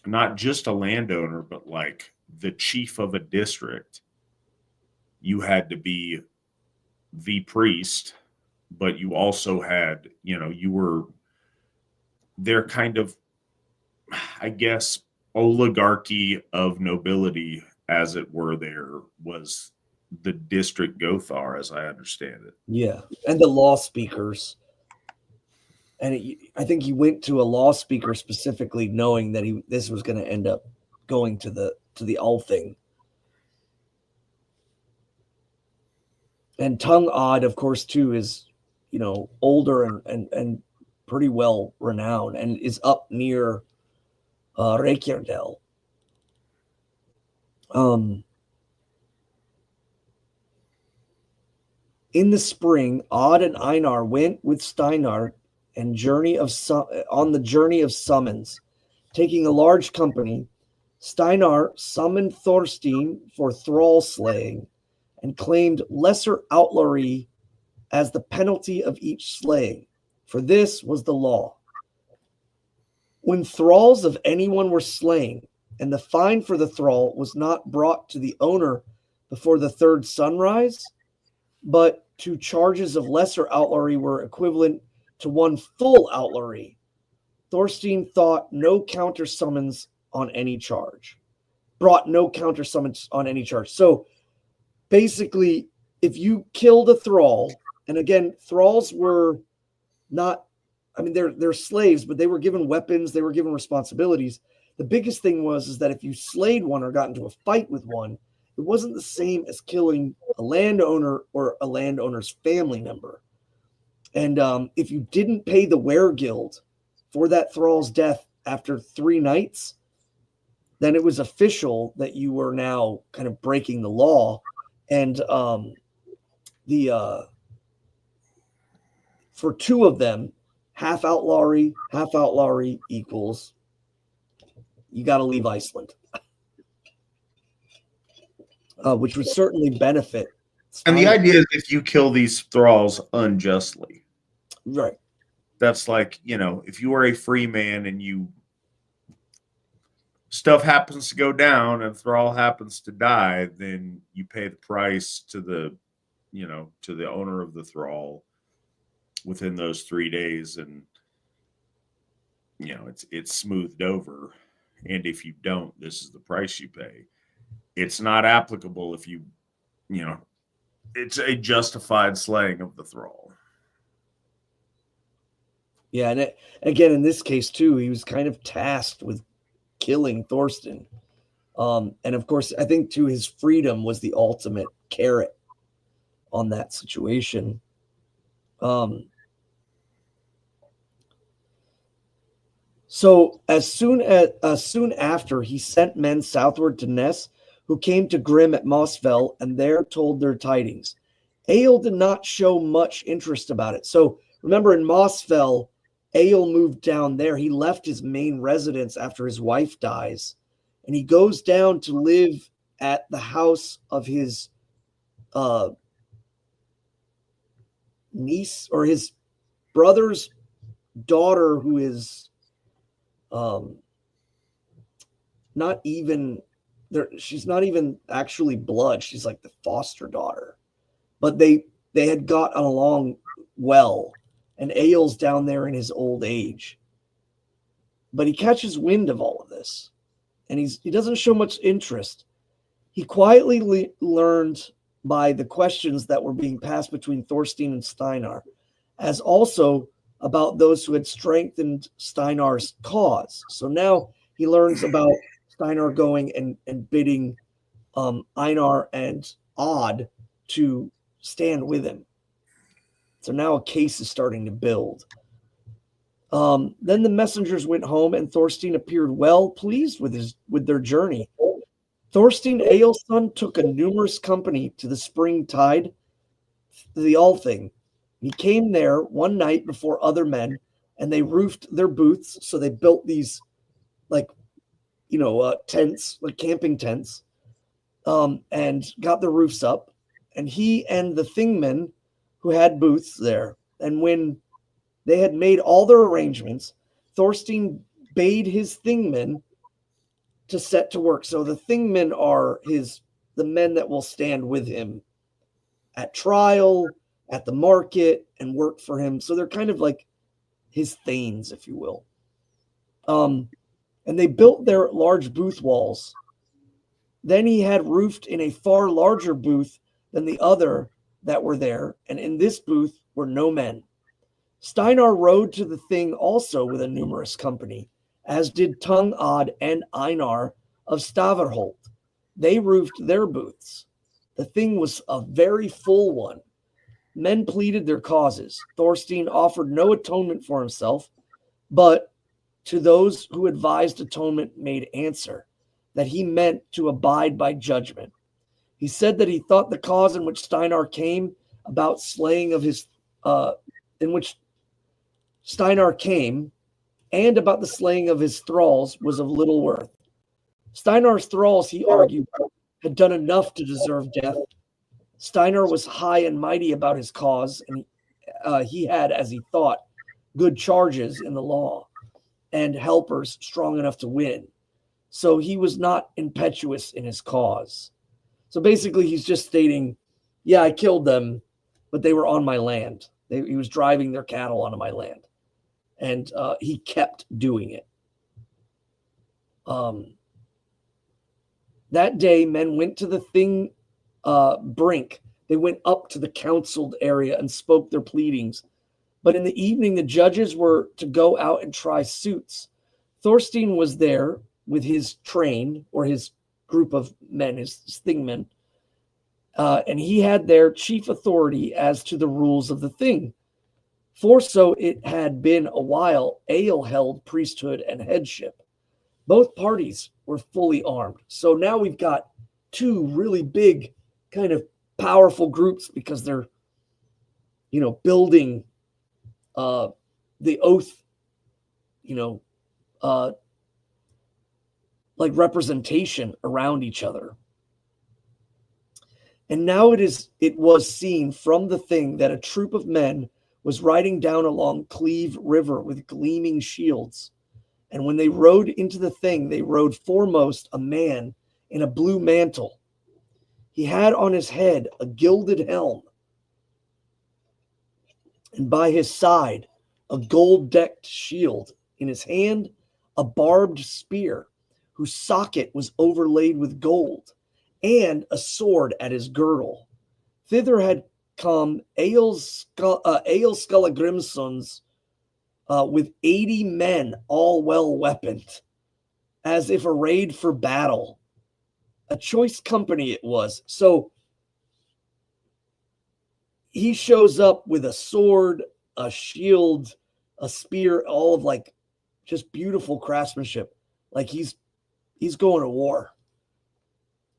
not just a landowner, but like the chief of a district. You had to be the priest, but you also had, you were their kind of, I guess, oligarchy of nobility, as it were. There was the district Gothar, as I understand it. Yeah, and the law speakers. And I think he went to a law speaker specifically knowing that this was going to end up going to the Althing. And Tung Odd, of course, too, is, older and pretty well renowned, and is up near Reykjavik. In the spring, Odd and Einar went with Steinar on the journey of summons. Taking a large company, Steinar summoned Thorstein for thrall slaying and claimed lesser outlawry as the penalty of each slaying, for this was the law. When thralls of anyone were slain, and the fine for the thrall was not brought to the owner before the third sunrise, but 2 charges of lesser outlawry were equivalent to 1 full outlawry, Thorstein thought no counter summons on any charge. Brought no counter summons on any charge. So basically, if you killed a thrall, and again, thralls were not, they're slaves, but they were given weapons, they were given responsibilities. The biggest thing was that if you slayed one or got into a fight with one, it wasn't the same as killing a landowner or a landowner's family member. And if you didn't pay the weregild for that thrall's death after 3 nights, then it was official that you were now kind of breaking the law. And for 2 of them, half outlawry equals you got to leave Iceland, which would certainly benefit. And the idea is if you kill these thralls unjustly, right? That's like, if you are a free man and stuff happens to go down and thrall happens to die, then you pay the price to the owner of the thrall within those 3 days, and it's smoothed over. And if you don't, this is the price you pay. It's not applicable if it's a justified slaying of the thrall. Yeah, and again, in this case too, he was kind of tasked with killing Thorstein. And of course, I think too, his freedom was the ultimate carrot on that situation. So as soon after, he sent men southward to Ness, who came to Grim at Mossfell and there told their tidings. Egill did not show much interest about it. So remember, in Mossfell, Egill moved down there. He left his main residence after his wife dies, and he goes down to live at the house of his niece or his brother's daughter, who is not even there. She's not even actually blood. She's like the foster daughter, but they had gotten along well, and Egill's down there in his old age. But he catches wind of all of this, and he doesn't show much interest. He quietly learned by the questions that were being passed between Thorstein and Steinar, as also about those who had strengthened Steinar's cause. So now he learns about Steinar going and bidding Einar and Odd to stand with him. So now a case is starting to build. Then the messengers went home, and Thorstein appeared well pleased with their journey. Thorstein, Egill's son, took a numerous company to the spring tide, the Althing. He came there one night before other men, and they roofed their booths. So they built these, tents, like camping tents, and got the roofs up. And he and the Thingmen, who had booths there, and when they had made all their arrangements, Thorstein bade his Thingmen to set to work. So the Thingmen are the men that will stand with him at trial, at the market, and work for him. So they're kind of like his thanes, if you will. And they built their large booth walls. Then he had roofed in a far larger booth than the other that were there, and in this booth were no men. Steinar rode to the Thing also with a numerous company, as did Tung Odd and Einar of Staverholt. They roofed their booths. The Thing was a very full one. Men pleaded their causes. Thorstein offered no atonement for himself, but to those who advised atonement made answer that he meant to abide by judgment. He said that he thought the cause in which Steinar came about slaying of his, in which Steinar came and about the slaying of his thralls was of little worth. Steinar's thralls, he argued, had done enough to deserve death. Steinar was high and mighty about his cause, and he had, as he thought, good charges in the law and helpers strong enough to win. So he was not impetuous in his cause. So basically, he's just stating, yeah, I killed them, but they were on my land. He was driving their cattle onto my land. And he kept doing it. That day, men went to the Thing brink. They went up to the counseled area and spoke their pleadings. But in the evening, the judges were to go out and try suits. Thorstein was there with his train, or his group of men, his Thingmen, and he had their chief authority as to the rules of the Thing. For so it had been a while, Egill held priesthood and headship. Both parties were fully armed. So now we've got two really big, kind of powerful groups because they're, building the oath, like representation around each other. And now it was seen from the Thing that a troop of men was riding down along Cleve River with gleaming shields. And when they rode into the Thing, they rode foremost a man in a blue mantle. He had on his head a gilded helm, and by his side a gold-decked shield. In his hand a barbed spear, whose socket was overlaid with gold, and a sword at his girdle. Thither had come Egill Skallagrimssons with 80 men, all well weaponed, as if arrayed for battle. A choice company it was. So he shows up with a sword, a shield, a spear, all of like just beautiful craftsmanship. Like he's going to war.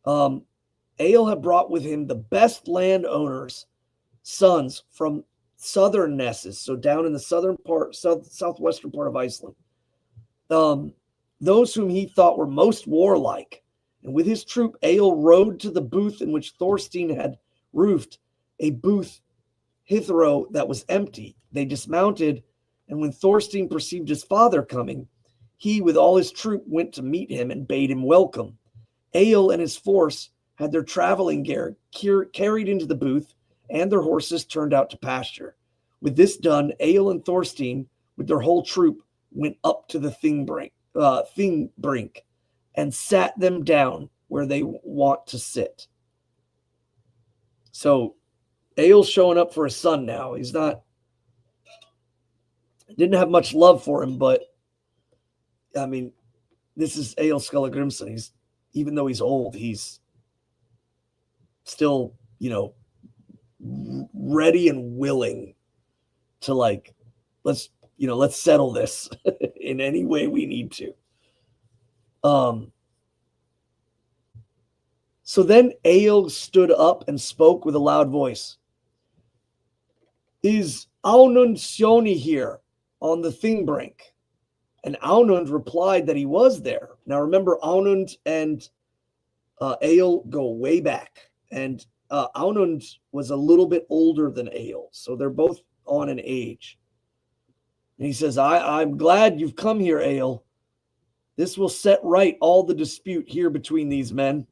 Egill had brought with him the best landowners' sons from southern Nesses, so down in the southwestern part of Iceland. Those whom he thought were most warlike. And with his troop, Egill rode to the booth in which Thorstein had roofed a booth hitherto that was empty. They dismounted, and when Thorstein perceived his father coming, he with all his troop went to meet him and bade him welcome. Egill and his force had their traveling gear carried into the booth, and their horses turned out to pasture. With this done, Egill and Thorstein, with their whole troop, went up to the thing brink and sat them down where they want to sit. So Egill's showing up for his son now. He's not, didn't have much love for him, but I mean, this is Egill Skallagrimsson. He's, even though he's old, he's still, ready and willing to let's settle this in any way we need to. So then Egill stood up and spoke with a loud voice. Is Aunund Sjoni here on the thing brink? And Aunund replied that he was there. Now remember, Aunund and Egill go way back. And Aunund was a little bit older than Egill, so they're both on an age. And he says, I'm glad you've come here, Egill. This will set right all the dispute here between these men.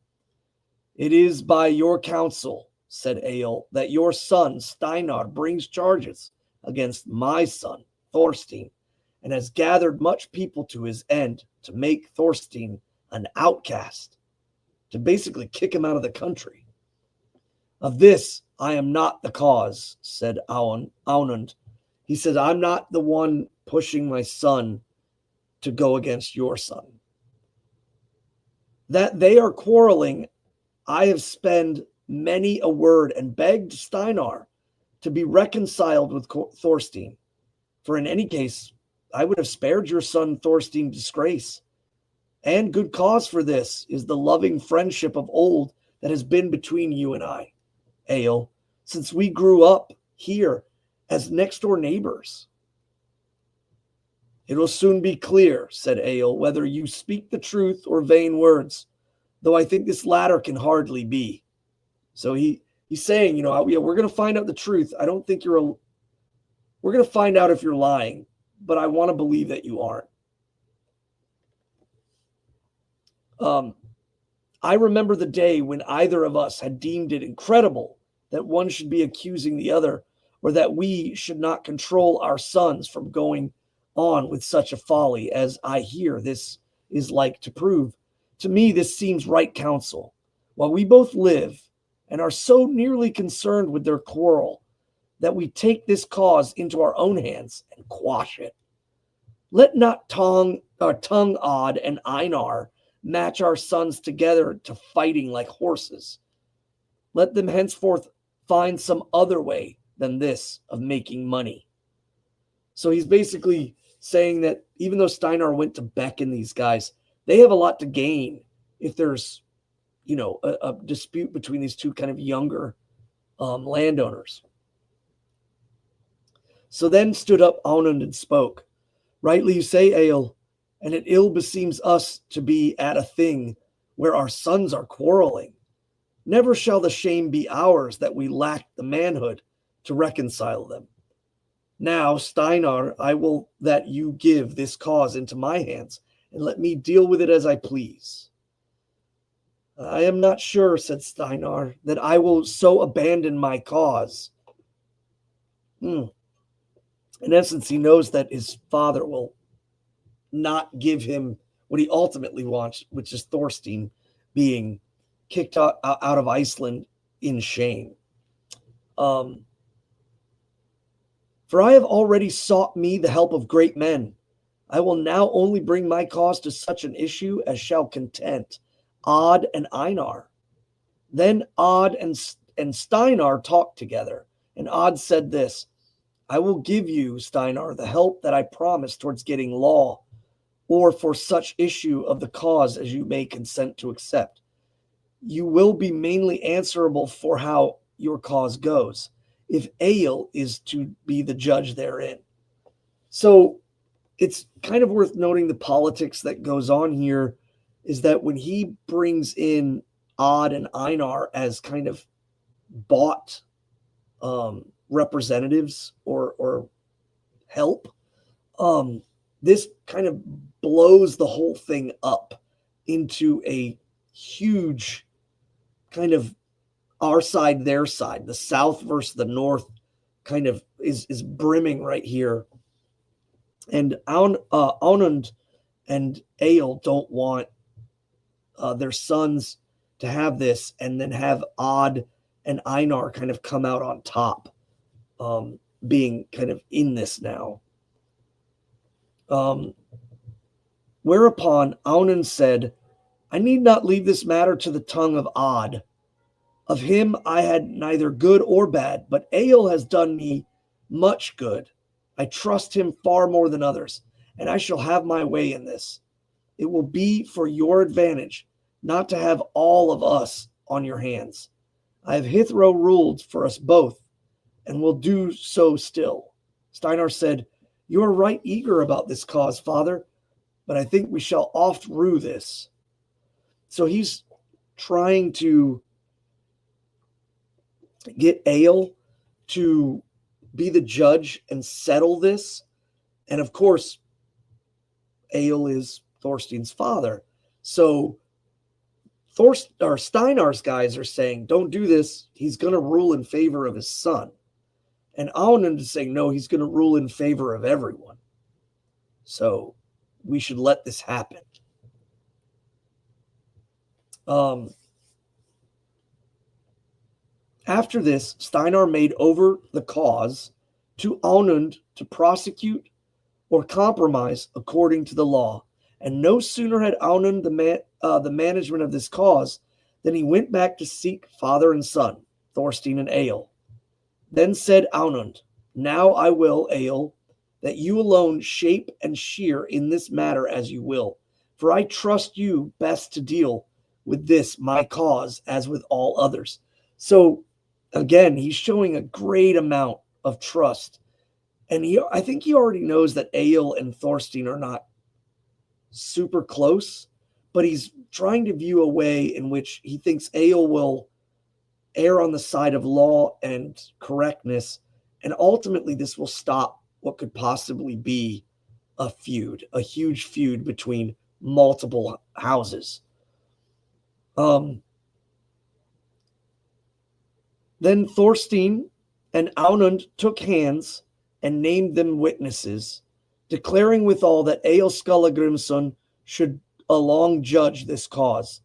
It is by your counsel, said Egill, that your son Steinar brings charges against my son Thorstein, and has gathered much people to his end to make Thorstein an outcast, to basically kick him out of the country. Of this I am not the cause, said Aunund. He said, I'm not the one pushing my son to go against your son. That they are quarreling, I have spent many a word and begged Steinar to be reconciled with Thorstein. For in any case, I would have spared your son Thorstein disgrace. And good cause for this is the loving friendship of old that has been between you and I, Egill, since we grew up here as next-door neighbors. It will soon be clear, said Egill, whether you speak the truth or vain words, though I think this latter can hardly be. So he's saying, we're going to find out the truth. I don't think we're going to find out if you're lying, but I want to believe that you aren't. I remember the day when either of us had deemed it incredible that one should be accusing the other, or that we should not control our sons from going on with such a folly as I hear this is like to prove. To me, this seems right counsel. While we both live and are so nearly concerned with their quarrel that we take this cause into our own hands and quash it. Let not Tongue Odd and Einar match our sons together to fighting like horses. Let them henceforth find some other way than this of making money. So he's basically saying that even though Steinar went to beckon these guys, they have a lot to gain if there's, a dispute between these two kind of younger landowners. So then stood up Aunund and spoke. Rightly you say, Egill, and it ill beseems us to be at a thing where our sons are quarreling. Never shall the shame be ours that we lack the manhood to reconcile them. Now, Steinar, I will that you give this cause into my hands, and let me deal with it as I please. I am not sure, said Steinar, that I will so abandon my cause. In essence, he knows that his father will not give him what he ultimately wants, which is Thorstein being kicked out of Iceland in shame. For I have already sought me the help of great men. I will now only bring my cause to such an issue as shall content Odd and Einar. Then Odd and Steinar talked together, and Odd said this, I will give you, Steinar, the help that I promised towards getting law, or for such issue of the cause as you may consent to accept. you will be mainly answerable for how your cause goes, if Egill is to be the judge therein. So it's kind of worth noting the politics that goes on here is that when he brings in Odd and Einar as kind of bought representatives or help, this kind of blows the whole thing up into a huge kind of our side, their side, the South versus the North kind of is brimming right here. And Onund and Egill don't want their sons to have this and then have Odd and Einar kind of come out on top, being kind of in this now. Whereupon Onund said, I need not leave this matter to the tongue of Odd. Of him I had neither good or bad, but Egill has done me much good. I trust him far more than others, and I shall have my way in this. It will be for your advantage not to have all of us on your hands. I have hitherto ruled for us both, and will do so still. Steinar said, You are right eager about this cause, father, but I think we shall oft rue this. So he's trying to get Egill to be the judge and settle this. And of course, Egill is Thorstein's father. So Steinar's guys are saying, don't do this. He's going to rule in favor of his son. And Onund is saying, no, he's going to rule in favor of everyone. So we should let this happen. After this, Steinar made over the cause to Onund to prosecute or compromise according to the law. And no sooner had Onund the management of this cause than he went back to seek father and son, Thorstein and Egill. Then said Onund, Now I will, Egill, that you alone shape and shear in this matter as you will, for I trust you best to deal with this my cause as with all others. So again, he's showing a great amount of trust. And I think he already knows that Egill and Thorstein are not super close, but he's trying to view a way in which he thinks Egill will err on the side of law and correctness, and ultimately this will stop what could possibly be a feud, a huge feud between multiple houses. Then Thorstein and Onund took hands and named them witnesses, declaring withal that Egill Skallagrimsson should along judge this cause.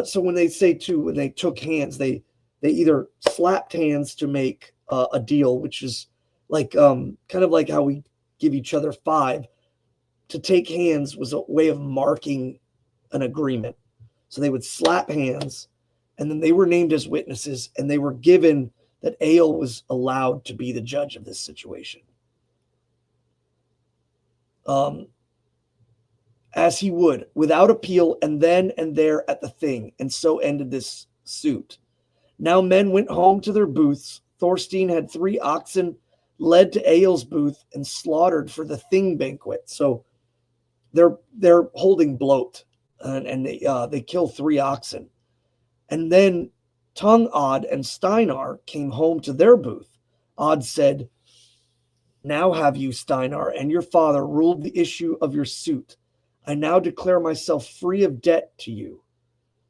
So when they say when they took hands, they either slapped hands to make a deal, which is like kind of like how we give each other 5. To take hands was a way of marking an agreement. So they would slap hands, and then they were named as witnesses, and they were given that Egill was allowed to be the judge of this situation. As he would, without appeal, and then and there at the thing, and so ended this suit. Now men went home to their booths. Thorstein had 3 oxen led to Egill's booth and slaughtered for the thing banquet. So they're holding bloat, and they kill 3 oxen. And then Tongue Odd and Steinar came home to their booth. Odd said, Now have you, Steinar, and your father ruled the issue of your suit. I now declare myself free of debt to you,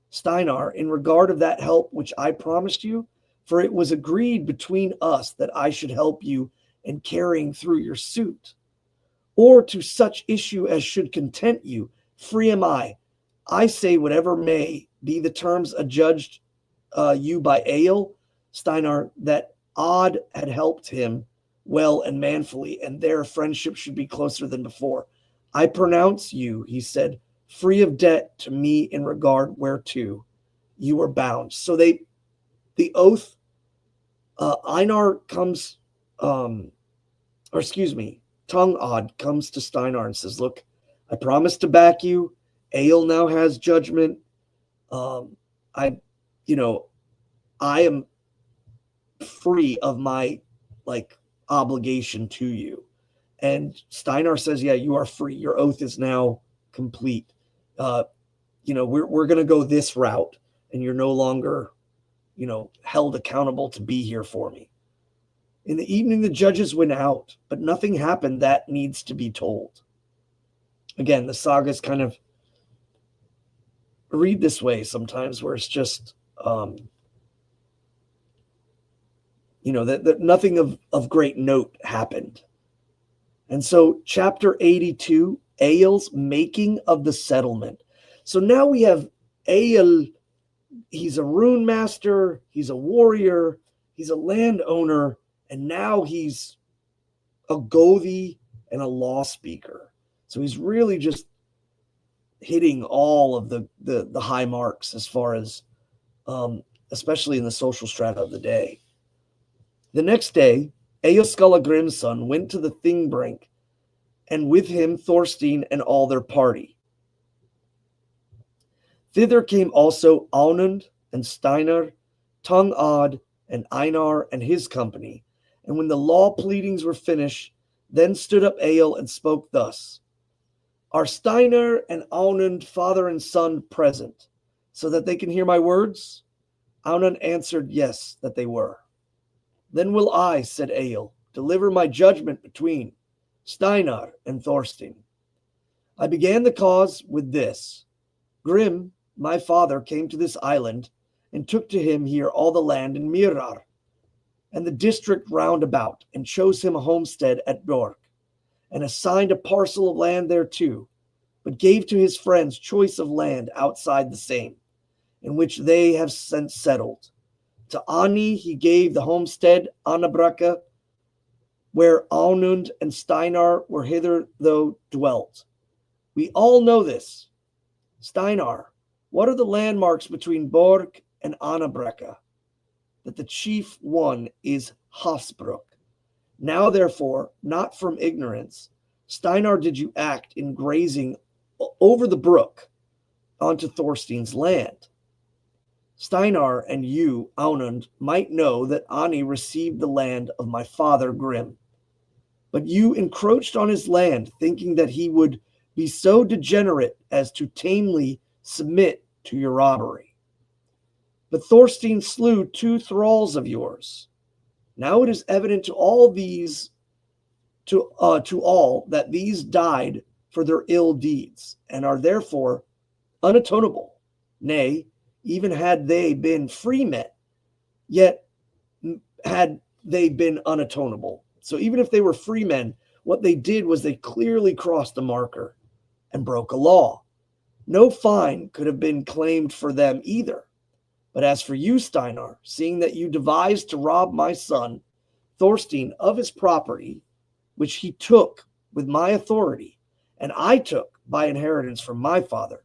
Steinar, in regard of that help which I promised you, for it was agreed between us that I should help you in carrying through your suit. Or to such issue as should content you, free am I. I say whatever may be the terms adjudged you by Egill, Steinar, that Odd had helped him well and manfully, and their friendship should be closer than before. I pronounce you, he said, free of debt to me in regard whereto you were bound. So the oath, Einar comes, Tongue Odd comes to Steinar and says, look, I promise to back you. Egill now has judgment. I I am free of my obligation to you. And Steinar says, yeah, you are free. Your oath is now complete. We're going to go this route, and you're no longer, held accountable to be here for me. In the evening, the judges went out, but nothing happened that needs to be told. Again, the sagas kind of read this way sometimes, where it's just, that nothing of great note happened. And so chapter 82, Egill's making of the settlement. So now we have Egill. He's a rune master, he's a warrior, he's a landowner, and now he's a Gothi and a law speaker. So he's really just hitting all of the high marks as far as, especially in the social strata of the day. The next day, Egill Skallagrimsson went to the Thingbrink, and with him Thorstein and all their party. Thither came also Aunund and Steinar, Tung-Ad and Einar and his company. And when the law pleadings were finished, then stood up Egill and spoke thus: Are Steinar and Aunund, father and son, present, so that they can hear my words? Aunund answered yes, that they were. Then will I, said Egill, deliver my judgment between Steinar and Thorstein. I began the cause with this. Grim, my father, came to this island and took to him here all the land in Mirar and the district round about, and chose him a homestead at Bjork, and assigned a parcel of land thereto, but gave to his friends choice of land outside the same, in which they have since settled. To Ani he gave the homestead Anabraka, where Aunund and Steinar were hitherto dwelt. We all know this. Steinar, what are the landmarks between Borg and Anabraka? That the chief one is Hafsbruck. Now, therefore, not from ignorance, Steinar did you act in grazing over the brook onto Thorstein's land. Steinar and you, Aunund, might know that Ani received the land of my father Grim. But you encroached on his land, thinking that he would be so degenerate as to tamely submit to your robbery. But Thorstein slew 2 thralls of yours. Now it is evident to all that these died for their ill deeds, and are therefore unatonable. Nay, even had they been free men, yet had they been unatonable. So even if they were free men, what they did was they clearly crossed a marker and broke a law. No fine could have been claimed for them either. But as for you, Steinar, seeing that you devised to rob my son, Thorstein, of his property, which he took with my authority, and I took by inheritance from my father,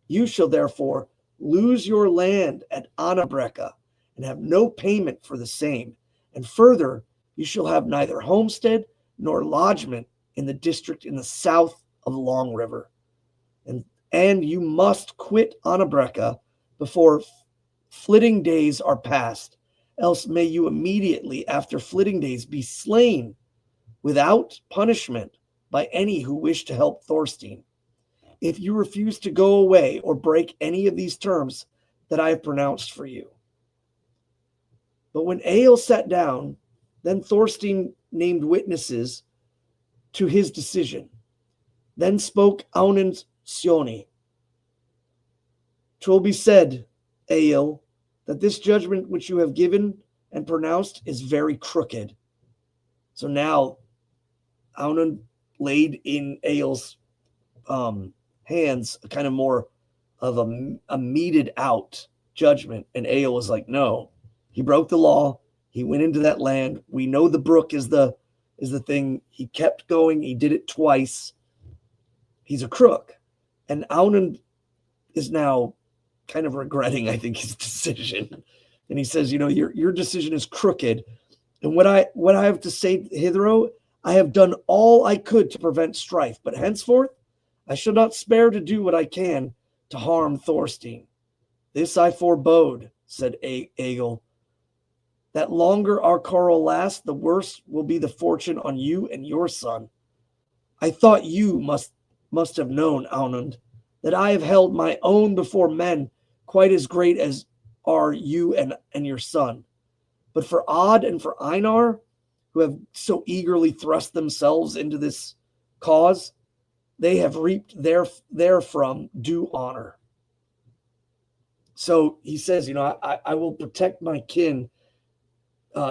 you shall therefore lose your land at Anabreka, and have no payment for the same. And further, you shall have neither homestead nor lodgment in the district in the south of the Long River. And you must quit Anabreka before flitting days are past, else may you immediately after flitting days be slain without punishment by any who wish to help Thorstein. If you refuse to go away or break any of these terms that I have pronounced for you. But when Egill sat down, then Thorstein named witnesses to his decision. Then spoke Aunund Sioni. 'Twill be said, Egill, that this judgment which you have given and pronounced is very crooked. So now Aunund laid in Egill's hands a kind of more of a meted out judgment, and Egill was like, no, he broke the law. He went into that land. We know the brook is the thing. He kept going. He did it twice. He's a crook. And Aunund is now kind of regretting, I think, his decision. And he says, your decision is crooked. And what I have to say hitherto, I have done all I could to prevent strife, but henceforth I shall not spare to do what I can to harm Thorstein. This I forebode said Egill. That longer our quarrel lasts, the worse will be the fortune on you and your son. I thought you must have known, Aunund, that I have held my own before men quite as great as are you and your son. But for Odd and for Einar, who have so eagerly thrust themselves into this cause, they have reaped therefrom due honor. So he says, I will protect my kin,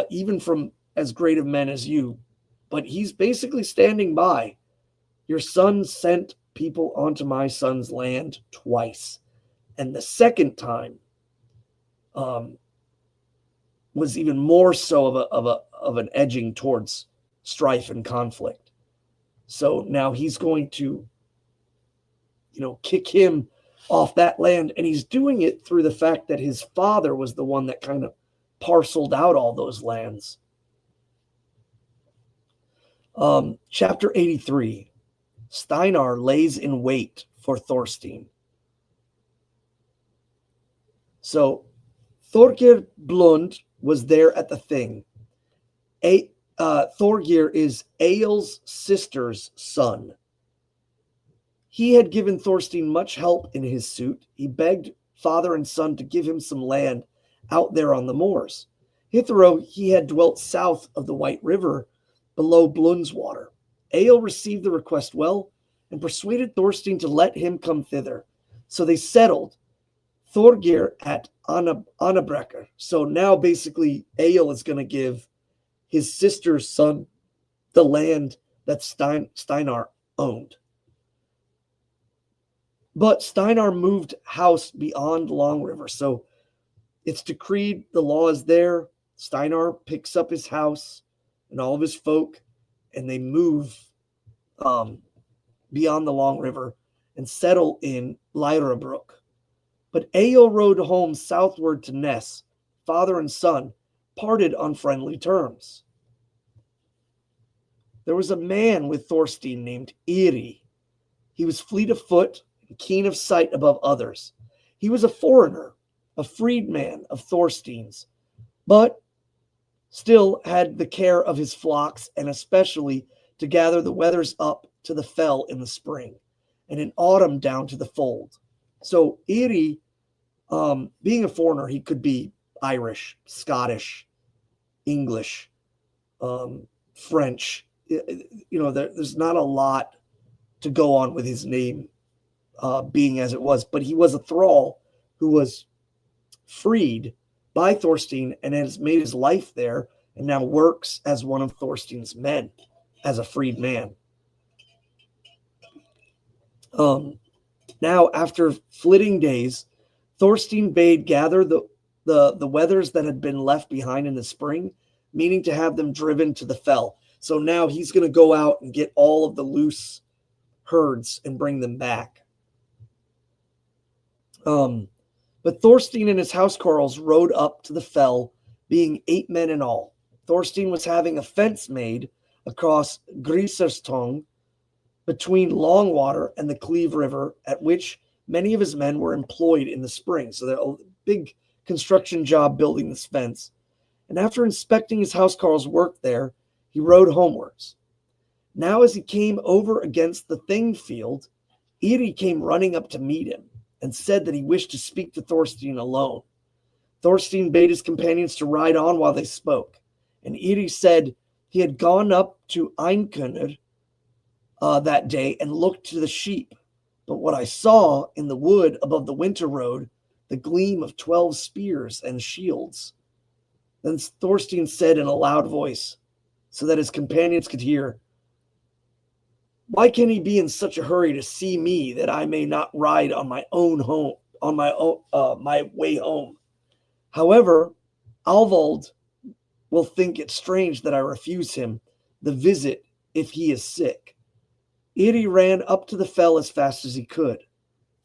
even from as great of men as you. But he's basically standing by. Your son sent people onto my son's land twice. And the second time was even more so of an edging towards strife and conflict. So now he's going to, kick him off that land. And he's doing it through the fact that his father was the one that kind of parceled out all those lands. Chapter 83. Steinar lays in wait for Thorstein. So Thorgeir Blund was there at the thing. Thorgeir is Egill's sister's son. He had given Thorstein much help in his suit. He begged father and son to give him some land out there on the moors. Hitherto he had dwelt south of the White River, below Blund's water. Egill received the request well and persuaded Thorstein to let him come thither. So they settled Thorgeir at Annabrekker. So now basically Egill is going to give his sister's son the land that Steinar owned. But Steinar moved house beyond Long River. So it's decreed, the law is there. Steinar picks up his house and all of his folk, and they move beyond the Long River and settle in Lyrebrook. But Egill rode home southward to Ness. Father and son parted on friendly terms. There was a man with Thorstein named Iri. He was fleet of foot and keen of sight above others. He was a foreigner, a freedman of Thorstein's, but still had the care of his flocks, and especially to gather the wethers up to the fell in the spring, and in autumn down to the fold. So Iri, being a foreigner, he could be Irish, Scottish, English, French. There's not a lot to go on with his name being as it was, but he was a thrall who was freed by Thorstein and has made his life there and now works as one of Thorstein's men, as a freed man. Now, after flitting days, Thorstein bade gather the wethers that had been left behind in the spring, meaning to have them driven to the fell. So now he's going to go out and get all of the loose herds and bring them back. But Thorstein and his housecarls rode up to the fell, being 8 men in all. Thorstein was having a fence made across Griserstong between Longwater and the Cleve River, at which many of his men were employed in the spring. So they're a big construction job building this fence. And after inspecting his housecarls' work there, he rode homewards. Now as he came over against the Thing field, Iri came running up to meet him and said that he wished to speak to Thorstein alone. Thorstein bade his companions to ride on while they spoke, and Iri said he had gone up to Einkunner that day and looked to the sheep. But what I saw in the wood above the winter road, the gleam of 12 spears and shields. Then Thorstein said in a loud voice, so that his companions could hear, "Why can he be in such a hurry to see me that I may not ride on my own home, on my way home? However, Alvald will think it strange that I refuse him the visit if he is sick." Iri ran up to the fell as fast as he could.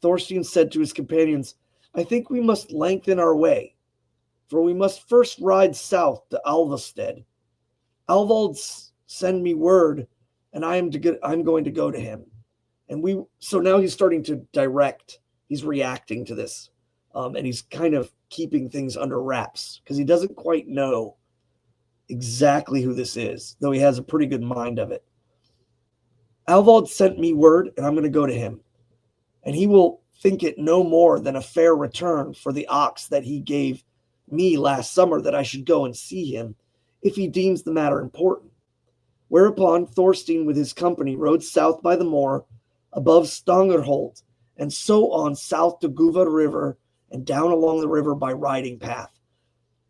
Thorstein said to his companions, "I think we must lengthen our way, for we must first ride south to Alvestead. Alvald send me word, and I'm going to go to him." So now he's starting to direct. He's reacting to this. and he's kind of keeping things under wraps because he doesn't quite know exactly who this is, though he has a pretty good mind of it. Alvald sent me word, and I'm going to go to him, and he will think it no more than a fair return for the ox that he gave me last summer, that I should go and see him if he deems the matter important. Whereupon Thorstein with his company rode south by the moor above Stangerholt, and so on south to Guva River and down along the river by riding path.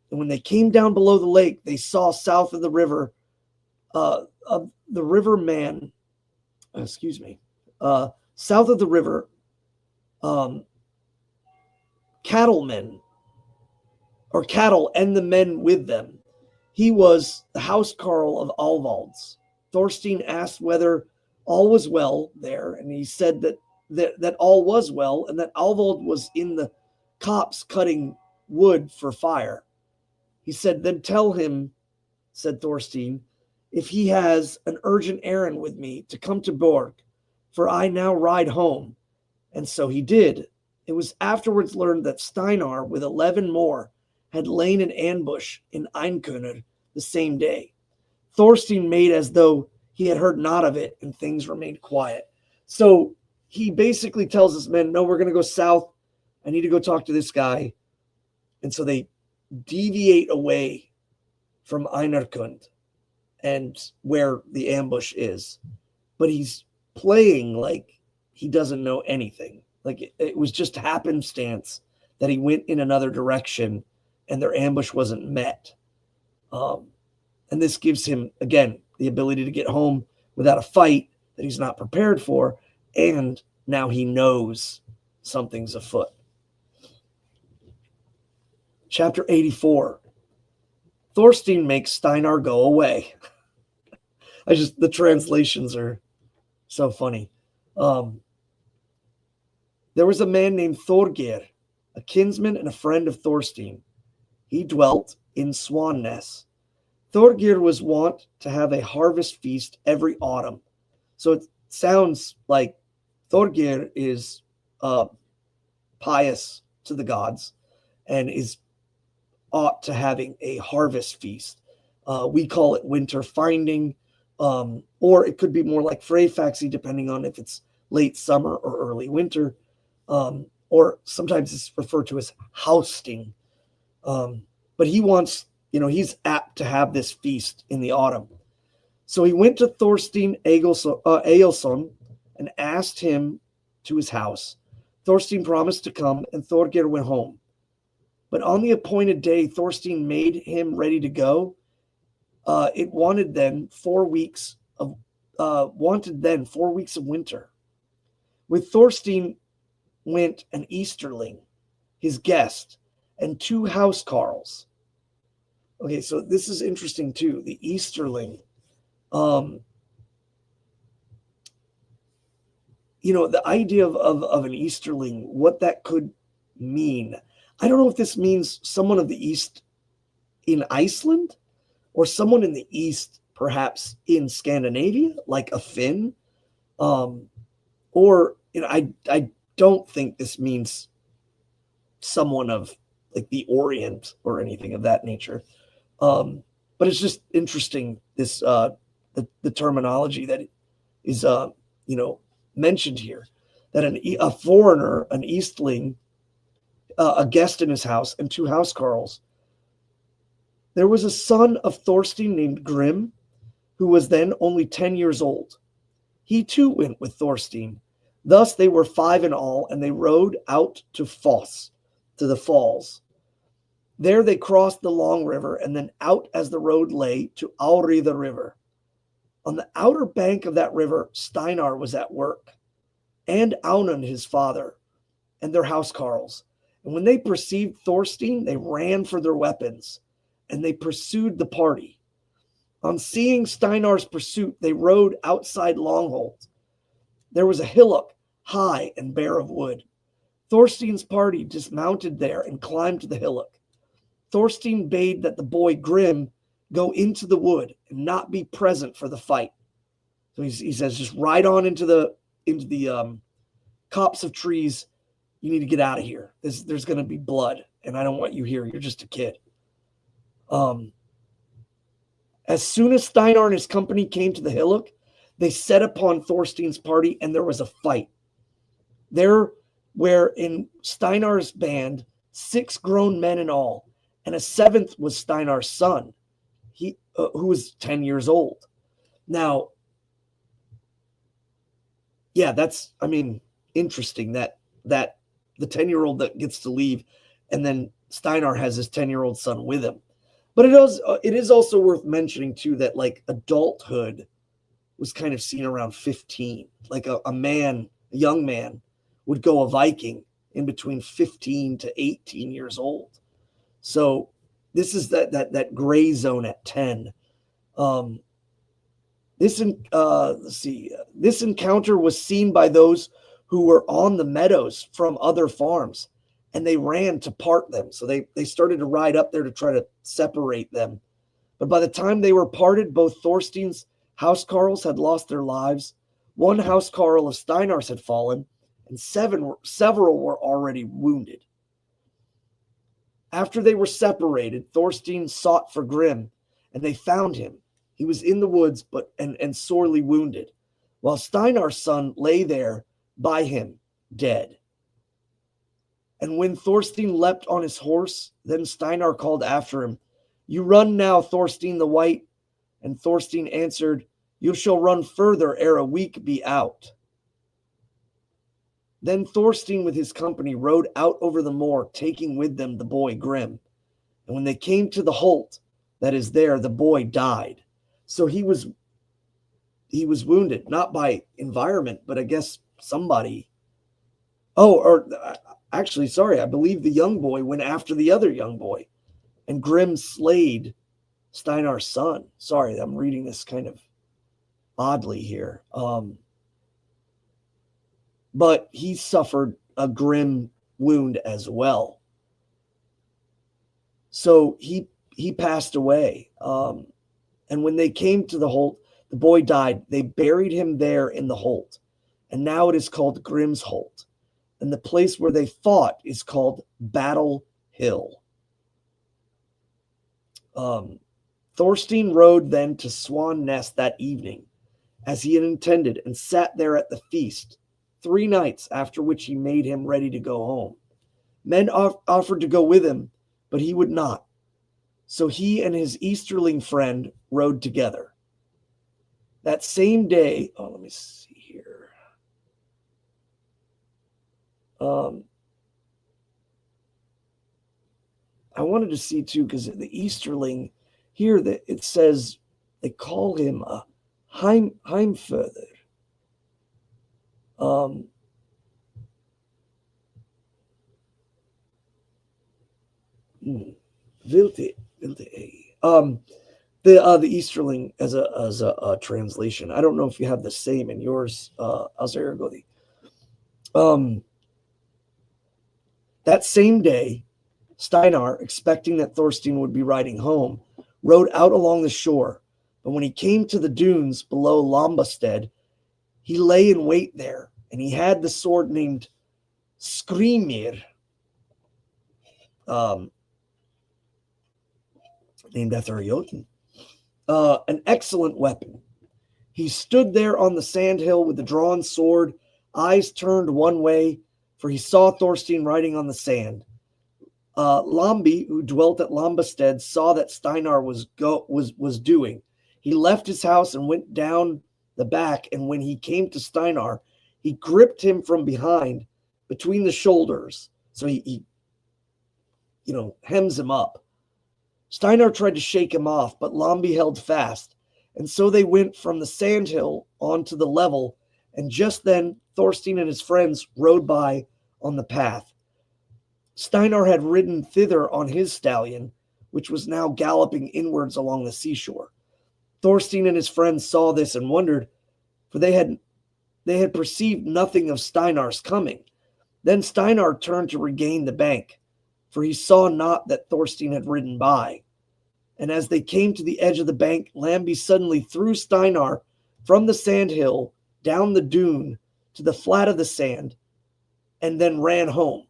And when they came down below the lake, they saw south of the river, south of the river, cattlemen, or cattle, and the men with them. He was the housecarl of Alvald's. Thorstein asked whether all was well there, and he said that all was well, and that Alvald was in the copse cutting wood for fire. He said, "Then tell him," said Thorstein, "if he has an urgent errand with me, to come to Borg, for I now ride home." And so he did. It was afterwards learned that Steinar, with 11 more, had lain in ambush in Einkunnr the same day. Thorstein made as though he had heard naught of it, and things remained quiet. So he basically tells his men, "No, we're going to go south. I need to go talk to this guy." And so they deviate away from Einarkund and where the ambush is. But he's playing like he doesn't know anything. Like it was just happenstance that he went in another direction and their ambush wasn't met. And this gives him, again, the ability to get home without a fight that he's not prepared for. And now he knows something's afoot. Chapter 84. Thorstein makes Steinar go away. The translations are so funny. There was a man named Thorgeir, a kinsman and a friend of Thorstein. He dwelt in Swanness. Thorgeir was wont to have a harvest feast every autumn. So it sounds like Thorgeir is pious to the gods and is ought to having a harvest feast. We call it winter finding, or it could be more like Freyfaxi, depending on if it's late summer or early winter, or sometimes it's referred to as housting. But he wants, he's apt to have this feast in the autumn. So he went to Thorstein Egilson and asked him to his house. Thorstein promised to come, and Thorgeir went home. But on the appointed day, Thorstein made him ready to go. It wanted then 4 weeks of winter. With Thorstein went an Easterling, his guest, and 2 housecarls. Okay, so this is interesting too. The Easterling, the idea of an Easterling, what that could mean. I don't know if this means someone of the East in Iceland, or someone in the East, perhaps in Scandinavia, like a Finn, or I don't think this means someone of like the Orient or anything of that nature. But it's just interesting, this the terminology that is mentioned here, that a foreigner, an Eastling, a guest in his house, and 2 housecarls. There was a son of Thorstein named Grim, who was then only 10 years old. He too went with Thorstein. Thus they were 5 in all, and they rode out to Foss, to the falls. There they crossed the long river, and then out as the road lay to Auri the river. On the outer bank of that river, Steinar was at work, and Aunan his father, and their housecarls. And when they perceived Thorstein, they ran for their weapons, and they pursued the party. On seeing Steinar's pursuit, they rode outside Longholt. There was a hillock, high and bare of wood. Thorstein's party dismounted there and climbed to the hillock. Thorstein bade that the boy Grim go into the wood and not be present for the fight. So he says, just ride on into the copse of trees you need to get out of here. There's going to be blood, and I don't want you here. You're just a kid. As soon as Steinar and his company came to the hillock, they set upon Thorstein's party, and there was a fight. There were in Steinar's band 6 grown men in all, and a 7th was Steinar's son, who was 10 years old. Now, yeah, that's, interesting that the 10-year-old that gets to leave, and then Steinar has his 10-year-old son with him. But it is also worth mentioning too that like adulthood was kind of seen around 15. Like a young man would go a Viking in between 15 to 18 years old. So this is that gray zone at 10. This encounter was seen by those who were on the meadows from other farms, and they ran to part them. So they started to ride up there to try to separate them. But by the time they were parted, both Thorstein's housecarls had lost their lives. One housecarl of Steinar's had fallen, and several were already wounded. After they were separated, Thorstein sought for Grim, and they found him. He was in the woods, and sorely wounded, while Steinar's son lay there by him, dead. And when Thorstein leapt on his horse, then Steinar called after him, "You run now, Thorstein the White." And Thorstein answered, "You shall run further ere a week be out." Then Thorstein with his company rode out over the moor, taking with them the boy Grim. And when they came to the holt that is there, the boy died. So he was wounded, not by environment, but I guess somebody. Actually, sorry, I believe the young boy went after the other young boy, and Grim slayed Steinar's son. Sorry, I'm reading this kind of oddly here. But he suffered a grim wound as well. So he passed away. And when they came to the holt, the boy died. They buried him there in the holt. And now it is called Grim's Holt. And the place where they fought is called Battle Hill. Thorstein rode then to Swan Nest that evening, as he had intended, and sat there at the feast 3 nights, after which he made him ready to go home. Men offered to go with him, but he would not. So he and his Easterling friend rode together. That same day, let me see here. I wanted to see too, because the Easterling here, that it says they call him a Heimfurther. The Easterling as a translation. I don't know if you have the same in yours, Azergodi. That same day, Steinar, expecting that Thorstein would be riding home, rode out along the shore. But when he came to the dunes below Lombasted, he lay in wait there, and he had the sword named Skrimir, named after Jotun, an excellent weapon. He stood there on the sandhill with the drawn sword, eyes turned one way, for he saw Thorstein riding on the sand. Lambi, who dwelt at Lombasted, saw that Steinar was doing. He left his house and went down the back, and when he came to Steinar, he gripped him from behind between the shoulders. So he hems him up. Steinar tried to shake him off, but Lambi held fast, and so they went from the sandhill onto the level, and just then Thorstein and his friends rode by on the path. Steinar had ridden thither on his stallion, which was now galloping inwards along the seashore. Thorstein and his friends saw this and wondered, for they had perceived nothing of Steinar's coming. Then Steinar turned to regain the bank, for he saw not that Thorstein had ridden by. And as they came to the edge of the bank, Lambi suddenly threw Steinar from the sandhill down the dune to the flat of the sand, and then ran home.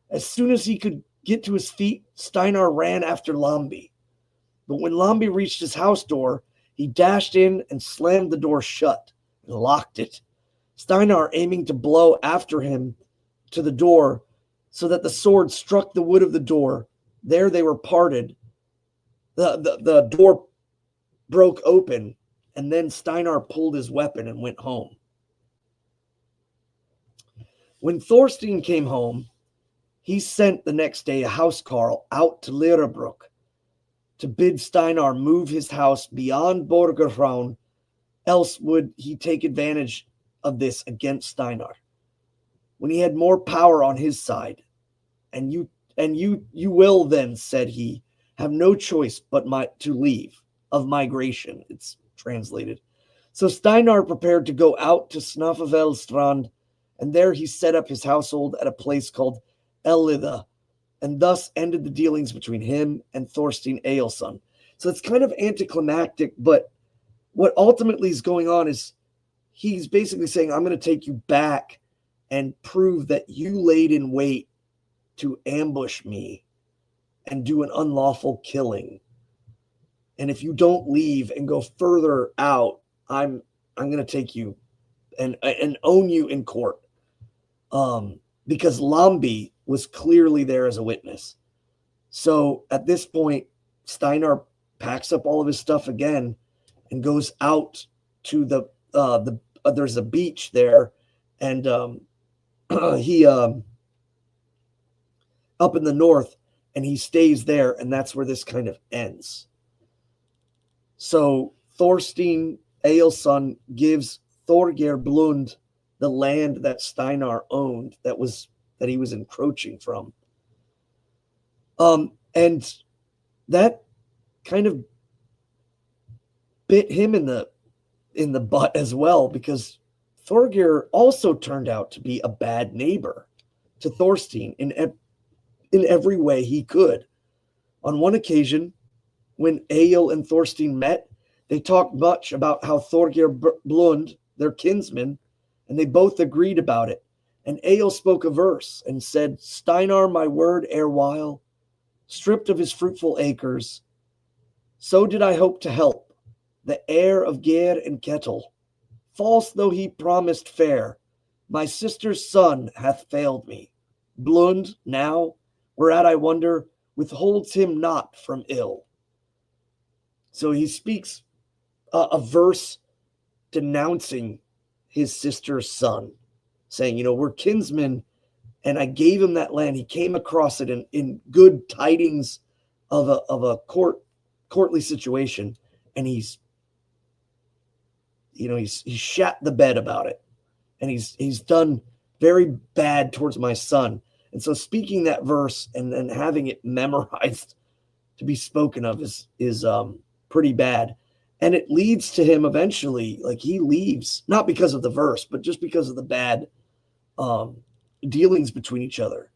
As soon as he could get to his feet, Steinar ran after Lambi. But when Lambi reached his house door, he dashed in and slammed the door shut and locked it. Steinar, aiming to blow after him to the door so that the sword struck the wood of the door, there they were parted. The door broke open, and then Steinar pulled his weapon and went home. When Thorstein came home, he sent the next day a housecarl out to Lirabrook to bid Steinar move his house beyond Borgerhraun, else would he take advantage of this against Steinar. When he had more power on his side, and you will then, said he, have no choice but to leave, of migration, it's translated. So Steinar prepared to go out to Snafavelstrand, and there he set up his household at a place called Elida, and thus ended the dealings between him and Thorstein Egilson. So it's kind of anticlimactic, but what ultimately is going on is he's basically saying, I'm going to take you back and prove that you laid in wait to ambush me and do an unlawful killing. And if you don't leave and go further out, I'm going to take you and own you in court. Because Lambi was clearly there as a witness. So at this point, Steinar packs up all of his stuff again and goes out to there's a beach there, and he up in the north, and he stays there, and that's where this kind of ends. So Thorstein Egilson gives Thorgeir Blund the land that Steinar owned that he was encroaching from. And that kind of bit him in the butt as well, because Thorgeir also turned out to be a bad neighbor to Thorstein in every way he could. On one occasion, when Egill and Thorstein met, they talked much about how Thorgeir Blund, their kinsman, and they both agreed about it. And Egill spoke a verse and said, Steinar, my word erewhile, stripped of his fruitful acres, so did I hope to help the heir of Geir and Kettle. False though he promised fair, my sister's son hath failed me. Blund now, whereat I wonder, withholds him not from ill. So he speaks a verse denouncing his sister's son, saying, we're kinsmen, and I gave him that land. He came across it in good tidings of a courtly situation, and he's shat the bed about it, and he's done very bad towards my son. And so speaking that verse and having it memorized to be spoken of is pretty bad. And it leads to him eventually, like he leaves, not because of the verse, but just because of the bad dealings between each other.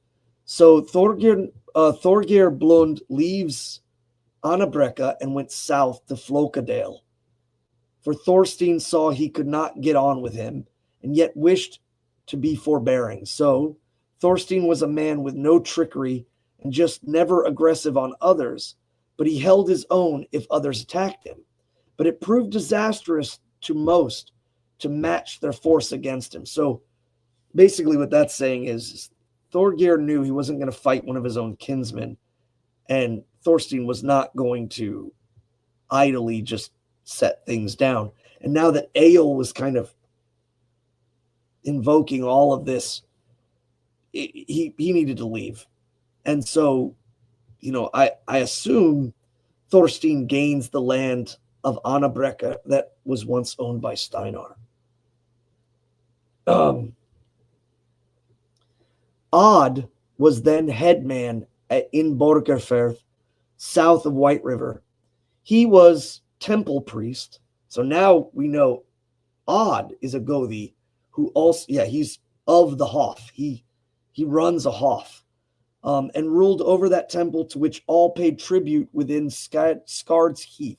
So Thorgeir Blund leaves Annabrekka and went south to Flokadale. For Thorstein saw he could not get on with him, and yet wished to be forbearing. So Thorstein was a man with no trickery and just never aggressive on others, but he held his own if others attacked him. But it proved disastrous to most to match their force against him. So basically what that's saying is Thorgeir knew he wasn't going to fight one of his own kinsmen, and Thorstein was not going to idly just set things down. And now that Egill was kind of invoking all of this, he needed to leave. And so, I assume Thorstein gains the land of Annabrekka that was once owned by Steinar. Odd was then headman in Borgerfirth, south of White River. He was temple priest. So now we know Odd is a Gothi who also, he's of the Hof. He runs a Hof, and ruled over that temple to which all paid tribute within Skard's Heath.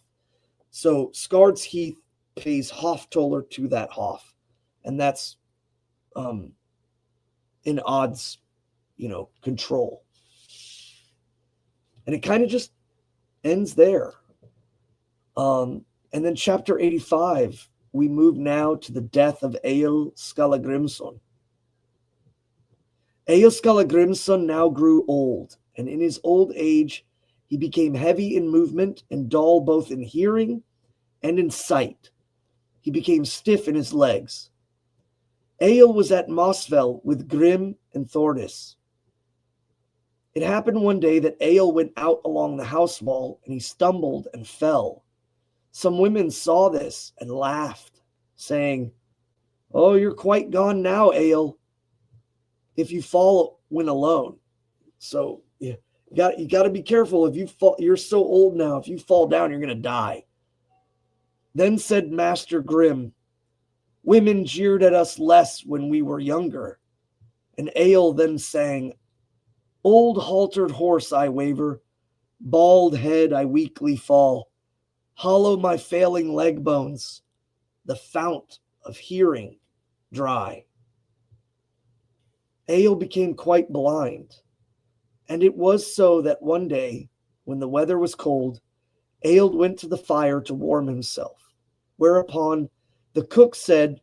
So Skard's Heath pays Hoftoller to that Hof, and that's in Odd's, control. And it kind of just ends there. And then chapter 85, we move now to the death of Egill Skallagrimsson. Egill Skallagrimsson now grew old, and in his old age, he became heavy in movement and dull both in hearing and in sight. He became stiff in his legs. Egill was at Mosfell with Grim and Thordis. It happened one day that Egill went out along the house wall, and he stumbled and fell. Some women saw this and laughed, saying, "Oh, you're quite gone now, Egill, if you fall when alone." So you got to be careful. If you fall, you're so old now. If you fall down, you're going to die. Then said Master Grim, "Women jeered at us less when we were younger." And Egill then sang, "Old haltered horse I waver, bald head I weakly fall, hollow my failing leg bones, the fount of hearing dry." Egill became quite blind, and it was so that one day, when the weather was cold, Egill went to the fire to warm himself, whereupon the cook said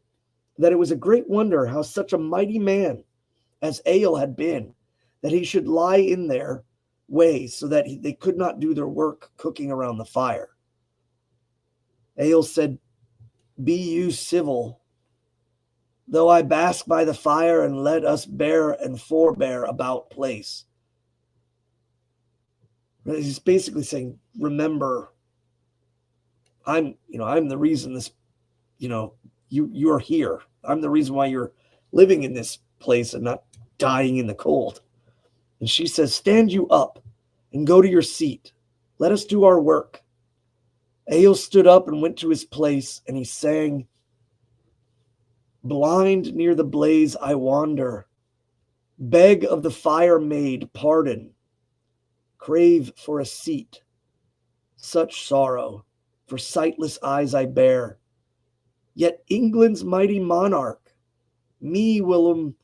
that it was a great wonder how such a mighty man as Egill had been, that he should lie in their way so that they could not do their work cooking around the fire. Egill said, "Be you civil, though I bask by the fire, and let us bear and forbear about place." He's basically saying, remember, I'm the reason this, you're here. I'm the reason why you're living in this place and not dying in the cold. And she says, "Stand you up and go to your seat. Let us do our work." Egill stood up and went to his place, and he sang, "Blind near the blaze I wander, beg of the fire maid pardon, crave for a seat, such sorrow for sightless eyes I bear. Yet England's mighty monarch, me whilom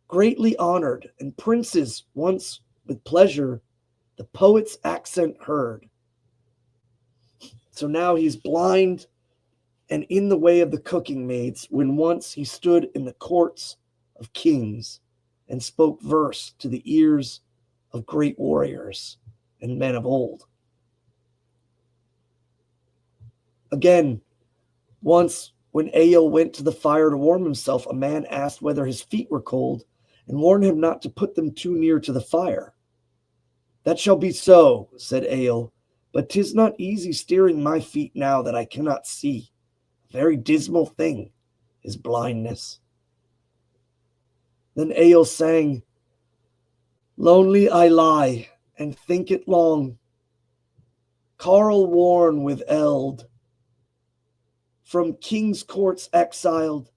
greatly honored, and princes once with pleasure the poet's accent heard." So now he's blind and in the way of the cooking maids, when once he stood in the courts of kings and spoke verse to the ears of great warriors and men of old. Again, once when Egill went to the fire to warm himself, a man asked whether his feet were cold and warned him not to put them too near to the fire. "That shall be so," said Egill, "but 'tis not easy steering my feet now that I cannot see. A very dismal thing is blindness." Then Egill sang, "Lonely I lie and think it long, Carl worn with eld, from king's courts exiled,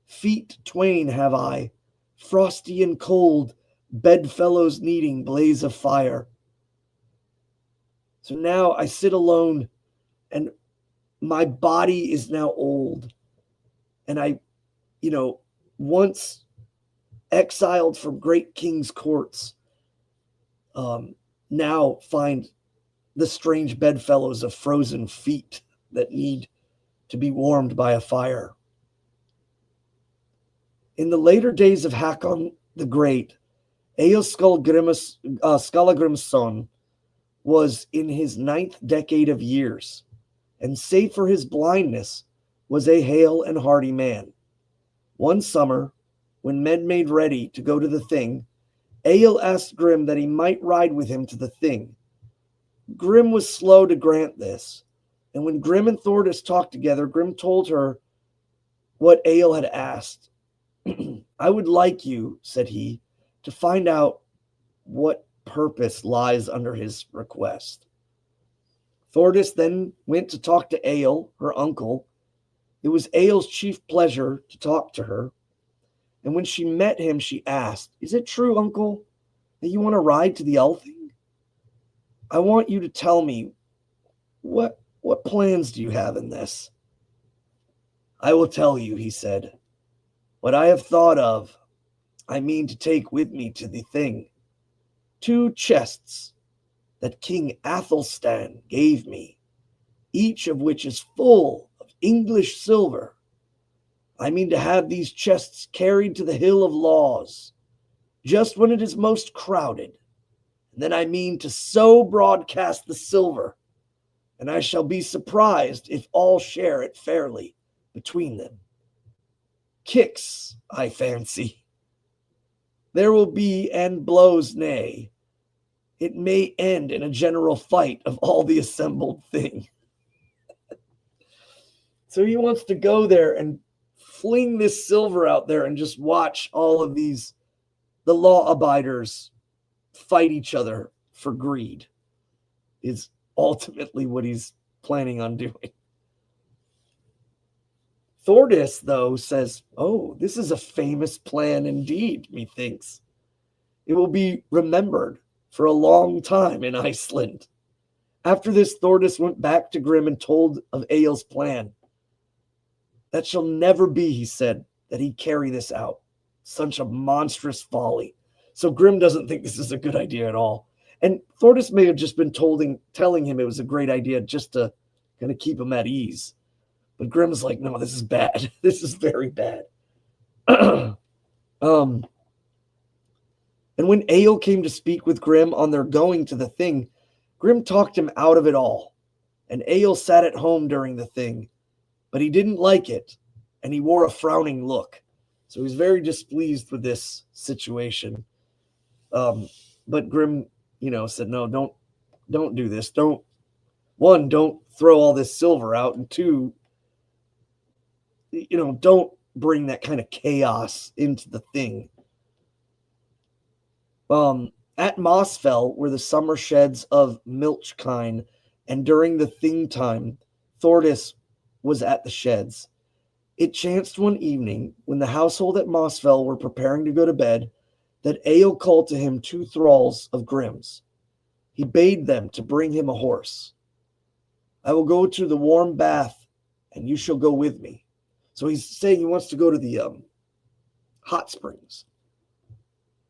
feet twain have I, frosty and cold, bedfellows needing blaze of fire." So now I sit alone, and my body is now old, and I, once exiled from great king's courts, now find the strange bedfellows of frozen feet that need to be warmed by a fire. In the later days of Hakon the Great, Egill Skallagrimsson was in his 9th decade of years, and save for his blindness, was a hale and hearty man. One summer, when men made ready to go to the Thing, Egill asked Grim that he might ride with him to the Thing. Grim was slow to grant this, and when Grim and Thordis talked together, Grim told her what Egill had asked. "I would like you," said he, "to find out what purpose lies under his request." Thordis then went to talk to Egill, her uncle. It was Egill's chief pleasure to talk to her, and when she met him, she asked, "Is it true, uncle, that you want to ride to the Elthing? I want you to tell me, what plans do you have in this?" "I will tell you," he said, "what I have thought of. I mean to take with me to the thing 2 chests that King Athelstan gave me, each of which is full of English silver. I mean to have these chests carried to the Hill of Laws, just when it is most crowded. And then I mean to so broadcast the silver, and I shall be surprised if all share it fairly between them. Kicks, I fancy. There will be, and blows, nay. It may end in a general fight of all the assembled thing. So he wants to go there and fling this silver out there and just watch all of the law abiders fight each other for greed is ultimately what he's planning on doing. Thordis, though, says, oh, this is a famous plan indeed, methinks. It will be remembered for a long time in Iceland. After this, Thordis went back to Grim and told of Egill's plan. That shall never be, he said, that he carry this out. Such a monstrous folly. So Grim doesn't think this is a good idea at all. And Thordis may have just been telling him it was a great idea just to kind of keep him at ease. But Grim's like, no, this is bad. This is very bad. And when Egill came to speak with Grim on their going to the thing, Grim talked him out of it all. And Egill sat at home during the thing, but he didn't like it, and he wore a frowning look. So he's very displeased with this situation. But Grim, said, no, don't do this. Don't throw all this silver out, and 2, don't bring that kind of chaos into the thing. At Mossfell were the summer sheds of Milchkine, and during the thing time, Thordis was at the sheds. It chanced one evening, when the household at Mossfell were preparing to go to bed, that Egill called to him 2 thralls of Grim's. He bade them to bring him a horse. I will go to the warm bath, and you shall go with me. So he's saying he wants to go to the hot springs.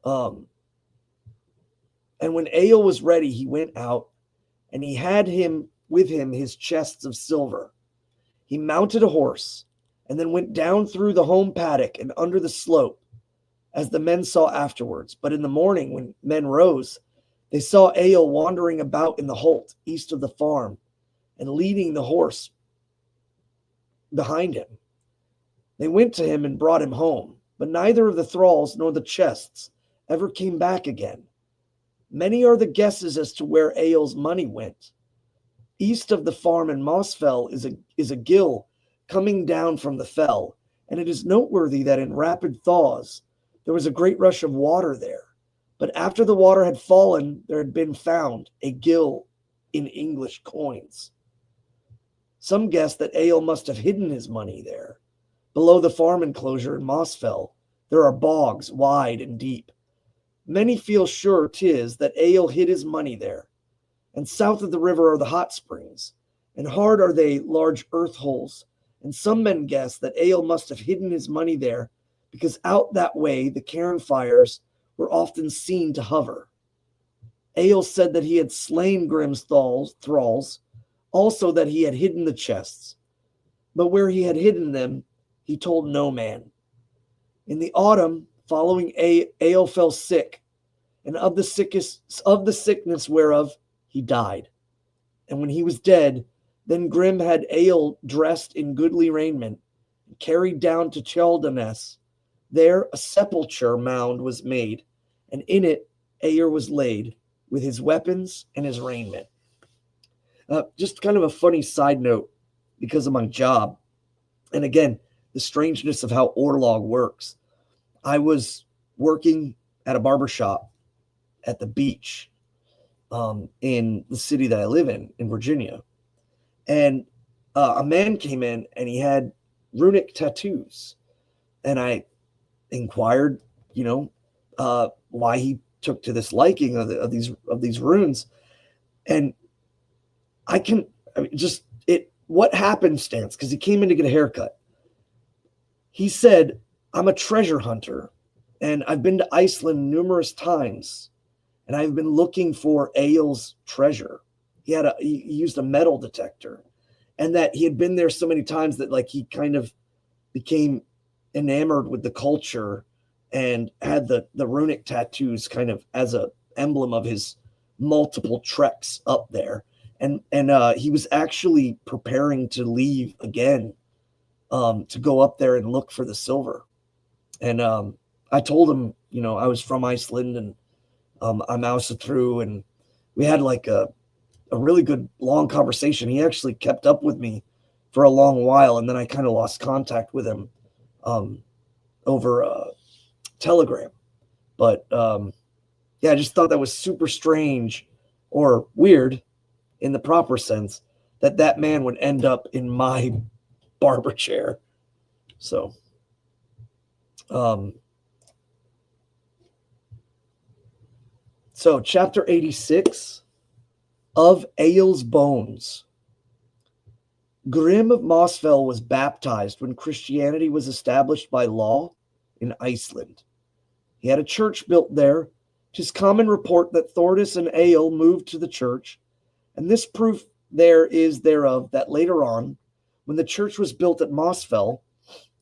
And when Egill was ready, he went out, and he had with him his chests of silver. He mounted a horse, and then went down through the home paddock and under the slope, as the men saw afterwards. But in the morning, when men rose, they saw Egill wandering about in the holt east of the farm, and leading the horse behind him. They went to him and brought him home, but neither of the thralls nor the chests ever came back again. Many are the guesses as to where Egill's money went. East of the farm in Mossfell is a gill coming down from the fell, and it is noteworthy that in rapid thaws there was a great rush of water there. But after the water had fallen, there had been found a gill in English coins. Some guess that Egill must have hidden his money there. Below the farm enclosure in Mossfell, there are bogs wide and deep. Many feel sure 'tis that Egill hid his money there. And south of the river are the hot springs, and hard are they large earth holes. And some men guess that Egill must have hidden his money there, because out that way the cairn fires were often seen to hover. Egill said that he had slain Grim's thralls, also that he had hidden the chests. But where he had hidden them, he told no man. In the autumn, following Egill fell sick, and of the sickness whereof he died. And when he was dead, then Grim had Egill dressed in goodly raiment, and carried down to Tjaldanes. There a sepulchre mound was made, and in it Egill was laid, with his weapons and his raiment. Just kind of a funny side note, because of my job, and again, the strangeness of how Orlog works. I was working at a barbershop at the beach in the city that I live in Virginia. And a man came in and he had runic tattoos. And I inquired, why he took to this liking of these runes. And what happenstance, because he came in to get a haircut. He said, I'm a treasure hunter, And I've been to Iceland numerous times, and I've been looking for Egill's treasure. He used a metal detector, and that he had been there so many times that like he kind of became enamored with the culture and had the runic tattoos kind of as a emblem of his multiple treks up there. And he was actually preparing to leave again to go up there and look for the silver. And I told him, you know, I was from Iceland and I'm Asatru, and we had like a really good long conversation. He actually kept up with me for a long while, and then I kind of lost contact with him over Telegram. But yeah, I just thought that was super strange or weird in the proper sense that man would end up in my barber chair. So so chapter 86 of Egill's Bones. Grim of Mossfell was baptized when Christianity was established by law in Iceland. He had a church built there. 'Tis common report that Thordis and Egill moved to the church, and this proof there is thereof that later on, when the church was built at Mossfell,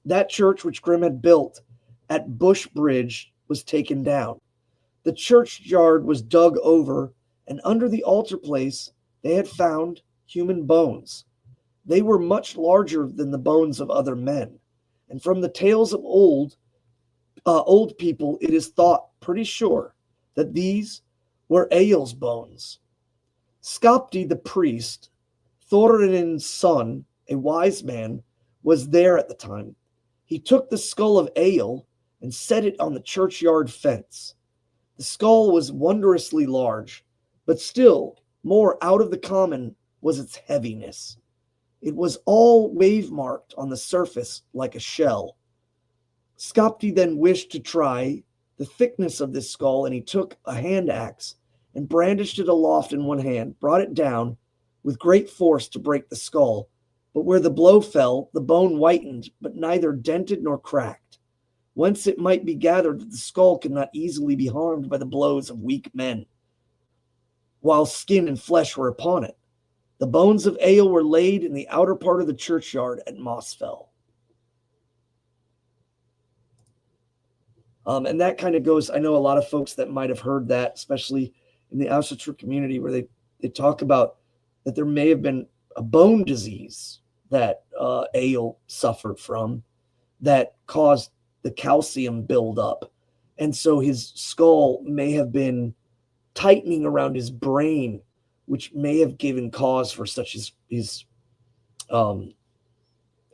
that church which Grim had built at Bush Bridge was taken down. The churchyard was dug over, and under the altar place they had found human bones. They were much larger than the bones of other men, and from the tales of old people, it is thought pretty sure that these were Egill's bones. Skapti the priest, Thorin's son, a wise man, was there at the time. He took the skull of Egill and set it on the churchyard fence. The skull was wondrously large, but still more out of the common was its heaviness. It was all wave-marked on the surface like a shell. Skapti then wished to try the thickness of this skull, and he took a hand axe and brandished it aloft in one hand, brought it down with great force to break the skull. But where the blow fell, the bone whitened, but neither dented nor cracked. Whence it might be gathered that the skull could not easily be harmed by the blows of weak men, while skin and flesh were upon it. The bones of Egill were laid in the outer part of the churchyard at Mossfell. And that kind of goes, I know a lot of folks that might have heard that, especially in the Asatru community, where they talk about that there may have been a bone disease that Egill suffered from that caused the calcium buildup. And so his skull may have been tightening around his brain, which may have given cause for such his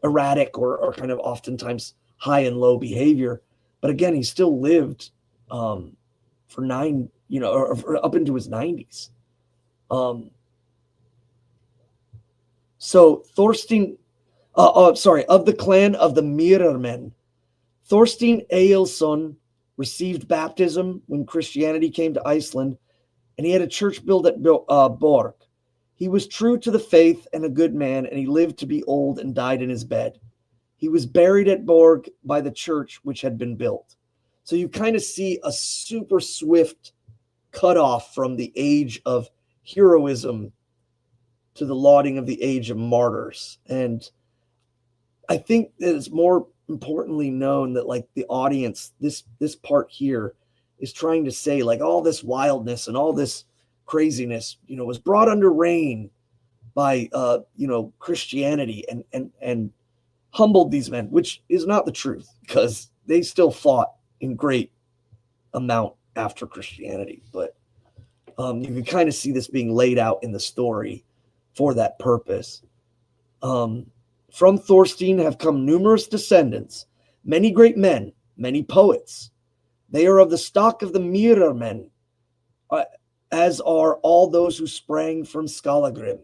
erratic or kind of oftentimes high and low behavior. But again, he still lived for up into his 90s. So Thorstein, of the clan of the Mýrarmenn, Thorstein Egilson received baptism when Christianity came to Iceland, and he had a church built at Borg. He was true to the faith and a good man, and he lived to be old and died in his bed. He was buried at Borg by the church which had been built. So you kind of see a super swift cutoff from the age of heroism to the lauding of the age of martyrs. And I think that it's more importantly known that like the audience, this part here is trying to say like all this wildness and all this craziness, was brought under rein by Christianity and humbled these men, which is not the truth, because they still fought in great amount after Christianity. But you can kind of see this being laid out in the story for that purpose. From Thorstein have come numerous descendants, many great men, many poets. They are of the stock of the Mýrarmenn, as are all those who sprang from Skallagrim.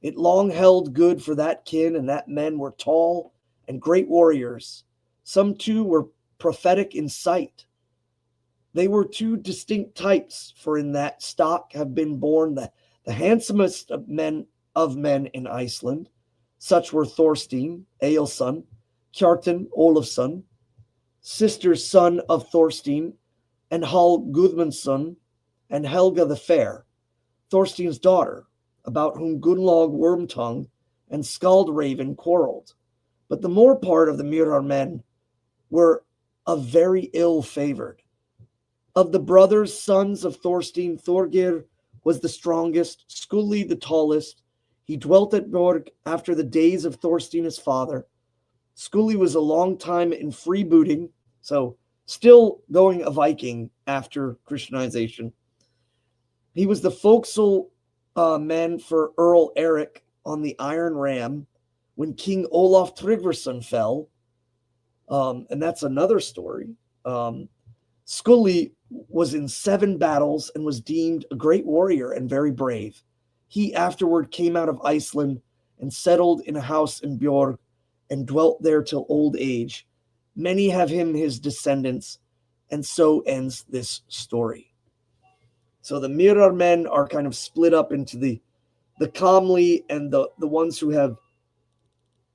It long held good for that kin, and that men were tall and great warriors. Some too were prophetic in sight. They were two distinct types, for in that stock have been born the handsomest of men in Iceland. Such were Thorstein, Egill's son, Kjartan, Olaf's son, sister's son of Thorstein, and Hall Gudmundsson, and Helga the Fair, Thorstein's daughter, about whom Gunnlaug Wormtongue and Skald Raven quarreled. But the more part of the Myrrar men were very ill-favored. Of the brothers, sons of Thorstein, Thorgir was the strongest, Skulli the tallest. He dwelt at Borg after the days of Thorstein his father. Skulli was a long time in freebooting, so still going a Viking after Christianization. He was the forecastle man for Earl Eric on the Iron Ram when King Olaf Tryggvason fell. And that's another story. Skulli was in 7 battles and was deemed a great warrior and very brave. He afterward came out of Iceland and settled in a house in Bjorg and dwelt there till old age. Many have him his descendants, and so ends this story. So the Myrrar men are kind of split up into the comely and the ones who have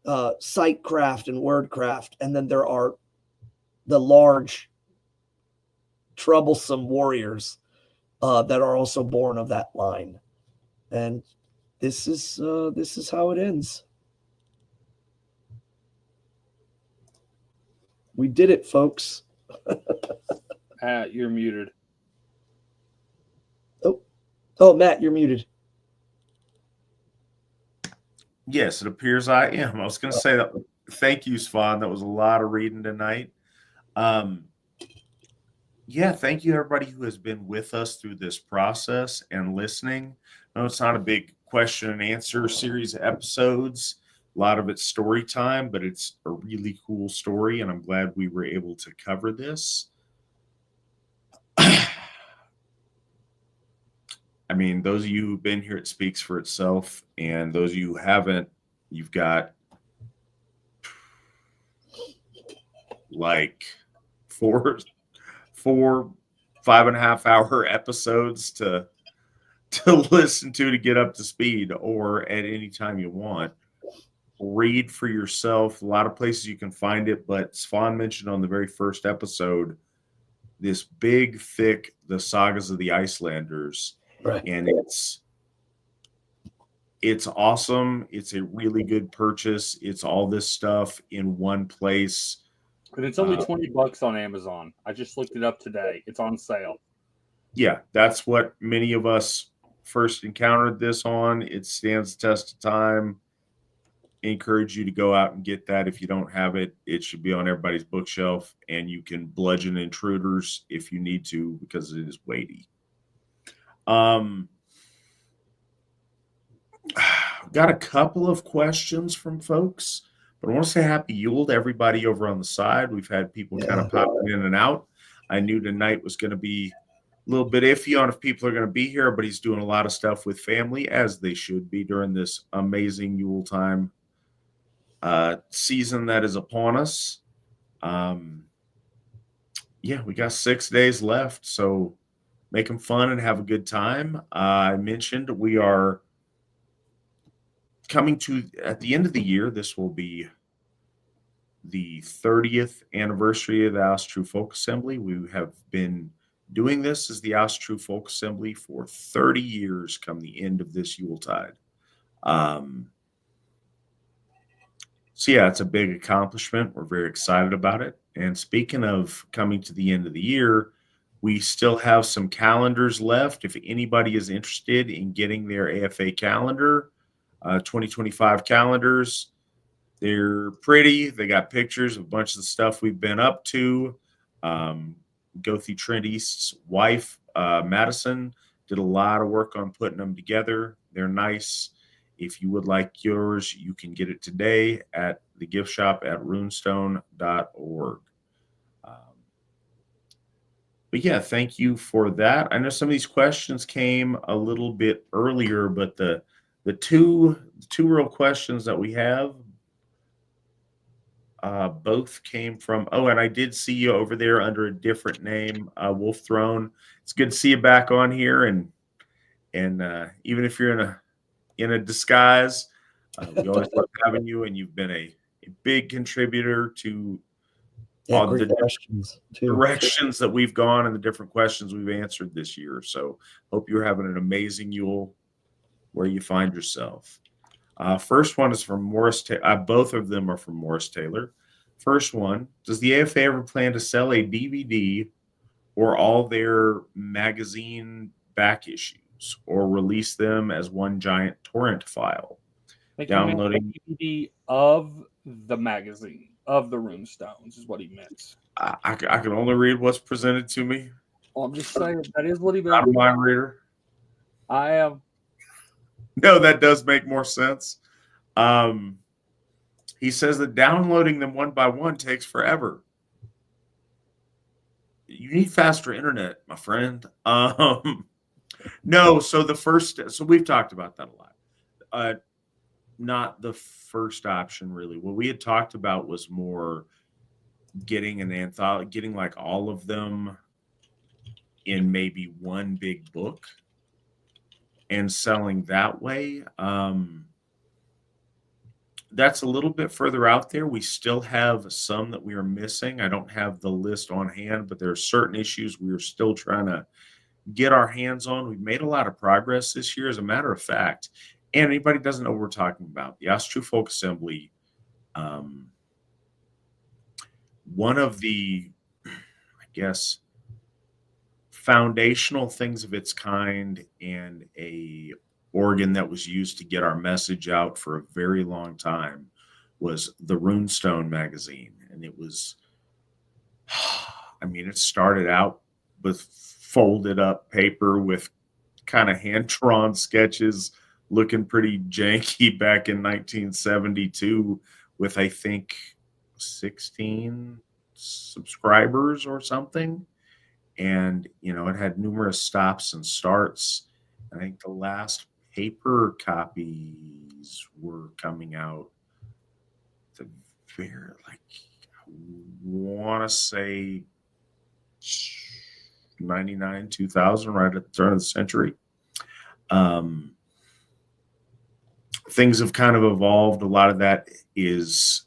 sightcraft and wordcraft, and then there are the large, troublesome warriors that are also born of that line. And this is how it ends. We did it, folks. You're muted. Oh, Matt, you're muted. Yes, it appears I am. I was going to say that. Thank you, Svan. That was a lot of reading tonight. Yeah, thank you, everybody who has been with us through this process and listening. No, it's not a big question and answer series of episodes. A lot of it's story time, but it's a really cool story, and I'm glad we were able to cover this. I mean, those of you who've been here, it speaks for itself. And those of you who haven't, you've got like 4 5.5 hour episodes to listen to get up to speed, or at any time you want. Read for yourself. A lot of places you can find it, but Svan mentioned on the very first episode this big, thick, the Sagas of the Icelanders. Right. And it's awesome. It's a really good purchase. It's all this stuff in one place. And it's only $20 on Amazon. I just looked it up today. It's on sale. Yeah, that's what many of us first encountered this on. It stands the test of time. Encourage you to go out and get that. If you don't have it, it should be on everybody's bookshelf, and you can bludgeon intruders if you need to, because it is weighty. Got a couple of questions from folks, but I want to say happy Yule to everybody over on the side. We've had people kind of popping in and out. I knew tonight was going to be a little bit iffy on if people are going to be here, but he's doing a lot of stuff with family, as they should be during this amazing Yule time season that is upon us. Yeah, we got 6 days left, so make them fun and have a good time. I mentioned we are coming to, at the end of the year, this will be the 30th anniversary of the Asatru Folk Assembly. We have been doing this as the Asatru Folk Assembly for 30 years come the end of this Yuletide. So yeah, it's a big accomplishment. We're very excited about it. And speaking of coming to the end of the year, we still have some calendars left. If anybody is interested in getting their AFA calendar, 2025 calendars, they're pretty. They got pictures of a bunch of the stuff we've been up to. Go through Trent East's wife, Madison, did a lot of work on putting them together. They're nice. If you would like yours, you can get it today at the gift shop at runestone.org. But yeah, thank you for that. I know some of these questions came a little bit earlier, but the two real questions that we have both came from, and I did see you over there under a different name, Wolf Throne. It's good to see you back on here, and even if you're in a disguise, we always love having you, and you've been a big contributor to Yeah, all great the questions too. directions that we've gone and the different questions we've answered this year. So hope you're having an amazing Yule where you find yourself. First one is from Morris. Both of them are from Morris Taylor. First one: does the AFA ever plan to sell a DVD or all their magazine back issues, or release them as one giant torrent file? They can make Downloading. a DVD of the magazine of the Runestones is what he meant. I can only read what's presented to me. Well, I'm just saying that is what he Not a meant. mind reader. I am. No, that does make more sense. He says that downloading them one by one takes forever. You need faster internet, my friend. No, so we've talked about that a lot. Not the first option, really. What we had talked about was more getting an anthology, getting like all of them in maybe one big book and selling that way. That's a little bit further out there. We still have some that we are missing. I don't have the list on hand, but there are certain issues we are still trying to get our hands on. We've made a lot of progress this year, as a matter of fact. And anybody doesn't know what we're talking about, the Asatru Folk Assembly, one of the, I guess, foundational things of its kind, and a organ that was used to get our message out for a very long time, was the Runestone magazine. And it was, I mean, it started out with folded up paper with kind of hand drawn sketches looking pretty janky back in 1972 with, I think, 16 subscribers or something. And, it had numerous stops and starts. I think the last paper copies were coming out the very, I want to say 99, 2000, right at the turn of the century. Things have kind of evolved. A lot of that is,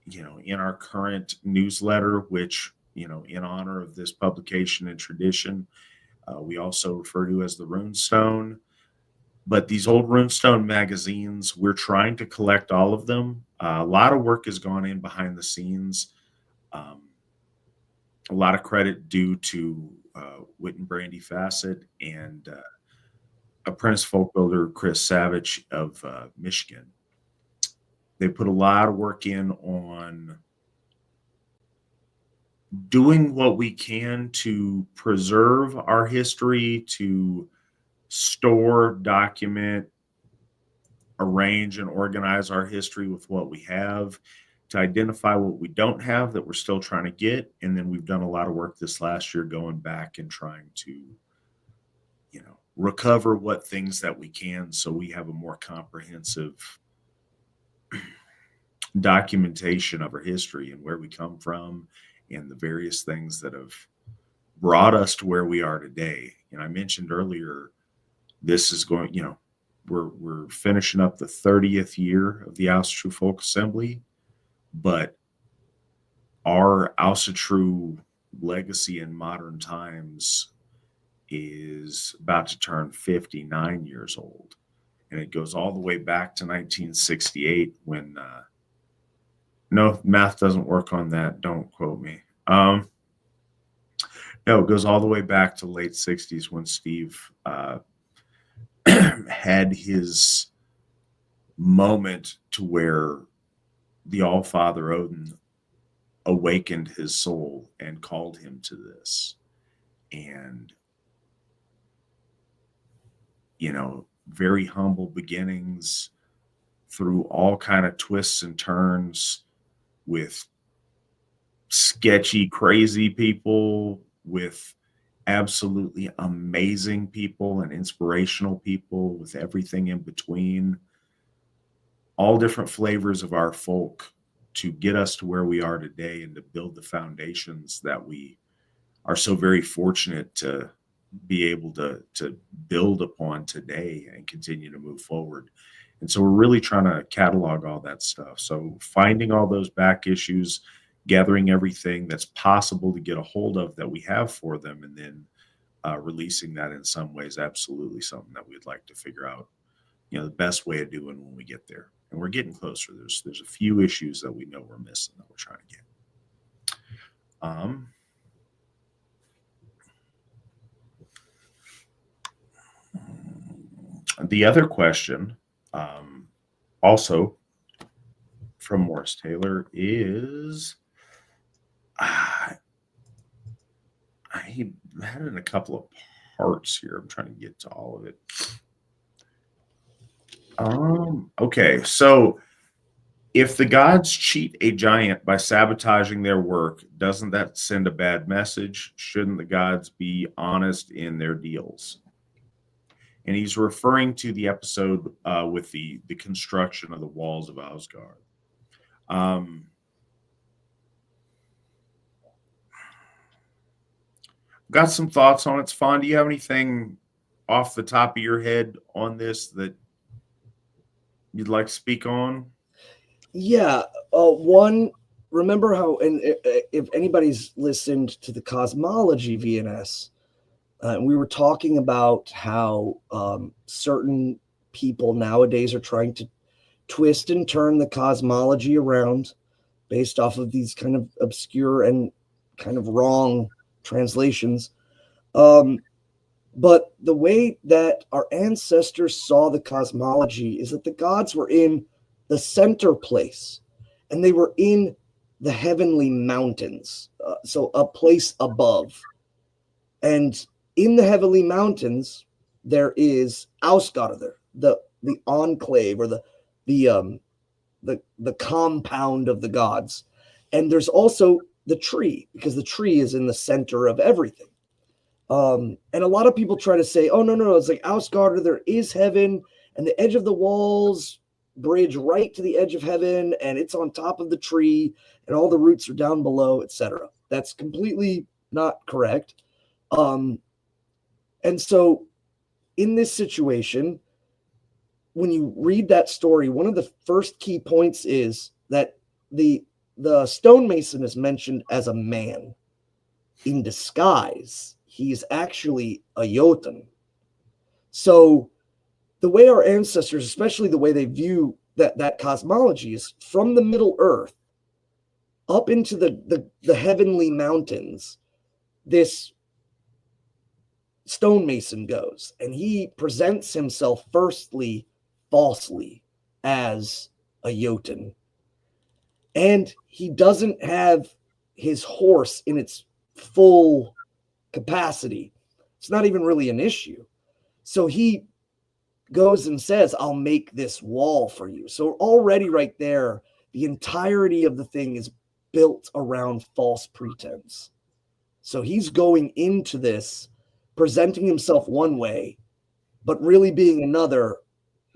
in our current newsletter, which, in honor of this publication and tradition, we also refer to as the Runestone. But these old Runestone magazines, we're trying to collect all of them. A lot of work has gone in behind the scenes. A lot of credit due to Witan Brandy Fassett and apprentice folk builder Chris Savage of Michigan. They put a lot of work in on doing what we can to preserve our history, to store, document, arrange, and organize our history with what we have, to identify what we don't have that we're still trying to get. And then we've done a lot of work this last year going back and trying to, recover what things that we can, so we have a more comprehensive documentation of our history and where we come from and the various things that have brought us to where we are today. And I mentioned earlier, this is going, we're finishing up the 30th year of the Asatru Folk Assembly, but our Asatru legacy in modern times is about to turn 59 years old. And it goes all the way back to 1968 when, no, math doesn't work on that. Don't quote me. No, it goes all the way back to late 60s when Steve had his moment to where the All-Father Odin awakened his soul and called him to this. And, very humble beginnings through all kind of twists and turns, with sketchy, crazy people, with absolutely amazing people and inspirational people, with everything in between, all different flavors of our folk, to get us to where we are today and to build the foundations that we are so very fortunate to be able to build upon today and continue to move forward. And so we're really trying to catalog all that stuff. So finding all those back issues, gathering everything that's possible to get a hold of that we have for them, and then releasing that in some ways, absolutely something that we'd like to figure out, the best way of doing when we get there. And we're getting closer. There's a few issues that we know we're missing that we're trying to get. The other question, also from Morris Taylor, is I had it in a couple of parts here. I'm trying to get to all of it. Okay, so if the gods cheat a giant by sabotaging their work, doesn't that send a bad message? Shouldn't the gods be honest in their deals? And he's referring to the episode with the construction of the walls of Asgard. Got some thoughts on it. Svan, do you have anything off the top of your head on this that you'd like to speak on? Yeah. One, remember how, and if anybody's listened to the cosmology VNS, we were talking about how certain people nowadays are trying to twist and turn the cosmology around based off of these kind of obscure and kind of wrong translations. But the way that our ancestors saw the cosmology is that the gods were in the center place, and they were in the heavenly mountains, so a place above. And in the heavenly mountains, there is Ausgarder, the enclave, or the compound of the gods. And there's also the tree, because the tree is in the center of everything. And a lot of people try to say, oh, no, it's like Ausgarder, there is heaven, and the edge of the walls bridge right to the edge of heaven, and it's on top of the tree, and all the roots are down below, etc. That's completely not correct. And so in this situation, when you read that story, one of the first key points is that the stonemason is mentioned as a man in disguise. He's actually a Jotun. So the way our ancestors, especially the way they view that cosmology, is from the Middle Earth up into the heavenly mountains. This stonemason goes, and he presents himself firstly falsely as a Jotun. And he doesn't have his horse in its full capacity. It's not even really an issue. So he goes and says, I'll make this wall for you. So already right there, the entirety of the thing is built around false pretense. So he's going into this, presenting himself one way, but really being another,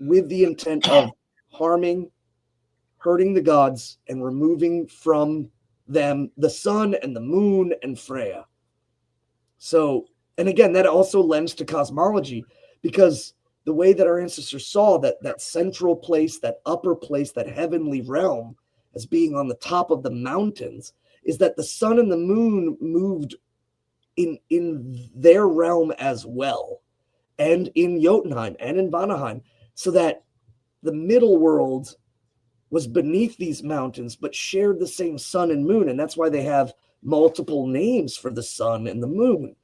with the intent of harming, hurting the gods, and removing from them the sun and the moon and Freya. So, and again, that also lends to cosmology, because the way that our ancestors saw that central place, that upper place, that heavenly realm as being on the top of the mountains, is that the sun and the moon moved in their realm as well, and in Jotunheim and in Vanaheim, so that the middle world was beneath these mountains but shared the same sun and moon. And that's why they have multiple names for the sun and the moon.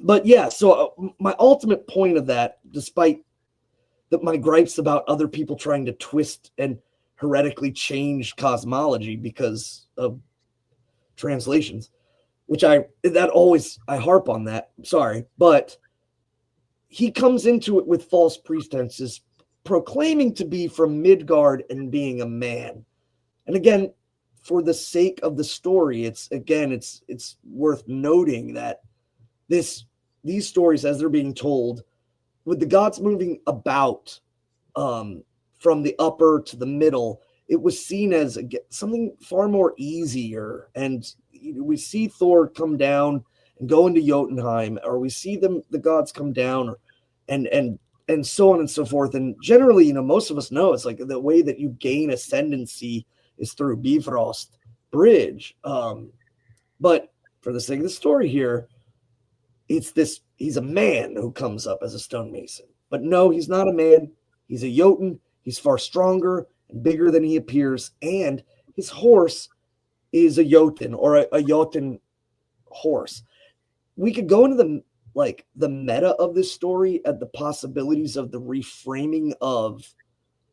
But yeah, so my ultimate point of that, despite my gripes about other people trying to twist and heretically change cosmology because of translations, which I harp on that, sorry, but he comes into it with false pretenses, proclaiming to be from Midgard and being a man. And again, for the sake of the story, it's worth noting that these stories, as they're being told, with the gods moving about from the upper to the middle, it was seen as something far more easier. And we see Thor come down and go into Jotunheim, or we see the gods come down, and so on and so forth. And generally, most of us know it's like the way that you gain ascendancy is through Bifrost Bridge. But for the sake of the story here, he's a man who comes up as a stonemason. But no, he's not a man. He's a Jotun. He's far stronger and bigger than he appears. And his horse is a Jotun, or a Jotun horse. We could go into the meta of this story at the possibilities of the reframing of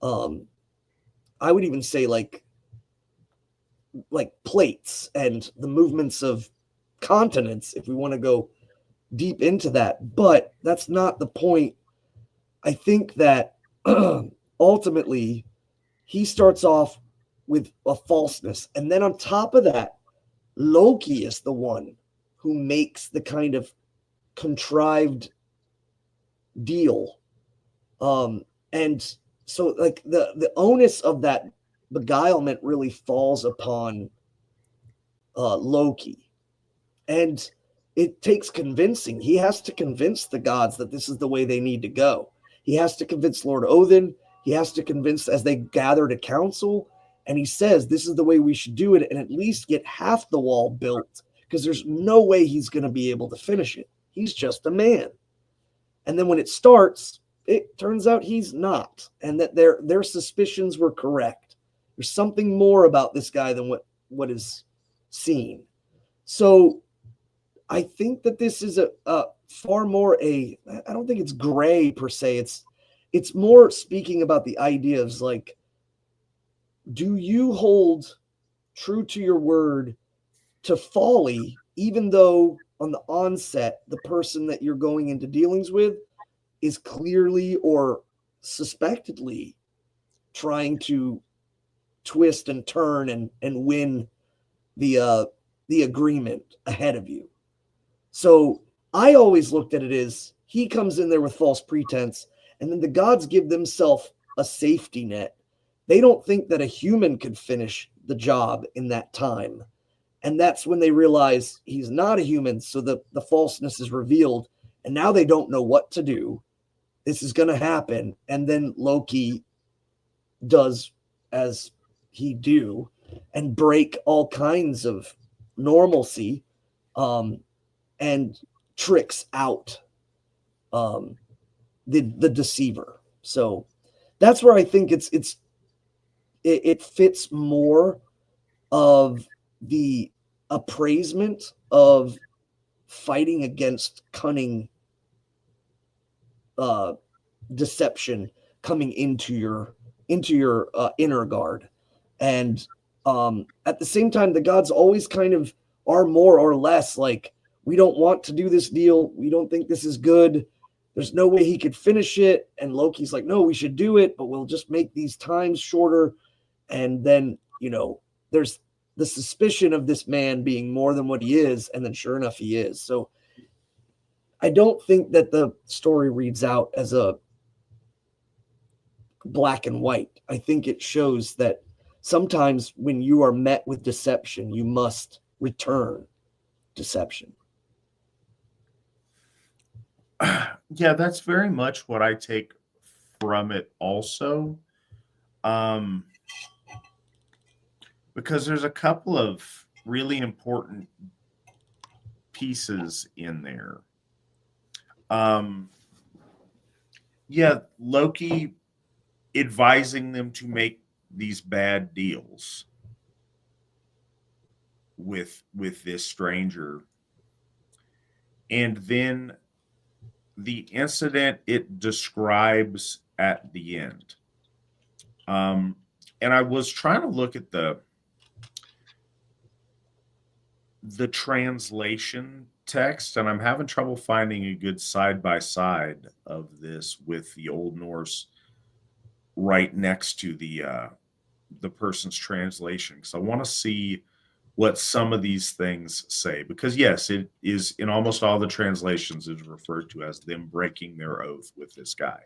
I would even say like plates and the movements of continents, if we want to go deep into that. But that's not the point. I think that ultimately he starts off with a falseness, and then on top of that, Loki is the one who makes the kind of contrived deal. And so like the onus of that beguilement really falls upon Loki. And it takes convincing. He has to convince the gods that this is the way they need to go. He has to convince Lord Odin. He has to convince as they gather to council. And he says, this is the way we should do it, and at least get half the wall built, because there's no way he's going to be able to finish it. He's just a man. And then when it starts, it turns out he's not, and that their suspicions were correct. There's something more about this guy than what is seen. So I think that this is a far more I don't think it's gray per se. It's more speaking about the idea of like, do you hold true to your word to folly, even though on the onset, the person that you're going into dealings with is clearly or suspectedly trying to twist and turn and win the agreement ahead of you. So I always looked at it as he comes in there with false pretense, and then the gods give themselves a safety net. They don't think that a human could finish the job in that time. And that's when they realize he's not a human. So the falseness is revealed. And now they don't know what to do. This is going to happen. And then Loki does as he do and break all kinds of normalcy and tricks out the deceiver. So that's where I think it fits more of the appraisement of fighting against cunning deception coming into your inner guard. And at the same time, the gods always kind of are more or less like, we don't want to do this deal. We don't think this is good. There's no way he could finish it. And Loki's like, no, we should do it, but we'll just make these times shorter. And then, there's the suspicion of this man being more than what he is. And then sure enough, he is. So I don't think that the story reads out as a black and white. I think it shows that sometimes when you are met with deception, you must return deception. Yeah, that's very much what I take from it also. Because there's a couple of really important pieces in there. Yeah, Loki advising them to make these bad deals with this stranger. And then the incident it describes at the end. And I was trying to look at the translation text, and I'm having trouble finding a good side-by-side of this with the Old Norse right next to the person's translation, because I want to see what some of these things say, because yes, it is in almost all the translations is referred to as them breaking their oath with this guy,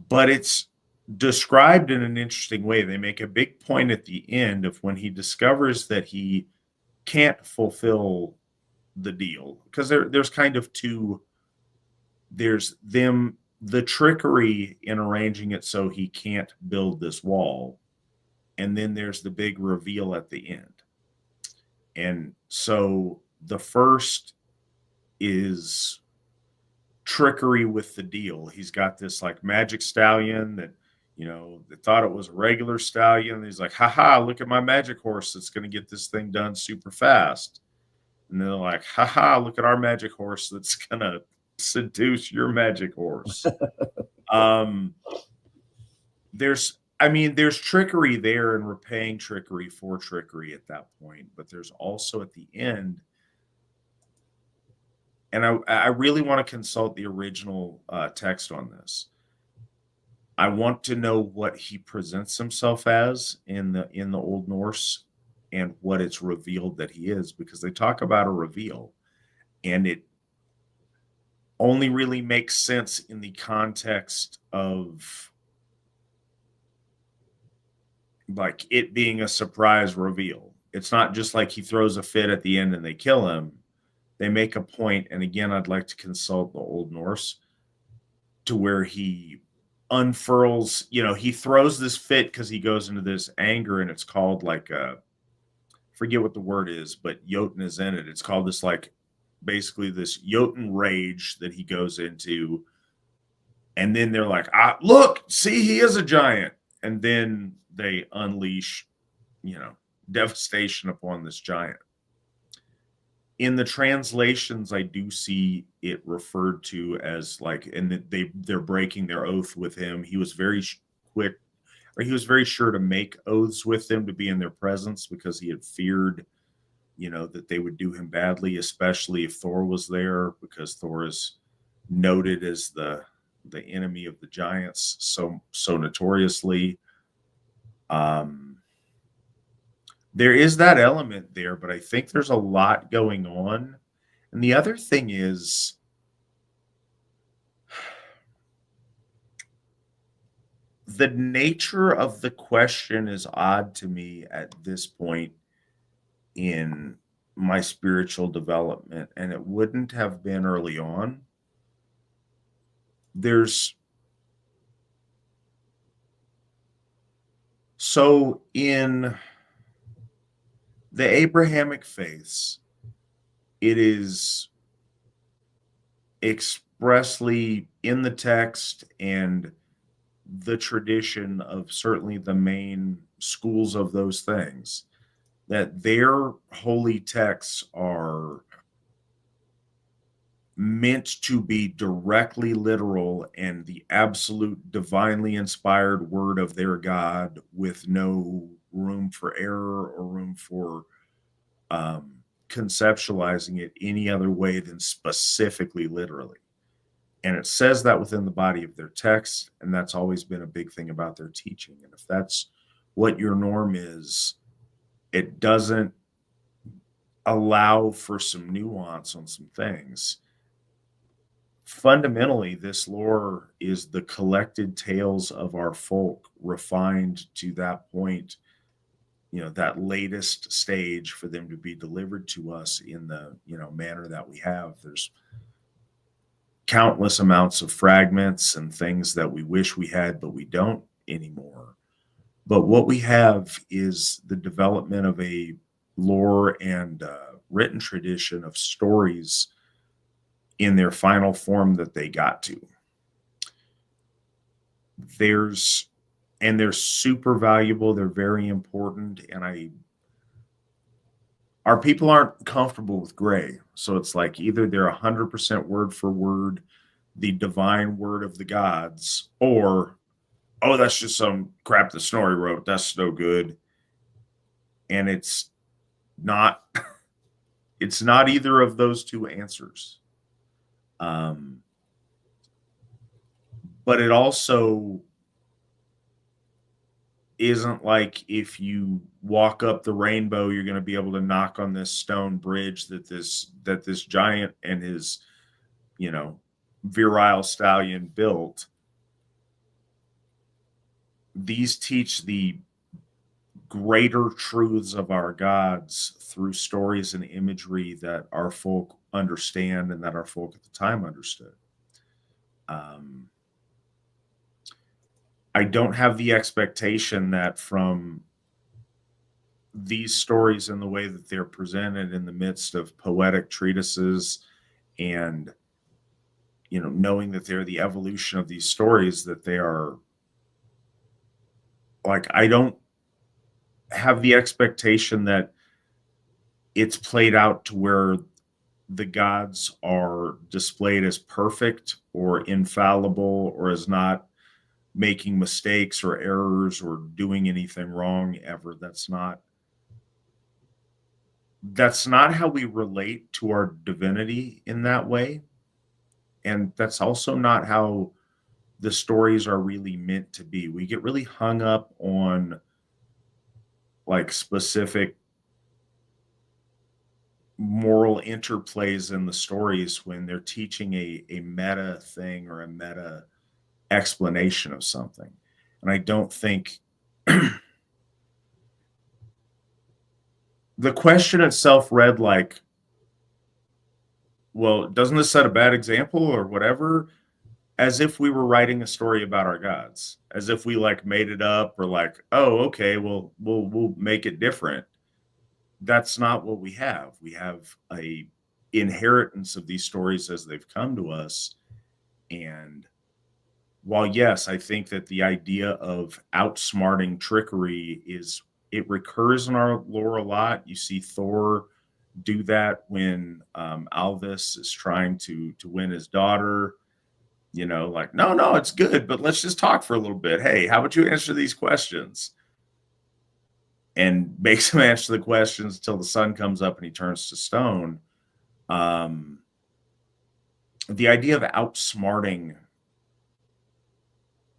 but it's described in an interesting way. They make a big point at the end of when he discovers that he can't fulfill the deal, because there's kind of two. There's the trickery in arranging it so he can't build this wall, and then there's the big reveal at the end. And so the first is trickery with the deal. He's got this like magic stallion that, they thought it was a regular stallion. He's like, haha, look at my magic horse that's going to get this thing done super fast. And they're like, haha, look at our magic horse that's going to seduce your magic horse. There's trickery there, and repaying trickery for trickery at that point. But there's also at the end, and I really want to consult the original text on this. I want to know what he presents himself as in the Old Norse, and what it's revealed that he is, because they talk about a reveal, and it only really makes sense in the context of like it being a surprise reveal. It's not just like he throws a fit at the end and they kill him. They make a point, and again, I'd like to consult the Old Norse, to where he unfurls, he throws this fit because he goes into this anger, and it's called like forget what the word is, but Jotun is in it. It's called this, like, basically this Jotun rage that he goes into. And then they're like, look, see, he is a giant. And then they unleash, devastation upon this giant. In the translations, I do see it referred to as like, and they're breaking their oath with him. He was very quick, or he was very sure to make oaths with them to be in their presence, because he had feared, that they would do him badly, especially if Thor was there, because Thor is noted as the enemy of the giants so notoriously. There is that element there, but I think there's a lot going on. And the other thing is, the nature of the question is odd to me at this point in my spiritual development, and it wouldn't have been early on. So in the Abrahamic faiths, it is expressly in the text and the tradition of certainly the main schools of those things, that their holy texts are meant to be directly literal and the absolute divinely inspired word of their God, with no room for error or room for conceptualizing it any other way than specifically literally. And it says that within the body of their text, and that's always been a big thing about their teaching. And if that's what your norm is, it doesn't allow for some nuance on some things. Fundamentally, this lore is the collected tales of our folk, refined to that point, that latest stage for them to be delivered to us in the, manner that we have. There's countless amounts of fragments and things that we wish we had, but we don't anymore. But what we have is the development of a lore and written tradition of stories in their final form that they got to. They're super valuable. They're very important. And our people aren't comfortable with gray. So it's like either they're 100% word for word, the divine word of the gods, or, oh, that's just some crap that Snorri wrote. That's no good. And it's not either of those two answers. But it also isn't like if you walk up the rainbow, you're going to be able to knock on this stone bridge that this giant and his, virile stallion built. These teach the greater truths of our gods through stories and imagery that our folk understand and that our folk at the time understood. I don't have the expectation that from these stories in the way that they're presented in the midst of poetic treatises and, you know, knowing that they're the evolution of these stories, that they are like, I don't have the expectation that it's played out to where the gods are displayed as perfect or infallible or as not making mistakes or errors or doing anything wrong ever. That's not how we relate to our divinity in that way. And that's also not how the stories are really meant to be. We get really hung up on like specific moral interplays in the stories when they're teaching a meta thing or a meta explanation of something. And I don't think the question itself read like, well, doesn't this set a bad example or whatever? As if we were writing a story about our gods, as if we like made it up or like, oh, okay, well, we'll make it different. That's not what we have. We have a inheritance of these stories as they've come to us. And while yes, I think that the idea of outsmarting trickery it recurs in our lore a lot. You see Thor do that when Alvis is trying to win his daughter. You know, like, no, it's good, but let's just talk for a little bit. Hey, how about you answer these questions? And makes him answer the questions until the sun comes up and he turns to stone. The idea of outsmarting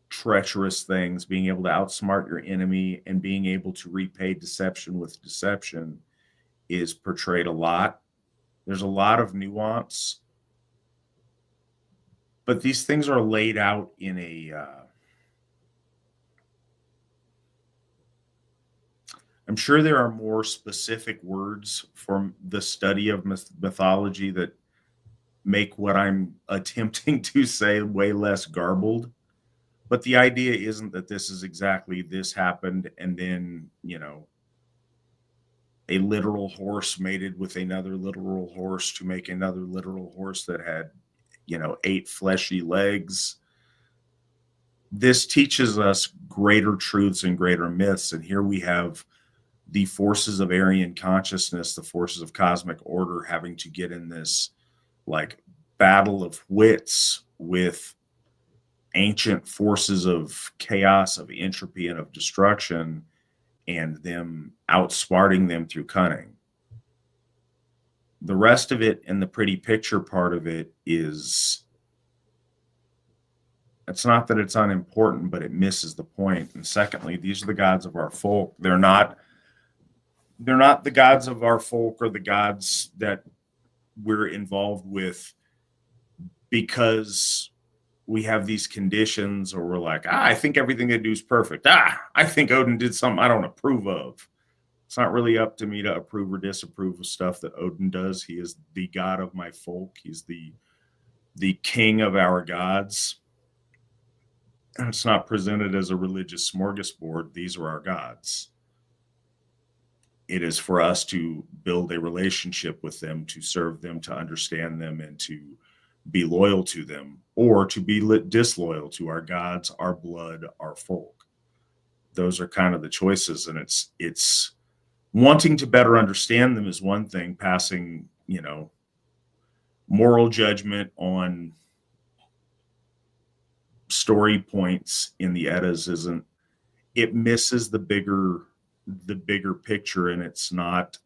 treacherous things, being able to outsmart your enemy and being able to repay deception with deception is portrayed a lot. There's a lot of nuance, but these things are laid out in a I'm sure there are more specific words for the study of mythology that make what I'm attempting to say way less garbled. But the idea isn't that this is exactly this happened and then, you know, a literal horse mated with another literal horse to make another literal horse that had, you know, 8 fleshy legs. This teaches us greater truths and greater myths. And here we have the forces of Aryan consciousness, the forces of cosmic order having to get in this like battle of wits with ancient forces of chaos, of entropy, and of destruction, and them outsmarting them through cunning. The rest of it and the pretty picture part of it is, it's not that it's unimportant, but it misses the point. And secondly, these are the gods of our folk. They're not the gods of our folk or the gods that we're involved with because we have these conditions or we're like, I think everything they do is perfect. I think Odin did something I don't approve of. It's not really up to me to approve or disapprove of stuff that Odin does. He is the god of my folk. He's the king of our gods. And it's not presented as a religious smorgasbord. These are our gods. It is for us to build a relationship with them, to serve them, to understand them, and to be loyal to them, or to be disloyal to our gods, our blood, our folk. Those are kind of the choices. And it's wanting to better understand them is one thing. Passing, you know, moral judgment on story points in the Eddas isn't, it misses the bigger picture, and it's not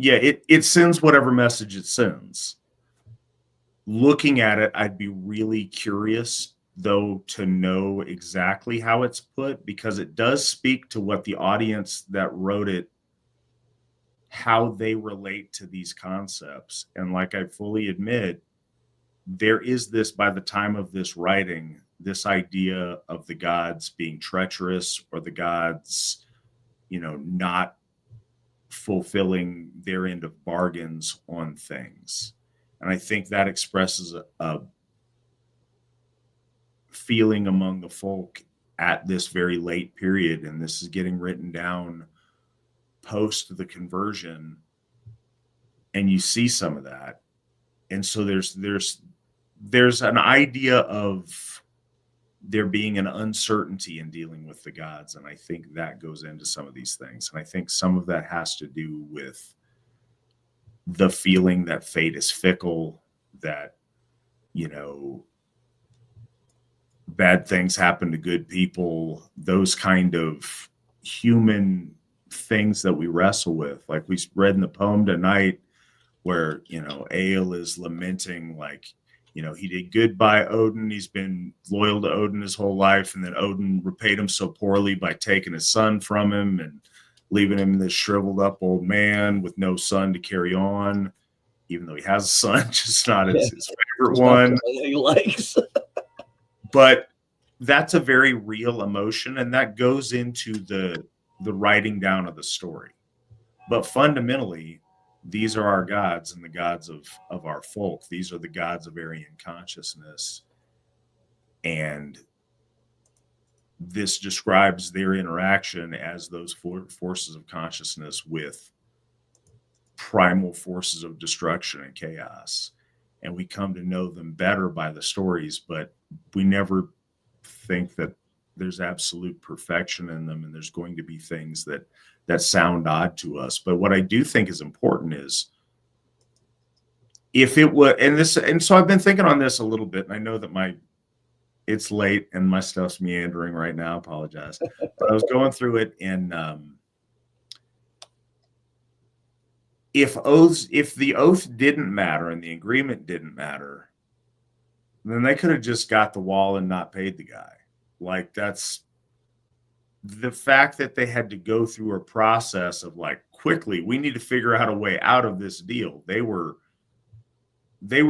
it sends whatever message it sends. Looking at it, I'd be really curious though to know exactly how it's put, because it does speak to what the audience that wrote it, how they relate to these concepts. And like I fully admit, there is this, by the time of this writing, this idea of the gods being treacherous or the gods, you know, not fulfilling their end of bargains on things. And I think that expresses a feeling among the folk at this very late period, and this is getting written down post the conversion, and you see some of that. And so there's an idea of there being an uncertainty in dealing with the gods, and I think that goes into some of these things. And I think some of that has to do with the feeling that fate is fickle, that, you know, bad things happen to good people, those kind of human things that we wrestle with. Like we read in the poem tonight where, you know, Egill is lamenting, like, you know, he did good by Odin. He's been loyal to Odin his whole life. And then Odin repaid him so poorly by taking his son from him and leaving him this shriveled up old man with no son to carry on, even though he has a son, just not his favorite one. He likes. But that's a very real emotion, and that goes into the writing down of the story. But fundamentally, these are our gods and the gods of our folk. These are the gods of Aryan consciousness. And this describes their interaction as those forces of consciousness with primal forces of destruction and chaos. And we come to know them better by the stories, but we never think that there's absolute perfection in them, and there's going to be things that sound odd to us. But what I do think is important is if it would, and so I've been thinking on this a little bit, and I know that it's late and my stuff's meandering right now. I apologize. But I was going through it, and if the oath didn't matter and the agreement didn't matter, then they could have just got the wall and not paid the guy. Like, that's the fact that they had to go through a process of, like, quickly, we need to figure out a way out of this deal. They were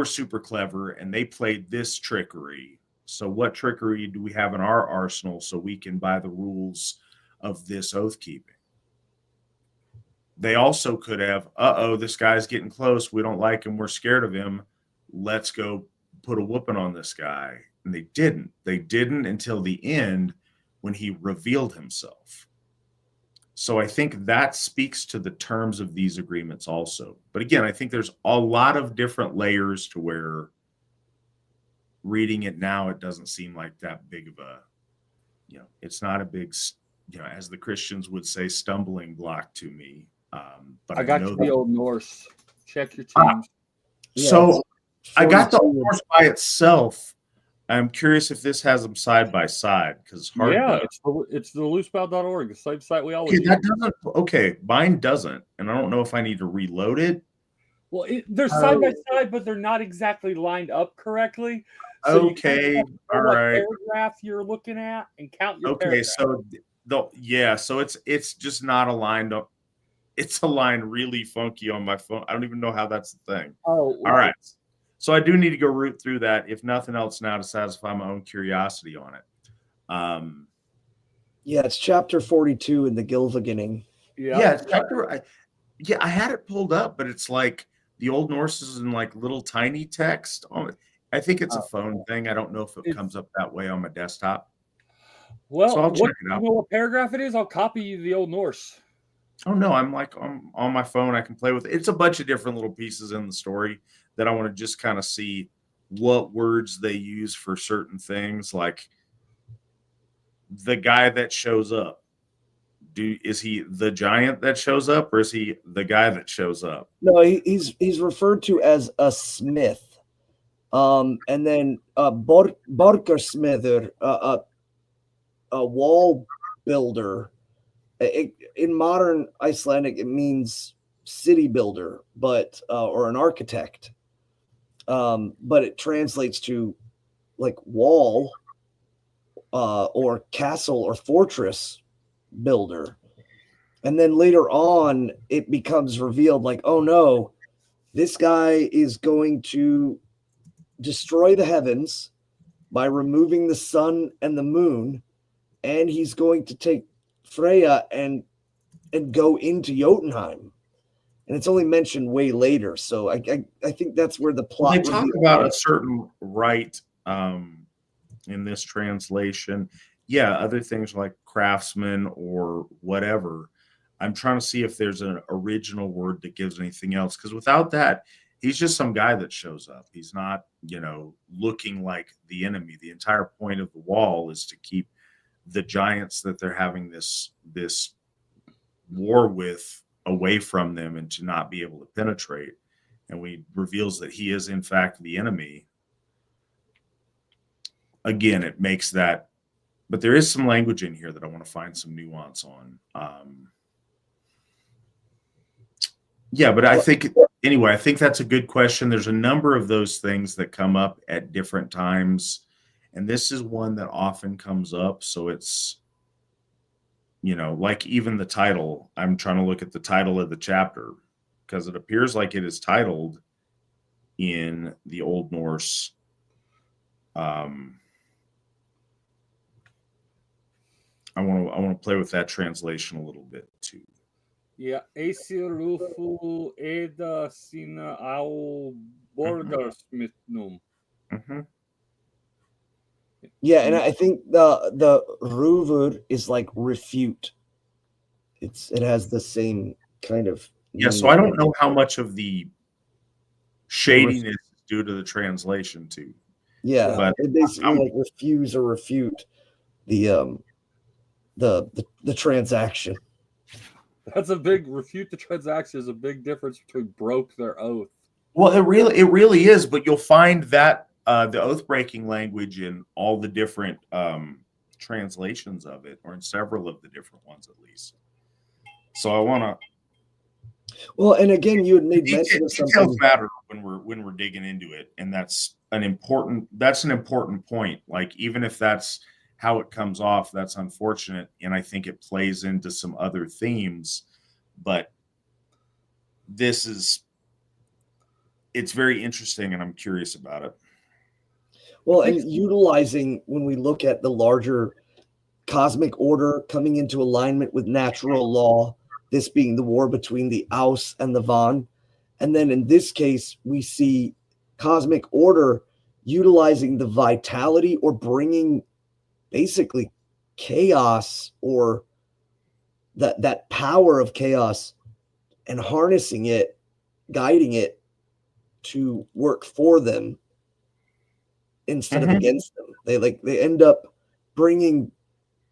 super clever, and they played this trickery. So what trickery do we have in our arsenal so we can buy the rules of this oath keeping? They also could have, this guy's getting close. We don't like him. We're scared of him. Let's go put a whooping on this guy. And they didn't. They didn't until the end when he revealed himself. So I think that speaks to the terms of these agreements also. But again, I think there's a lot of different layers to where reading it now, it doesn't seem like that big of a, you know, it's not a big, you know, as the Christians would say, stumbling block to me. But I got you the Old Norse. Check your teams. So I got the Old Norse by itself. I'm curious if this has them side by side, because it's the loosebow.org, the same site we always use. Mine doesn't, and I don't know if I need to reload it. Well, they're side by side, but they're not exactly lined up correctly. So okay, all right. Paragraph you're looking at and count your paragraph. So it's just not aligned up. It's aligned really funky on my phone. I don't even know how that's the thing. Oh, all right. So I do need to go root through that, if nothing else now, to satisfy my own curiosity on it. It's chapter 42 in the Gylfaginning. I had it pulled up, but it's like the Old Norse is in like little tiny text. I think it's a phone thing. I don't know if it comes up that way on my desktop. Well, so I'll check it out. You know what paragraph it is? I'll copy you the Old Norse. Oh no, I'm on my phone. I can play with it. It's a bunch of different little pieces in the story that I want to just kind of see what words they use for certain things. Like the guy that shows up. Is he the giant that shows up, or is he the guy that shows up? No, he's referred to as a smith. And then Borkersmither, a wall builder. In modern Icelandic, it means city builder, but or an architect. But it translates to like wall or castle or fortress builder. And then later on, it becomes revealed like, oh no, this guy is going to destroy the heavens by removing the sun and the moon, and he's going to take Freya and go into Jotunheim. And it's only mentioned way later. So I think that's where the plot. They talk about a certain rite in this translation. Yeah, other things like craftsman or whatever. I'm trying to see if there's an original word that gives anything else, because without that, he's just some guy that shows up. He's not, looking like the enemy. The entire point of the wall is to keep the giants that they're having this war with away from them and to not be able to penetrate. And when he reveals that he is in fact the enemy, again, it makes that. But there is some language in here that I want to find some nuance on. Yeah, but I think that's a good question. There's a number of those things that come up at different times, and this is one that often comes up. So it's, like even the title. I'm trying to look at the title of the chapter because it appears like it is titled in the Old Norse. I want to play with that translation a little bit too. Yeah, Asirufu Eda Sina Au Borgarsmitnum. Mm-hmm. Yeah, and I think the Ruvur is like refute. It has the same kind of. Yeah, so I don't know how much of the shadiness is due to the translation too. Yeah, but it basically like refuse or refute the transaction. That's a big refute. The transaction is a big difference between broke their oath. Well, it really is. But you'll find that the oath breaking language in all the different translations of it, or in several of the different ones at least. So I want to. Well, and again, you had made mention of something. Details matter when we're digging into it, and that's an important point. Like even if that's how it comes off, that's unfortunate, and I think it plays into some other themes. But it's very interesting, and I'm curious about it. Well, and utilizing when we look at the larger cosmic order coming into alignment with natural law, this being the war between the Aus and the Van. And then in this case, we see cosmic order utilizing the vitality or bringing basically chaos or that power of chaos and harnessing it, guiding it to work for them instead of against them. They end up bringing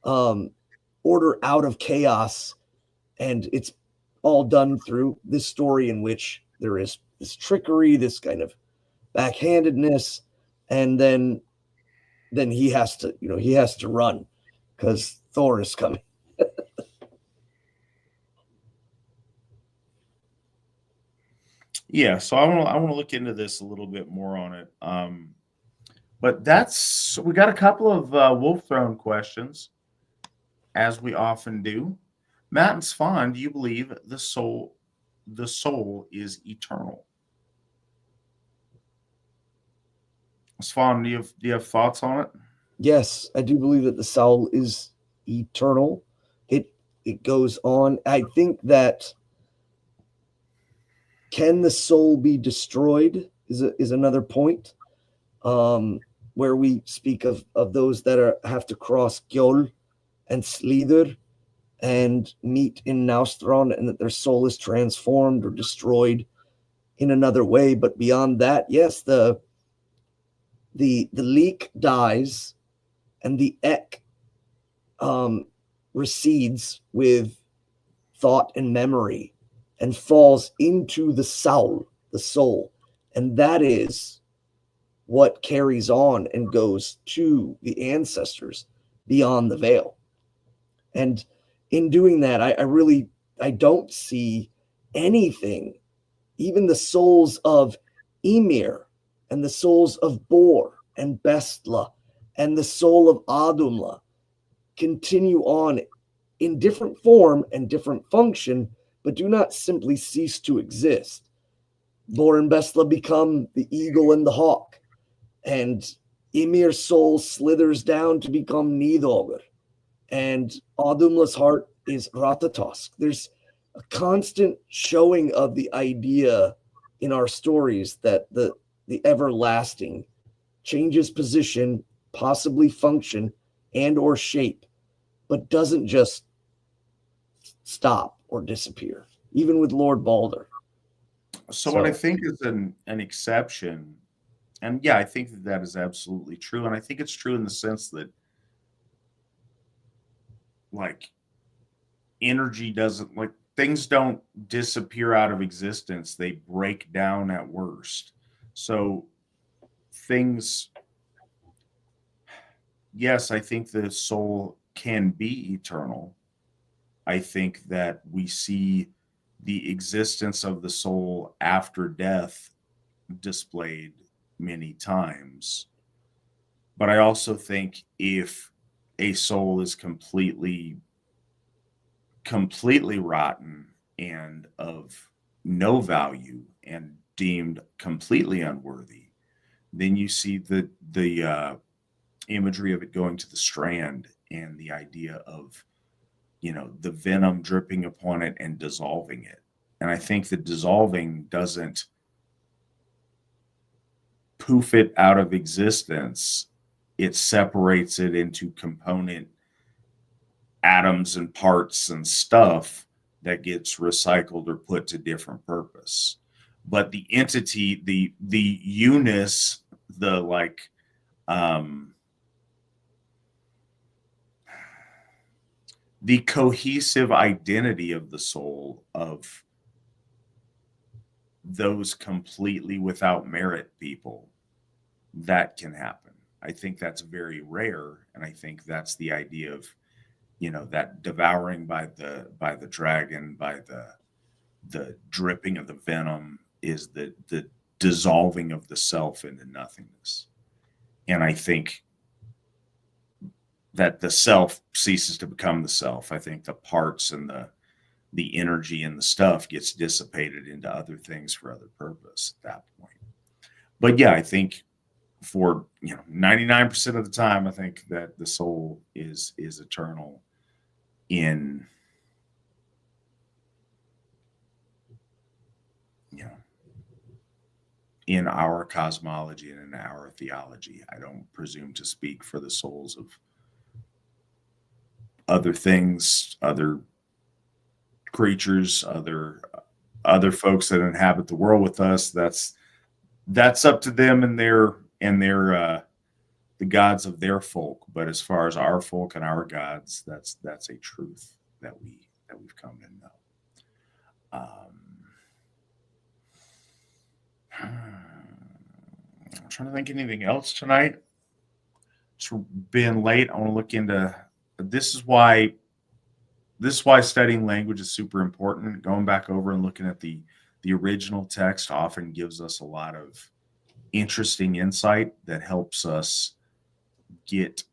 order out of chaos, and it's all done through this story in which there is this trickery, this kind of backhandedness, and then he has to run because Thor is coming. Yeah, so I want to look into this a little bit more on it. But we got a couple of Wolf Throne questions, as we often do. Matt and Svan, do you believe the soul is eternal? Svan, do you have thoughts on it? Yes, I do believe that the soul is eternal. It goes on. I think that can the soul be destroyed is another point, where we speak of those that have to cross Gjöll and Slither and meet in Naustron, and that their soul is transformed or destroyed in another way. But beyond that, yes, the leak dies and the Ek recedes with thought and memory and falls into the soul, and that is what carries on and goes to the ancestors beyond the veil. And in doing that, I don't see anything, even the souls of Ymir and the souls of Bor and Bestla and the soul of Adumla continue on in different form and different function, but do not simply cease to exist. Bor and Bestla become the eagle and the hawk, and Ymir's soul slithers down to become Nidogr, and Adumla's heart is Ratatosk. There's a constant showing of the idea in our stories that the everlasting changes position possibly function and or shape, but doesn't just stop or disappear, even with Lord Balder. So what I think is an exception, and yeah, I think that that is absolutely true, and I think it's true in the sense that like energy doesn't, like, things don't disappear out of existence, they break down at worst. So things, yes, I think the soul can be eternal. I think that we see the existence of the soul after death displayed many times. But I also think if a soul is completely rotten and of no value and deemed completely unworthy, then you see the imagery of it going to the strand and the idea of, you know, the venom dripping upon it and dissolving it. And I think that dissolving doesn't poof it out of existence, it separates it into component atoms and parts and stuff that gets recycled or put to different purpose. But the entity, the unus, the like the cohesive identity of the soul of those completely without merit people, that can happen. I think that's very rare, and I think that's the idea of, you know, that devouring by the dragon, by the dripping of the venom, is the dissolving of the self into nothingness. And I think that the self ceases to become the self. I think the parts and the energy and the stuff gets dissipated into other things for other purpose at that point. But yeah, I think for, you know, 99% of the time, I think that the soul is eternal in, you know, in our cosmology and in our theology. I don't presume to speak for the souls of other things, other creatures, other folks that inhabit the world with us. That's up to them and their the gods of their folk. But as far as our folk and our gods, that's a truth that we've come to know. I'm trying to think anything else tonight. It's been late. I want to look into this. Is why studying language is super important. Going back over and looking at the original text often gives us a lot of interesting insight that helps us get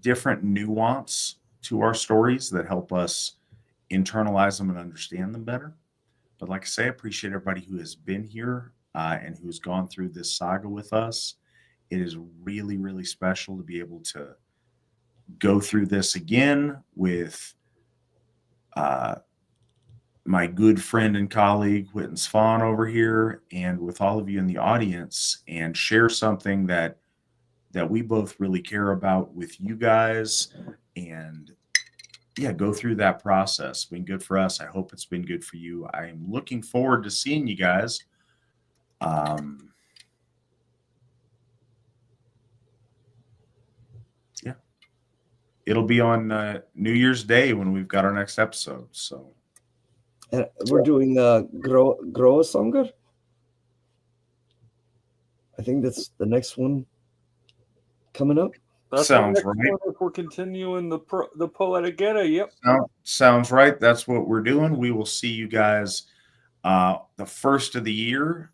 different nuance to our stories that help us internalize them and understand them better. But like I say, I appreciate everybody who has been here and who's gone through this saga with us. It is really, really special to be able to go through this again with my good friend and colleague Witan Svan over here, and with all of you in the audience, and share something that we both really care about with you guys, and yeah, go through that process. It's been good for us. I hope it's been good for you. I am looking forward to seeing you guys. Yeah, it'll be on New Year's Day when we've got our next episode. So we're doing Groasonger. I think that's the next one coming up. That sounds right. If we're continuing the Poetic Edda, yep. Sounds right. That's what we're doing. We will see you guys the first of the year.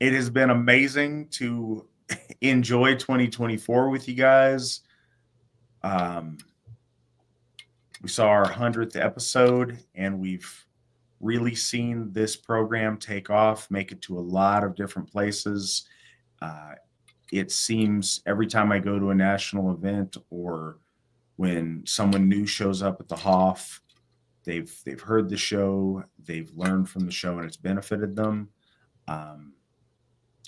It has been amazing to enjoy 2024 with you guys. We saw our 100th episode, and we've really seen this program take off, make it to a lot of different places. It seems every time I go to a national event or when someone new shows up at the Hoff, they've heard the show, they've learned from the show, and it's benefited them.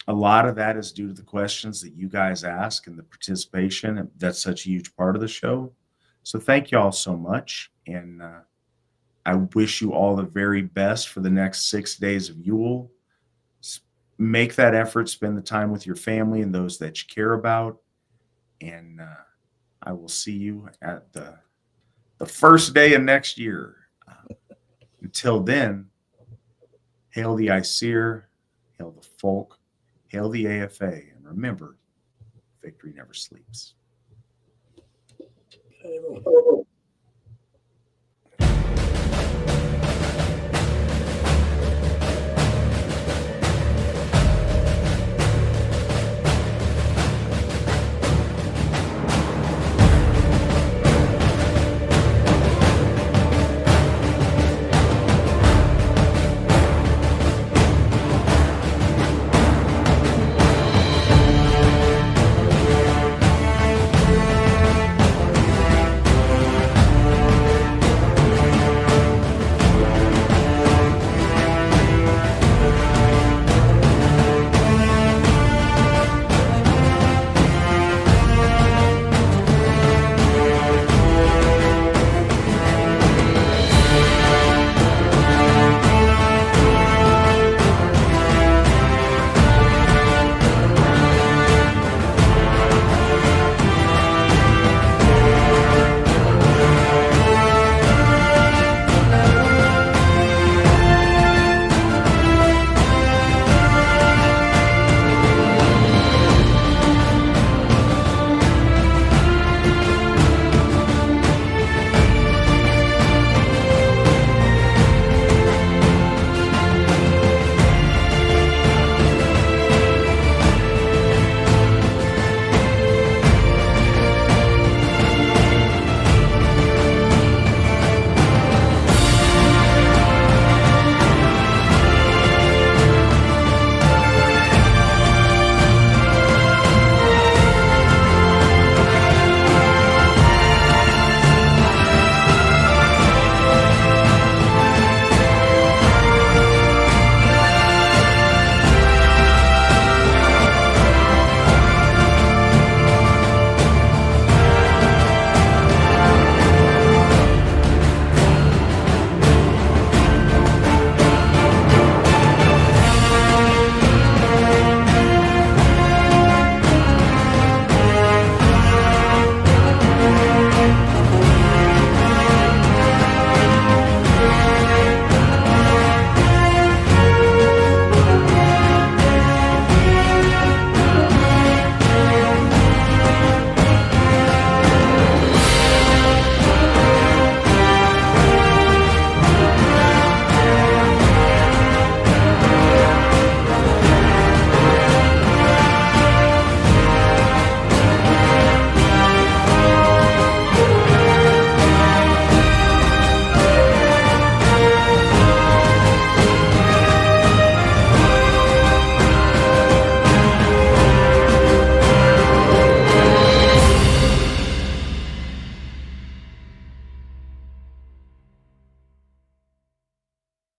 a lot of that is due to the questions that you guys ask and the participation. And that's such a huge part of the show. So thank you all so much. And I wish you all the very best for the next 6 days of Yule. Make that effort, spend the time with your family and those that you care about. And I will see you at the first day of next year. Until then, hail the Aesir, hail the folk, hail the AFA, and remember, victory never sleeps. Hey, everyone.